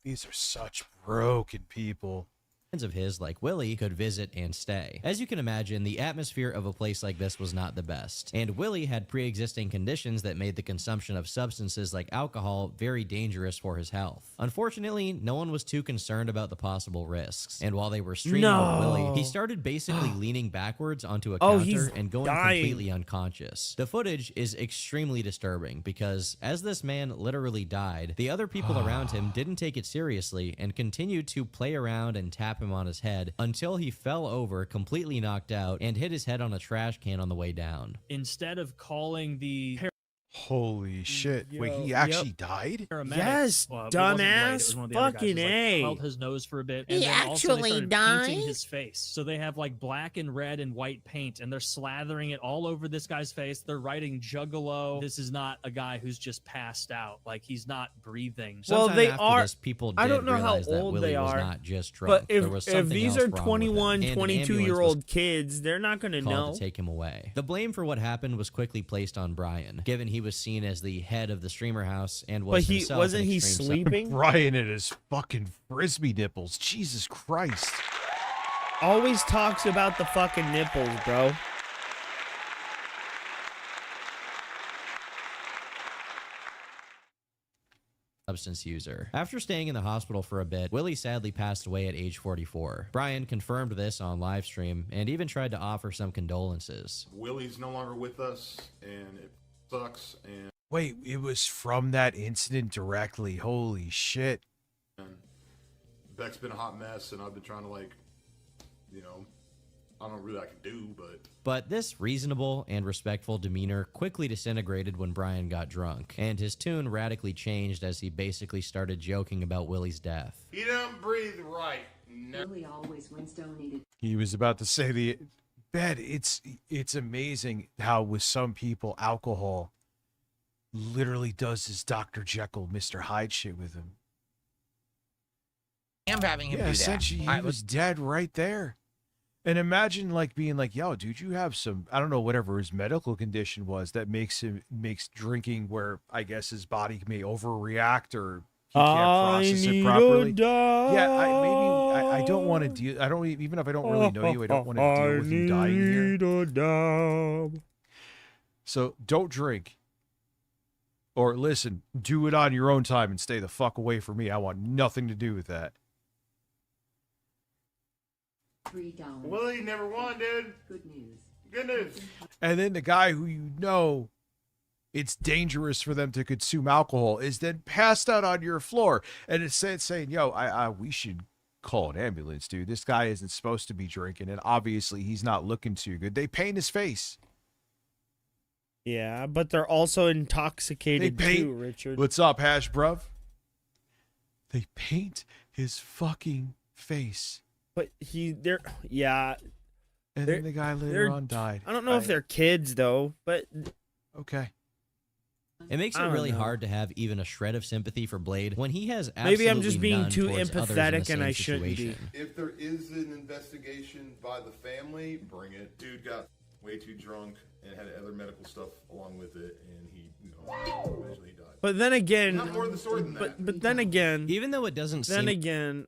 S4: These are such broken people.
S13: Friends of his, like Willie, could visit and stay. As you can imagine, the atmosphere of a place like this was not the best, and Willie had pre-existing conditions that made the consumption of substances like alcohol very dangerous for his health. Unfortunately, no one was too concerned about the possible risks, and while they were streaming with Willie, he started basically leaning backwards onto a counter and going completely unconscious. The footage is extremely disturbing because as this man literally died, the other people around him didn't take it seriously and continued to play around and tap him on his head until he fell over, completely knocked out, and hit his head on a trash can on the way down.
S17: Instead of calling the
S4: Holy shit. Wait, he actually died?
S3: Yes, dumbass. Fucking A.
S17: Held his nose for a bit.
S6: He
S17: And then also they
S6: actually
S17: started
S6: died?
S17: painting his face. So they have like black and red and white paint, and they're slathering it all over this guy's face. They're writing Juggalo. This is not a guy who's just passed out. Like, he's not breathing.
S3: Well,
S13: Sometime
S3: they
S13: after
S3: are.
S13: this, people
S3: I
S13: did
S3: don't know how
S13: realize that
S3: old
S13: Willie
S3: they
S13: was
S3: are.
S13: not just drunk.
S3: But
S13: There was
S3: if
S13: something
S3: these
S13: else
S3: are
S13: wrong with him,
S3: 21,
S13: and an
S3: 22-year-old kids, they're not going to
S13: called
S3: know.
S13: to take him away. The blame for what happened was quickly placed on Brian, given he was seen as the head of the streamer house and was
S3: But
S13: himself
S3: wasn't
S13: an
S3: he
S13: extreme
S3: sleeping?
S4: Brian and his fucking frisbee nipples. Jesus Christ.
S3: Always talks about the fucking nipples, bro.
S13: substance user. After staying in the hospital for a bit, Willie sadly passed away at age 44. Brian confirmed this on live stream and even tried to offer some condolences.
S9: Willie's no longer with us, and it sucks. And
S4: Wait, it was from that incident directly. Holy shit.
S9: Beck's been a hot mess, and I've been trying to, like, you know, I don't know really I can do,
S13: But this reasonable and respectful demeanor quickly disintegrated when Brian got drunk, and his tune radically changed as he basically started joking about Willie's death.
S9: he don't breathe right. No.
S7: Willie always wins donated.
S4: He was about to say the bed. It's amazing how with some people alcohol literally does this Dr. Jekyll, Mr. Hyde shit with him.
S19: I'm having him
S4: Yeah,
S19: do
S4: essentially
S19: that.
S4: he was dead right there. And imagine like being like, yo, dude, you have some, I don't know, whatever his medical condition was that makes drinking where I guess his body may overreact or he can't process it properly. Yeah, I don't want to deal. I don't even if I don't really know you, I don't want to deal with you dying here. So don't drink. Or listen, do it on your own time and stay the fuck away from me. I want nothing to do with that.
S7: $3.
S9: Willie never won, dude.
S7: Good news.
S9: Good news.
S4: And then the guy who you know it's dangerous for them to consume alcohol is then passed out on your floor. And it's saying, yo, we should call an ambulance, dude. This guy isn't supposed to be drinking, and obviously he's not looking too good. They paint his face.
S3: Yeah, but they're also intoxicated too, Richard.
S4: What's up, Hash Bruv? They paint his fucking face.
S3: But yeah.
S4: And then the guy later on died.
S3: I don't know if they're kids though, but
S4: okay.
S13: It makes it really hard to have even a shred of sympathy for Blade when he has
S3: maybe I'm just
S13: absolutely
S3: being
S13: none
S3: too
S13: towards others in the
S3: empathetic and
S13: same
S3: I shouldn't be.
S13: situation.
S9: If there is an investigation by the family, bring it. Dude got way too drunk and had other medical stuff along with it, and he, eventually died.
S3: But then again,
S9: Not more of the story than that.
S3: But then again,
S13: even though it doesn't
S3: then
S13: seem
S3: again,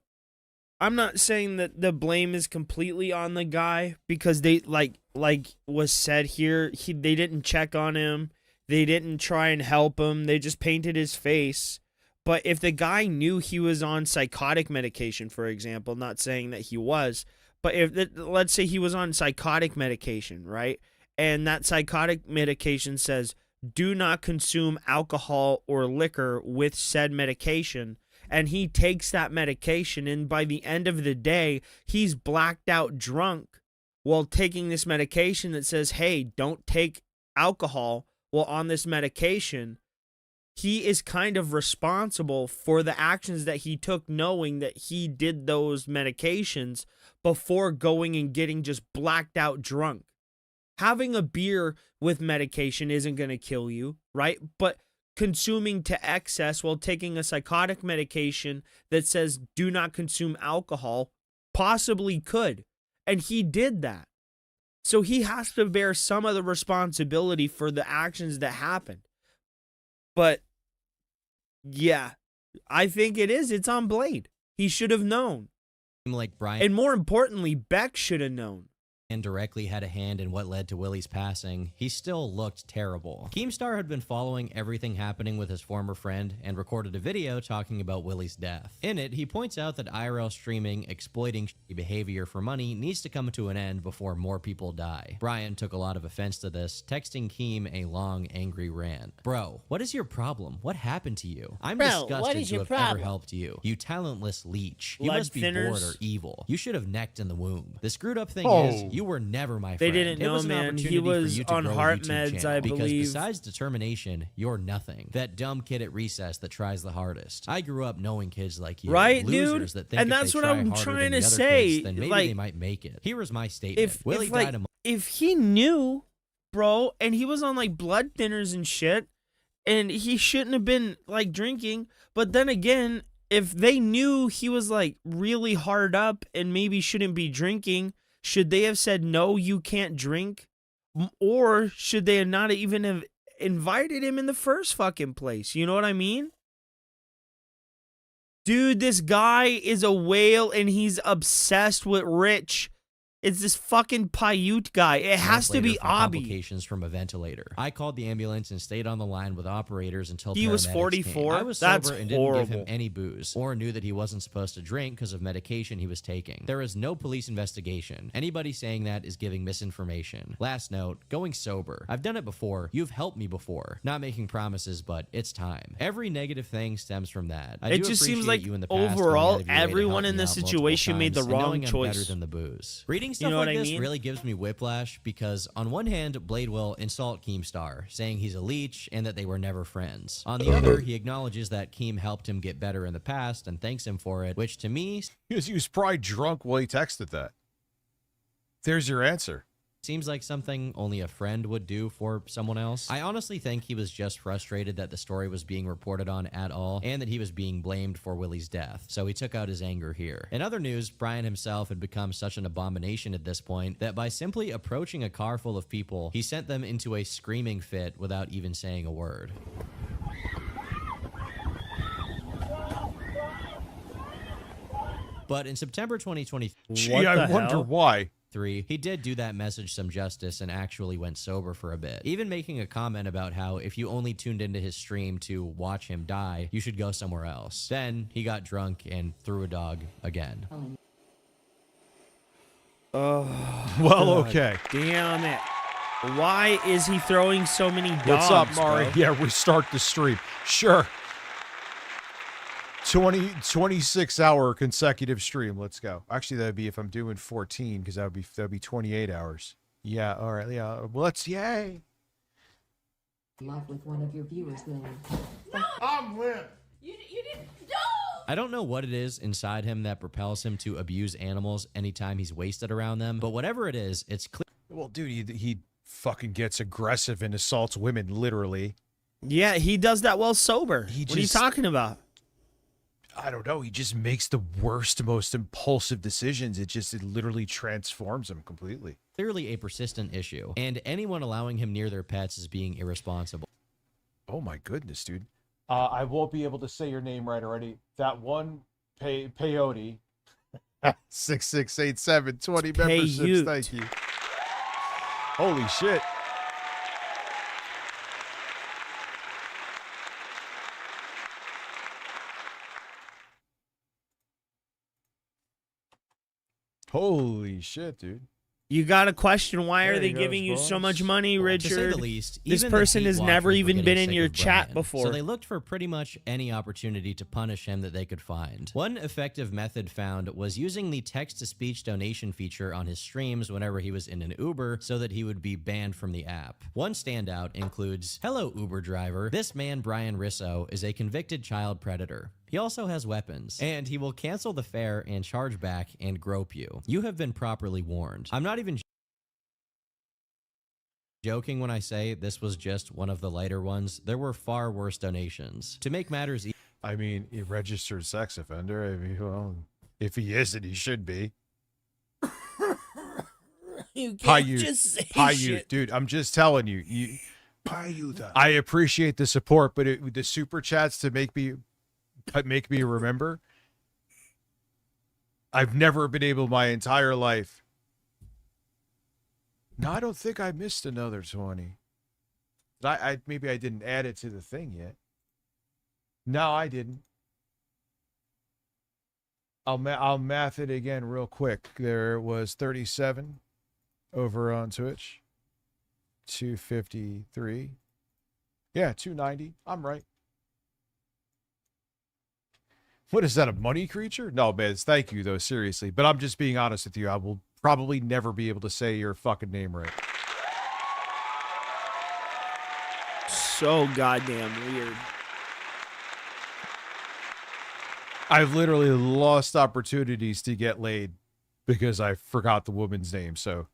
S3: I'm not saying that the blame is completely on the guy, because they like was said here, they didn't check on him. They didn't try and help him. They just painted his face. But if the guy knew he was on psychotic medication, for example, not saying that he was, but let's say he was on psychotic medication, right? And that psychotic medication says, do not consume alcohol or liquor with said medication. And he takes that medication, and by the end of the day, he's blacked out drunk while taking this medication that says, hey, don't take alcohol while on this medication. He is kind of responsible for the actions that he took, knowing that he did those medications before going and getting just blacked out drunk. Having a beer with medication isn't going to kill you, right? But consuming to excess while taking a psychotic medication that says do not consume alcohol possibly could. And he did that. So he has to bear some of the responsibility for the actions that happened. But yeah, I think it's on Blade. He should have known.
S13: Like Brian,
S3: and more importantly, Beck should have known.
S13: and directly had a hand in what led to Willie's passing, he still looked terrible. Keemstar had been following everything happening with his former friend and recorded a video talking about Willie's death. In it, he points out that IRL streaming exploiting shitty behavior for money needs to come to an end before more people die. Brian took a lot of offense to this, texting Keem a long, angry rant. Bro, what is your problem? What happened to you? I'm disgusted to have ever helped you. You talentless leech. You must be bored or evil. You should have necked in the womb. The screwed up thing is, you were never my friend.
S3: They didn't know,
S13: was an
S3: man.
S13: opportunity
S3: He
S13: for
S3: was
S13: you to
S3: on
S13: grow a
S3: heart
S13: YouTube
S3: meds,
S13: channel,
S3: I
S13: because
S3: believe.
S13: besides determination, you're nothing. That dumb kid at recess that tries the hardest. I grew up knowing kids like you.
S3: Right,
S13: losers
S3: dude?
S13: That think
S3: And
S13: if
S3: that's
S13: they
S3: what
S13: try
S3: I'm
S13: harder
S3: trying
S13: than
S3: to
S13: the other
S3: say.
S13: kids, then maybe
S3: Like,
S13: they might make it. Here was my statement. Willie died a
S3: if he knew, bro, and he was on like blood thinners and shit, and he shouldn't have been like drinking, but then again, if they knew he was like really hard up and maybe shouldn't be drinking, should they have said, no, you can't drink? Or should they not even have invited him in the first fucking place? You know what I mean? Dude, this guy is a whale and he's obsessed with Rich. It's this fucking Paiute guy. It has to be Abby.
S13: Complications from a ventilator. I called the ambulance and stayed on the line with operators until
S3: He was
S13: paramedics
S3: 44?
S13: came. I was
S3: That's
S13: sober and didn't give him
S3: horrible.
S13: any booze or knew that he wasn't supposed to drink because of medication he was taking. There is no police investigation. Anybody saying that is giving misinformation. Last note, going sober. I've done it before. You've helped me before. Not making promises, but it's time. Every negative thing stems from that. I
S3: It
S13: do
S3: just seems
S13: appreciate
S3: like
S13: you in the past
S3: overall,
S13: going out of your way to
S3: everyone
S13: help
S3: in
S13: me
S3: this
S13: out multiple
S3: situation made the
S13: times, and
S3: wrong
S13: knowing I'm
S3: choice.
S13: better than the booze. Reading stuff
S3: You know
S13: like
S3: what I
S13: this
S3: mean?
S13: really gives me whiplash because on one hand, Blade will insult Keemstar, saying he's a leech and that they were never friends. On the other, he acknowledges that Keem helped him get better in the past and thanks him for it, which to me
S4: he was probably drunk while he texted that. There's your answer.
S13: seems like something only a friend would do for someone else. I honestly think he was just frustrated that the story was being reported on at all and that he was being blamed for Willie's death, so he took out his anger here. In other news, Brian himself had become such an abomination at this point that by simply approaching a car full of people, he sent them into a screaming fit without even saying a word. But in September 2023,
S4: Gee, I wonder why.
S13: He did do that message some justice and actually went sober for a bit, even making a comment about how if you only tuned into his stream to watch him die, you should go somewhere else. Then he got drunk and threw a dog again.
S3: Oh.
S4: Well,
S3: God
S4: okay.
S3: Damn it. Why is he throwing so many dogs?
S4: What's up, Mari?
S3: bro?
S4: Yeah, restart the stream. Sure. 26-hour consecutive stream. Let's go. Actually, that'd be if I'm doing 14, because that'd be 28 hours. Yeah. All right. Yeah. Well, let's. Yay.
S7: Love with one of your viewers, Lily.
S20: I'm limp.
S10: You didn't.
S13: I don't know what it is inside him that propels him to abuse animals anytime he's wasted around them, but whatever it is, it's clear.
S4: Well, dude, he fucking gets aggressive and assaults women, literally.
S3: Yeah, he does that while sober.
S4: What
S3: are you talking about?
S4: I don't know. He just makes the worst, most impulsive decisions. It literally transforms him completely.
S13: Clearly a persistent issue, and anyone allowing him near their pets is being irresponsible.
S4: Oh my goodness, dude. I won't be able to say your name right already. That one peyote. 6687 20 memberships.
S3: Paiute.
S4: Thank you. Holy shit. Holy shit, dude.
S3: You got to question, why
S4: There
S3: are they
S4: he
S3: giving
S4: goes,
S3: you so
S4: boss.
S3: much money,
S13: To
S3: Richard?
S13: say the least,
S3: This
S13: even the
S3: person
S13: Heat
S3: has never
S13: Watchers were
S3: even
S13: getting
S3: been in
S13: sick
S3: your
S13: of
S3: chat
S13: Brian,
S3: before.
S13: So they looked for pretty much any opportunity to punish him that they could find. One effective method found was using the text-to-speech donation feature on his streams whenever he was in an Uber so that he would be banned from the app. One standout includes, "Hello, Uber driver. This man, Brian Risso, is a convicted child predator. He also has weapons, and he will cancel the fare and charge back and grope you. You have been properly warned." I'm not even joking when I say this was just one of the lighter ones. There were far worse donations. To make matters
S4: I mean, a registered sex offender. I mean, well, if he isn't, he should be.
S3: You can't
S4: Paiute.
S3: just say
S4: Paiute,
S3: shit.
S4: dude. I'm just telling you.
S12: Paiute.
S4: I appreciate the support, but the super chats to make me remember. I've never been able my entire life. No, I don't think I missed another 20. Maybe I didn't add it to the thing yet. No, I didn't. I'll math it again real quick. There was 37 over on Twitch. 253. Yeah, 290. I'm right. What is that, a money creature? No, man, thank you, though, seriously. But I'm just being honest with you. I will probably never be able to say your fucking name right.
S3: So goddamn weird.
S4: I've literally lost opportunities to get laid because I forgot the woman's name, so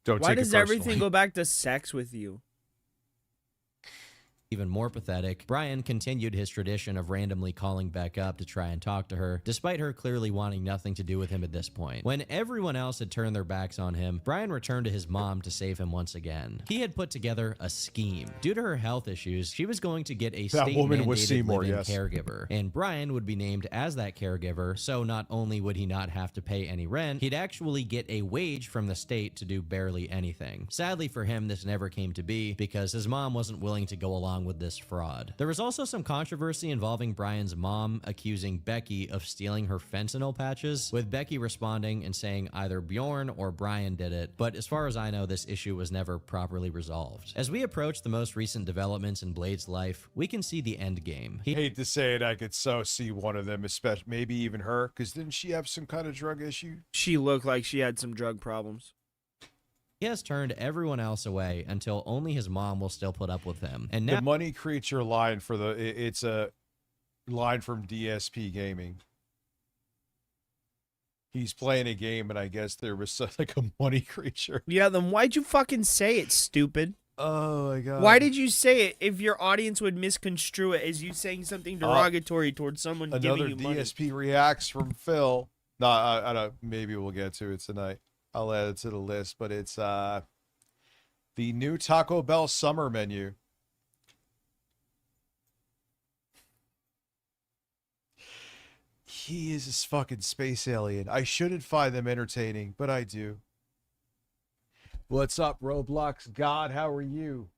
S4: don't
S3: Why
S4: take it
S3: does
S4: personally.
S3: everything go back to sex with you?
S13: even more pathetic, Brian continued his tradition of randomly calling Beck up to try and talk to her, despite her clearly wanting nothing to do with him at this point. When everyone else had turned their backs on him, Brian returned to his mom to save him once again. He had put together a scheme. Due to her health issues, she was going to get a state-mandated live-in caregiver, and Brian would be named as that caregiver, so not only would he not have to pay any rent, he'd actually get a wage from the state to do barely anything. Sadly for him, this never came to be because his mom wasn't willing to go along with this fraud. There was also some controversy involving Brian's mom accusing Becky of stealing her fentanyl patches, with Becky responding and saying either Bjorn or Brian did it, but as far as I know, this issue was never properly resolved. As we approach the most recent developments in Blade's life, we can see the end game.
S4: I hate to say it, I could so see one of them, especially maybe even her, because didn't she have some kind of drug issue?
S3: She looked like she had some drug problems.
S13: He has turned everyone else away until only his mom will still put up with him. And now
S4: The money creature line for it's a line from DSP Gaming. He's playing a game, and I guess there was like a money creature.
S3: Yeah, then why'd you fucking say it, stupid?
S4: Oh my god.
S3: Why did you say it if your audience would misconstrue it as you saying something derogatory towards someone
S4: Another
S3: giving you money?
S4: DSP reacts from Phil. No, I don't. Maybe we'll get to it tonight. I'll add it to the list, but it's the new Taco Bell summer menu. He is this fucking space alien. I shouldn't find them entertaining, but I do. What's up, Roblox God? How are you?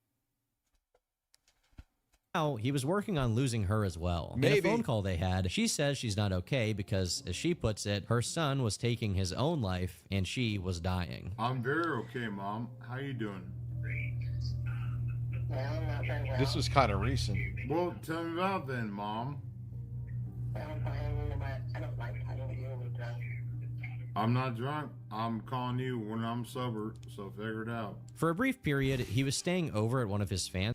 S13: Now, he was working on losing her as well. In a phone call they had, she says she's not okay because, as she puts it, her son was taking his own life and she was dying.
S20: I'm very okay, Mom. How you doing?
S4: This was kind of recent.
S20: Well, tell me about it then, Mom. I'm not drunk. I'm calling you when I'm sober, so figure it out.
S13: For a brief period, he was staying over at one of his fans.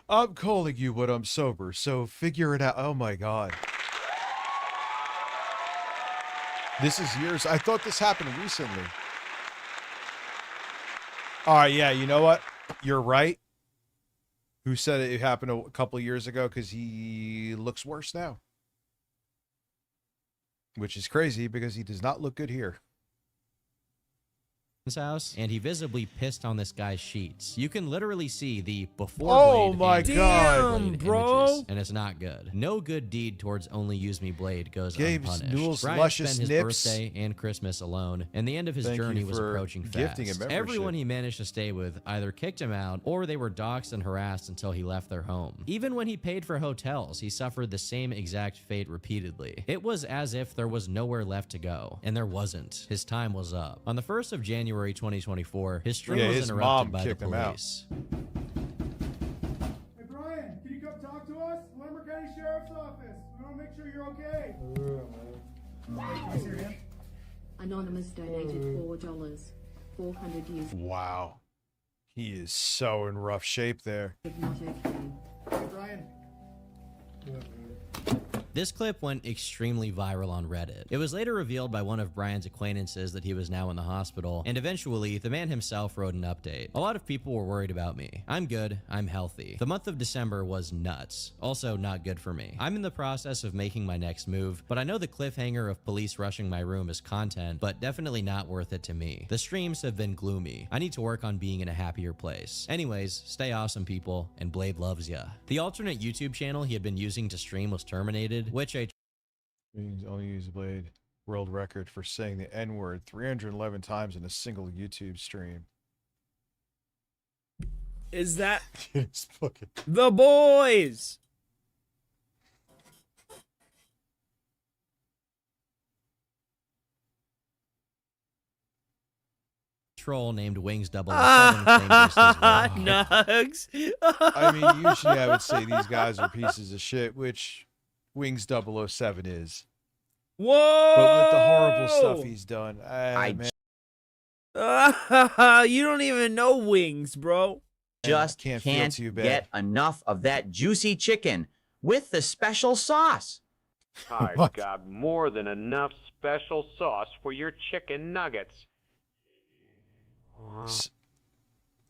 S4: I'm calling you when I'm sober, so figure it out. Oh my God. This is years. I thought this happened recently. All right, yeah, you know what? You're right. Who said it happened a couple of years ago? Because he looks worse now. Which is crazy because he does not look good here.
S13: His house, and he visibly pissed on this guy's sheets. You can literally see the before
S4: Oh
S13: blade
S4: my
S13: and
S4: God,
S13: blade
S4: bro.
S13: images, and it's not good. No good deed towards Only Use Me blade goes unpunished.
S4: Newell's
S13: Brian
S4: luscious
S13: spent his
S4: nips.
S13: birthday and Christmas alone, and the end of his
S4: Thank
S13: journey
S4: you
S13: was
S4: for
S13: approaching
S4: gifting
S13: fast.
S4: a membership.
S13: Everyone he managed to stay with either kicked him out, or they were doxxed and harassed until he left their home. Even when he paid for hotels, he suffered the same exact fate repeatedly. It was as if there was nowhere left to go, and there wasn't. His time was up. On the 1st of January 2024, his stream was
S4: his
S13: interrupted
S4: mom
S13: by the
S4: kicked him out.
S13: police.
S20: Hey, Brian, can you come talk to us? Lemmer County Sheriff's Office. We want to make sure you're okay.
S7: Anonymous donated $4. 400 users.
S4: Wow. He is so in rough shape there.
S7: Not okay.
S20: Hey, Brian.
S13: This clip went extremely viral on Reddit. It was later revealed by one of Brian's acquaintances that he was now in the hospital, and eventually, the man himself wrote an update. A lot of people were worried about me. I'm good, I'm healthy. The month of December was nuts. Also not good for me. I'm in the process of making my next move, but I know the cliffhanger of police rushing my room is content, but definitely not worth it to me. The streams have been gloomy. I need to work on being in a happier place. Anyways, stay awesome, people, and Blade loves ya. The alternate YouTube channel he had been using to stream was terminated, which I
S4: Only use Blade world record for saying the N-word 311 times in a single YouTube stream.
S3: Is that
S4: It's fucking...
S3: The Boys?
S13: troll named Wings 007 claimed this as well.
S3: Nugs.
S4: I mean, usually I would say these guys are pieces of shit, which Wings 007 is.
S3: Whoa!
S4: But with the horrible stuff he's done, man,
S3: you don't even know Wings, bro.
S2: Just
S4: can't
S2: can't
S4: feel too bad.
S2: get enough of that juicy chicken with the special sauce.
S18: I've got more than enough special sauce for your chicken nuggets.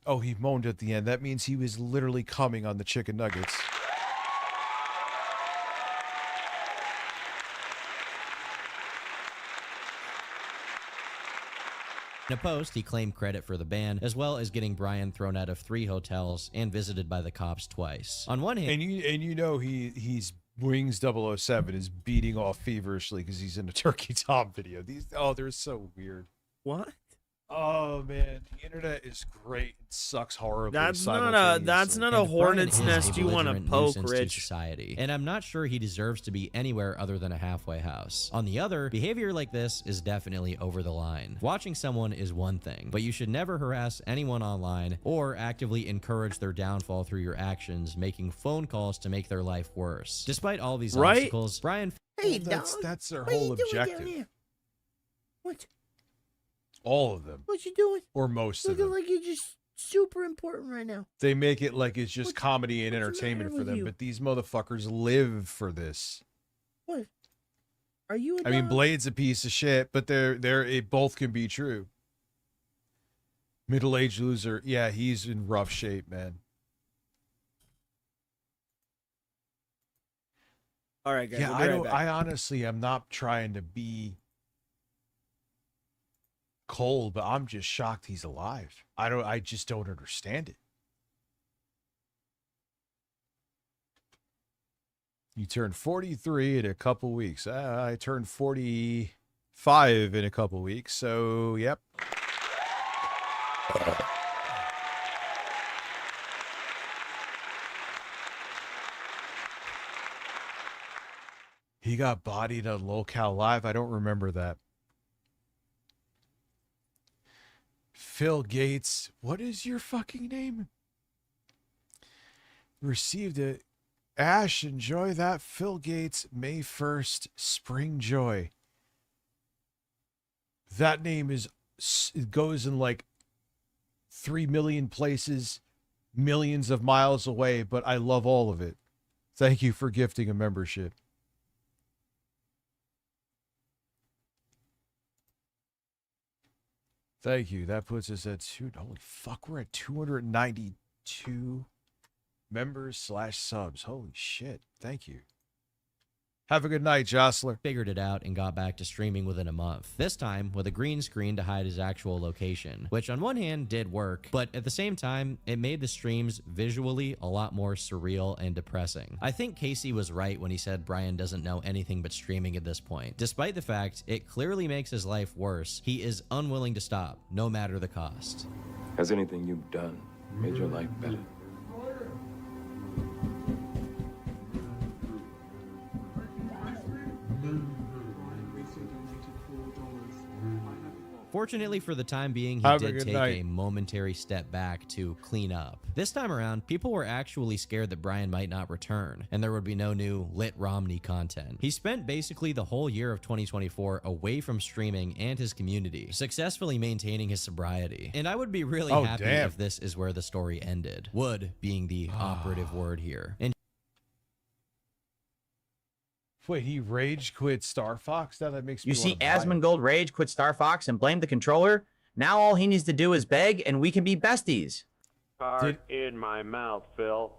S4: Oh, he moaned at the end. That means he was literally coming on the chicken nuggets.
S13: In a post, he claimed credit for the ban, as well as getting Brian thrown out of 3 hotels and visited by the cops twice. On one hand,
S4: and you know he's Wings 007 is beating off feverishly because he's in a Turkey Tom video. They're so weird.
S3: What?
S4: Oh man, the internet is great. It sucks horribly.
S3: That's not a hornet's nest you want to poke, Rich.
S13: Society, and I'm not sure he deserves to be anywhere other than a halfway house. On the other, behavior like this is definitely over the line. Watching someone is one thing, but you should never harass anyone online or actively encourage their downfall through your actions, making phone calls to make their life worse. Despite all these obstacles, Brian.
S6: Hey,
S4: that's their
S6: what are
S4: whole
S6: you doing down
S4: objective.
S6: here? What?
S4: All of them.
S6: What you doing?
S4: Or most of
S6: Looking
S4: them.
S6: like you're just super important right now.
S4: They make it like it's just comedy and entertainment for
S6: with
S4: them,
S6: you?
S4: but these motherfuckers live for this.
S6: What? Are you?
S4: I mean, Blade's a piece of shit, but it both can be true. Middle-aged loser, yeah, he's in rough shape, man.
S3: All right, guys.
S4: Yeah,
S3: we'll be right back.
S4: I honestly am not trying to be cold, but I'm just shocked he's alive. I just don't understand it. You turn 43 in a couple weeks. I turned 45 in a couple weeks, so yep.
S3: Uh-huh.
S4: 45 He got bodied on Locale Live. I don't remember that. Phil Gates. What is your fucking name? Received it. Ash, enjoy that. Phil Gates, May 1st, Spring Joy. That name is, it goes in like 3 million places, millions of miles away, but I love all of it. Thank you for gifting a membership. Thank you. That puts us at holy fuck, we're at 292 members / subs. Holy shit. Thank you. Have a good night, Jostler.
S13: Figured it out and got back to streaming within a month. This time with a green screen to hide his actual location, which on one hand did work, but at the same time, it made the streams visually a lot more surreal and depressing. I think Casey was right when he said Brian doesn't know anything but streaming at this point. Despite the fact it clearly makes his life worse, he is unwilling to stop, no matter the cost.
S16: Has anything you've done made your life better?
S13: Fortunately for the time being, he
S4: Have a
S13: did
S4: good
S13: take
S4: night.
S13: a momentary step back to clean up. This time around, people were actually scared that Brian might not return, and there would be no new Lit Romney content. He spent basically the whole year of 2024 away from streaming and his community, successfully maintaining his sobriety. And I would be really happy if this is where the story ended. Would being the operative word here. And
S4: Wait, he rage quit Star Fox? Now that makes me
S2: You see
S4: wanna buy it.
S2: Asmongold rage quit Star Fox and blame the controller? Now all he needs to do is beg and we can be besties.
S18: Heart in my mouth, Phil.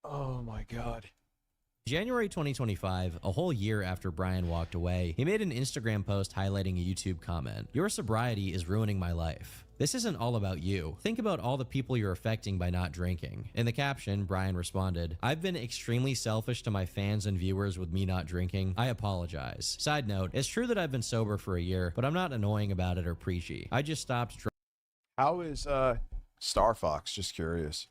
S4: Oh my god.
S13: January 2025, a whole year after Brian walked away, he made an Instagram post highlighting a YouTube comment. Your sobriety is ruining my life. This isn't all about you. Think about all the people you're affecting by not drinking. In the caption, Brian responded, I've been extremely selfish to my fans and viewers with me not drinking. I apologize. Side note, it's true that I've been sober for a year, but I'm not annoying about it or preachy. I just stopped
S4: How is Star Fox? Just curious.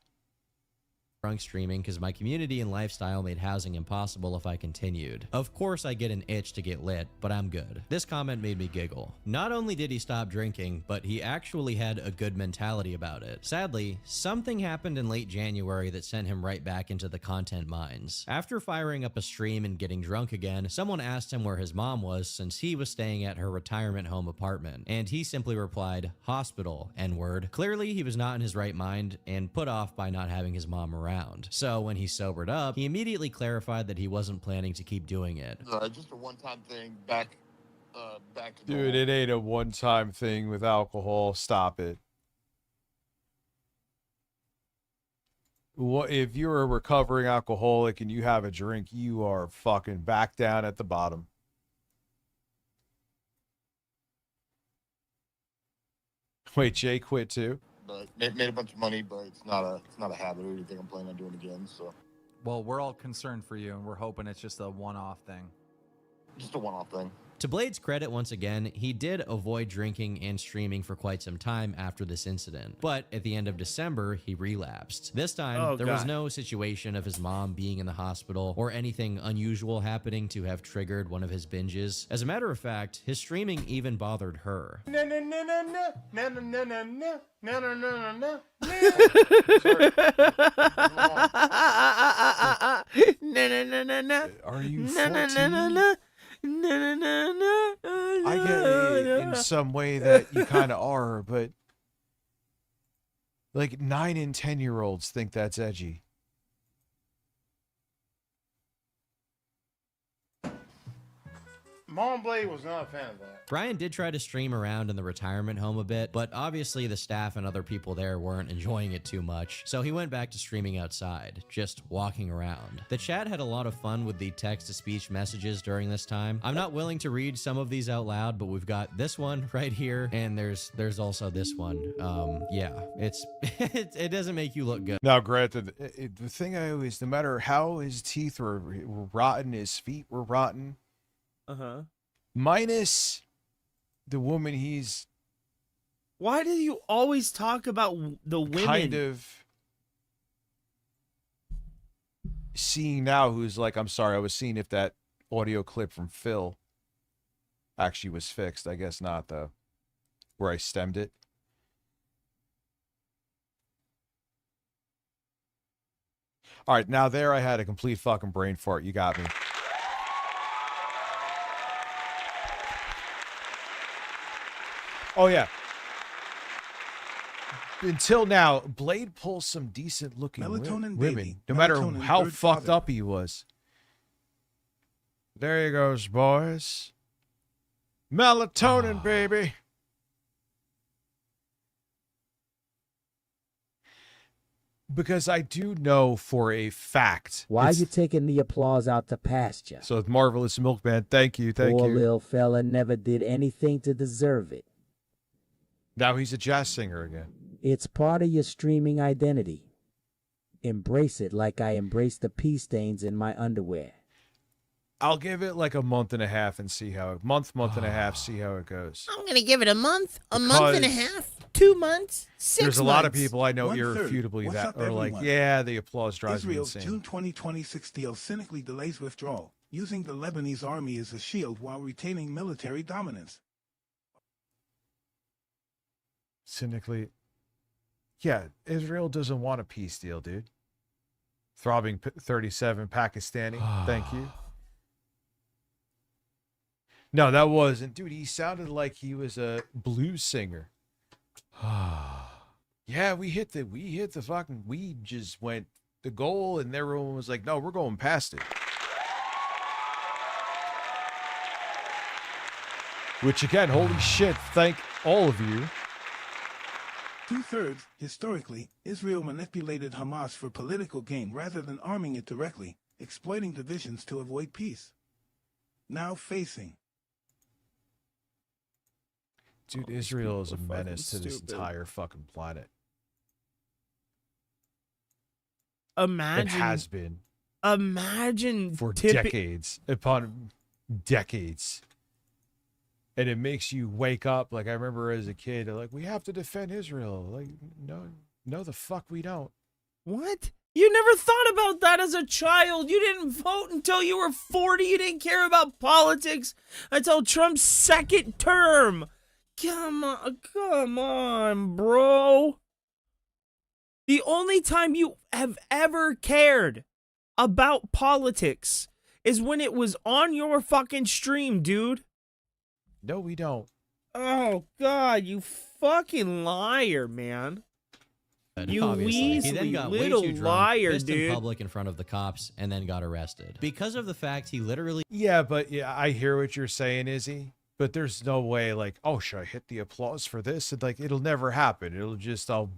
S13: drunk streaming because my community and lifestyle made housing impossible if I continued. Of course I get an itch to get lit, but I'm good. This comment made me giggle. Not only did he stop drinking, but he actually had a good mentality about it. Sadly, something happened in late January that sent him right back into the content mines. After firing up a stream and getting drunk again, someone asked him where his mom was since he was staying at her retirement home apartment, and he simply replied, hospital, N-word. Clearly he was not in his right mind and put off by not having his mom around. So when he sobered up, he immediately clarified that he wasn't planning to keep doing it.
S19: Just a one-time thing. Back to
S4: Dude, it ain't a one-time thing with alcohol. Stop it. What if you're a recovering alcoholic and you have a drink, you are fucking back down at the bottom. Wait, Jay quit too?
S19: But made a bunch of money, but it's not a habit or anything I'm planning on doing again. So
S23: Well, we're all concerned for you, and we're hoping it's just a one-off thing.
S19: just a one-off thing.
S13: To Blade's credit, once again, he did avoid drinking and streaming for quite some time after this incident. But at the end of December, he relapsed. This time, there was no situation of his mom being in the hospital or anything unusual happening to have triggered one of his binges. As a matter of fact, his streaming even bothered her.
S20: No, no, no, no, no, no, no, no, no, no, no, no, no, no,
S4: Are you 14? I get it in some way that you kind of are, but like 9 and 10-year-olds think that's edgy.
S20: Mom Blade was not a fan of that.
S13: Brian did try to stream around in the retirement home a bit, but obviously the staff and other people there weren't enjoying it too much, so he went back to streaming outside, just walking around. The chat had a lot of fun with the text-to-speech messages during this time. I'm not willing to read some of these out loud, but we've got this one right here, and there's also this one. Yeah, it doesn't make you look good.
S4: Now, granted, the thing I always, no matter how his teeth were rotten, his feet were rotten.
S3: Uh-huh.
S4: minus the woman he's
S3: Why do you always talk about the women?
S4: kind of seeing now, who's like, I'm sorry, I was seeing if that audio clip from Phil actually was fixed. I guess not, though, where I stemmed it. All right, now there I had a complete fucking brain fart. You got me. Oh, yeah. Until now, Blade pulls some decent looking
S12: Melatonin
S4: women,
S12: baby.
S4: no matter
S12: Melatonin
S4: how
S12: third
S4: fucked
S12: father.
S4: up he was. There he goes, boys. Melatonin, baby. Because I do know for a fact.
S5: Why you taking the applause out to pasture?
S4: So, Marvelous Milkman, thank you, thank
S5: Poor
S4: you.
S5: little fella never did anything to deserve it.
S4: Now he's a jazz singer again.
S5: It's part of your streaming identity. Embrace it like I embrace the pee stains in my underwear.
S4: I'll give it like a month and a half and see how it month and a half, see how it goes.
S6: I'm gonna give it a month and a half, 2 months, 6
S4: There's a lot of people I know
S12: One-third.
S4: irrefutably
S12: What's
S4: that
S12: up,
S4: are like,
S12: everyone?
S4: yeah, the applause drives me
S12: Israel's
S4: insane.
S12: June 2026 deal cynically delays withdrawal, using the Lebanese army as a shield while retaining military dominance.
S4: Cynically, yeah, Israel doesn't want a peace deal, dude. Throbbing 37 Pakistani, thank you. No, that wasn't, dude. He sounded like he was a blues singer. Yeah, we hit the fucking, we just went the goal, and everyone was like, no, we're going past it. Which again, holy shit, thank all of you.
S12: 2/3, historically, Israel manipulated Hamas for political gain rather than arming it directly, exploiting divisions to avoid peace. Now facing.
S4: Dude, Israel is a menace to this entire fucking planet.
S3: Imagine.
S4: It has been.
S3: Imagine
S4: for decades upon decades. And it makes you wake up. Like, I remember as a kid, like, we have to defend Israel. Like, no, the fuck we don't.
S3: What? You never thought about that as a child. You didn't vote until you were 40. You didn't care about politics until Trump's second term. Come on, bro. The only time you have ever cared about politics is when it was on your fucking stream, dude.
S4: No, we don't.
S3: Oh, God, you fucking liar, man. You
S13: Obviously. He then got way
S3: little
S13: too drunk,
S3: liar,
S13: pissed
S3: dude.
S13: in public in front of the cops, and then got arrested. Because of the fact he literally...
S4: Yeah, but yeah, I hear what you're saying, Izzy. But there's no way, like, oh, should I hit the applause for this? And, like, it'll never happen. It'll just, I'll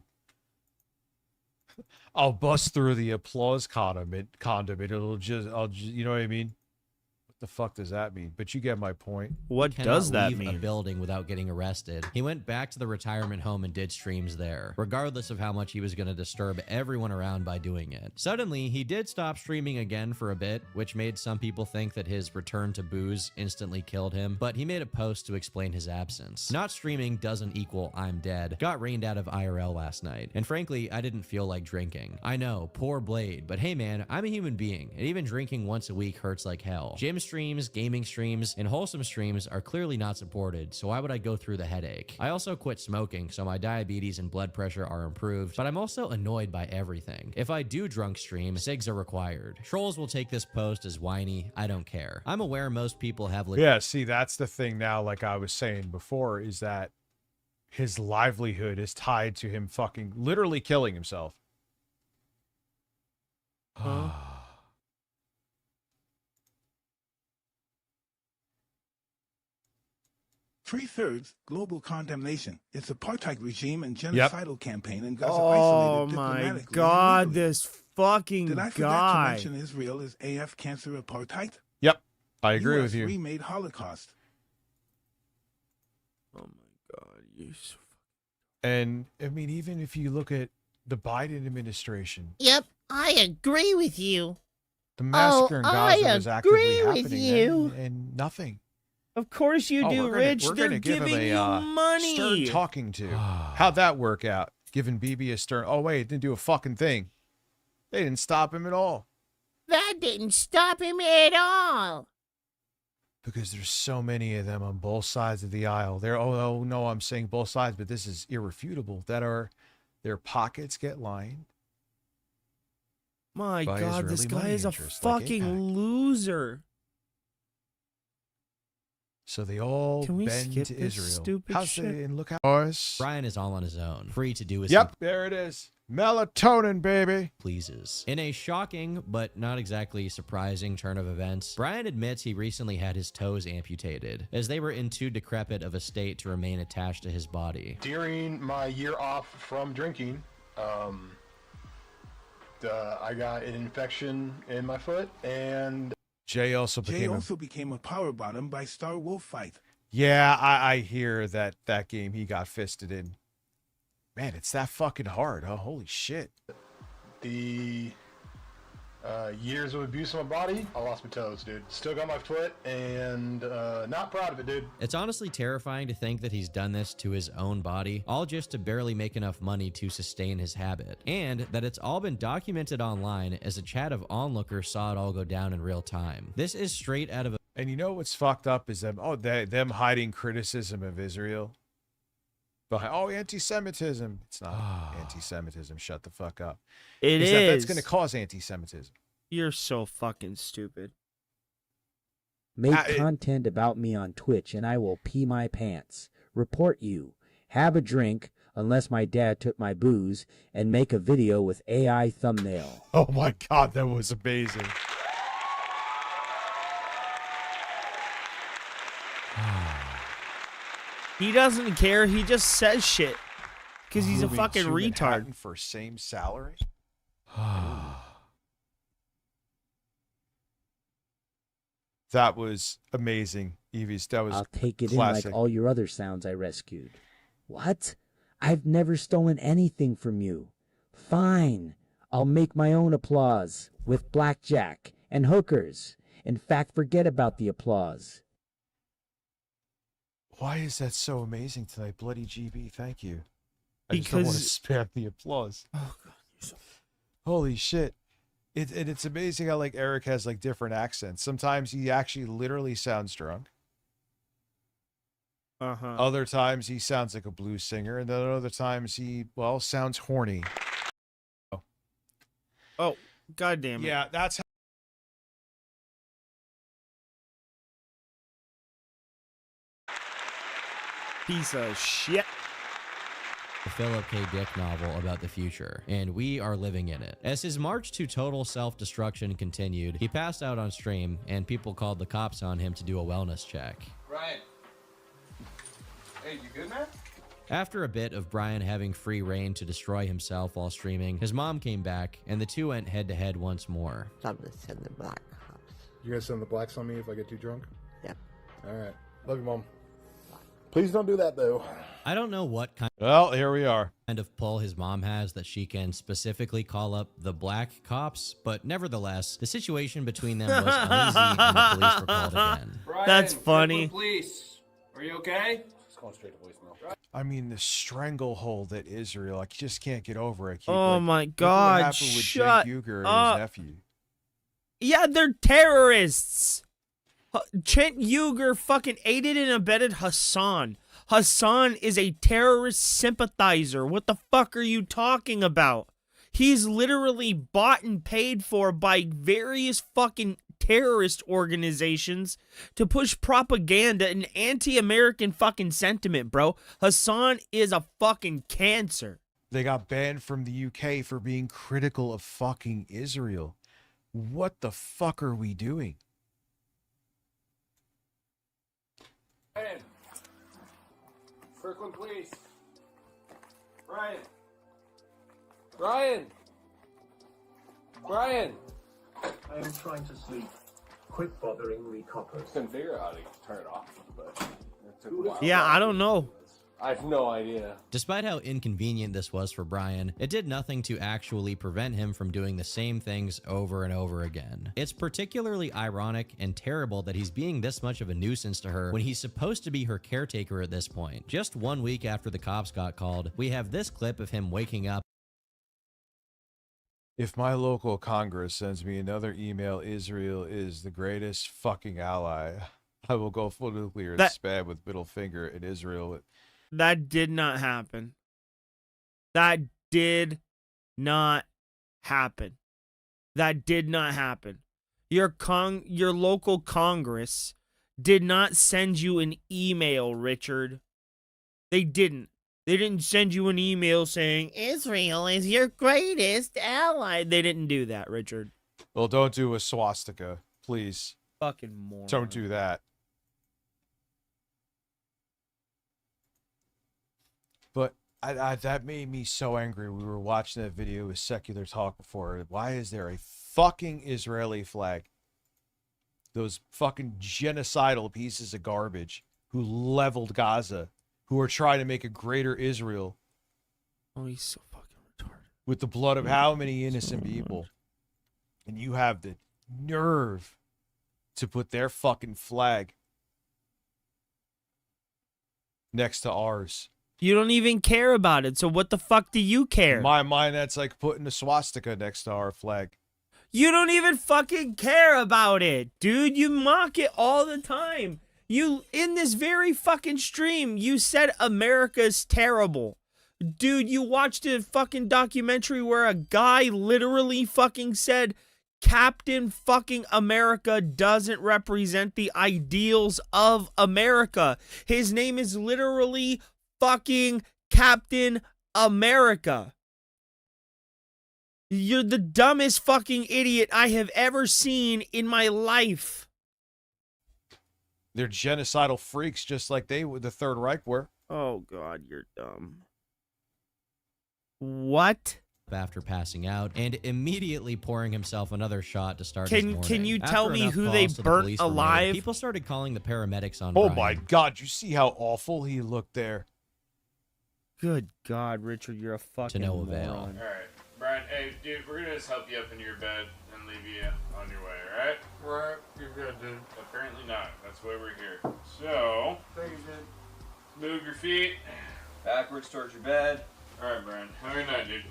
S4: bust through the applause condom. It'll just, you know what I mean? What the fuck does that mean? But you get my point.
S3: What
S13: cannot
S3: does that
S13: leave
S3: mean?
S13: a building without getting arrested. He went back to the retirement home and did streams there, regardless of how much he was going to disturb everyone around by doing it. Suddenly, he did stop streaming again for a bit, which made some people think that his return to booze instantly killed him, but he made a post to explain his absence. Not streaming doesn't equal I'm dead. Got rained out of IRL last night, and frankly, I didn't feel like drinking. I know, poor Blade, but hey man, I'm a human being, and even drinking once a week hurts like hell. Gym streams, gaming streams, and wholesome streams are clearly not supported, so why would I go through the headache? I also quit smoking, so my diabetes and blood pressure are improved, but I'm also annoyed by everything. If I do drunk stream, cigs are required. Trolls will take this post as whiny, I don't care. I'm aware most people have...
S4: Yeah, see, that's the thing now, like I was saying before, is that his livelihood is tied to him fucking literally killing himself.
S3: Huh?
S12: 3/3, global condemnation. Its apartheid regime and genocidal campaign in Gaza
S3: Oh
S12: isolated
S3: my
S12: diplomatically.
S3: God,
S12: and legally.
S3: this fucking
S12: Did I forget to
S3: guy.
S12: mention Israel is AF cancer apartheid?
S4: Yep, I agree
S12: US
S4: with you.
S12: remade Holocaust.
S3: Oh my God, you.
S4: And I mean, even if you look at the Biden administration,
S6: Yep, I agree with you.
S4: the massacre in Gaza
S6: I
S4: was actively
S6: agree with
S4: happening
S6: you.
S4: then, and nothing.
S3: Of course you do, Rich.
S4: We're
S3: They're
S4: gonna give
S3: giving
S4: him a
S3: you money.
S4: stern talking to. How'd that work out? Giving BB a stern. Oh wait, didn't do a fucking thing. They didn't stop him at all.
S6: That didn't stop him at all.
S4: Because there's so many of them on both sides of the aisle. Oh no, I'm saying both sides, but this is irrefutable. That are their pockets get lined.
S3: My
S4: by
S3: God, this
S4: Israeli
S3: guy
S4: money
S3: is a
S4: interests like
S3: fucking
S4: AIPAC.
S3: loser.
S4: So they all
S3: Can we
S4: bend
S3: skip
S4: to
S3: this
S4: Israel.
S3: stupid
S4: How's
S3: shit?
S4: and look how
S13: Brian is all on his own, free to do his
S4: Yep, there it is. Melatonin, baby.
S13: pleases. In a shocking but not exactly surprising turn of events, Brian admits he recently had his toes amputated, as they were in too decrepit of a state to remain attached to his body.
S1: During my year off from drinking, I got an infection in my foot, and
S4: Jay also
S12: Jay also became a power bottom by Star Wolf Fight.
S4: Yeah, I hear that game he got fisted in. Man, it's that fucking hard, huh? Holy shit.
S1: the years of abuse on my body, I lost my toes, dude. Still got my foot, and not proud of it, dude.
S13: It's honestly terrifying to think that he's done this to his own body, all just to barely make enough money to sustain his habit, and that it's all been documented online as a chat of onlookers saw it all go down in real time. This is straight out of a...
S4: And you know what's fucked up is them hiding criticism of Israel. Behind, anti-Semitism. It's not anti-Semitism. Shut the fuck up.
S3: It is.
S4: That's going to cause anti-Semitism.
S3: You're so fucking stupid.
S5: Make content about me on Twitch and I will pee my pants. Report you. Have a drink, unless my dad took my booze, and make a video with AI thumbnail.
S4: Oh my God, that was amazing.
S3: He doesn't care. He just says shit. Because he's a
S4: Moving
S3: fucking
S4: to
S3: retard.
S4: Manhattan for same salary? That was amazing, Evies. That was
S5: I'll take it
S4: classic.
S5: in like all your other sounds I rescued. What? I've never stolen anything from you. Fine. I'll make my own applause with blackjack and hookers. In fact, forget about the applause.
S4: Why is that so amazing tonight? Bloody GB, thank you. I just don't want to spam the applause.
S3: Oh God, you're so...
S4: Holy shit. It's amazing how like Eric has like different accents. Sometimes he actually literally sounds drunk.
S3: Uh-huh.
S4: Other times he sounds like a blues singer, and then other times he, well, sounds horny.
S3: Oh, God damn it.
S4: Yeah, that's how
S3: piece of shit.
S13: The Philip K. Dick novel about the future, and we are living in it. As his march to total self-destruction continued, he passed out on stream, and people called the cops on him to do a wellness check.
S15: Ryan. Hey, you good, man?
S13: After a bit of Brian having free reign to destroy himself while streaming, his mom came back, and the two went head-to-head once more.
S19: I'm gonna send the black cops.
S9: You guys send the blacks on me if I get too drunk?
S19: Yep.
S9: All right. Love you, Mom. Please don't do that, though.
S13: I don't know what kind
S4: here we are.
S13: Kind of pull his mom has that she can specifically call up the black cops, but nevertheless, the situation between them was uneasy and the police were called again.
S15: Brian,
S3: That's funny.
S15: Police, are you okay?
S9: It's going straight to voicemail.
S4: I mean, the stranglehold that Israel, like, you just can't get over it. Keep,
S3: Oh
S4: like,
S3: my
S4: look what
S3: God,
S4: happened with
S3: shut
S4: Jake Uger and
S3: up.
S4: his nephew.
S3: Yeah, they're terrorists. Trent Uger fucking aided and abetted Hassan. Hassan is a terrorist sympathizer. What the fuck are you talking about? He's literally bought and paid for by various fucking terrorist organizations to push propaganda and anti-American fucking sentiment, bro. Hassan is a fucking cancer.
S4: They got banned from the UK for being critical of fucking Israel. What the fuck are we doing?
S15: Brian. Kirkland Police. Brian. Brian. Brian.
S11: I am trying to sleep. Quit bothering me, coppers.
S15: Couldn't figure out how to turn it off, but it took a while.
S3: Yeah, I don't know.
S15: I have no idea.
S13: Despite how inconvenient this was for Brian, it did nothing to actually prevent him from doing the same things over and over again. It's particularly ironic and terrible that he's being this much of a nuisance to her when he's supposed to be her caretaker at this point. Just 1 week after the cops got called, we have this clip of him waking up.
S4: If my local Congress sends me another email, Israel is the greatest fucking ally, I will go full nuclear and spam with middle finger at Israel.
S3: That did not happen. That did not happen. That did not happen. Your local Congress did not send you an email, Richard. They didn't. They didn't send you an email saying, Israel is your greatest ally. They didn't do that, Richard.
S4: Well, don't do a swastika, please.
S3: Fucking moron.
S4: Don't do that. But that made me so angry. We were watching that video with Secular Talk before. Why is there a fucking Israeli flag? Those fucking genocidal pieces of garbage who leveled Gaza, who are trying to make a greater Israel.
S3: Oh, he's so fucking retarded.
S4: With the blood of how many innocent people? And you have the nerve to put their fucking flag next to ours.
S3: You don't even care about it, so what the fuck do you care?
S4: In my mind, that's like putting a swastika next to our flag.
S3: You don't even fucking care about it, dude. You mock it all the time. You, in this very fucking stream, you said America's terrible. Dude, you watched a fucking documentary where a guy literally fucking said Captain fucking America doesn't represent the ideals of America. His name is literally fucking Captain America. You're the dumbest fucking idiot I have ever seen in my life.
S4: They're genocidal freaks just like the Third Reich were.
S3: Oh, God, you're dumb. What?
S13: After passing out and immediately pouring himself another shot to start his morning.
S3: Can you tell
S13: After
S3: me
S13: enough
S3: who
S13: calls
S3: they
S13: to the
S3: burnt
S13: police were made,
S3: alive?
S13: people started calling the paramedics on
S4: Oh
S13: Brian.
S4: my God, you see how awful he looked there?
S3: Good God, Richard, you're a fucking
S13: To no avail.
S3: moron.
S14: Alright, Brian, hey, dude, we're gonna just help you up into your bed and leave you on your way, alright?
S15: Right, you're good, dude.
S14: Apparently not. That's why we're here. So,
S15: Thank you, dude.
S14: move your feet.
S15: Backwards towards your bed.
S14: Alright, Brian. Have a good night, dude.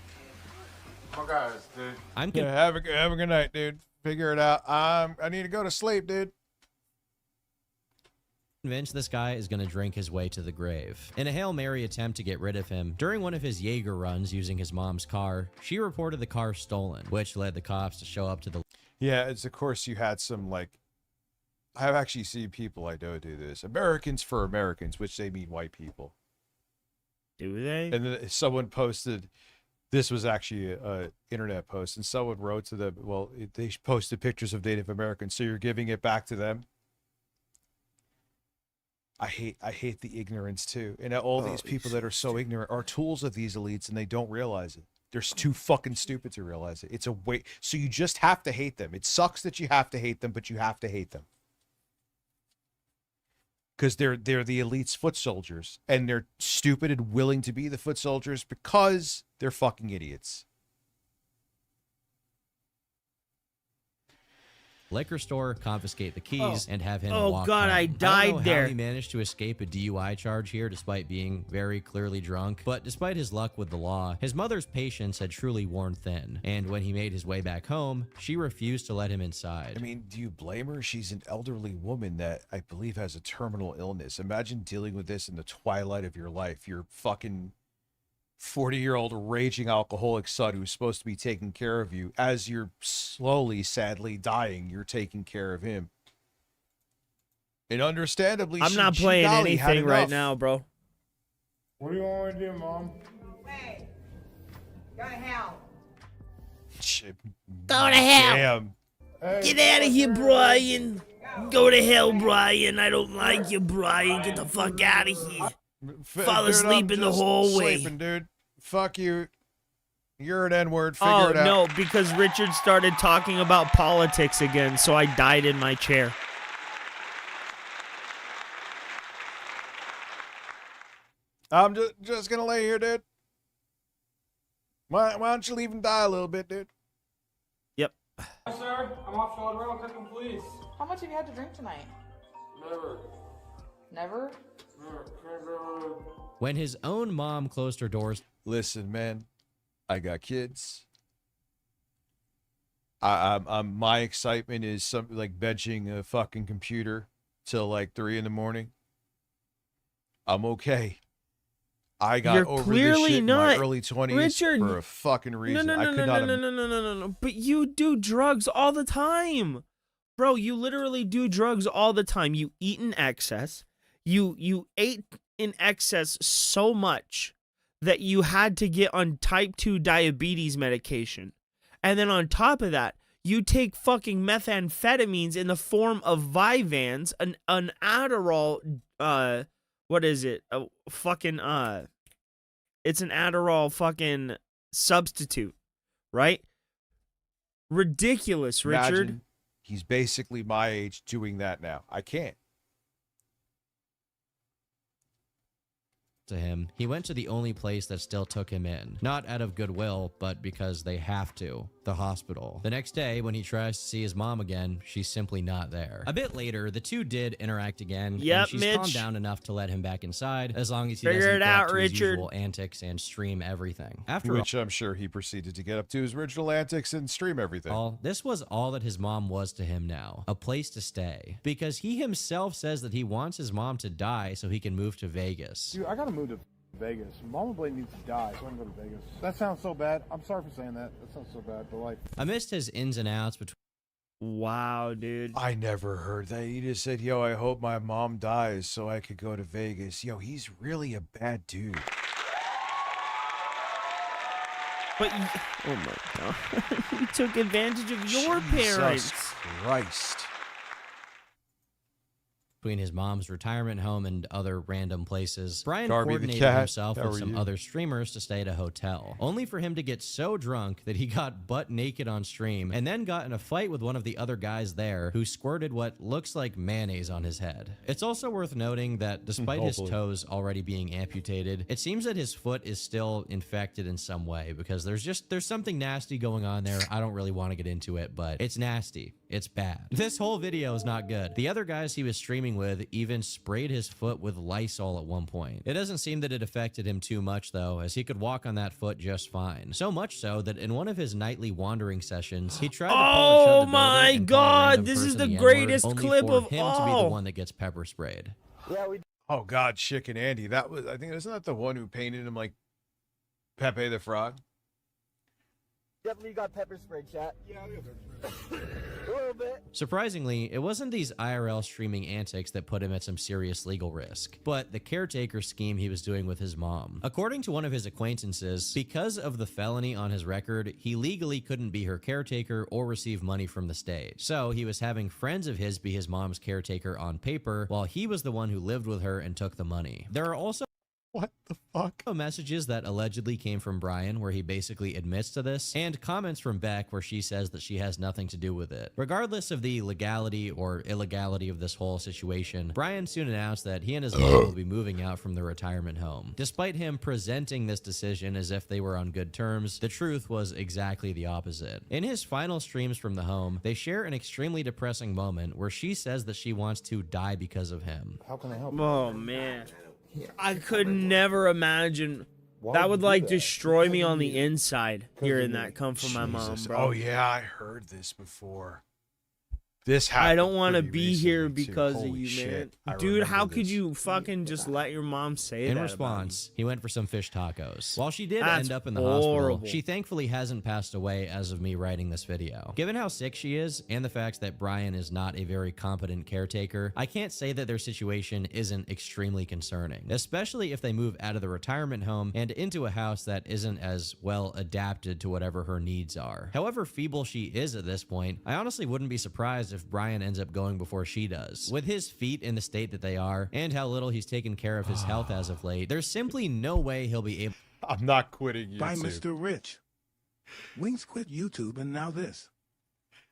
S15: Oh, guys, dude.
S4: Have a good night, dude. Figure it out. I need to go to sleep, dude.
S13: Convinced this guy is going to drink his way to the grave. In a Hail Mary attempt to get rid of him, during one of his Jaeger runs using his mom's car, she reported the car stolen, which led the cops to show up to the...
S4: Yeah, it's of course you had some, like, I've actually seen people I know do this. Americans for Americans, which they mean white people.
S3: Do they?
S4: And then someone posted, this was actually a internet post, and someone wrote to them, well, they posted pictures of Native Americans, so you're giving it back to them? I hate the ignorance too. And all these people that are so ignorant are tools of these elites and they don't realize it. They're too fucking stupid to realize it. It's a way. So you just have to hate them. It sucks that you have to hate them, but you have to hate them. Because they're the elite's foot soldiers. And they're stupid and willing to be the foot soldiers because they're fucking idiots.
S13: liquor store, confiscate the keys, and have him walk
S3: God,
S13: home.
S3: I died
S13: don't know
S3: there.
S13: how he managed to escape a DUI charge here despite being very clearly drunk, but despite his luck with the law, his mother's patience had truly worn thin, and when he made his way back home, she refused to let him inside.
S4: I mean, do you blame her? She's an elderly woman that I believe has a terminal illness. Imagine dealing with this in the twilight of your life. Your fucking 40-year-old raging alcoholic son who's supposed to be taking care of you. As you're slowly, sadly dying, you're taking care of him. And understandably,
S3: I'm not playing anything right now, bro.
S20: What do you want me to do, Mom?
S6: Hey, go to hell.
S4: Shit.
S6: Go to hell.
S4: Damn.
S3: Get out of here, Brian. Go to hell, Brian. I don't like you, Brian. Get the fuck out of here. Fall
S4: Dude,
S3: asleep
S4: I'm
S3: in the
S4: just
S3: hallway.
S4: Sleeping, dude. Fuck you. You're an N-word. Figure
S3: Oh,
S4: it out.
S3: no, because Richard started talking about politics again, so I died in my chair.
S4: I'm just gonna lay here, dude. Why don't you leave and die a little bit, dude?
S3: Yep.
S20: Hi, sir. I'm off the rail cooking, please.
S8: How much have you had to drink tonight?
S20: Never.
S8: Never?
S20: Never.
S13: When his own mom closed her doors.
S4: Listen, man, I got kids. I'm my excitement is something like benching a fucking computer till like 3 in the morning. I'm okay. I got
S3: You're
S4: over
S3: clearly
S4: this shit
S3: not,
S4: in my early 20s
S3: Richard,
S4: for a fucking reason.
S3: No,
S4: I could not.
S3: no. But you do drugs all the time, bro. You literally do drugs all the time. You eat in excess. You ate in excess so much that you had to get on type 2 diabetes medication. And then on top of that, you take fucking methamphetamines in the form of Vyvanse, an Adderall, what is it? It's an Adderall fucking substitute, right? Ridiculous, Richard.
S4: Imagine he's basically my age doing that now. I can't.
S13: To him, he went to the only place that still took him in. Not out of goodwill, but because they have to. The hospital. The next day, when he tries to see his mom again, she's simply not there. A bit later, the two did interact again,
S3: Yep,
S13: and she's
S3: Mitch.
S13: calmed down enough to let him back inside, as long as he
S3: Figure
S13: doesn't
S3: it
S13: go
S3: out,
S13: up to his
S3: Richard.
S13: usual antics and stream everything. After
S4: Which I'm sure he proceeded to get up to his original antics and stream everything.
S13: all, this was all that his mom was to him now. A place to stay. Because he himself says that he wants his mom to die so he can move to Vegas.
S20: Dude, I gotta move to Vegas. Mama Blade needs to die so I can go to Vegas. That sounds so bad. I'm sorry for saying that. That sounds so bad, but like.
S13: Amidst his ins and outs between
S3: Wow, dude.
S4: I never heard that. He just said, yo, I hope my mom dies so I could go to Vegas. Yo, he's really a bad dude.
S3: But oh my god, you took advantage of your parents.
S4: Jesus Christ.
S13: between his mom's retirement home and other random places, Brian
S4: Darby the
S13: coordinated
S4: cat,
S13: himself
S4: how
S13: with
S4: are
S13: some
S4: you?
S13: other streamers to stay at a hotel, only for him to get so drunk that he got butt naked on stream and then got in a fight with one of the other guys there who squirted what looks like mayonnaise on his head. It's also worth noting that despite his
S4: Hopefully.
S13: toes already being amputated, it seems that his foot is still infected in some way because there's something nasty going on there. I don't really want to get into it, but it's nasty. It's bad. This whole video is not good. The other guys he was streaming with even sprayed his foot with Lysol at one point. It doesn't seem that it affected him too much though, as he could walk on that foot just fine. So much so that in one of his nightly wandering sessions, he tried to polish up the building
S3: my
S13: and call a
S3: God,
S13: random
S3: this is
S13: person
S3: the
S13: N-word,
S3: greatest
S13: only
S3: clip
S13: for
S3: of
S13: him to be the
S3: all.
S13: one that gets pepper sprayed.
S4: Yeah, oh God, Chicken Andy. That was, I think, isn't that the one who painted him like Pepe the Frog?
S21: Definitely got pepper spray, chat. Yeah, a little bit.
S13: Surprisingly, it wasn't these IRL streaming antics that put him at some serious legal risk, but the caretaker scheme he was doing with his mom. According to one of his acquaintances, because of the felony on his record, he legally couldn't be her caretaker or receive money from the state. So he was having friends of his be his mom's caretaker on paper, while he was the one who lived with her and took the money. There are also
S4: what the fuck?
S13: Messages that allegedly came from Brian where he basically admits to this, and comments from Beck where she says that she has nothing to do with it. Regardless of the legality or illegality of this whole situation, Brian soon announced that he and his mom will be moving out from the retirement home. Despite him presenting this decision as if they were on good terms, the truth was exactly the opposite. In his final streams from the home, they share an extremely depressing moment where she says that she wants to die because of him.
S20: How can I help?
S3: Oh man, I could never imagine.
S20: Why
S3: That
S20: would
S3: would
S20: you do
S3: like
S20: that?
S3: destroy me on the inside hearing that come from my mom,
S4: Jesus.
S3: bro.
S4: Oh yeah, I heard this before. This
S3: I
S4: happened.
S3: don't want to
S4: pretty
S3: be here
S4: recently, too.
S3: because of
S4: Holy
S3: you,
S4: shit. I
S3: man. Dude,
S4: remember
S3: how could
S4: this.
S3: you fucking just let your mom say that?
S13: In
S3: about
S13: response, he went for some fish tacos. While she did
S3: That's
S13: end up in the
S3: horrible.
S13: hospital, she thankfully hasn't passed away as of me writing this video. Given how sick she is, and the fact that Brian is not a very competent caretaker, I can't say that their situation isn't extremely concerning, especially if they move out of the retirement home and into a house that isn't as well adapted to whatever her needs are. However feeble she is at this point, I honestly wouldn't be surprised if Brian ends up going before she does. With his feet in the state that they are, and how little he's taken care of his health as of late, there's simply no way he'll be able.
S4: I'm not quitting YouTube.
S12: By Mr. Rich. Wings quit YouTube and now this.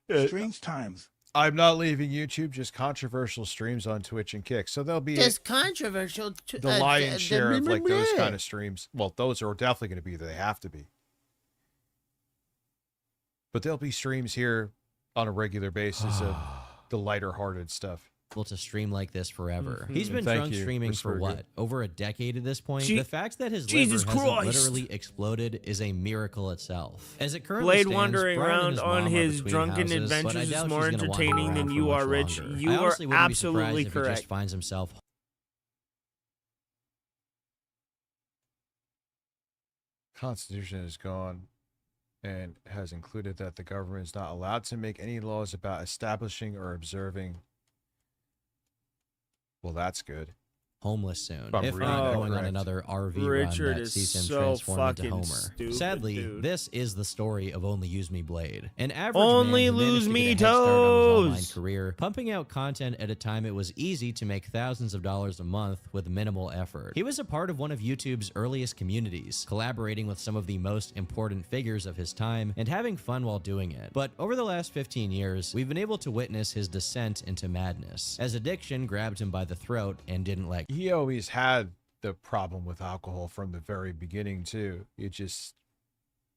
S4: Yeah.
S12: Strange times.
S4: I'm not leaving YouTube, just controversial streams on Twitch and Kick. So there'll be
S6: Just controversial.
S4: the lion's share of like those kind of streams. Well, those are definitely going to be there. They have to be. But there'll be streams here on a regular basis of the lighter hearted stuff.
S13: Able to stream like this forever. He's been
S4: Thank
S13: drunk
S4: you,
S13: streaming for
S4: Risberger.
S13: what? Over a decade at this point?
S3: Je-
S13: The fact that his
S3: Jesus
S13: liver hasn't
S3: Christ.
S13: literally exploded is a miracle itself. As it currently
S3: Blade
S13: stands,
S3: wandering
S13: Brian and
S3: around
S13: his
S3: on
S13: mom are
S3: his
S13: between
S3: drunken
S13: houses, but I
S3: adventures
S13: doubt
S3: is more
S13: she's gonna want him
S3: entertaining
S13: around
S3: than
S13: for
S3: you
S13: much
S3: are, Rich.
S13: longer.
S3: You
S13: I
S3: are
S13: honestly wouldn't be
S3: absolutely
S13: surprised if he
S3: correct.
S13: just finds himself
S4: Constitution is gone and has included that the government is not allowed to make any laws about establishing or observing. Well, that's good.
S13: homeless soon,
S4: If I'm
S13: if
S4: reading
S13: not
S4: that
S13: going on
S4: correct.
S13: another RV
S3: Richard
S13: run that
S3: is
S13: sees him
S3: so
S13: transform into
S3: fucking
S13: Homer.
S3: stupid,
S13: Sadly,
S3: dude.
S13: this is the story of Only Use Me Blade. An average
S3: Only
S13: man who managed
S3: lose
S13: to
S3: me
S13: get a head start on his online
S3: toes.
S13: career, pumping out content at a time it was easy to make thousands of dollars a month with minimal effort. He was a part of one of YouTube's earliest communities, collaborating with some of the most important figures of his time and having fun while doing it. But over the last 15 years, we've been able to witness his descent into madness, as addiction grabbed him by the throat and didn't let go.
S4: He always had the problem with alcohol from the very beginning too. It just,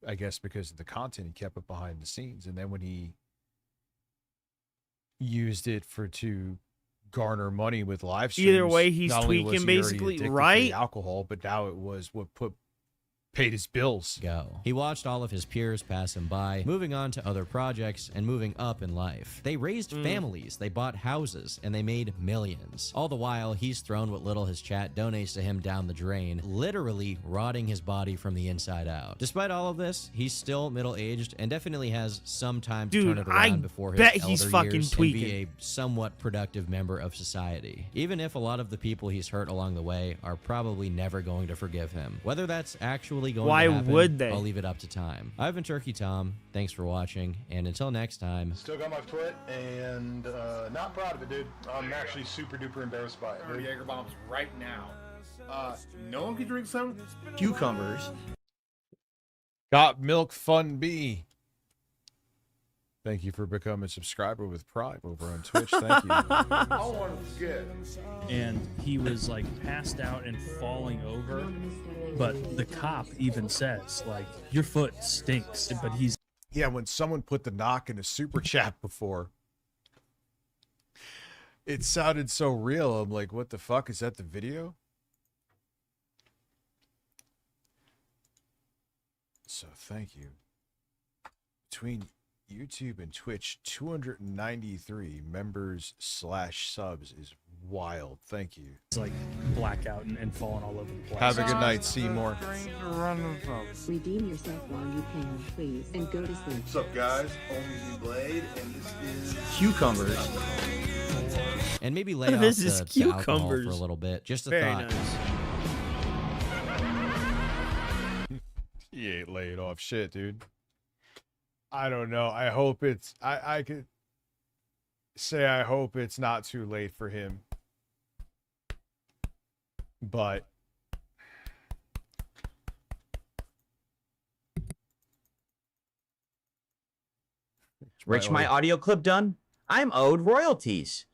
S4: I guess, because of the content, he kept it behind the scenes, and then when he used it to garner money with live streams,
S3: Either way, he's
S4: not only was
S3: tweaking
S4: he already
S3: basically,
S4: addicted to
S3: right?
S4: the alcohol, but now it was what paid his bills.
S13: Go. He watched all of his peers pass him by, moving on to other projects and moving up in life. They raised families, they bought houses, and they made millions. All the while, he's thrown what little his chat donates to him down the drain, literally rotting his body from the inside out. Despite all of this, he's still middle-aged and definitely has some time to
S3: Dude,
S13: turn it
S3: I
S13: around before his
S3: bet he's
S13: elder
S3: fucking
S13: years
S3: tweaking.
S13: and be a somewhat productive member of society. Even if a lot of the people he's hurt along the way are probably never going to forgive him. Whether that's actually going
S3: Why
S13: to happen,
S3: would they?
S13: I'll leave it up to time. I've been Turkey Tom. Thanks for watching, and until next time.
S1: Still got my foot, and not proud of it, dude. I'm actually super duper embarrassed by it. dude.
S15: Jaeger bombs right now. No one can drink some cucumbers.
S4: Got Milk Fun B. Thank you for becoming a subscriber with Prime over on Twitch. Thank you.
S15: I don't want to forget.
S10: And he was like passed out and falling over, but the cop even says like, your foot stinks, but he's
S4: Yeah, when someone put the knock in a super chat before, it sounded so real. I'm like, what the fuck? Is that the video? So thank you. Between YouTube and Twitch, 293 members / subs is wild. Thank you.
S10: like blackout and falling all over the place.
S4: Have a good night, Seymour.
S7: Redeem yourself while you can, please, and go to sleep.
S9: What's up, guys? Only Blade, and this is
S15: Cucumbers.
S13: And maybe lay off
S3: This is
S13: the alcohol for
S3: cucumbers.
S13: a little bit. Just a
S3: Very
S13: thought.
S3: nice.
S4: He ain't laid off shit, dude. I don't know. I hope it's I could say I hope it's not too late for him. But
S2: Rich, my audio clip done? I'm owed royalties.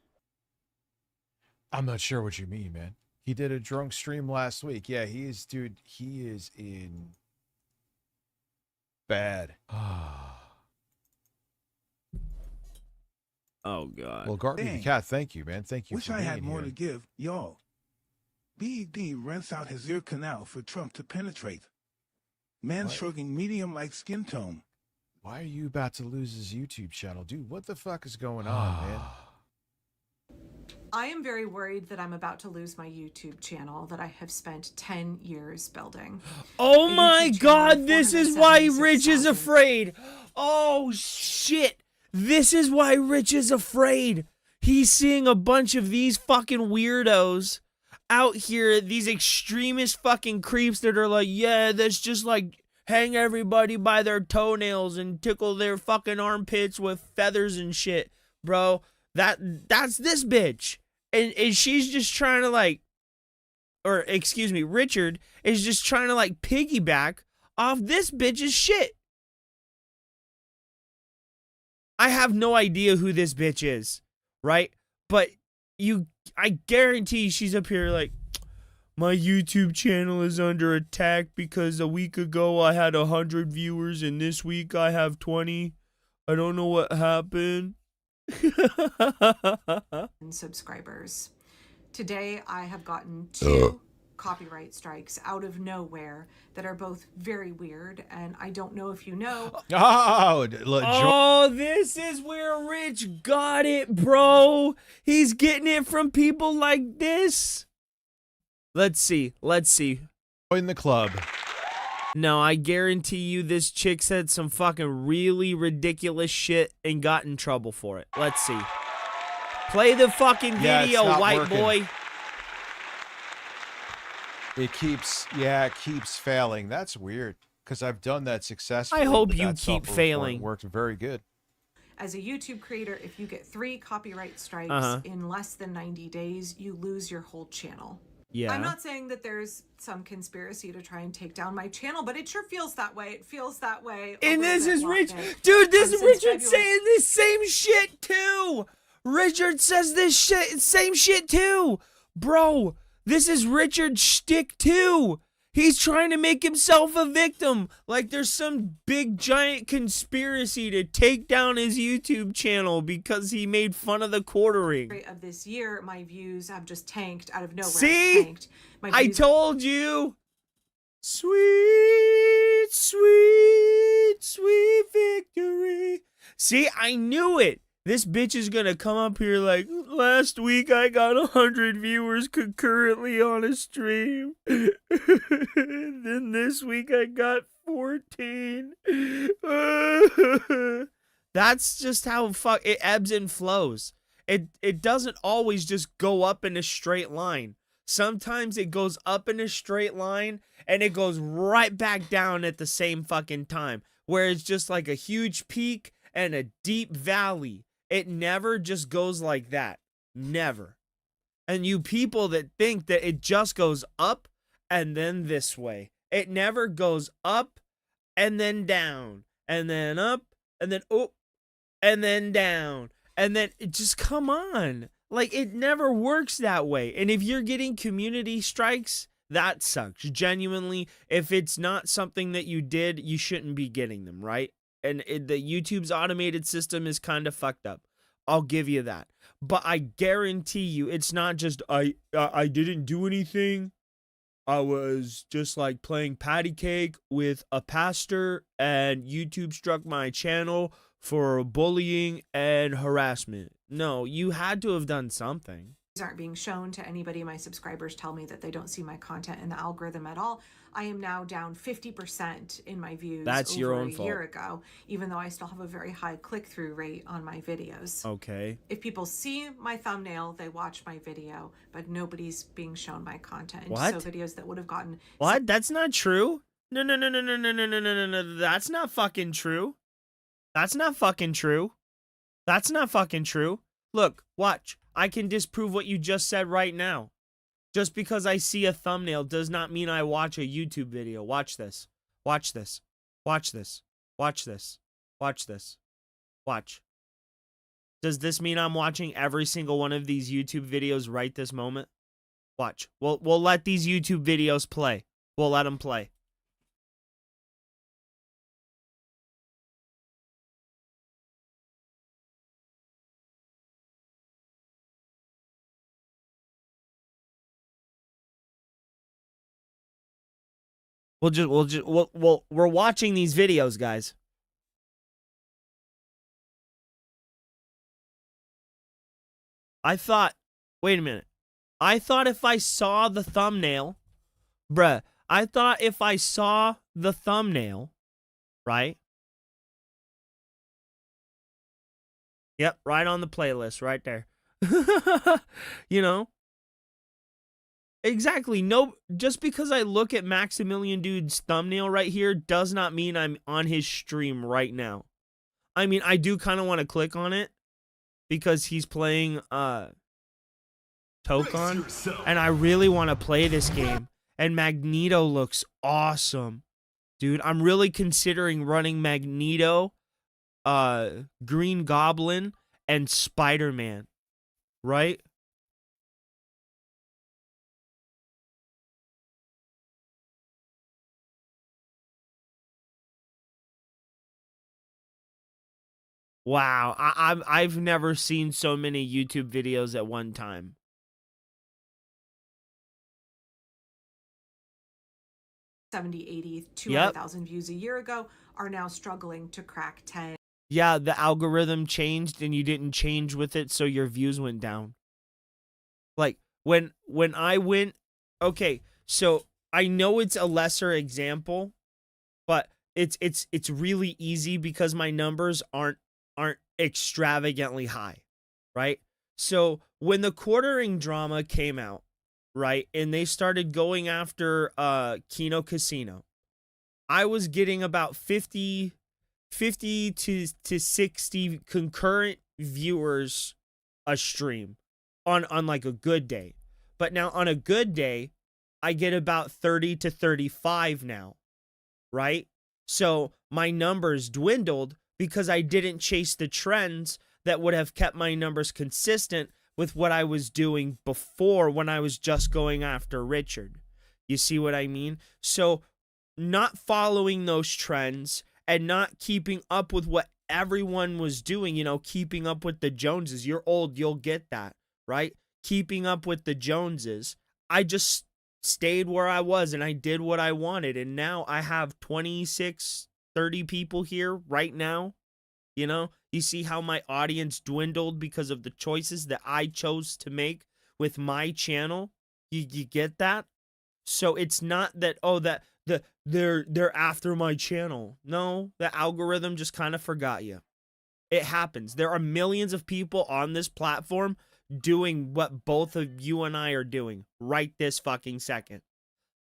S4: I'm not sure what you mean, man. He did a drunk stream last week. Yeah, he is, dude. He is in bad.
S3: Oh god.
S4: Well, Garby the
S12: Dang.
S4: Cat, thank you, man. Thank you
S12: Wish
S4: for
S12: I
S4: being
S12: had more
S4: here.
S12: to give, y'all. BED rents out his ear canal for Trump to penetrate. Man
S4: What?
S12: shrugging medium like skin tone.
S4: Why are you about to lose his YouTube channel, dude? What the fuck is going on, man?
S8: I am very worried that I'm about to lose my YouTube channel that I have spent 10 years building.
S3: Oh
S8: A
S3: my
S8: YouTube channel
S3: god,
S8: with
S3: this is why Rich is
S8: 476,000.
S3: afraid. Oh shit. This is why Rich is afraid. He's seeing a bunch of these fucking weirdos out here, these extremist fucking creeps that are like, yeah, that's just like hang everybody by their toenails and tickle their fucking armpits with feathers and shit. Bro, that's this bitch. And she's just trying to like, or excuse me, Richard is just trying to like piggyback off this bitch's shit. I have no idea who this bitch is, right? But I guarantee she's up here like, my YouTube channel is under attack because a week ago I had 100 viewers and this week I have 20. I don't know what happened.
S8: Subscribers. Today I have gotten 2 copyright strikes out of nowhere that are both very weird, and I don't know if you know.
S3: Oh, this is where Rich got it, bro. He's getting it from people like this. Let's see.
S4: Join the club.
S3: No, I guarantee you this chick said some fucking really ridiculous shit and got in trouble for it. Let's see. Play the fucking video, white
S4: working.
S3: boy.
S4: It keeps failing. That's weird because I've done that successfully.
S3: I hope
S4: but
S3: you
S4: that
S3: keep
S4: software
S3: failing.
S4: Worked very good.
S8: As a YouTube creator, if you get 3 copyright strikes in less than 90 days, you lose your whole channel.
S3: Yeah.
S8: I'm not saying that there's some conspiracy to try and take down my channel, but it sure feels that way. It feels that way.
S3: And this is Rich. Dude, this is Richard saying this same shit too. Richard says this same shit too. Bro, this is Richard's shtick too. He's trying to make himself a victim. Like there's some big giant conspiracy to take down his YouTube channel because he made fun of the quartering.
S8: Of this year, my views have just tanked out of nowhere.
S3: See?
S8: Tanked.
S3: I told you. Sweet, sweet, sweet victory. See, I knew it. This bitch is gonna come up here like, last week I got 100 viewers concurrently on a stream. Then this week I got 14. That's just how it ebbs and flows. It doesn't always just go up in a straight line. Sometimes it goes up in a straight line and it goes right back down at the same fucking time, where it's just like a huge peak and a deep valley. It never just goes like that. Never. And you people that think that it just goes up and then this way. It never goes up and then down and then up and then up and then down. And then it just, come on. Like, it never works that way. And if you're getting community strikes, that sucks. Genuinely, if it's not something that you did, you shouldn't be getting them, right? And the YouTube's automated system is kind of fucked up. I'll give you that. But I guarantee you, it's not just, I didn't do anything. I was just like playing patty cake with a pastor and YouTube struck my channel for bullying and harassment. No, you had to have done something.
S8: Aren't being shown to anybody. My subscribers tell me that they don't see my content in the algorithm at all. I am now down 50% in my views.
S3: That's
S8: over
S3: your own
S8: a
S3: fault.
S8: year ago, even though I still have a very high click-through rate on my videos.
S3: Okay.
S8: If people see my thumbnail, they watch my video, but nobody's being shown my content.
S3: What?
S8: So videos that would have gotten...
S3: What? That's not true. No. That's not fucking true. That's not fucking true. That's not fucking true. Look, watch. I can disprove what you just said right now. Just because I see a thumbnail does not mean I watch a YouTube video. Watch this. Watch this. Watch this. Watch this. Watch this. Watch. Does this mean I'm watching every single one of these YouTube videos right this moment? Watch. We'll let these YouTube videos play. We'll let them play. We're watching these videos, guys. Wait a minute. I thought if I saw the thumbnail, right? Yep, right on the playlist, right there. You know? Exactly. No, just because I look at Maximilian Dude's thumbnail right here does not mean I'm on his stream right now. I mean, I do kind of want to click on it because he's playing Tokon, and I really want to play this game. And Magneto looks awesome. Dude, I'm really considering running Magneto Green Goblin and Spider-Man, right? Wow, I've never seen so many YouTube videos at one time.
S8: 70, 80, 200,000 views a year ago are now struggling to crack 10.
S3: Yeah, the algorithm changed and you didn't change with it, so your views went down. Like when I went, okay, so I know it's a lesser example, but it's really easy because my numbers aren't extravagantly high, right? So when the quartering drama came out, right, and they started going after Kino Casino, I was getting about 50 to 60 concurrent viewers a stream on like a good day. But now on a good day, I get about 30 to 35 now, right? So my numbers dwindled because I didn't chase the trends that would have kept my numbers consistent with what I was doing before when I was just going after Richard. You see what I mean? So not following those trends and not keeping up with what everyone was doing, you know, keeping up with the Joneses. You're old, you'll get that, right? Keeping up with the Joneses. I just stayed where I was and I did what I wanted. And now I have 26, 30 people here right now. You know, you see how my audience dwindled because of the choices that I chose to make with my channel. You get that? So it's not that, oh, that they're after my channel. No, the algorithm just kind of forgot you. It happens. There are millions of people on this platform doing what both of you and I are doing right this fucking second.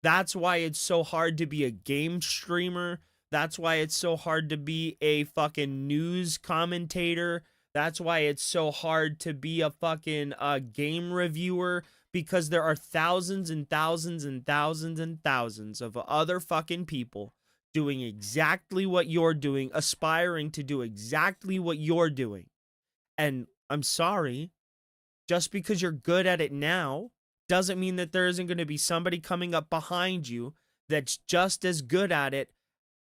S3: That's why it's so hard to be a game streamer. That's why it's so hard to be a fucking news commentator. That's why it's so hard to be a fucking game reviewer, because there are thousands and thousands and thousands and thousands of other fucking people doing exactly what you're doing, aspiring to do exactly what you're doing. And I'm sorry, just because you're good at it now doesn't mean that there isn't going to be somebody coming up behind you that's just as good at it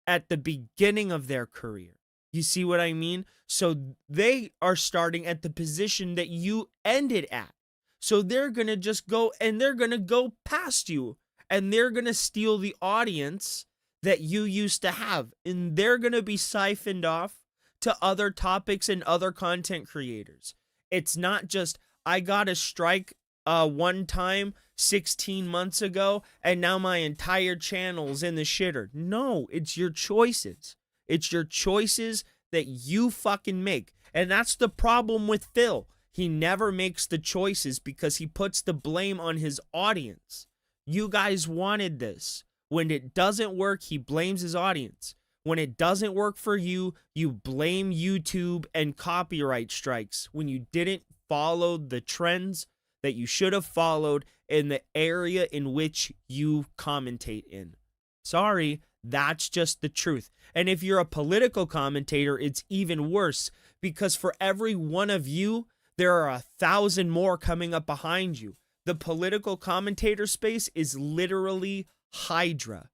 S3: at the beginning of their career. You see what I mean? So they are starting at the position that you ended at. So they're going to just go and they're going to go past you and they're going to steal the audience that you used to have. And they're going to be siphoned off to other topics and other content creators. It's not just, I got a strike one time 16 months ago and now my entire channel's in the shitter. No, it's your choices. It's your choices that you fucking make. And that's the problem with Phil. He never makes the choices because he puts the blame on his audience. You guys wanted this. When it doesn't work, he blames his audience. When it doesn't work for you, you blame YouTube and copyright strikes when you didn't follow the trends that you should have followed in the area in which you commentate in. Sorry, that's just the truth. And if you're a political commentator, it's even worse, because for every one of you, there are 1,000 more coming up behind you. The political commentator space is literally Hydra.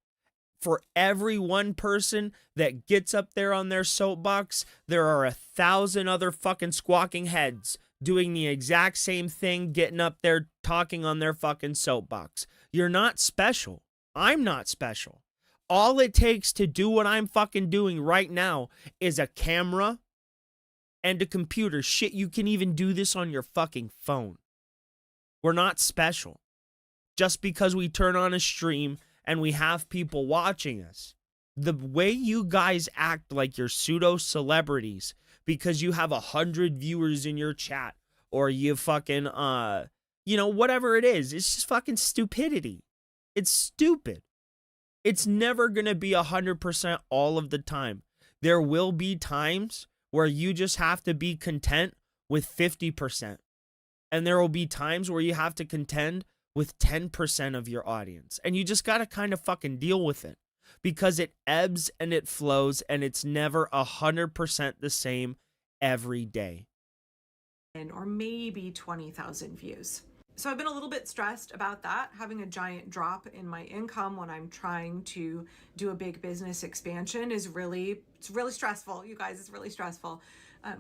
S3: For every one person that gets up there on their soapbox, there are 1,000 other fucking squawking heads doing the exact same thing, getting up there talking on their fucking soapbox. You're not special. I'm not special. All it takes to do what I'm fucking doing right now is a camera and a computer. Shit, you can even do this on your fucking phone. We're not special. Just because we turn on a stream and we have people watching us. The way you guys act like you're pseudo celebrities because you have 100 viewers in your chat, or you fucking you know, whatever it is, it's just fucking stupidity. It's stupid. It's never gonna be 100% all of the time. There will be times where you just have to be content with 50%. And there will be times where you have to contend with 10% of your audience. And you just got to kind of fucking deal with it. because it ebbs and it flows and it's never 100% the same every day.
S8: Or maybe 20,000 views. So I've been a little bit stressed about that, having a giant drop in my income when I'm trying to do a big business expansion it's really stressful, you guys. It's really stressful.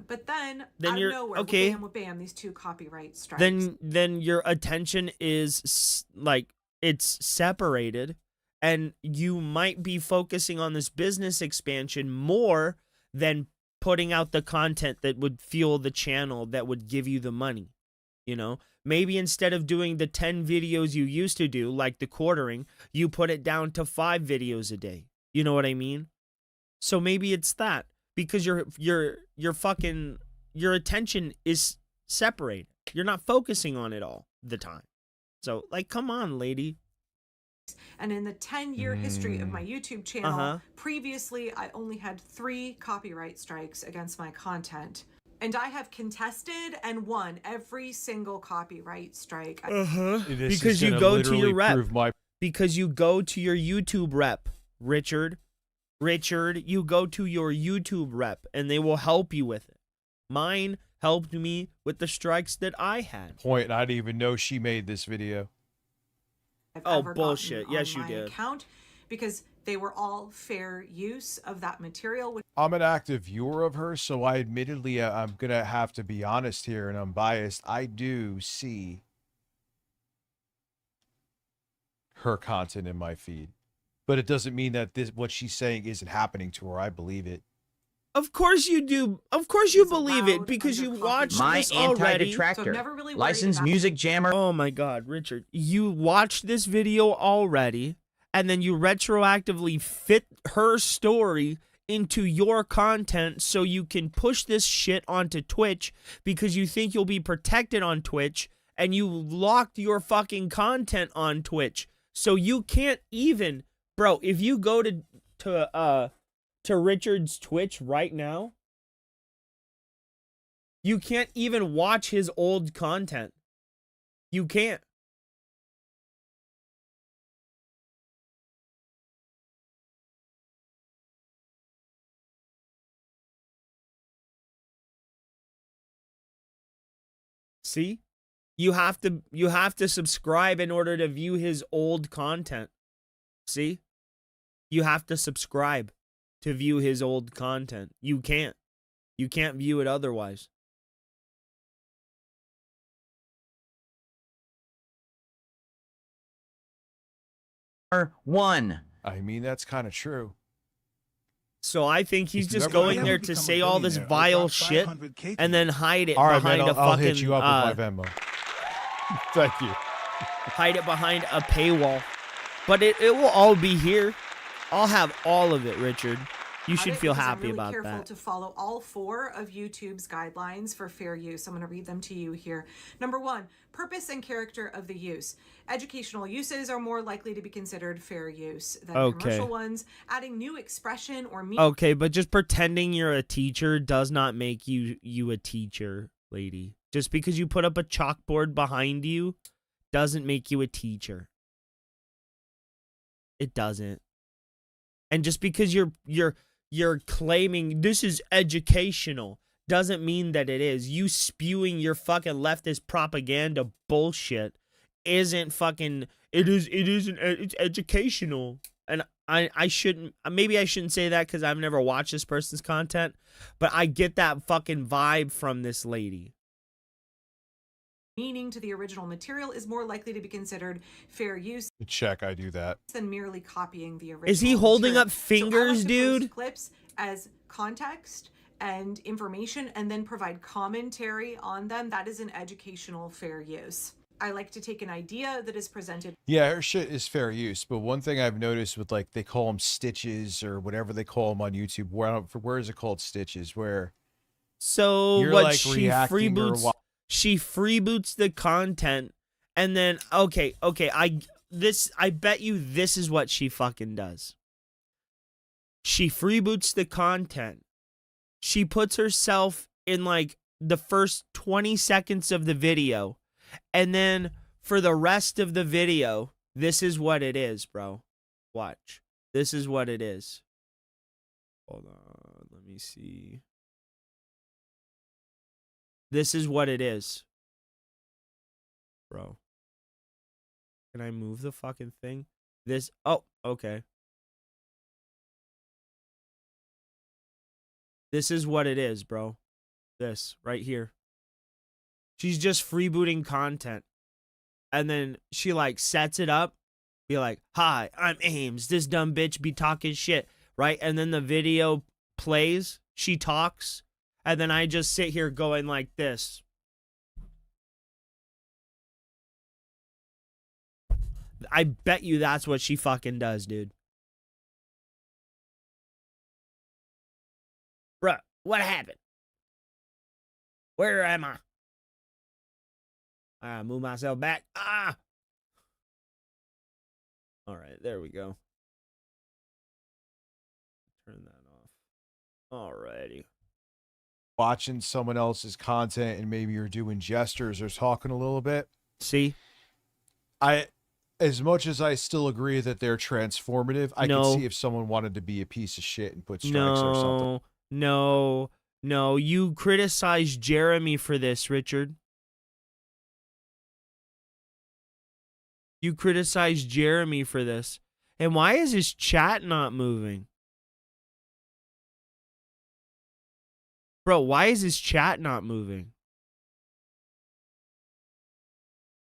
S8: But then out
S3: you're
S8: of nowhere,
S3: okay.
S8: bam, these 2 copyright strikes.
S3: Then your attention is like it's separated, and you might be focusing on this business expansion more than putting out the content that would fuel the channel, that would give you the money. You know, maybe instead of doing the 10 videos you used to do, like the quartering, you put it down to 5 videos a day. You know what I mean? So maybe it's that, because your attention is separated. You're not focusing on it all the time. So, like, come on, lady.
S8: And in the 10-year history of my YouTube channel, previously I only had 3 copyright strikes against my content. And I have contested and won every single copyright strike.
S3: Because you go to your rep. Because you go to your YouTube rep, Richard. Richard, you go to your YouTube rep and they will help you with it. Mine helped me with the strikes that I had.
S4: Point, I didn't even know she made this video.
S3: Oh, bullshit. Yes, you did.
S8: Account, because they were all fair use of that material.
S4: I'm an active viewer of her, so I admittedly, I'm going to have to be honest here and unbiased. I do see her content in my feed. But it doesn't mean that what she's saying isn't happening to her. I believe it.
S3: Of course you do. Of course you believe it, because you watched this already.
S2: My anti-detractor. Licensed music jammer.
S3: Oh my God, Richard. You watched this video already, and then you retroactively fit her story into your content so you can push this shit onto Twitch because you think you'll be protected on Twitch, and you locked your fucking content on Twitch. So you can't even... Bro, if you go to Richard's Twitch right now, you can't even watch his old content. You can't. See? You have to subscribe in order to view his old content. See? You have to subscribe to view his old content. You can't. You can't view it otherwise.
S2: One.
S4: I mean, that's kind of true.
S3: So I think he's just going there to say all this vile shit and then hide it behind a fucking...
S4: I'll hit you up with my Venmo. Thank you.
S3: Hide it behind a paywall. But it will all be here. I'll have all of it, Richard. You should feel happy about that.
S8: I'm really careful to follow all 4 of YouTube's guidelines for fair use. I'm going to read them to you here. Number 1, purpose and character of the use. Educational uses are more likely to be considered fair use than commercial ones. Adding new expression or meaning.
S3: Okay, but just pretending you're a teacher does not make you a teacher, lady. Just because you put up a chalkboard behind you doesn't make you a teacher. It doesn't. And just because you're claiming this is educational doesn't mean that it is. You spewing your fucking leftist propaganda bullshit isn't fucking... It's educational. And I shouldn't... Maybe I shouldn't say that because I've never watched this person's content, but I get that fucking vibe from this lady.
S8: Meaning to the original material is more likely to be considered fair use.
S4: Check, I do that.
S8: Than merely copying the original.
S3: Is he holding
S8: material.
S3: up fingers,
S8: so
S3: dude?
S8: Clips as context and information, and then provide commentary on them. That is an educational fair use. I like to take an idea that is presented.
S4: Yeah, her shit is fair use, but one thing I've noticed with, like, they call them stitches or whatever they call them on YouTube. Where is it called stitches? Where?
S3: So
S4: you're
S3: what?
S4: Like
S3: She freeboots. She freeboots the content, and then okay. I bet you this is what she fucking does. She freeboots the content. She puts herself in like the first 20 seconds of the video, and then for the rest of the video, this is what it is, bro. Watch. This is what it is. Hold on, let me see. This is what it is. Bro. Can I move the fucking thing? This, oh, okay. This is what it is, bro. This, right here. She's just freebooting content. And then she, like, sets it up. Be like, hi, I'm Ames. This dumb bitch be talking shit, right? And then the video plays. She talks. And then I just sit here going like this. I bet you that's what she fucking does, dude. Bruh, what happened? Where am I? I move myself back. Ah! All right, there we go. Turn that off. Alrighty.
S4: Watching someone else's content and maybe you're doing gestures or talking a little bit.
S3: See?
S4: As much as I still agree that they're transformative, I
S3: No.
S4: can see if someone wanted to be a piece of shit and put strikes or something.
S3: No. You criticize Jeremy for this, Richard. You criticize Jeremy for this. And why is his chat not moving? Bro, why is his chat not moving?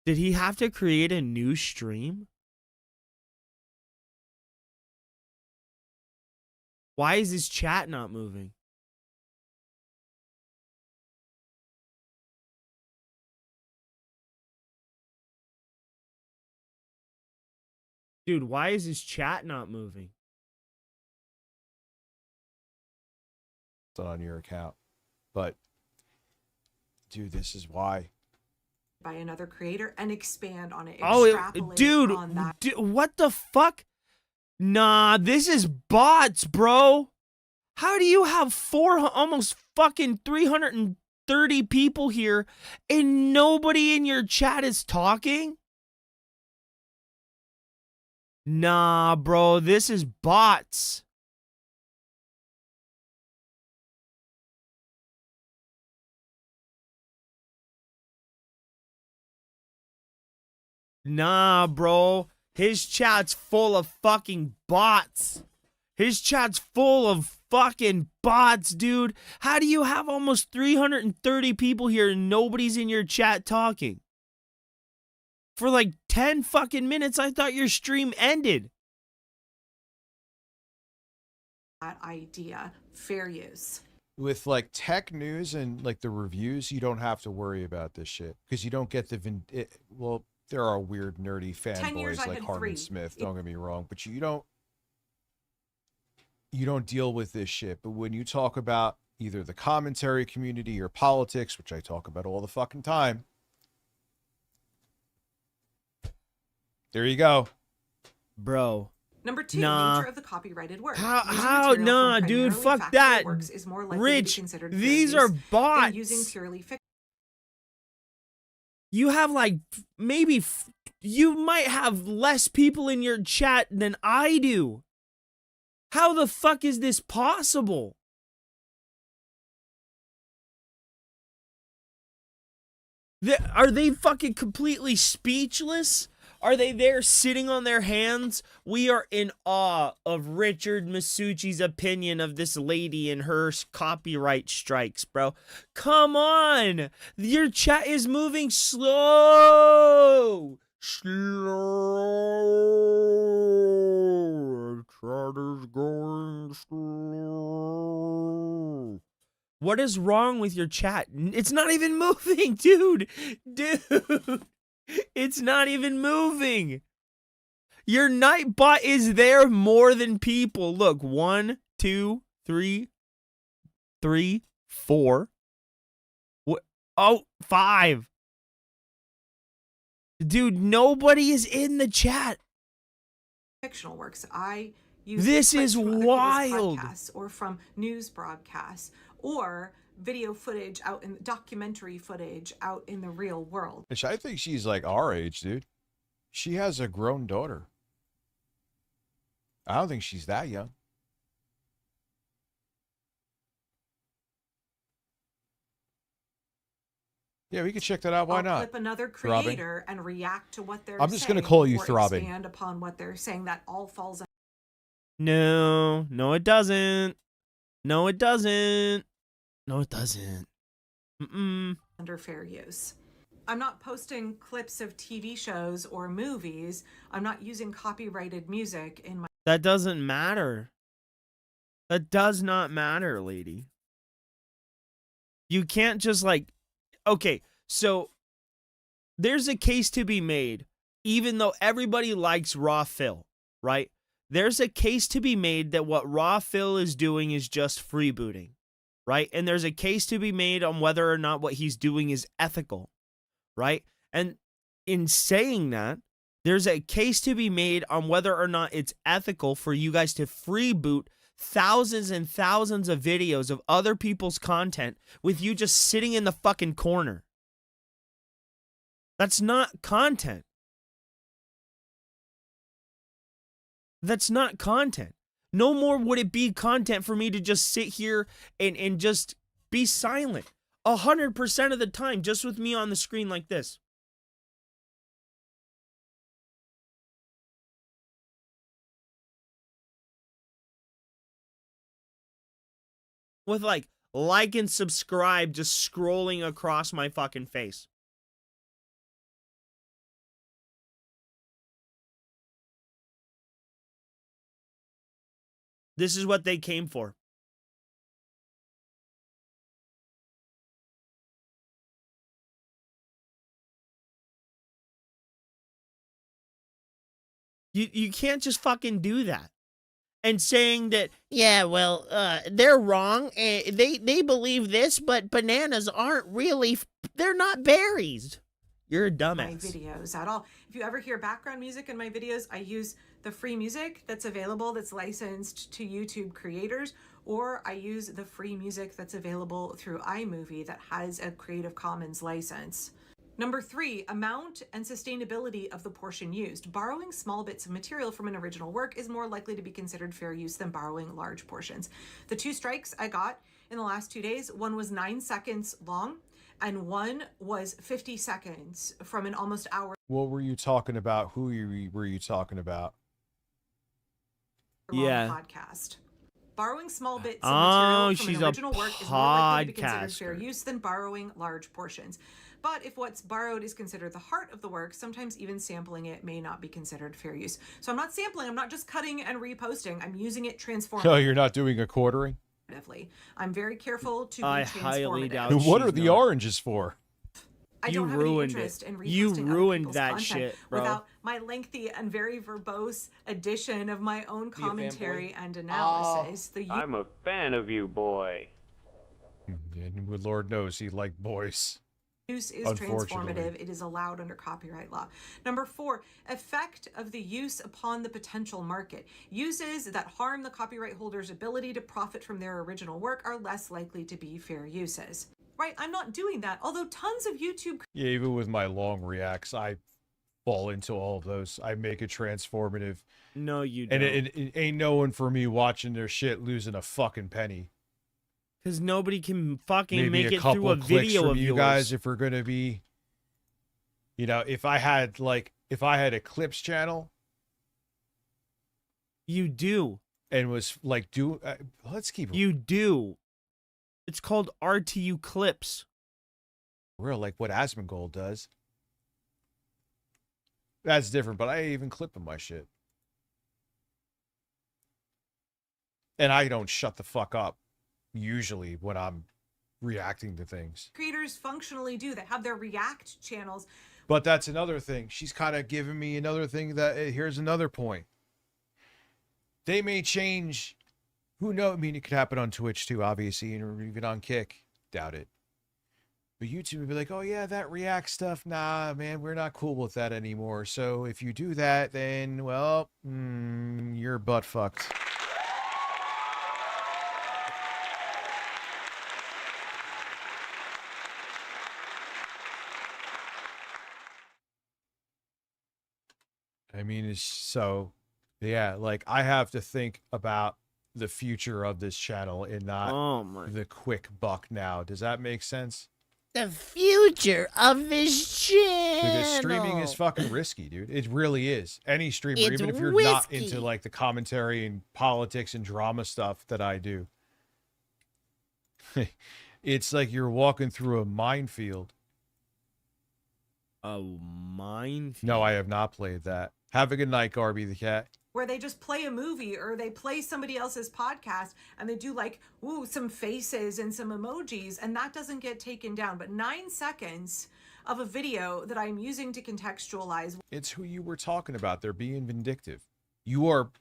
S3: Did he have to create a new stream? Why is his chat not moving? Dude, why is his chat not moving?
S4: It's on your account. But, dude, this is why.
S8: By another creator and expand on it.
S3: Oh,
S8: Extrapolate
S3: dude,
S8: on that.
S3: what the fuck? Nah, this is bots, bro. How do you have almost fucking 330 people here and nobody in your chat is talking? Nah, bro, this is bots. Nah, bro. His chat's full of fucking bots. His chat's full of fucking bots, dude. How do you have almost 330 people here and nobody's in your chat talking? For like 10 fucking minutes, I thought your stream ended.
S8: That idea, fair use.
S4: With like tech news and like the reviews, you don't have to worry about this shit because you don't get the well, there are weird nerdy
S8: 10 years
S4: fanboys
S8: I
S4: like
S8: had
S4: Harmon
S8: 3.
S4: Smith. Don't get me wrong, but you don't deal with this shit. But when you talk about either the commentary community or politics, which I talk about all the fucking time, there you go,
S3: bro.
S8: Number 2,
S3: Nah.
S8: nature of the copyrighted work.
S3: How? Nah, dude, fuck that.
S8: Is more likely
S3: Rich,
S8: to be considered fair
S3: these
S8: use
S3: are
S8: than
S3: bots.
S8: using purely fiction.
S3: You have like maybe you might have less people in your chat than I do. How the fuck is this possible? Are they fucking completely speechless? Are they there sitting on their hands? We are in awe of Richard Masucci's opinion of this lady and her copyright strikes, bro. Come on! Your chat is moving slow! Slow. Chat is going slow. What is wrong with your chat? It's not even moving, dude. Dude. It's not even moving. Your Nightbot is there more than people. Look, 1, 2, 3, 4. What? Oh, 5. Dude, nobody is in the chat.
S8: Fictional works. I use
S3: This
S8: clips
S3: is
S8: from other people's
S3: wild.
S8: podcasts or from news broadcasts or video footage out in documentary footage out in the real world.
S4: which I think she's like our age, dude. She has a grown daughter. I don't think she's that young. Yeah, we could check that out. Why
S8: I'll
S4: not?
S8: clip another
S4: Throbbing.
S8: creator and react to what they're
S4: I'm just gonna
S8: saying
S4: call you
S8: or
S4: Throbbing.
S8: expand upon what they're saying. That all falls
S3: No, no, it doesn't. No, it doesn't. No, it doesn't.
S8: under fair use. I'm not posting clips of TV shows or movies. I'm not using copyrighted music in my
S3: That doesn't matter. That does not matter, lady. You can't just like, okay, so there's a case to be made, even though everybody likes Raw Phil, right? There's a case to be made that what Raw Phil is doing is just freebooting, right? And there's a case to be made on whether or not what he's doing is ethical, right? And in saying that, there's a case to be made on whether or not it's ethical for you guys to freeboot thousands and thousands of videos of other people's content with you just sitting in the fucking corner. That's not content. That's not content. No more would it be content for me to just sit here and just be silent 100% of the time, just with me on the screen like this. With like and subscribe just scrolling across my fucking face. This is what they came for. You can't just fucking do that. And saying that, yeah, well, they're wrong. They believe this, but bananas aren't really, they're not berries. You're a dumbass.
S8: my videos at all. If you ever hear background music in my videos, I use the free music that's available that's licensed to YouTube creators, or I use the free music that's available through iMovie that has a Creative Commons license. Number 3, amount and sustainability of the portion used. Borrowing small bits of material from an original work is more likely to be considered fair use than borrowing large portions. The 2 strikes I got in the last 2 days, one was 9 seconds long and one was 50 seconds from an almost hour.
S4: What were you talking about? Who were you talking about?
S8: Podcast. Borrowing small bits of material from
S3: she's
S8: an
S3: a
S8: original work is more likely to be considered fair
S3: podcaster.
S8: use than borrowing large portions. But if what's borrowed is considered the heart of the work, sometimes even sampling it may not be considered fair use. So I'm not sampling, I'm not just cutting and reposting, I'm using it transformatively.
S4: Oh, you're not doing a quartering?
S8: I'm very careful to be
S3: I
S8: transformative.
S3: highly doubt
S4: What are the oranges for?
S8: I don't have any interest in
S3: You
S8: reposting other
S3: ruined
S8: people's
S3: that
S8: content
S3: shit, bro.
S8: without my lengthy and very verbose addition of my own commentary and analysis.
S18: I'm a fan of you, boy.
S4: And Lord knows he liked boys.
S8: Use is
S4: Unfortunately.
S8: transformative. It is allowed under copyright law. Number 4, effect of the use upon the potential market. Uses that harm the copyright holder's ability to profit from their original work are less likely to be fair uses. Right? I'm not doing that. Although tons of YouTube
S4: Yeah, even with my long reacts, I fall into all of those. I make it transformative.
S3: No, you don't.
S4: And it ain't no one for me watching their shit losing a fucking penny.
S3: Because nobody can fucking
S4: Maybe
S3: make
S4: a
S3: it
S4: couple
S3: through a
S4: of clicks
S3: video
S4: from
S3: of
S4: you
S3: yours.
S4: guys if we're gonna be, you know, if I had a clips channel,
S3: you do,
S4: and was like, let's keep
S3: you do. It's called RTU clips.
S4: real, like what Asmongold does. That's different, but I ain't even clipping my shit, and I don't shut the fuck up usually when I'm reacting to things.
S8: creators functionally do that have their React channels.
S4: But that's another thing. She's kind of giving me another thing that here's another point. They may change. Who knows? I mean, it could happen on Twitch too, obviously, or even on Kick. Doubt it. But YouTube would be like, oh yeah, that React stuff. Nah, man, we're not cool with that anymore. So if you do that, then, well, you're butt fucked. I mean, it's so Yeah, like I have to think about the future of this channel and not
S3: Oh my.
S4: the quick buck now. Does that make sense?
S6: The future of this channel.
S4: Because streaming is fucking risky, dude. It really is. Any streamer,
S6: It's
S4: even if you're not
S6: whiskey.
S4: into like the commentary and politics and drama stuff that I do. It's like you're walking through a minefield.
S3: A minefield?
S4: No, I have not played that. Have a good night, Garby the cat.
S8: Where they just play a movie or they play somebody else's podcast and they do like, ooh, some faces and some emojis, and that doesn't get taken down. But 9 seconds of a video that I'm using to contextualize.
S4: It's who you were talking about. They're being vindictive. You are.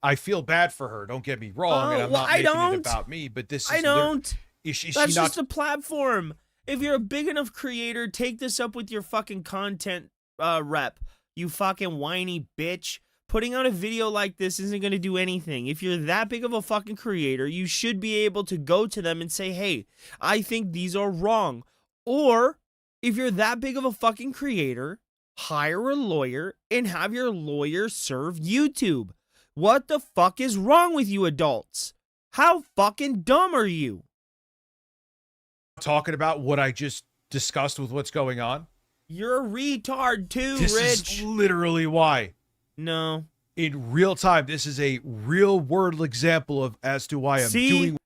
S4: I feel bad for her. Don't get me wrong, and I'm not making it about me. But this is.
S3: I don't.
S4: Is she
S3: That's
S4: not
S3: just a platform. If you're a big enough creator, take this up with your fucking content rep. You fucking whiny bitch. Putting out a video like this isn't going to do anything. If you're that big of a fucking creator, you should be able to go to them and say, hey, I think these are wrong. Or if you're that big of a fucking creator, hire a lawyer and have your lawyer serve YouTube. What the fuck is wrong with you adults? How fucking dumb are you?
S4: talking about what I just discussed with what's going on?
S3: You're a retard too,
S4: This
S3: Rich.
S4: is literally why.
S3: No.
S4: In real time, this is a real world example of as to why I'm doing.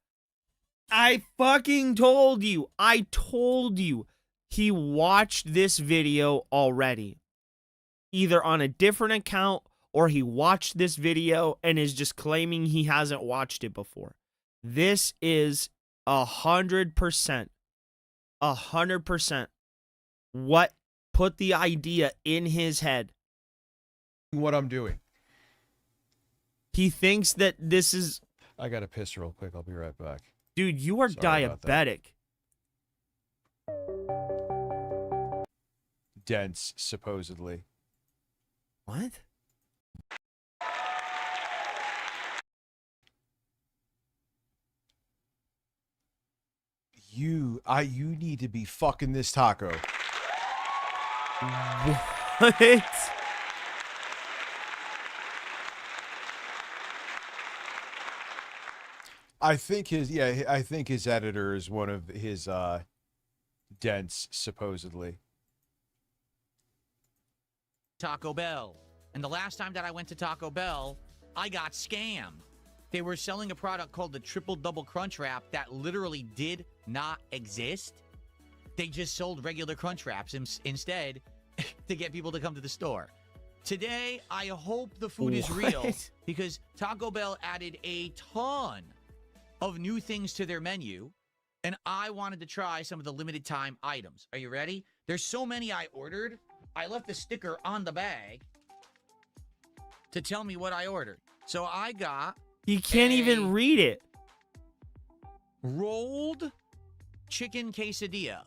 S3: I fucking told you. I told you. He watched this video already. Either on a different account or he watched this video and is just claiming he hasn't watched it before. This is 100%. 100% what put the idea in his head.
S4: What I'm doing.
S3: He thinks that this is...
S4: I gotta piss real quick. I'll be right back.
S3: Dude, you are
S4: Sorry about that.
S3: diabetic.
S4: Dense, supposedly.
S3: What?
S4: You need to be fucking this taco.
S3: What?
S4: I think his editor is one of his dents, supposedly.
S16: Taco Bell. And the last time that I went to Taco Bell, I got scammed. They were selling a product called the Triple Double Crunch Wrap that literally did not exist. They just sold regular Crunch Wraps instead to get people to come to the store. Today, I hope the food is real because Taco Bell added a ton of new things to their menu, and I wanted to try some of the limited time items. Are you ready? There's so many I ordered. I left the sticker on the bag to tell me what I ordered. So I got...
S3: He can't even read it.
S16: Rolled chicken quesadilla.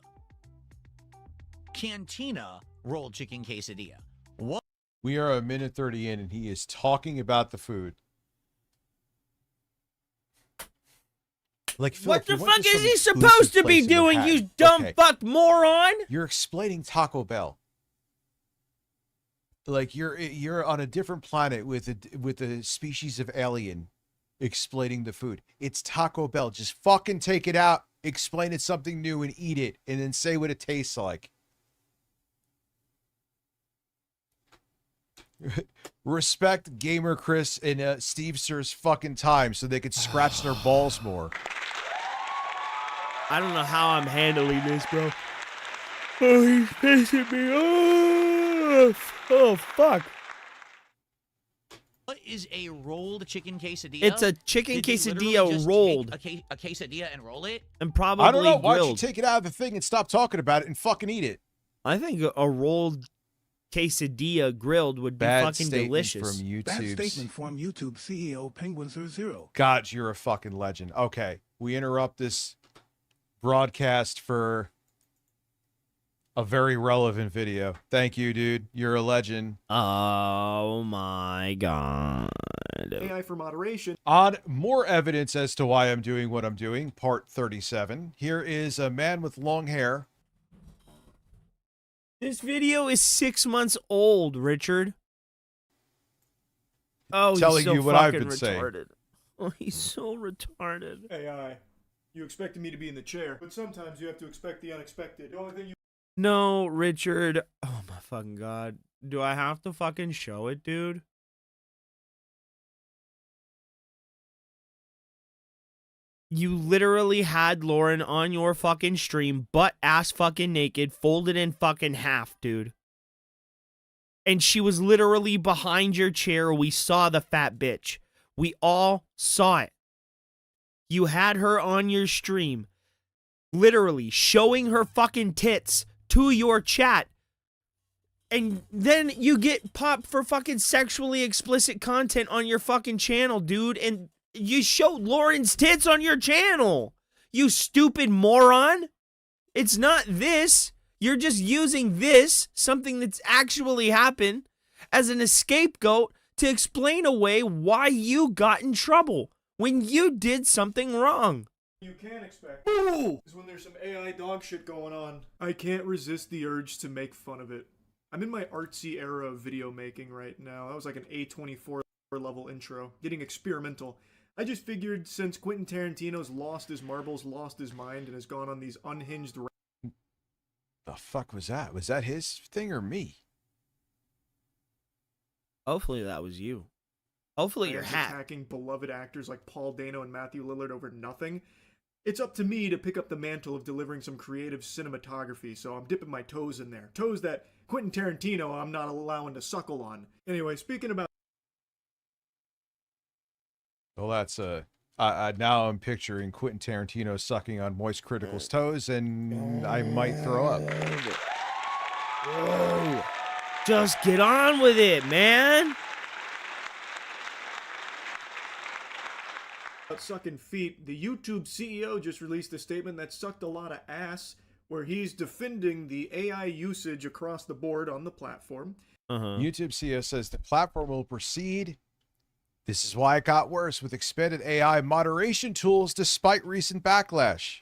S16: Cantina rolled chicken quesadilla. What?
S4: We are a minute 30 in, and he is talking about the food. Like,
S3: What
S4: Philip,
S3: the
S4: you went
S3: fuck
S4: to
S3: is
S4: some
S3: he
S4: exclusive
S3: supposed to be
S4: place in
S3: doing, you
S4: Manhattan.
S3: dumb
S4: Okay.
S3: fuck moron?
S4: You're explaining Taco Bell. Like you're on a different planet with a species of alien explaining the food. It's Taco Bell. Just fucking take it out, explain it something new and eat it, and then say what it tastes like. Respect Gamer Chris and Steve Sir's fucking time so they could scratch their balls more.
S3: I don't know how I'm handling this, bro. Oh, he's pissing me off. Oh, fuck.
S16: What is a rolled chicken quesadilla?
S3: It's a chicken
S16: Did they literally
S3: quesadilla
S16: just
S3: rolled.
S16: take a quesadilla and roll it?
S3: And probably
S4: I don't know. Why don't you
S3: grilled.
S4: take it out of the thing and stop talking about it and fucking eat it?
S3: I think a rolled quesadilla grilled would be
S4: Bad
S3: fucking
S4: statement
S3: delicious.
S4: from YouTube.
S12: That statement from YouTube CEO Penguin00.
S4: God, you're a fucking legend. Okay, we interrupt this broadcast for a very relevant video. Thank you, dude. You're a legend.
S3: Oh my god.
S17: AI for moderation.
S4: On more evidence as to why I'm doing what I'm doing, part 37. Here is a man with long hair.
S3: This video is 6 months old, Richard. Oh, he's
S4: telling
S3: so
S4: you what I've
S3: fucking
S4: been saying.
S3: retarded. Oh, he's so retarded.
S17: AI, you expected me to be in the chair, but sometimes you have to expect the unexpected. The only thing you
S3: No, Richard. Oh my fucking god. Do I have to fucking show it, dude? You literally had Lauren on your fucking stream, butt ass fucking naked, folded in fucking half, dude. And she was literally behind your chair. We saw the fat bitch. We all saw it. You had her on your stream, literally showing her fucking tits to your chat. And then you get popped for fucking sexually explicit content on your fucking channel, dude. And you showed Lauren's tits on your channel. You stupid moron. It's not this. You're just using this, something that's actually happened, as an scapegoat to explain away why you got in trouble when you did something wrong.
S17: you can expect is when there's some AI dog shit going on. I can't resist the urge to make fun of it. I'm in my artsy era of video making right now. That was like an A24 level intro, getting experimental. I just figured since Quentin Tarantino's lost his marbles, lost his mind, and has gone on these unhinged...
S4: The fuck was that? Was that his thing or me?
S3: Hopefully that was you. Hopefully your hat.
S17: Attacking beloved actors like Paul Dano and Matthew Lillard over nothing. It's up to me to pick up the mantle of delivering some creative cinematography, so I'm dipping my toes in there. Toes that Quentin Tarantino I'm not allowing to suckle on. Anyway, speaking about...
S4: Well, that's now I'm picturing Quentin Tarantino sucking on Moist Critical's toes, and I might throw up.
S3: Whoa. Just get on with it, man.
S17: About sucking feet, the YouTube CEO just released a statement that sucked a lot of ass, where he's defending the AI usage across the board on the platform.
S4: YouTube CEO says the platform will proceed. This is why it got worse with expanded AI moderation tools despite recent backlash.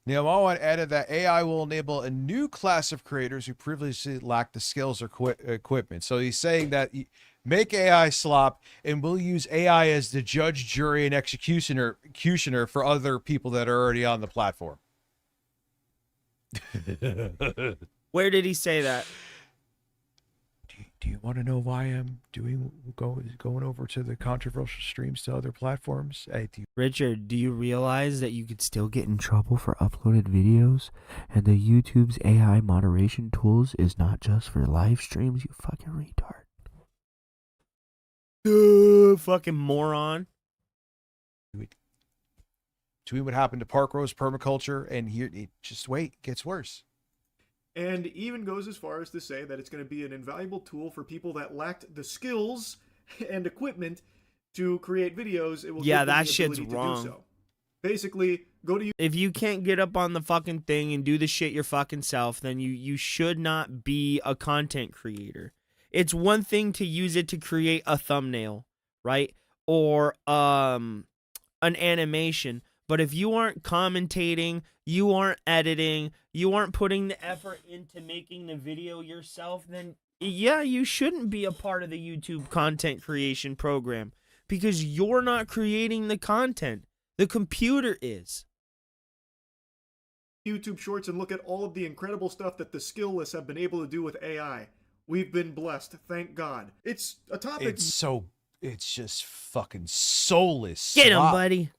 S4: Neil Mohan added that AI will enable a new class of creators who previously lacked the skills or equipment. So he's saying that make AI slop, and we'll use AI as the judge, jury, and executioner for other people that are already on the platform.
S3: Where did he say that?
S4: Do you want to know why I'm going over to the controversial streams to other platforms?
S3: Richard, do you realize that you could still get in trouble for uploaded videos? And the YouTube's AI moderation tools is not just for live streams, you fucking retard. Fucking moron.
S4: Between what happened to Park Rose permaculture and here, just wait, it gets worse.
S17: And even goes as far as to say that it's going to be an invaluable tool for people that lacked the skills and equipment to create videos. It will give them
S3: that
S17: the
S3: shit's
S17: ability to
S3: wrong.
S17: do so. Basically, go to...
S3: If you can't get up on the fucking thing and do the shit your fucking self, then you should not be a content creator. It's one thing to use it to create a thumbnail, right? Or an animation. But if you aren't commentating, you aren't editing, you aren't putting the effort into making the video yourself, then yeah, you shouldn't be a part of the YouTube content creation program because you're not creating the content. The computer is.
S17: YouTube Shorts and look at all of the incredible stuff that the skillless have been able to do with AI. We've been blessed, thank God. It's a topic...
S4: It's just fucking soulless.
S3: Get him, buddy.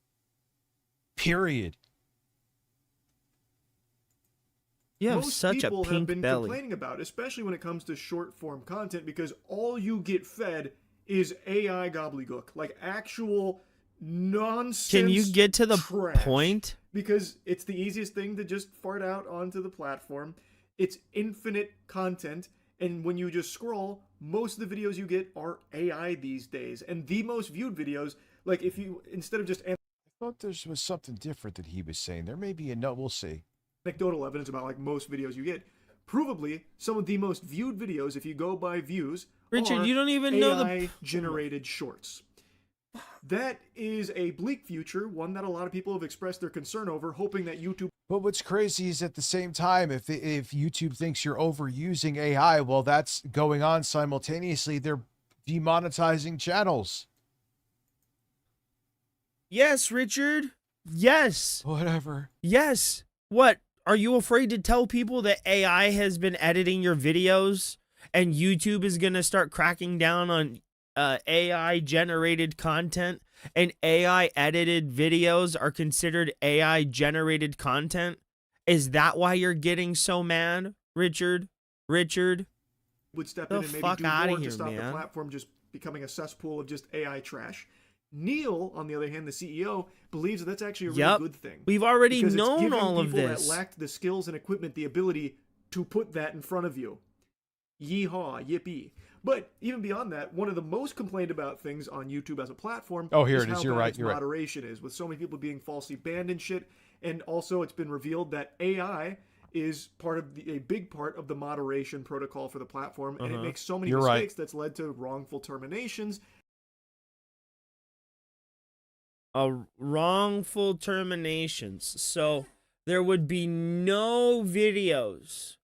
S4: Period.
S3: You have
S17: Most
S3: such a
S17: people have
S3: pink
S17: been
S3: belly.
S17: complaining about, especially when it comes to short form content, because all you get fed is AI gobbledygook, like actual nonsense.
S3: Can you get to the
S17: trash.
S3: point?
S17: Because it's the easiest thing to just fart out onto the platform. It's infinite content, and when you just scroll, most of the videos you get are AI these days, and the most viewed videos, like if you instead of just
S4: I thought there was something different that he was saying. There may be we'll see.
S17: Anecdotal evidence about like most videos you get. Provably, some of the most viewed videos, if you go by views,
S3: Richard,
S17: are
S3: you don't even know the
S17: AI-generated shorts. That is a bleak future, one that a lot of people have expressed their concern over, hoping that YouTube...
S4: But what's crazy is at the same time, if YouTube thinks you're overusing AI, well, that's going on simultaneously. demonetizing channels.
S3: Yes, Richard. Yes.
S4: Whatever.
S3: Yes. What? Are you afraid to tell people that AI has been editing your videos and YouTube is going to start cracking down on AI generated content, and AI edited videos are considered AI generated content? Is that why you're getting so mad, Richard? Richard?
S17: Would step
S3: The
S17: in and maybe
S3: fuck
S17: do
S3: outta
S17: more
S3: here,
S17: to stop the
S3: man.
S17: platform just becoming a cesspool of just AI trash. Neil, on the other hand, the CEO, believes that that's actually a really
S3: Yep.
S17: good thing.
S3: We've already
S17: because it's
S3: known
S17: giving
S3: all of
S17: people
S3: this.
S17: that lacked the skills and equipment the ability to put that in front of you. Yeehaw, yippee. But even beyond that, one of the most complained about things on YouTube as a platform
S4: Oh, here
S17: is
S4: it is.
S17: how
S4: You're
S17: bad
S4: right.
S17: its
S4: You're right.
S17: moderation is, with so many people being falsely banned and shit. And also, it's been revealed that AI is part of a big part of the moderation protocol for the platform, and it makes so many
S4: You're right.
S17: mistakes that's led to wrongful terminations.
S3: Wrongful terminations. So there would be no videos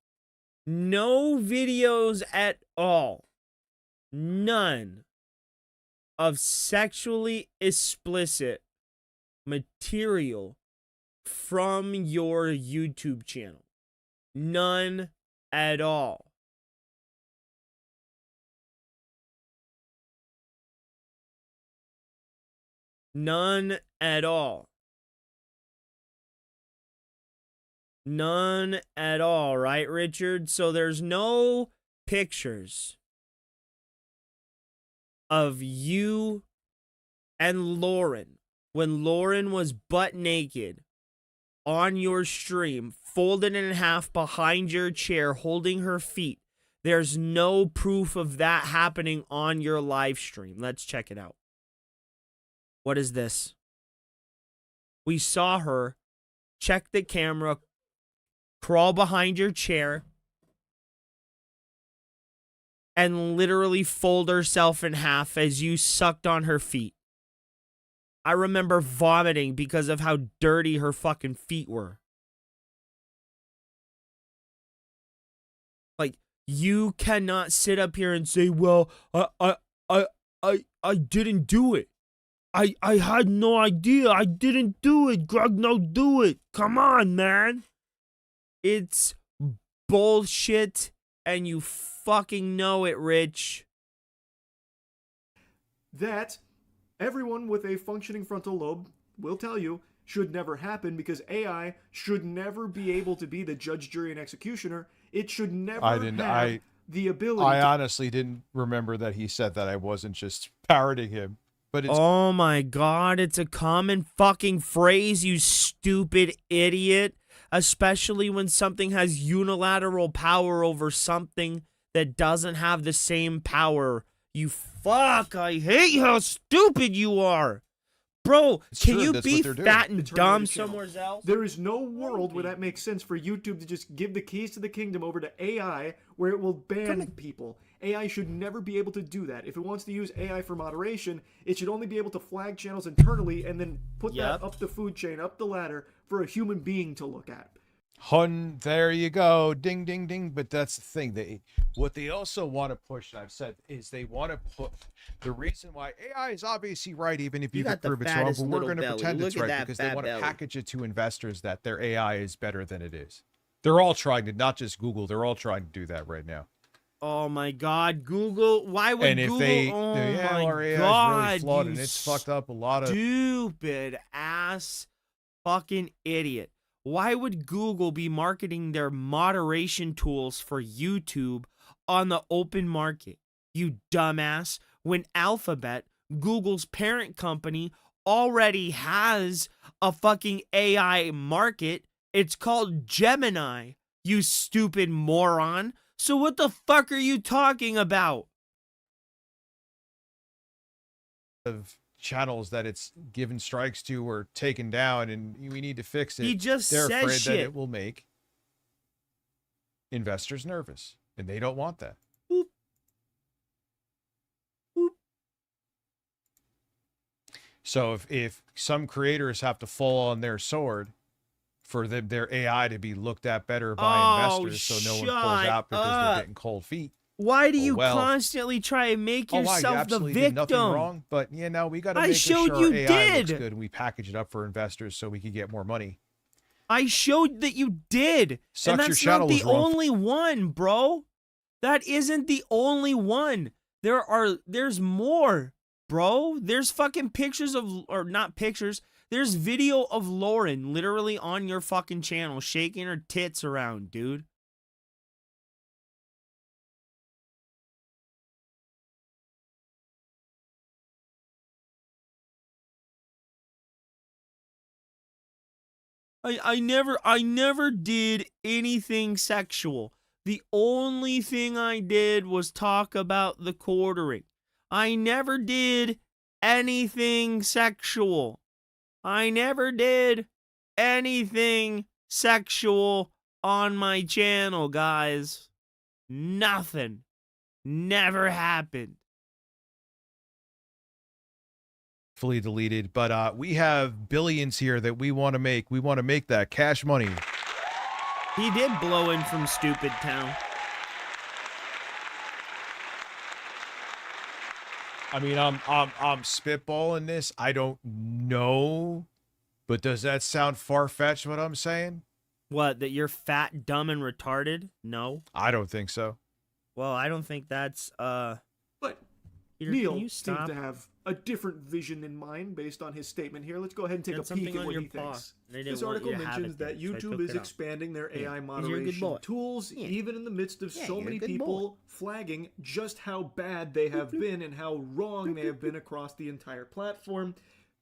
S3: at all, none of sexually explicit material from your YouTube channel. None at all. None at all. None at all, right, Richard? So there's no pictures of you and Lauren when Lauren was butt naked on your stream, folded in half behind your chair, holding her feet. There's no proof of that happening on your live stream. Let's check it out. What is this? We saw her check the camera, crawl behind your chair, and literally fold herself in half as you sucked on her feet. I remember vomiting because of how dirty her fucking feet were. Like, you cannot sit up here and say, well, I didn't do it. I had no idea. I didn't do it. Greg, no, do it. Come on, man. It's bullshit, and you fucking know it, Rich.
S17: That everyone with a functioning frontal lobe will tell you should never happen, because AI should never be able to be the judge, jury, and executioner. It should never have the ability
S4: I
S17: to...
S4: honestly didn't remember that he said that. I wasn't just parroting him. But it's
S3: Oh my god, it's a common fucking phrase, you stupid idiot. Especially when something has unilateral power over something that doesn't have the same power. You fuck, I hate how stupid you are. Bro, can you be fat and dumb somewhere else?
S17: There is no world where that makes sense for YouTube to just give the keys to the kingdom over to AI, where it will ban people. AI should never be able to do that. If it wants to use AI for moderation, it should only be able to flag channels internally and then put that up the food chain, up the ladder, for a human being to look at.
S4: Hun, there you go, ding, ding, ding. But that's the thing. What they also want to push, and I've said, is they want to put the reason why AI is obviously right, even if you can prove it's wrong, but we're going to pretend it's right because they want to package it to investors that their AI is better than it is. They're all trying to, not just Google, they're all trying to do that right now.
S3: Oh my god, Google, why would
S4: And if
S3: Google,
S4: our AI is really flawed and it's fucked up a lot of
S3: stupid ass fucking idiot. Why would Google be marketing their moderation tools for YouTube on the open market? You dumbass. When Alphabet, Google's parent company, already has a fucking AI market. It's called Gemini, you stupid moron. So what the fuck are you talking about?
S4: of channels that it's given strikes to or taken down, and we need to fix it.
S3: He just
S4: They're
S3: says
S4: afraid
S3: shit.
S4: that it will make investors nervous, and they don't want that.
S3: Boop. Boop.
S4: So if some creators have to fall on their sword for their AI to be looked at better by investors, so no one pulls out because they're getting cold feet,
S3: Why do you
S4: well.
S3: constantly try and make
S4: Oh, wow, you
S3: yourself the
S4: absolutely
S3: victim?
S4: did nothing wrong, but yeah, no, we got to
S3: I
S4: make
S3: showed
S4: sure
S3: you
S4: our AI looks
S3: did.
S4: good and we package it up for investors so we can get more money.
S3: I showed that you did.
S4: Sucks
S3: and
S4: your
S3: that's
S4: channel
S3: not the
S4: was wrong.
S3: only one, bro. That isn't the only one. There's more, bro. There's fucking pictures of, or not pictures. There's video of Lauren literally on your fucking channel shaking her tits around, dude. I never did anything sexual. The only thing I did was talk about the quartering. I never did anything sexual. I never did anything sexual on my channel, guys. Nothing. Never happened.
S4: Fully deleted, but we have billions here that we want to make. We want to make that cash money.
S3: He did blow in from Stupid Town.
S4: I mean, I'm spitballing this. I don't know, but does that sound far-fetched what I'm saying?
S3: What, that you're fat, dumb, and retarded? No.
S4: I don't think so.
S3: Well, I don't think that's
S17: But
S3: Peter,
S17: Neil
S3: can you
S17: seems
S3: stop?
S17: to have a different vision in mind based on his statement here. Let's go ahead and take
S3: That's
S17: a peek
S3: something
S17: at
S3: on
S17: what
S3: your
S17: he
S3: paw.
S17: thinks.
S3: They didn't
S17: This
S3: want
S17: article
S3: you to have
S17: mentions
S3: it there,
S17: that
S3: so I
S17: YouTube
S3: took
S17: is
S3: it off.
S17: expanding their
S3: Yeah,
S17: AI
S3: 'cause you're a good
S17: moderation
S3: boy.
S17: tools,
S3: Yeah.
S17: even in the midst of
S3: Yeah,
S17: so
S3: you're a
S17: many
S3: good
S17: people flagging just how bad they have been and how wrong they have been across the entire platform.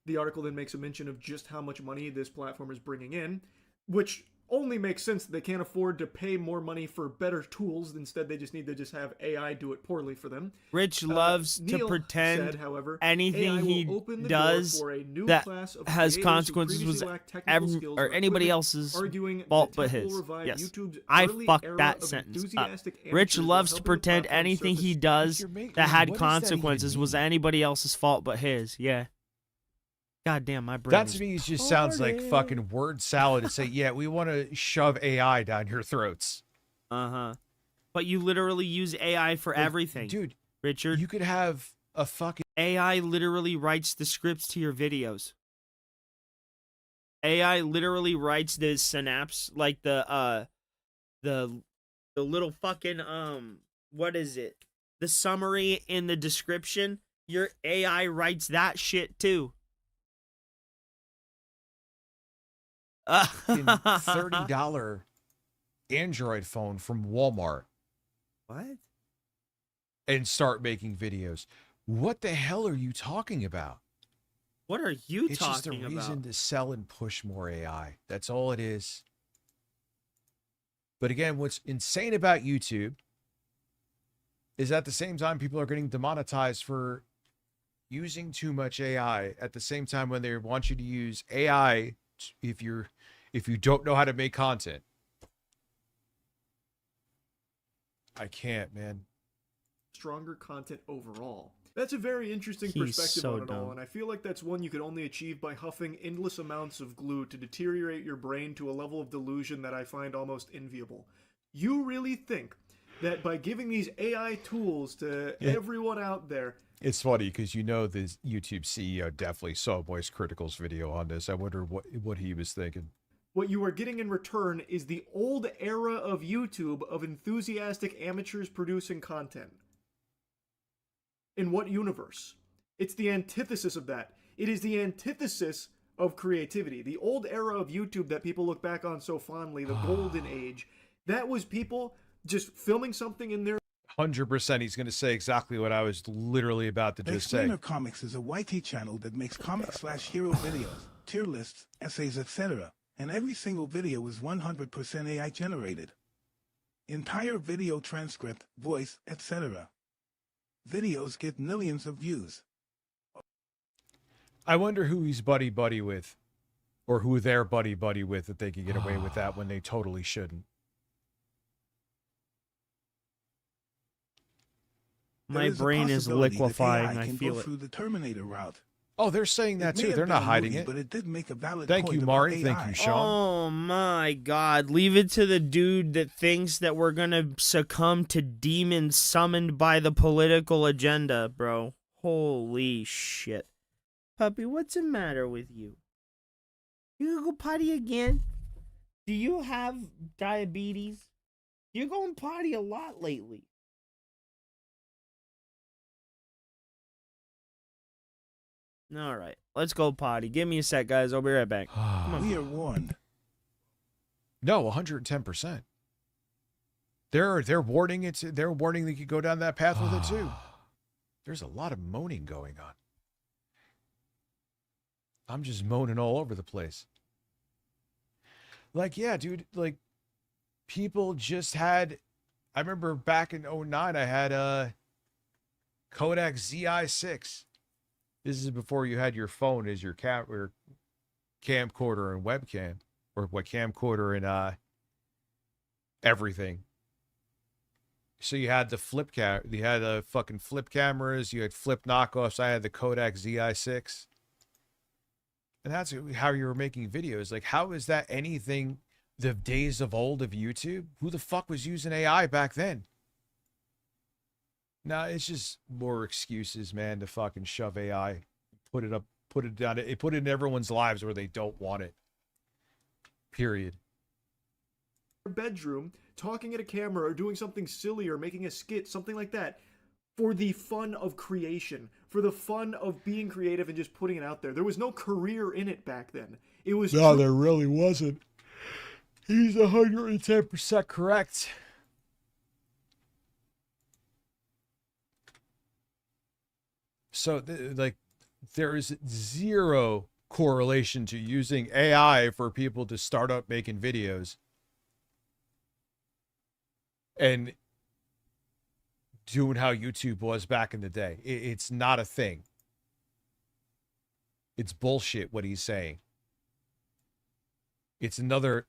S17: The article then makes a mention of just how much money this platform is bringing in, which only makes sense that they can't afford to pay more money for better tools. Instead, they just need to just have AI do it poorly for them.
S3: Rich loves to
S17: Neil
S3: pretend
S17: said, however,
S3: anything
S17: AI will
S3: he
S17: open the
S3: does
S17: door for a new
S3: that
S17: class of
S3: has
S17: creators who
S3: consequences
S17: previously
S3: was
S17: lacked technical skills
S3: or
S17: or
S3: anybody
S17: equipment,
S3: else's
S17: arguing
S3: fault
S17: the
S3: but
S17: tech will
S3: his.
S17: revive
S3: Yes,
S17: YouTube's
S3: I
S17: early
S3: fucked
S17: era
S3: that
S17: of
S3: sentence up.
S17: enthusiastic
S3: Rich
S17: amateurs
S3: loves
S17: while
S3: to
S17: helping the
S3: pretend
S17: platform
S3: anything
S17: surface-
S3: he does
S4: You're making-
S3: that had
S4: what does that even
S3: consequences was anybody else's fault but his. Yeah. God damn, my brain
S4: That
S3: is
S4: to me just sounds like
S3: retarded.
S4: fucking word salad to say, yeah, we want to shove AI down your throats.
S3: Uh-huh. But you literally use AI for everything.
S4: Dude,
S3: Richard.
S4: you could have a fucking
S3: AI literally writes the scripts to your videos. AI literally writes the synapse, like the little fucking what is it? The summary in the description. Your AI writes that shit too.
S4: $30 Android phone from Walmart.
S3: What?
S4: And start making videos. What the hell are you talking about?
S3: What are you
S4: It's just a
S3: talking
S4: reason
S3: about?
S4: to sell and push more AI. That's all it is. But again, what's insane about YouTube is at the same time people are getting demonetized for using too much AI. At the same time, when they want you to use AI, if you don't know how to make content, I can't, man.
S17: Stronger content overall. That's a very interesting
S3: He's
S17: perspective
S3: so
S17: on it all,
S3: dumb.
S17: and I feel like that's one you could only achieve by huffing endless amounts of glue to deteriorate your brain to a level of delusion that I find almost enviable. You really think that by giving these AI tools to everyone out there,
S4: It's funny because you know the YouTube CEO definitely saw Voice Critical's video on this. I wonder what he was thinking.
S17: what you are getting in return is the old era of YouTube of enthusiastic amateurs producing content. In what universe? It's the antithesis of that. It is the antithesis of creativity. The old era of YouTube that people look back on so fondly, the golden age, that was people just filming something in their
S4: 100% he's going to say exactly what I was literally about to
S12: The
S4: just say.
S12: Explainer Comics is a YT channel that makes comic/hero videos, tier lists, essays, etc. And every single video is 100% AI generated. Entire video transcript, voice, etc. Videos get millions of views.
S4: I wonder who he's buddy with, or who they're buddy with, that they could get away with that when they totally shouldn't.
S3: My
S12: There is a
S3: brain is
S12: possibility that
S3: liquefying.
S12: AI
S3: I
S12: can
S3: feel
S12: go
S3: it.
S12: through the Terminator route,
S4: Oh, they're saying that
S12: It may
S4: too.
S12: have
S4: They're
S12: been
S4: not
S12: a
S4: hiding
S12: movie,
S4: it.
S12: But it did make a valid
S4: Thank
S12: point
S4: you,
S12: about
S4: Mari. Thank
S12: AI.
S4: you, Sean.
S3: Oh my god. Leave it to the dude that thinks that we're gonna succumb to demons summoned by the political agenda, bro. Holy shit. Puppy, what's the matter with you? You gonna go potty again? Do you have diabetes? You're going potty a lot lately. All right, let's go potty. Give me a sec, guys. I'll be right back. Come on.
S12: We are warned.
S4: No, 110%. They're warning it. They're warning that you go down that path with it too. There's a lot of moaning going on. I'm just moaning all over the place. Like, yeah, dude, like people just had, I remember back in 09, I had a Kodak ZI6. This is before you had your phone as your camcorder and webcam, or what, camcorder and everything. So you had the you had the fucking flip cameras, you had flip knockoffs. I had the Kodak ZI6. And that's how you were making videos. Like, how is that anything the days of old of YouTube? Who the fuck was using AI back then? Nah, it's just more excuses, man, to fucking shove AI, put it up, put it down, put it in everyone's lives where they don't want it. Period.
S17: Bedroom, talking at a camera or doing something silly or making a skit, something like that, for the fun of creation, for the fun of being creative and just putting it out there. There was no career in it back then. It was
S4: No, there really wasn't. He's 110% correct. So, like, there is zero correlation to using AI for people to start up making videos and doing how YouTube was back in the day. It's not a thing. It's bullshit what he's saying. It's another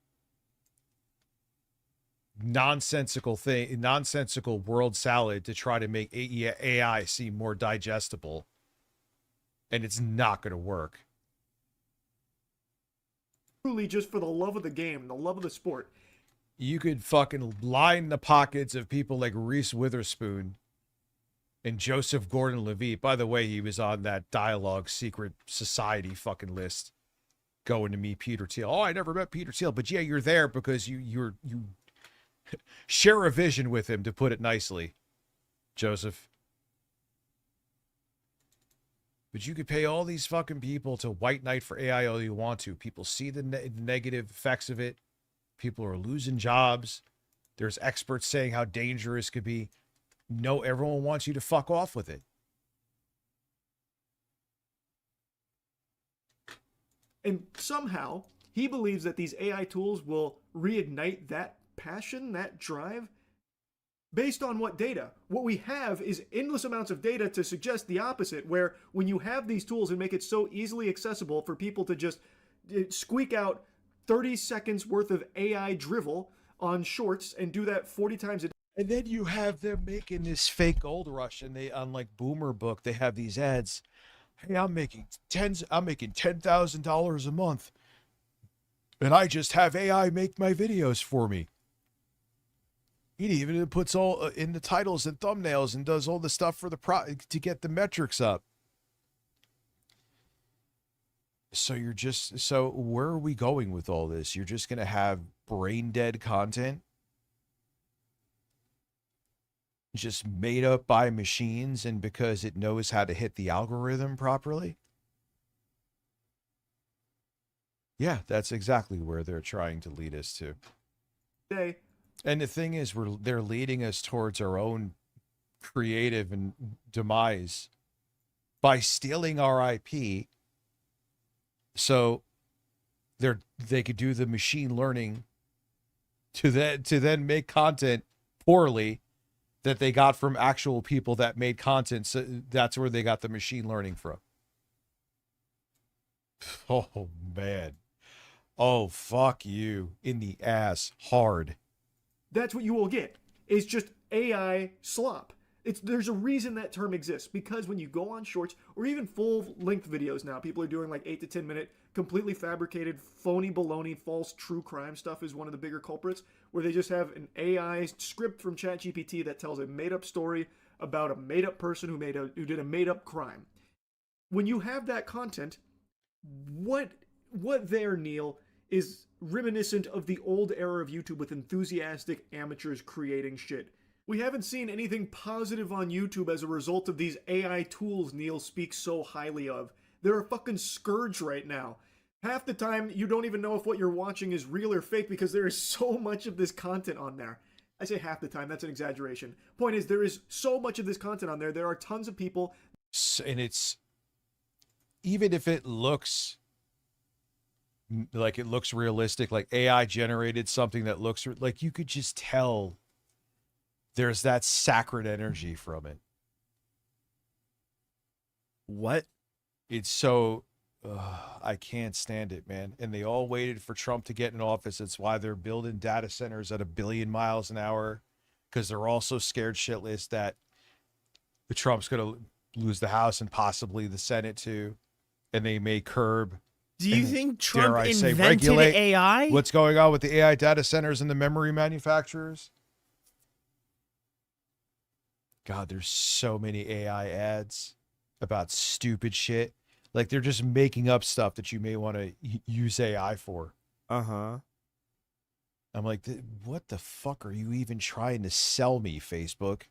S4: nonsensical thing, nonsensical world salad to try to make AI seem more digestible. And it's not going to work.
S17: Truly just for the love of the game, the love of the sport.
S4: You could fucking line the pockets of people like Reese Witherspoon and Joseph Gordon-Levitt. By the way, he was on that Dialogue Secret Society fucking list going to meet Peter Thiel. Oh, I never met Peter Thiel. But yeah, you're there because you share a vision with him, to put it nicely, Joseph. But you could pay all these fucking people to white knight for AI all you want to. People see the negative effects of it. People are losing jobs. There's experts saying how dangerous it could be. No, everyone wants you to fuck off with it.
S17: And somehow, he believes that these AI tools will reignite that passion, that drive. Based on what data? What we have is endless amounts of data to suggest the opposite, where when you have these tools and make it so easily accessible for people to just squeak out 30 seconds worth of AI drivel on shorts and do that 40 times a day.
S4: And then you have them making this fake gold rush, and they, on like Boomer Book, they have these ads. Hey, I'm making $10,000 a month, and I just have AI make my videos for me. He even puts all in the titles and thumbnails and does all the stuff for the to get the metrics up. So so where are we going with all this? You're just going to have brain dead content just made up by machines, and because it knows how to hit the algorithm properly? Yeah, that's exactly where they're trying to lead us to.
S17: Day.
S4: And the thing is, they're leading us towards our own creative and demise by stealing our IP. So they could do the machine learning to then make content poorly that they got from actual people that made content. So that's where they got the machine learning from. Oh man. Oh, fuck you in the ass hard.
S17: That's what you will get, is just AI slop. There's a reason that term exists, because when you go on shorts or even full-length videos now, people are doing like 8 to 10 minute, completely fabricated, phony baloney, false true crime stuff is one of the bigger culprits, where they just have an AI script from ChatGPT that tells a made-up story about a made-up person who did a made-up crime. When you have that content, what there, Neil, is reminiscent of the old era of YouTube with enthusiastic amateurs creating shit. We haven't seen anything positive on YouTube as a result of these AI tools Neil speaks so highly of. They're a fucking scourge right now. Half the time, you don't even know if what you're watching is real or fake because there is so much of this content on there. I say half the time, that's an exaggeration. Point is, there is so much of this content on there. There are tons of people.
S4: And it's, even if it looks like it looks realistic, like AI generated something that looks like, you could just tell there's that saccharine energy from it.
S3: What?
S4: It's so, I can't stand it, man. And they all waited for Trump to get in office. That's why they're building data centers at 1 billion miles an hour, because they're also scared shitless that the Trump's going to lose the House and possibly the Senate too. And they may curb.
S3: Do you think Trump invented
S4: regulate
S3: AI?
S4: what's going on with the AI data centers and the memory manufacturers? God, there's so many AI ads about stupid shit. Like, they're just making up stuff that you may want to use AI for.
S3: Uh-huh.
S4: I'm like, what the fuck are you even trying to sell me, Facebook?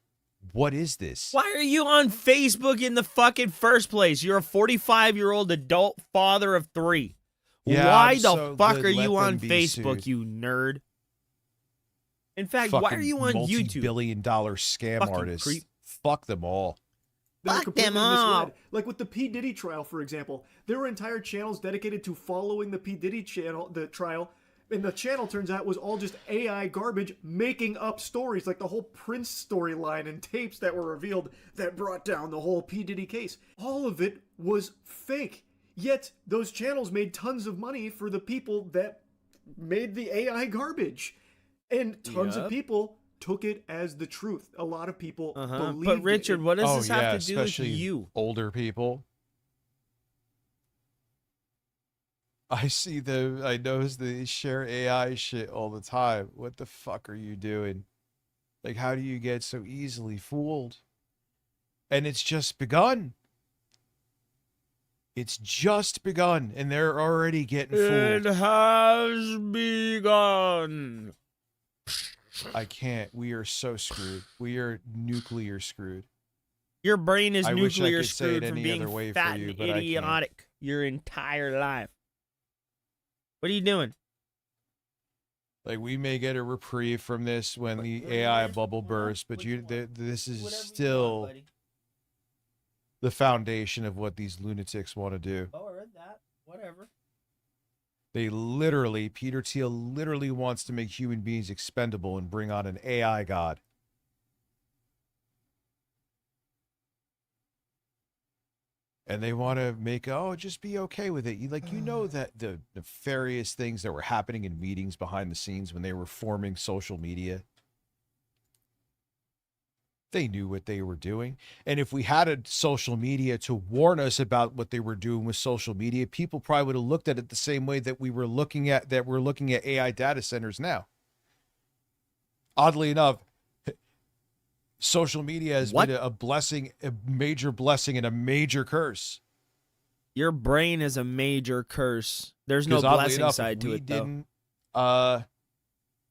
S4: What is this?
S3: Why are you on Facebook in the fucking first place? You're a 45-year-old adult father of 3.
S4: Yeah,
S3: why
S4: I'm
S3: the
S4: so
S3: fuck
S4: good.
S3: are
S4: Let
S3: you
S4: them
S3: on
S4: be
S3: Facebook,
S4: sued.
S3: you nerd? In fact, why are you on YouTube?
S4: Multi-billion-dollar scam
S3: Fucking
S4: artists.
S3: creep.
S4: Fuck them all.
S17: They're
S3: Fuck
S17: completely
S3: them all.
S17: misled. Like with the P. Diddy trial, for example. There were entire channels dedicated to following the P. Diddy trial, and the channel, turns out, was all just AI garbage making up stories, like the whole Prince storyline and tapes that were revealed that brought down the whole P. Diddy case. All of it was fake. Yet, those channels made tons of money for the people that made the AI garbage. And tons of people took it as the truth. A lot of people believed
S3: But Richard, what does this have to do with
S4: especially
S3: you?
S4: older people. I notice they share AI shit all the time. What the fuck are you doing? Like, how do you get so easily fooled? And it's just begun. It's just begun, and they're already getting fooled.
S3: It has begun.
S4: I can't. We are so screwed. We are nuclear screwed.
S3: Your brain is
S4: I wish I
S3: nuclear
S4: could say it
S3: screwed from
S4: any
S3: being
S4: other way
S3: fat
S4: for you,
S3: and
S4: but I can't.
S3: idiotic your entire life. What are you doing?
S4: Like, we may get a reprieve from this when the AI bubble bursts, but this is still the foundation of what these lunatics want to do.
S3: Oh, I read that. Whatever.
S4: They literally, Peter Thiel literally wants to make human beings expendable and bring on an AI god. And they want to make, just be okay with it. You know that the nefarious things that were happening in meetings behind the scenes when they were forming social media, they knew what they were doing. And if we had a social media to warn us about what they were doing with social media, people probably would have looked at it the same way that we're looking at AI data centers now. Oddly enough, social media has been a blessing, a major blessing and a major curse.
S3: Your brain is a major curse. There's no blessing side to it, though.
S4: If we didn't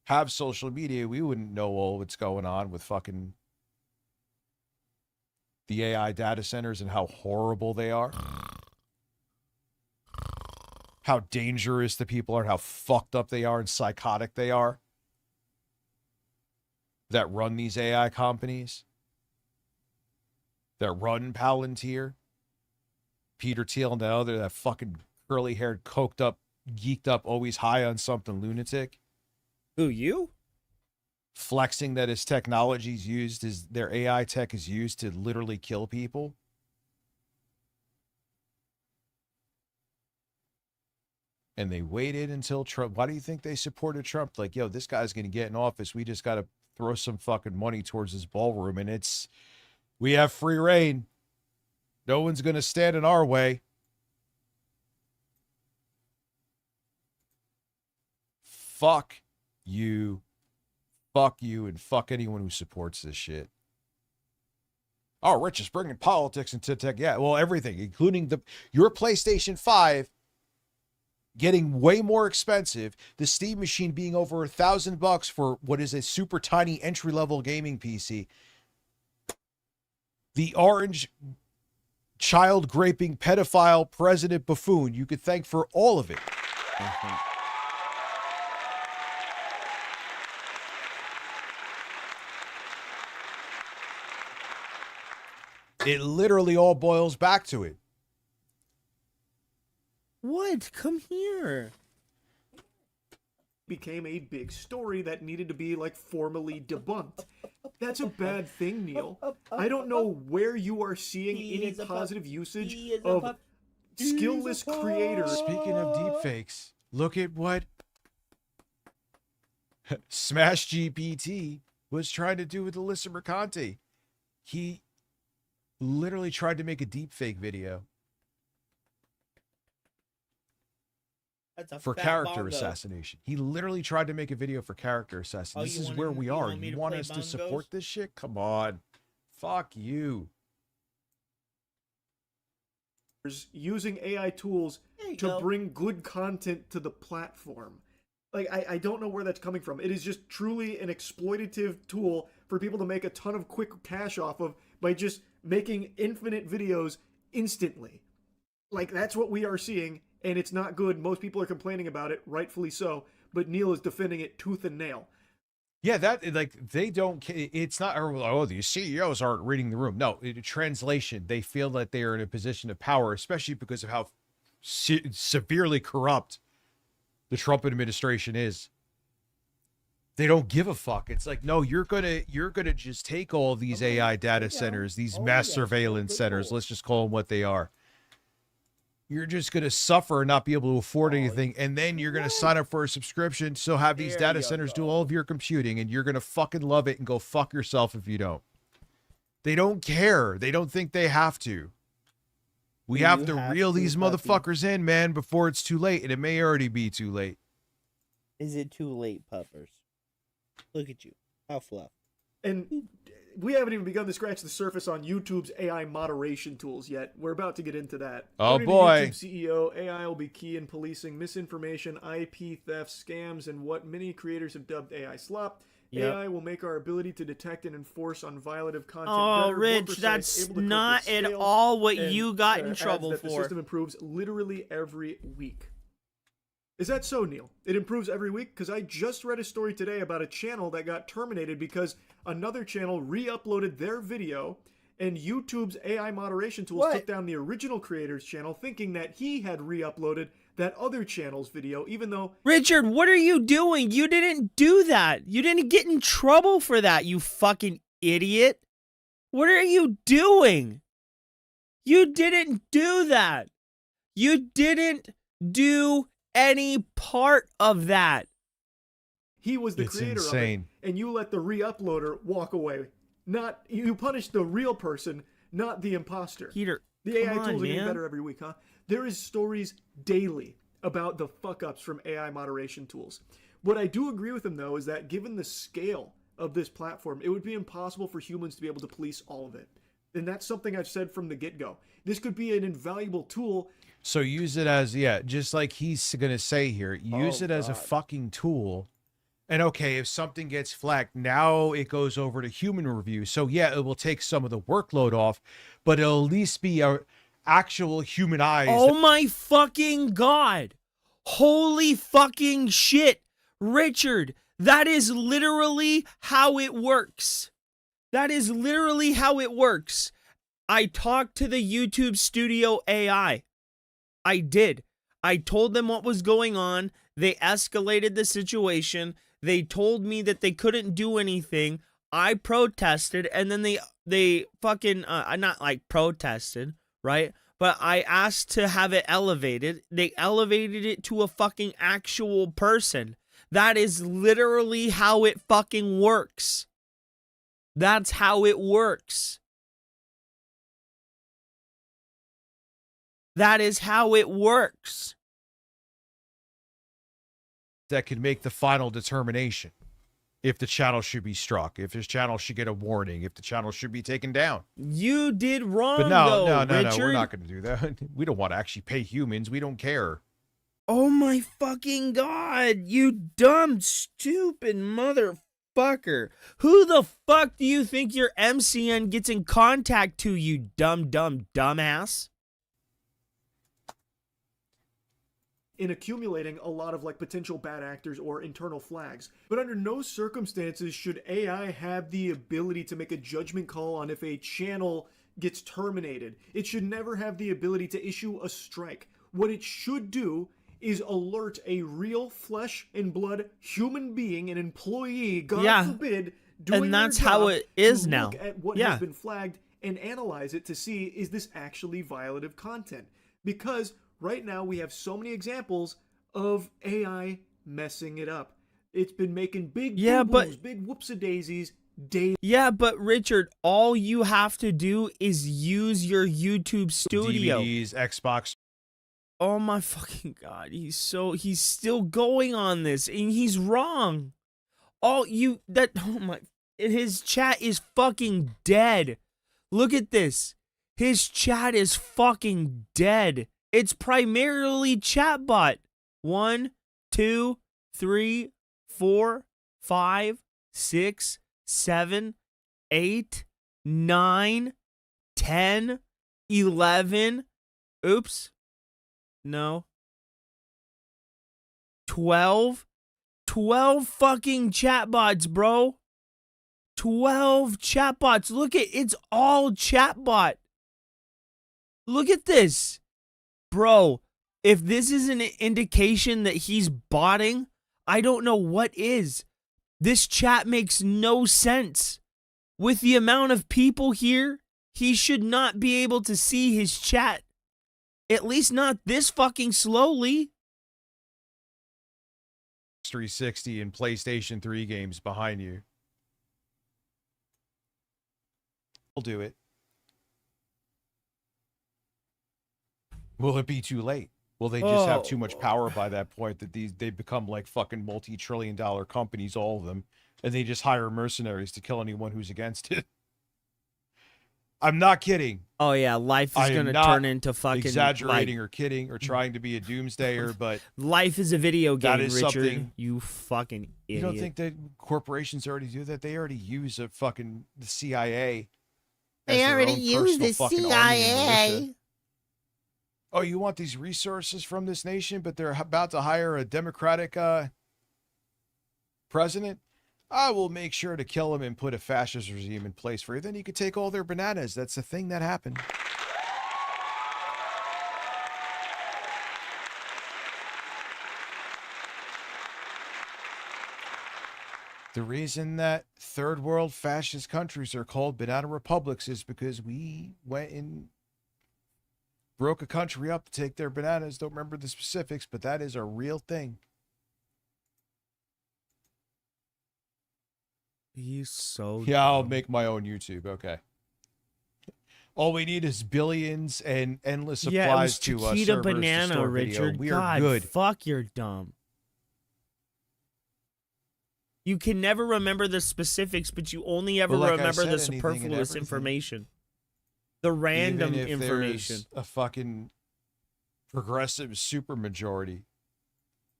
S4: have social media, we wouldn't know all what's going on with fucking the AI data centers and how horrible they are. How dangerous the people are, and how fucked up they are and psychotic they are that run these AI companies, that run Palantir. Peter Thiel, now they're that fucking curly-haired, coked up, geeked up, always high on something lunatic.
S3: Who, you?
S4: Flexing that his technology's used, their AI tech is used to literally kill people. And they waited until Trump. Why do you think they supported Trump? Like, yo, this guy's going to get in office. We just got to throw some fucking money towards his ballroom. And it's We have free reign. No one's going to stand in our way. Fuck you. Fuck you and fuck anyone who supports this shit. Oh, Rich is bringing politics into tech. Yeah, well, everything, including your PlayStation 5 getting way more expensive, the Steam machine being over $1,000 for what is a super tiny entry-level gaming PC, the orange child-graping pedophile president buffoon you could thank for all of it. It literally all boils back to it.
S3: What? Come here.
S17: Became a big story that needed to be like formally debunked. That's a bad thing, Neil. I don't know where you are seeing any positive usage of skillless creators.
S4: Speaking of deepfakes, look at what Smash GPT was trying to do with Alyssa Mercante. He literally tried to make a deepfake video for character assassination. He literally tried to make a video for character assassination. This is where we are. You want us to support this shit? Come on. Fuck you.
S17: Using AI tools to bring good content to the platform. Like, I don't know where that's coming from. It is just truly an exploitative tool for people to make a ton of quick cash off of by just making infinite videos instantly. Like, that's what we are seeing, and it's not good. Most people are complaining about it, rightfully so, but Neil is defending it tooth and nail.
S4: Yeah, that, like, they don't, it's not, oh, these CEOs aren't reading the room. No, translation, they feel that they are in a position of power, especially because of how severely corrupt the Trump administration is. They don't give a fuck. It's like, no, you're gonna just take all these AI data centers, these mass surveillance centers, let's just call them what they are. You're just gonna suffer and not be able to afford anything, and then you're gonna sign up for a subscription, so have these data centers do all of your computing, and you're gonna fucking love it and go fuck yourself if you don't. They don't care. They don't think they have to. We have to reel these motherfuckers in, man, before it's too late, and it may already be too late.
S3: Is it too late, puffers? Look at you. How fluff.
S17: And we haven't even begun to scratch the surface on YouTube's AI moderation tools yet. We're about to get into that.
S4: Oh,
S17: According to
S4: boy.
S17: YouTube CEO, AI will be key in policing misinformation, IP theft, scams, and what many creators have dubbed AI slop.
S3: Yep.
S17: AI will make our ability to detect and enforce on violative content
S3: Oh,
S17: better, more
S3: Rich,
S17: precise,
S3: that's
S17: able to cope
S3: not
S17: with
S3: at
S17: scale,
S3: all what
S17: and,
S3: you got in
S17: adds
S3: trouble
S17: that the
S3: for.
S17: system improves literally every week. Is that so, Neil? It improves every week? Because I just read a story today about a channel that got terminated because another channel re-uploaded their video and YouTube's AI moderation tools took down the original creator's channel thinking that he had re-uploaded that other channel's video, even though...
S3: Richard, what are you doing? You didn't do that. You didn't get in trouble for that, you fucking idiot. What are you doing? You didn't do that. You didn't do any part of that.
S17: He was the creator of it, and you let the re-uploader walk away. Not you punished the real person, not the imposter.
S3: Peter,
S17: the AI
S3: come on,
S17: tools are getting
S3: man.
S17: better every week, huh? There is stories daily about the fuck-ups from AI moderation tools. What I do agree with him, though, is that given the scale of this platform, it would be impossible for humans to be able to police all of it. And that's something I've said from the get-go. This could be an invaluable tool.
S4: So use it as, just like he's going to say here, use it as a fucking tool. And okay, if something gets flagged, now it goes over to human review. So yeah, it will take some of the workload off, but it'll at least be a actual human eyes.
S3: Oh my fucking God. Holy fucking shit. Richard, that is literally how it works. That is literally how it works. I talked to the YouTube Studio AI. I did. I told them what was going on. They escalated the situation. They told me that they couldn't do anything. I protested, and then they fucking, not like protested, right? But I asked to have it elevated. They elevated it to a fucking actual person. That is literally how it fucking works. That's how it works. That is how it works.
S4: That could make the final determination if the channel should be struck, if this channel should get a warning, if the channel should be taken down.
S3: You did wrong,
S4: But no,
S3: though,
S4: no,
S3: Richard.
S4: we're not going to do that. We don't want to actually pay humans. We don't care.
S3: Oh my fucking god, you dumb, stupid motherfucker. Who the fuck do you think your MCN gets in contact to, you dumbass?
S17: In accumulating a lot of like potential bad actors or internal flags. But under no circumstances should AI have the ability to make a judgment call on if a channel gets terminated. It should never have the ability to issue a strike. What it should do is alert a real flesh and blood human being, an employee, God forbid, doing
S3: and that's
S17: their
S3: how
S17: job
S3: it is
S17: to
S3: now.
S17: Look at what has been flagged and analyze it to see, is this actually violative content? Because right now we have so many examples of AI messing it up. It's been making big boo-boos, big whoopsie-daisies daily.
S3: Yeah, but Richard, all you have to do is use your YouTube studio.
S4: DVDs, Xbox.
S3: Oh my fucking god, he's still going on this, and he's wrong. Oh my, his chat is fucking dead. Look at this. His chat is fucking dead. It's primarily chatbot. 1, 2, 3, 4, 5, 6, 7, 8, 9, 10, 11. Oops. No. 12. 12 fucking chatbots, bro. 12 chatbots. Look at it's all chatbot. Look at this. Bro, if this is an indication that he's botting, I don't know what is. This chat makes no sense. With the amount of people here, he should not be able to see his chat. At least not this fucking slowly.
S4: 360 and PlayStation 3 games behind you. We'll do it. Will it be too late? Will they just have too much power by that point that they become like fucking multi-trillion-dollar companies, all of them, and they just hire mercenaries to kill anyone who's against it? I'm not kidding.
S3: Oh yeah, life is going to turn into fucking
S4: exaggerating or kidding or trying to be a doomsdayer, but
S3: life is a video game,
S4: that is
S3: Richard.
S4: something.
S3: You fucking idiot.
S4: You don't think that corporations already do that? They already use the CIA.
S6: They already use the CIA.
S4: Oh, you want these resources from this nation, but they're about to hire a Democratic president? I will make sure to kill him and put a fascist regime in place for you. Then you could take all their bananas. That's the thing that happened. The reason that third world fascist countries are called banana republics is because we went and broke a country up to take their bananas. Don't remember the specifics, but that is a real thing.
S3: He's so
S4: yeah, I'll make my own YouTube. Okay. All we need is billions and endless supplies to
S3: Chiquita
S4: servers
S3: banana,
S4: to store
S3: Richard.
S4: video. We
S3: God,
S4: are good.
S3: fuck, you're dumb. You can never remember the specifics, but you only ever remember the superfluous information. The random
S4: Even if
S3: information.
S4: there's a fucking progressive supermajority,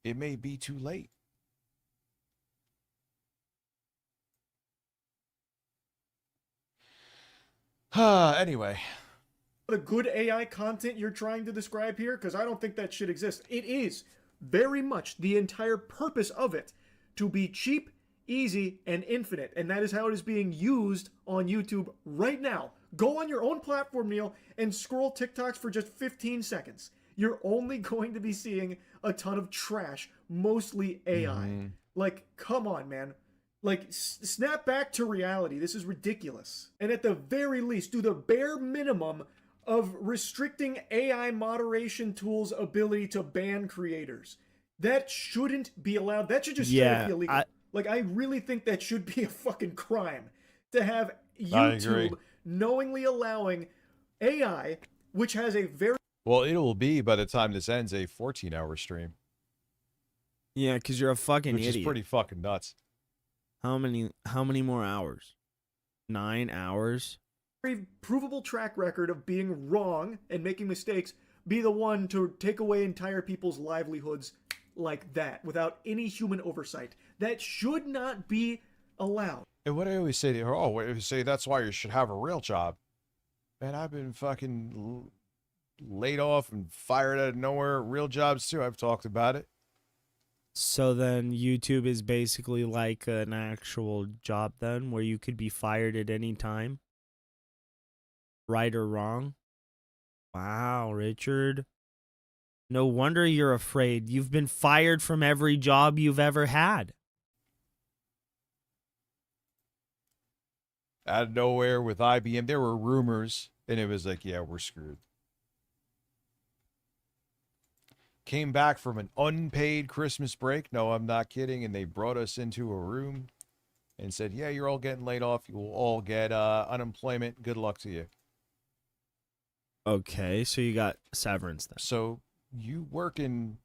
S4: it may be too late. Anyway.
S17: The good AI content you're trying to describe here, because I don't think that shit exists. It is very much the entire purpose of it to be cheap, easy, and infinite. And that is how it is being used on YouTube right now. Go on your own platform, Neil, and scroll TikToks for just 15 seconds. You're only going to be seeing a ton of trash, mostly AI. Like, come on, man. Like, snap back to reality. This is ridiculous. And at the very least, do the bare minimum of restricting AI moderation tools' ability to ban creators. That shouldn't be allowed. That should just straight be illegal. I really think that should be a fucking crime to have YouTube knowingly allowing AI, which has a very
S4: Well, it will be by the time this ends a 14-hour stream.
S3: Yeah, because you're a fucking
S4: which
S3: idiot.
S4: is pretty fucking nuts.
S3: How many more hours? 9 hours?
S17: Very provable track record of being wrong and making mistakes be the one to take away entire people's livelihoods like that without any human oversight. That should not be allowed.
S4: And what I always say to her, oh, I always say that's why you should have a real job. Man, I've been fucking laid off and fired out of nowhere. Real jobs too. I've talked about it.
S3: So then YouTube is basically like an actual job then, where you could be fired at any time? Right or wrong? Wow, Richard. No wonder you're afraid. You've been fired from every job you've ever had.
S4: Out of nowhere with IBM, there were rumors, and it was like, yeah, we're screwed. Came back from an unpaid Christmas break. No, I'm not kidding. And they brought us into a room and said, yeah, you're all getting laid off. You will all get unemployment. Good luck to you.
S3: Okay, so you got severance then.
S4: So you work in,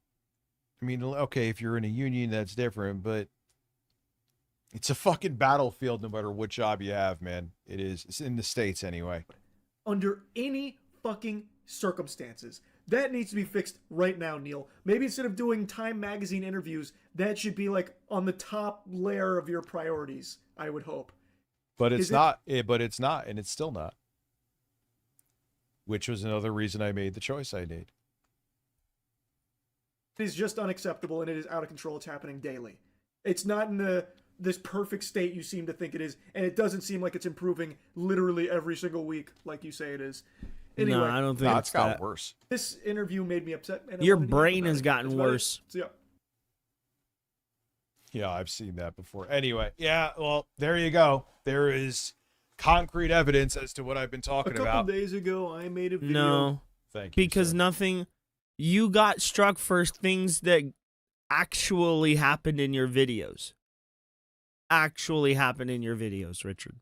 S4: I mean, okay, if you're in a union, that's different, but it's a fucking battlefield no matter what job you have, man. It is. It's in the States anyway.
S17: Under any fucking circumstances. That needs to be fixed right now, Neil. Maybe instead of doing Time Magazine interviews, that should be like on the top layer of your priorities, I would hope.
S4: But it's not, but it's not, and it's still not. Which was another reason I made the choice I made.
S17: It is just unacceptable and it is out of control. It's happening daily. It's not in this perfect state you seem to think it is, and it doesn't seem like it's improving literally every single week like you say it is. Anyway,
S3: no, I don't think
S4: it's gotten worse.
S17: This interview made me upset. And
S3: your brain has gotten worse.
S17: Yeah.
S4: Yeah, I've seen that before. Anyway, yeah, well, there you go. There is concrete evidence as to what I've been talking about.
S17: A couple days ago, I made a video.
S3: No.
S4: Thank you.
S3: Because nothing, you got struck for things that actually happened in your videos. Actually happened in your videos, Richard.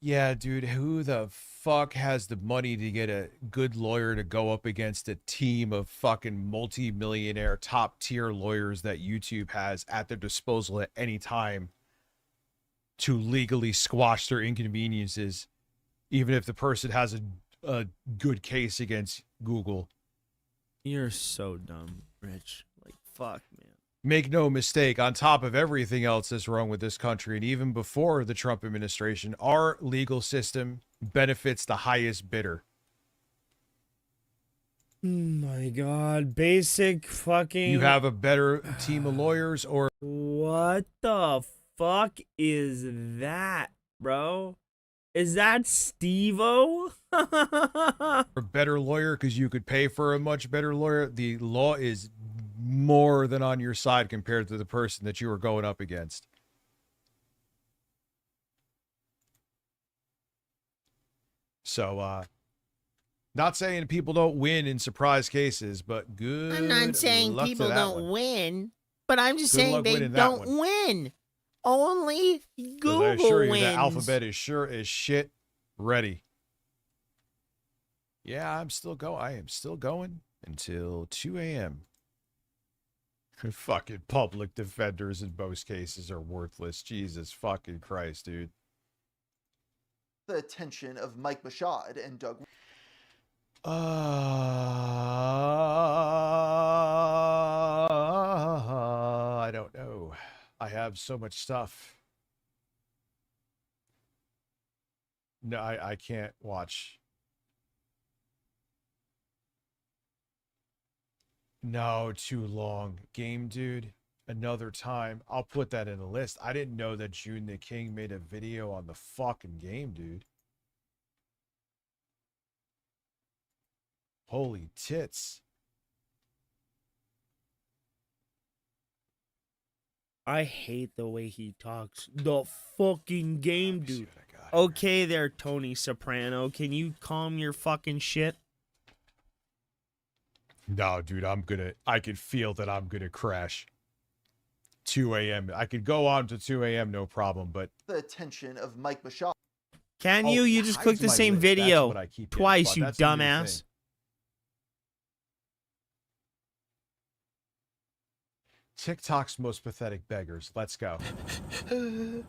S4: Yeah, dude, who the fuck has the money to get a good lawyer to go up against a team of fucking multi-millionaire top tier lawyers that YouTube has at their disposal at any time to legally squash their inconveniences, even if the person has a good case against Google?
S3: You're so dumb, Rich. Like, fuck, man.
S4: Make no mistake, on top of everything else that's wrong with this country, and even before the Trump administration, our legal system benefits the highest bidder.
S3: Oh my God. Basic fucking...
S4: You have a better team of lawyers, or...
S3: What the fuck is that, bro? Is that Steve-O?
S4: A better lawyer because you could pay for a much better lawyer. The law is more than on your side compared to the person that you are going up against. So, not saying people don't win in surprise cases, but good.
S6: I'm not saying
S4: luck
S6: people
S4: to that
S6: don't
S4: one.
S6: win, but I'm just
S4: Good
S6: saying
S4: luck
S6: they
S4: winning that
S6: don't
S4: one.
S6: win. Only
S4: 'Cause
S6: Google
S4: I assure you,
S6: wins.
S4: the alphabet is sure as shit ready. Yeah, I'm still going. I am still going until 2 a.m. Fucking public defenders in most cases are worthless. Jesus fucking Christ, dude.
S5: The attention of Mike Bashad and Doug.
S4: I don't know. I have so much stuff. No, I can't watch. No, too long. Game Dude, another time. I'll put that in the list. I didn't know that June the King made a video on the fucking Game Dude. Holy tits.
S3: I hate the way he talks. The fucking Game Dude. Okay there, Tony Soprano. Can you calm your fucking shit?
S4: No, dude, I could feel that I'm gonna crash. 2 a.m. I could go on to 2 a.m. no problem, but
S5: The attention of Mike Bashad.
S3: Can
S4: Oh,
S3: you? You
S4: it
S3: just
S4: hides
S3: clicked the
S4: my
S3: same
S4: list. That's
S3: video
S4: what I keep getting
S3: twice,
S4: fucked.
S3: you
S4: That's a new
S3: dumbass.
S4: thing. TikTok's most pathetic beggars. Let's go.
S5: In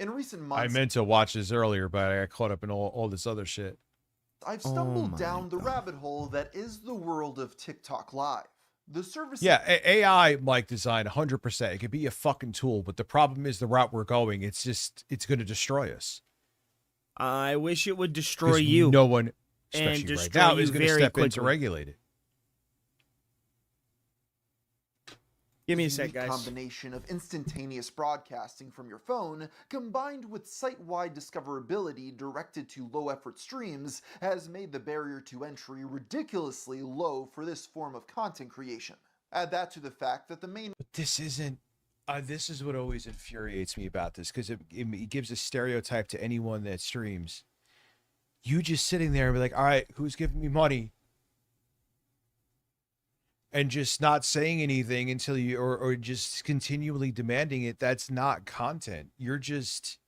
S5: recent
S4: I
S5: months,
S4: meant to watch this earlier, but I got caught up in all this other shit.
S5: I've stumbled down the rabbit hole that is the world of TikTok Live. The service.
S4: Yeah, AI like design 100%. It could be a fucking tool, but the problem is the route we're going. It's going to destroy us.
S3: I wish it would destroy
S4: 'Cause
S3: you.
S4: No one,
S3: and
S4: especially right
S3: destroy
S4: now,
S3: you
S4: is going to
S3: very
S4: step in to
S3: quickly.
S4: regulate it.
S3: Give me a
S5: The
S3: sec,
S5: unique
S3: guys.
S5: combination of instantaneous broadcasting from your phone combined with site-wide discoverability directed to low-effort streams has made the barrier to entry ridiculously low for this form of content creation. Add that to the fact that the main
S4: But this isn't. This is what always infuriates me about this, because it gives a stereotype to anyone that streams. You just sitting there and be like, all right, who's giving me money? And just not saying anything until you, or just continually demanding it. That's not content. You're just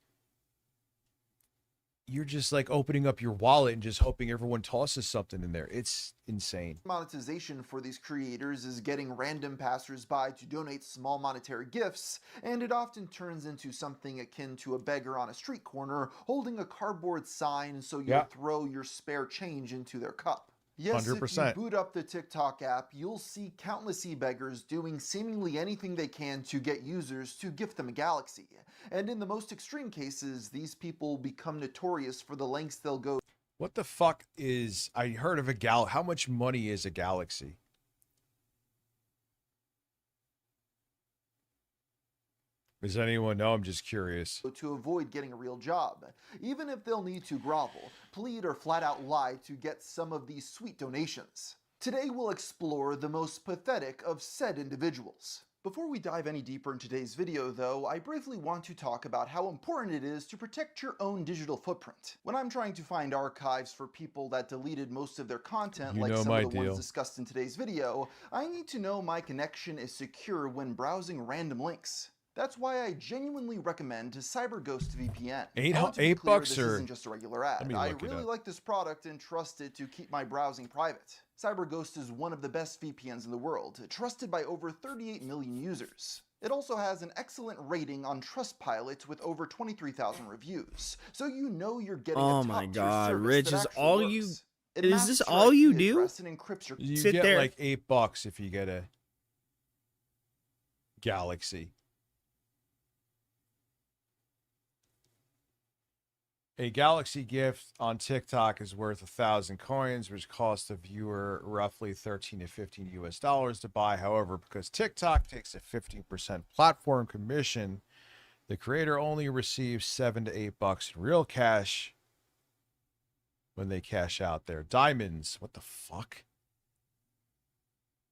S4: like opening up your wallet and just hoping everyone tosses something in there. It's insane.
S5: monetization for these creators is getting random passersby to donate small monetary gifts, and it often turns into something akin to a beggar on a street corner holding a cardboard sign so you'll throw your spare change into their cup. Yes,
S4: 100%.
S5: if you boot up the TikTok app, you'll see countless e-beggars doing seemingly anything they can to get users to gift them a galaxy. And in the most extreme cases, these people become notorious for the lengths they'll go.
S4: What the fuck is, I heard of a how much money is a galaxy? Does anyone know? I'm just curious.
S5: To avoid getting a real job, even if they'll need to grovel, plead, or flat out lie to get some of these sweet donations. Today we'll explore the most pathetic of said individuals. Before we dive any deeper in today's video though, I briefly want to talk about how important it is to protect your own digital footprint. When I'm trying to find archives for people that deleted most of their content, like some of the ones discussed in today's video, I need to know my connection is secure when browsing random links. That's why I genuinely recommend CyberGhost VPN.
S4: $8 bucks
S5: this
S4: or
S5: isn't just a regular ad. I really like this product and trust it to keep my browsing private. CyberGhost is one of the best VPNs in the world, trusted by over 38 million users. It also has an excellent rating on Trustpilot with over 23,000 reviews, so you know you're getting a top-tier
S3: my god,
S5: service
S3: Rich,
S5: that
S3: is
S5: actually
S3: all
S5: works.
S3: you
S5: It
S3: is
S5: masks
S3: this
S5: your
S3: all
S5: IP
S3: you do?
S5: address and encrypts your
S4: You
S3: Sit
S4: get
S3: there.
S4: like $8 if you get a galaxy. A galaxy gift on TikTok is worth 1,000 coins, which costs a viewer roughly 13 to 15 US dollars to buy. However, because TikTok takes a 15% platform commission, the creator only receives $7 to $8 in real cash when they cash out their diamonds. What the fuck?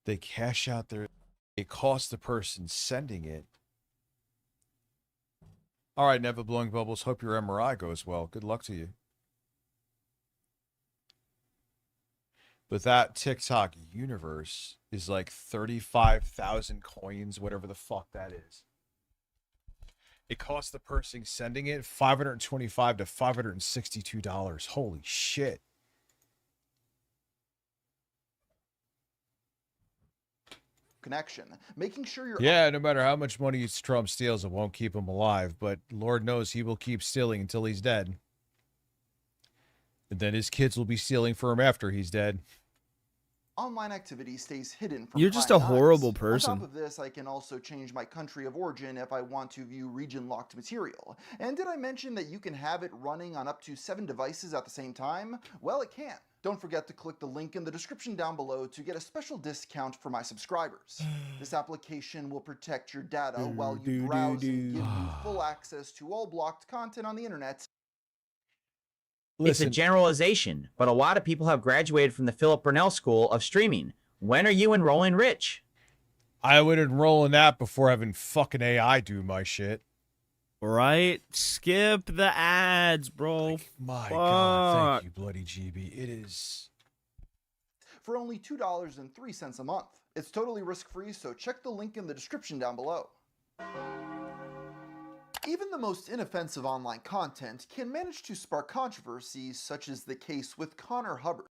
S4: They cash out their, it costs the person sending it. All right, Never Blowing Bubbles. Hope your MRI goes well. Good luck to you. But that TikTok universe is like 35,000 coins, whatever the fuck that is. It costs the person sending it $525 to $562. Holy shit.
S5: connection, making sure you're
S4: Yeah, no matter how much money Trump steals, it won't keep him alive. But Lord knows he will keep stealing until he's dead. And then his kids will be stealing for him after he's dead.
S5: online activity stays hidden from
S3: You're just
S5: prying
S3: a horrible
S5: eyes.
S3: person.
S5: On top of this, I can also change my country of origin if I want to view region-locked material. And did I mention that you can have it running on up to 7 devices at the same time? Well, it can. Don't forget to click the link in the description down below to get a special discount for my subscribers. This application will protect your data while you browse and give you full access to all blocked content on the internet.
S2: It's a generalization, but a lot of people have graduated from the Philip Burnell School of Streaming. When are you enrolling, Rich?
S4: I would enroll in that before having fucking AI do my shit.
S3: Right? Skip the ads, bro.
S4: My God, thank you, bloody GB. It is...
S5: for only $2.03 a month. It's totally risk-free, so check the link in the description down below. Even the most inoffensive online content can manage to spark controversy, such as the case with Connor Hubbard.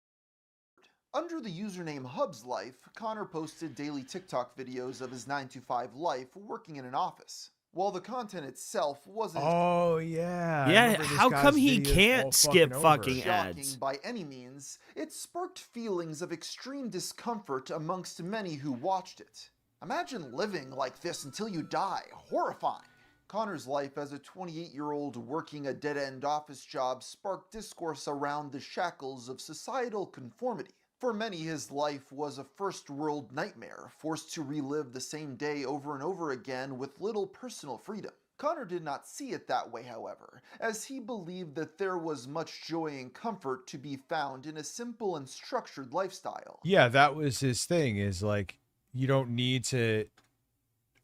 S5: Under the username Hub's Life, Connor posted daily TikTok videos of his 9-to-5 life working in an office. While the content itself wasn't
S4: Oh yeah. I
S3: Yeah,
S4: remember this
S3: how
S4: guy's
S3: come he
S4: videos all
S3: can't skip
S4: over.
S3: fucking
S5: shocking
S3: ads?
S5: by any means, it sparked feelings of extreme discomfort amongst many who watched it. Imagine living like this until you die. Horrifying. Connor's life as a 28-year-old working a dead-end office job sparked discourse around the shackles of societal conformity. For many, his life was a first-world nightmare, forced to relive the same day over and over again with little personal freedom. Connor did not see it that way, however, as he believed that there was much joy and comfort to be found in a simple and structured lifestyle.
S4: Yeah, that was his thing, is like, you don't need to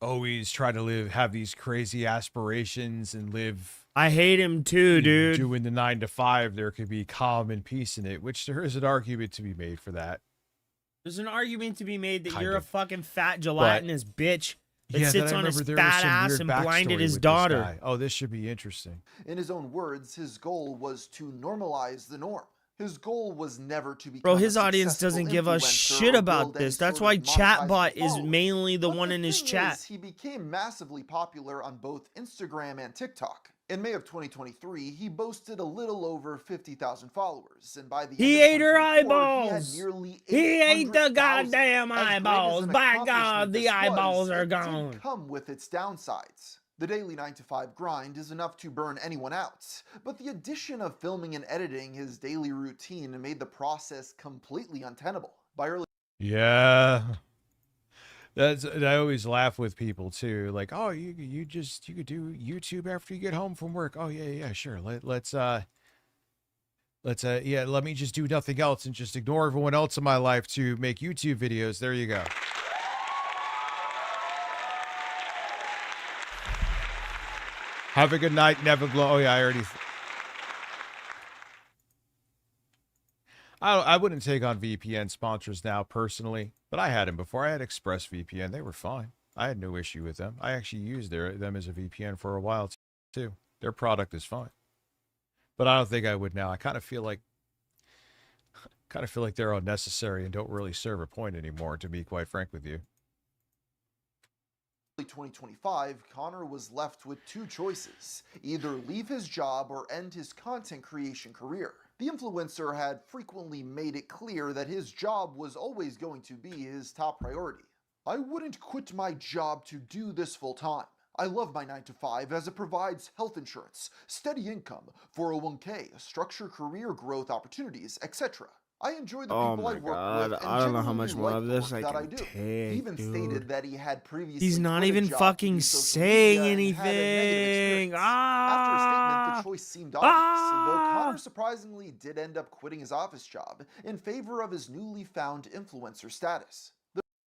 S4: always try to have these crazy aspirations and live.
S3: I hate him too, dude.
S4: Doing the 9-to-5, there could be calm and peace in it, which there is an argument to be made for that.
S3: There's an argument to be made that
S4: Kind
S3: you're
S4: of.
S3: a fucking fat gelatinous bitch that
S4: Yeah,
S3: sits
S4: then I
S3: on his
S4: remember there was
S3: fat
S4: some
S3: ass
S4: weird
S3: and blinded
S4: backstory
S3: his
S4: with this
S3: daughter.
S4: guy. Oh, this should be interesting.
S5: In his own words, his goal was to normalize the norm. His goal was never to become
S3: Bro, his
S5: a
S3: audience
S5: successful
S3: doesn't give a
S5: influencer
S3: shit
S5: or
S3: about
S5: build any
S3: this. That's
S5: sort
S3: why
S5: of monetizable
S3: Chatbot is
S5: following.
S3: mainly the
S5: But
S3: one in his
S5: thing
S3: chat.
S5: is, he became massively popular on both Instagram and TikTok. In May of 2023, he boasted a little over 50,000 followers, and by the
S3: He
S5: end
S3: ate
S5: of
S3: her
S5: 2024,
S3: eyeballs.
S5: he had nearly
S3: He ate the
S5: 800,000.
S3: goddamn
S5: As great as
S3: eyeballs.
S5: an
S3: By
S5: accomplishment
S3: God, the
S5: this
S3: eyeballs
S5: was,
S3: are
S5: it
S3: gone.
S5: did come with its downsides. The daily 9-to-5 grind is enough to burn anyone out, but the addition of filming and editing his daily routine made the process completely untenable. By early
S4: Yeah. I always laugh with people too. Like, oh, you could do YouTube after you get home from work. Oh yeah, sure. Let's let me just do nothing else and just ignore everyone else in my life to make YouTube videos. There you go. Have a good night. Never glow. Oh yeah, I already. I wouldn't take on VPN sponsors now personally, but I had them before. I had ExpressVPN. They were fine. I had no issue with them. I actually used them as a VPN for a while too. Their product is fine, but I don't think I would now. I kind of feel like they're unnecessary and don't really serve a point anymore, to be quite frank with you.
S5: 2025, Connor was left with two choices: either leave his job or end his content creation career. The influencer had frequently made it clear that his job was always going to be his top priority. I wouldn't quit my job to do this full time. I love my 9-to-5 as it provides health insurance, steady income, 401k, structured career growth opportunities, etc. I enjoy the
S3: Oh
S5: people
S3: my
S5: I work
S3: God,
S5: with and
S3: I don't know how
S5: genuinely
S3: much more
S5: like
S3: of
S5: the
S3: this
S5: work
S3: I
S5: that
S3: can
S5: do.
S3: take,
S5: He even
S3: dude.
S5: stated that he had previously
S3: He's not
S5: quit a
S3: even
S5: job to
S3: fucking
S5: do social
S3: saying
S5: media and had a negative
S3: anything.
S5: experience. After a statement, the choice seemed obvious, though Connor surprisingly did end up quitting his office job in favor of his newly found influencer status.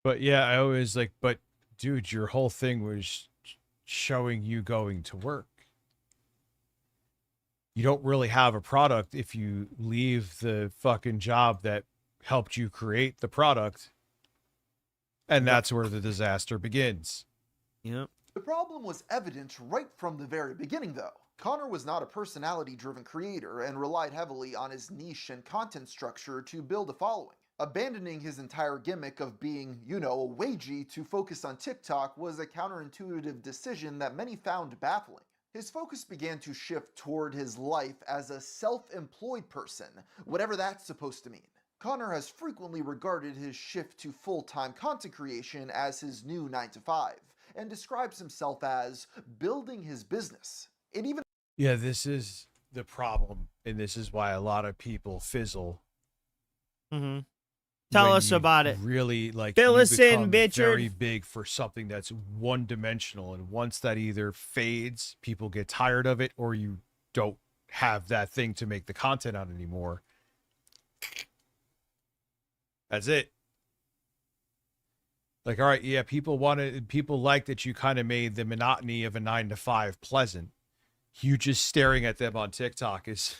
S4: But yeah, I always like, but dude, your whole thing was showing you going to work. You don't really have a product if you leave the fucking job that helped you create the product. And that's where the disaster begins.
S3: Yep.
S5: The problem was evident right from the very beginning, though. Connor was not a personality-driven creator and relied heavily on his niche and content structure to build a following. Abandoning his entire gimmick of being, a wagey to focus on TikTok was a counterintuitive decision that many found baffling. His focus began to shift toward his life as a self-employed person, whatever that's supposed to mean. Connor has frequently regarded his shift to full-time content creation as his new 9-to-5, and describes himself as building his business.
S4: Yeah, this is the problem, and this is why a lot of people fizzle.
S3: Mm-hmm. Tell us about it.
S4: Really, like,
S3: fill
S4: you
S3: us in,
S4: become
S3: Bitchard.
S4: very big for something that's one-dimensional, and once that either fades, people get tired of it, or you don't have that thing to make the content on anymore. That's it. Like, all right, yeah, people like that you kind of made the monotony of a 9-to-5 pleasant. You just staring at them on TikTok is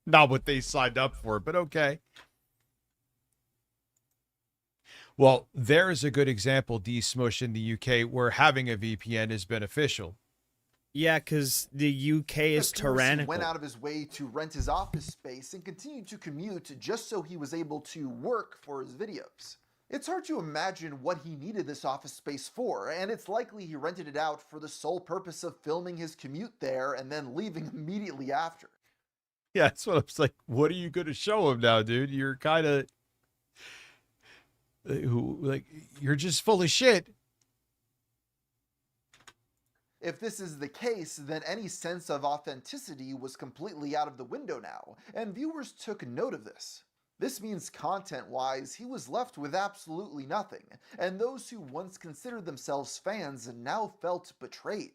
S4: not what they signed up for, but okay. Well, there is a good example, D-Smush, in the UK, where having a VPN is beneficial.
S3: Yeah, because the UK is
S5: Of course, he
S3: tyrannical.
S5: went out of his way to rent his office space and continued to commute just so he was able to work for his videos. It's hard to imagine what he needed this office space for, and it's likely he rented it out for the sole purpose of filming his commute there and then leaving immediately after.
S4: Yeah, that's what I was like. What are you going to show him now, dude? You're kind of you're just full of shit.
S5: If this is the case, then any sense of authenticity was completely out of the window now, and viewers took note of this. This means content-wise, he was left with absolutely nothing, and those who once considered themselves fans now felt betrayed.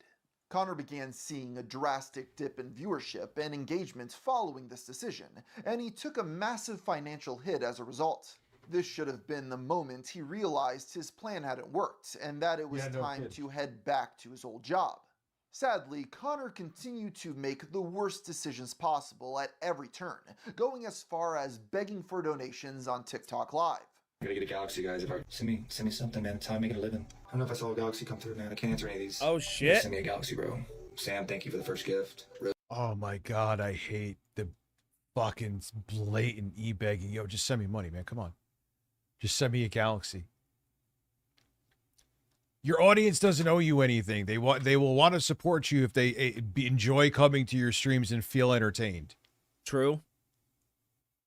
S5: Connor began seeing a drastic dip in viewership and engagement following this decision, and he took a massive financial hit as a result. This should have been the moment he realized his plan hadn't worked, and that it was time to head back to his old job. Sadly, Connor continued to make the worst decisions possible at every turn, going as far as begging for donations on TikTok Live.
S19: I gotta get a Galaxy, guys. If I send me something, man. It's how I make it a living. I don't know if I saw a Galaxy come through, man. I can't answer any of these.
S3: Oh shit!
S19: Send me a Galaxy, bro. Sam, thank you for the first gift.
S4: Oh my god, I hate the fucking blatant e-begging. Yo, just send me money, man. Come on, just send me a Galaxy. Your audience doesn't owe you anything. They will want to support you if they enjoy coming to your streams and feel entertained.
S3: True.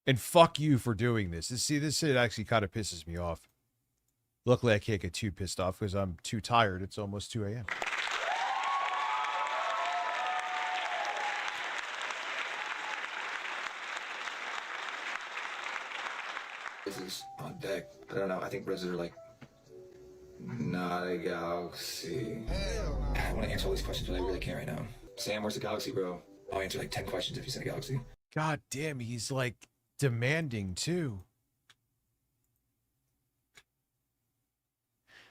S4: And fuck you for doing this. See, this shit actually kind of pisses me off. Luckily, I can't get too pissed off because I'm too tired. It's almost 2 a.m.
S19: This is on deck. I don't know. I think Rezzers are like, not a Galaxy. I want to answer all these questions, but I really can't right now. Sam, where's the Galaxy, bro? I'll answer like 10 questions if you send a Galaxy.
S4: God damn, he's like demanding too.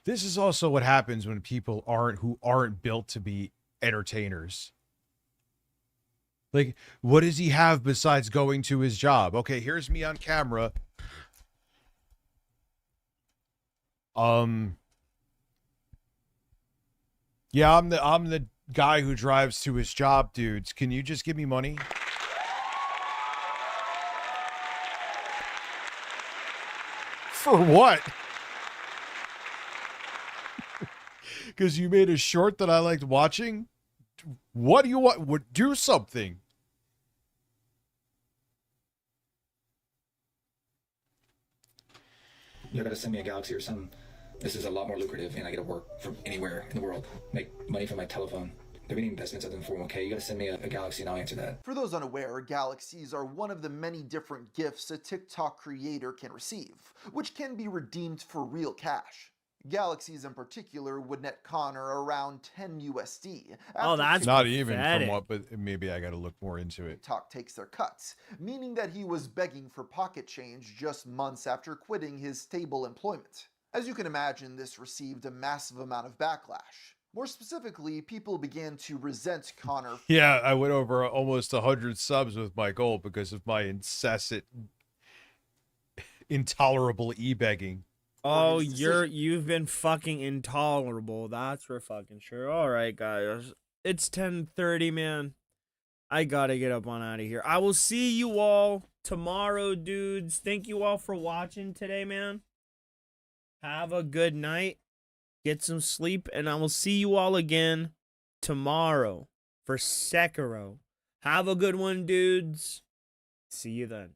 S4: This is also what happens when people aren't built to be entertainers. Like, what does he have besides going to his job? Okay, here's me on camera. Yeah, I'm the guy who drives to his job, dudes. Can you just give me money? For what? Because you made a short that I liked watching? What do you want? Do something.
S19: You gotta send me a Galaxy or something. This is a lot more lucrative, and I get to work from anywhere in the world. Make money from my telephone. There are any investments other than 401k. You gotta send me a Galaxy, and I'll answer that.
S5: For those unaware, Galaxies are one of the many different gifts a TikTok creator can receive, which can be redeemed for real cash. Galaxies in particular would net Connor around 10 USD.
S3: Oh, that's
S4: not even
S3: pathetic.
S4: from what, but maybe I got to look more into it.
S5: TikTok takes their cuts, meaning that he was begging for pocket change just months after quitting his stable employment. As you can imagine, this received a massive amount of backlash. More specifically, people began to resent Connor.
S4: Yeah, I went over almost 100 subs with my goal because of my incessant, intolerable e-begging.
S3: Oh, you've been fucking intolerable. That's for fucking sure. All right, guys. It's 10:30, man. I gotta get up on out of here. I will see you all tomorrow, dudes. Thank you all for watching today, man. Have a good night. Get some sleep, and I will see you all again tomorrow for Sekiro. Have a good one, dudes. See you then.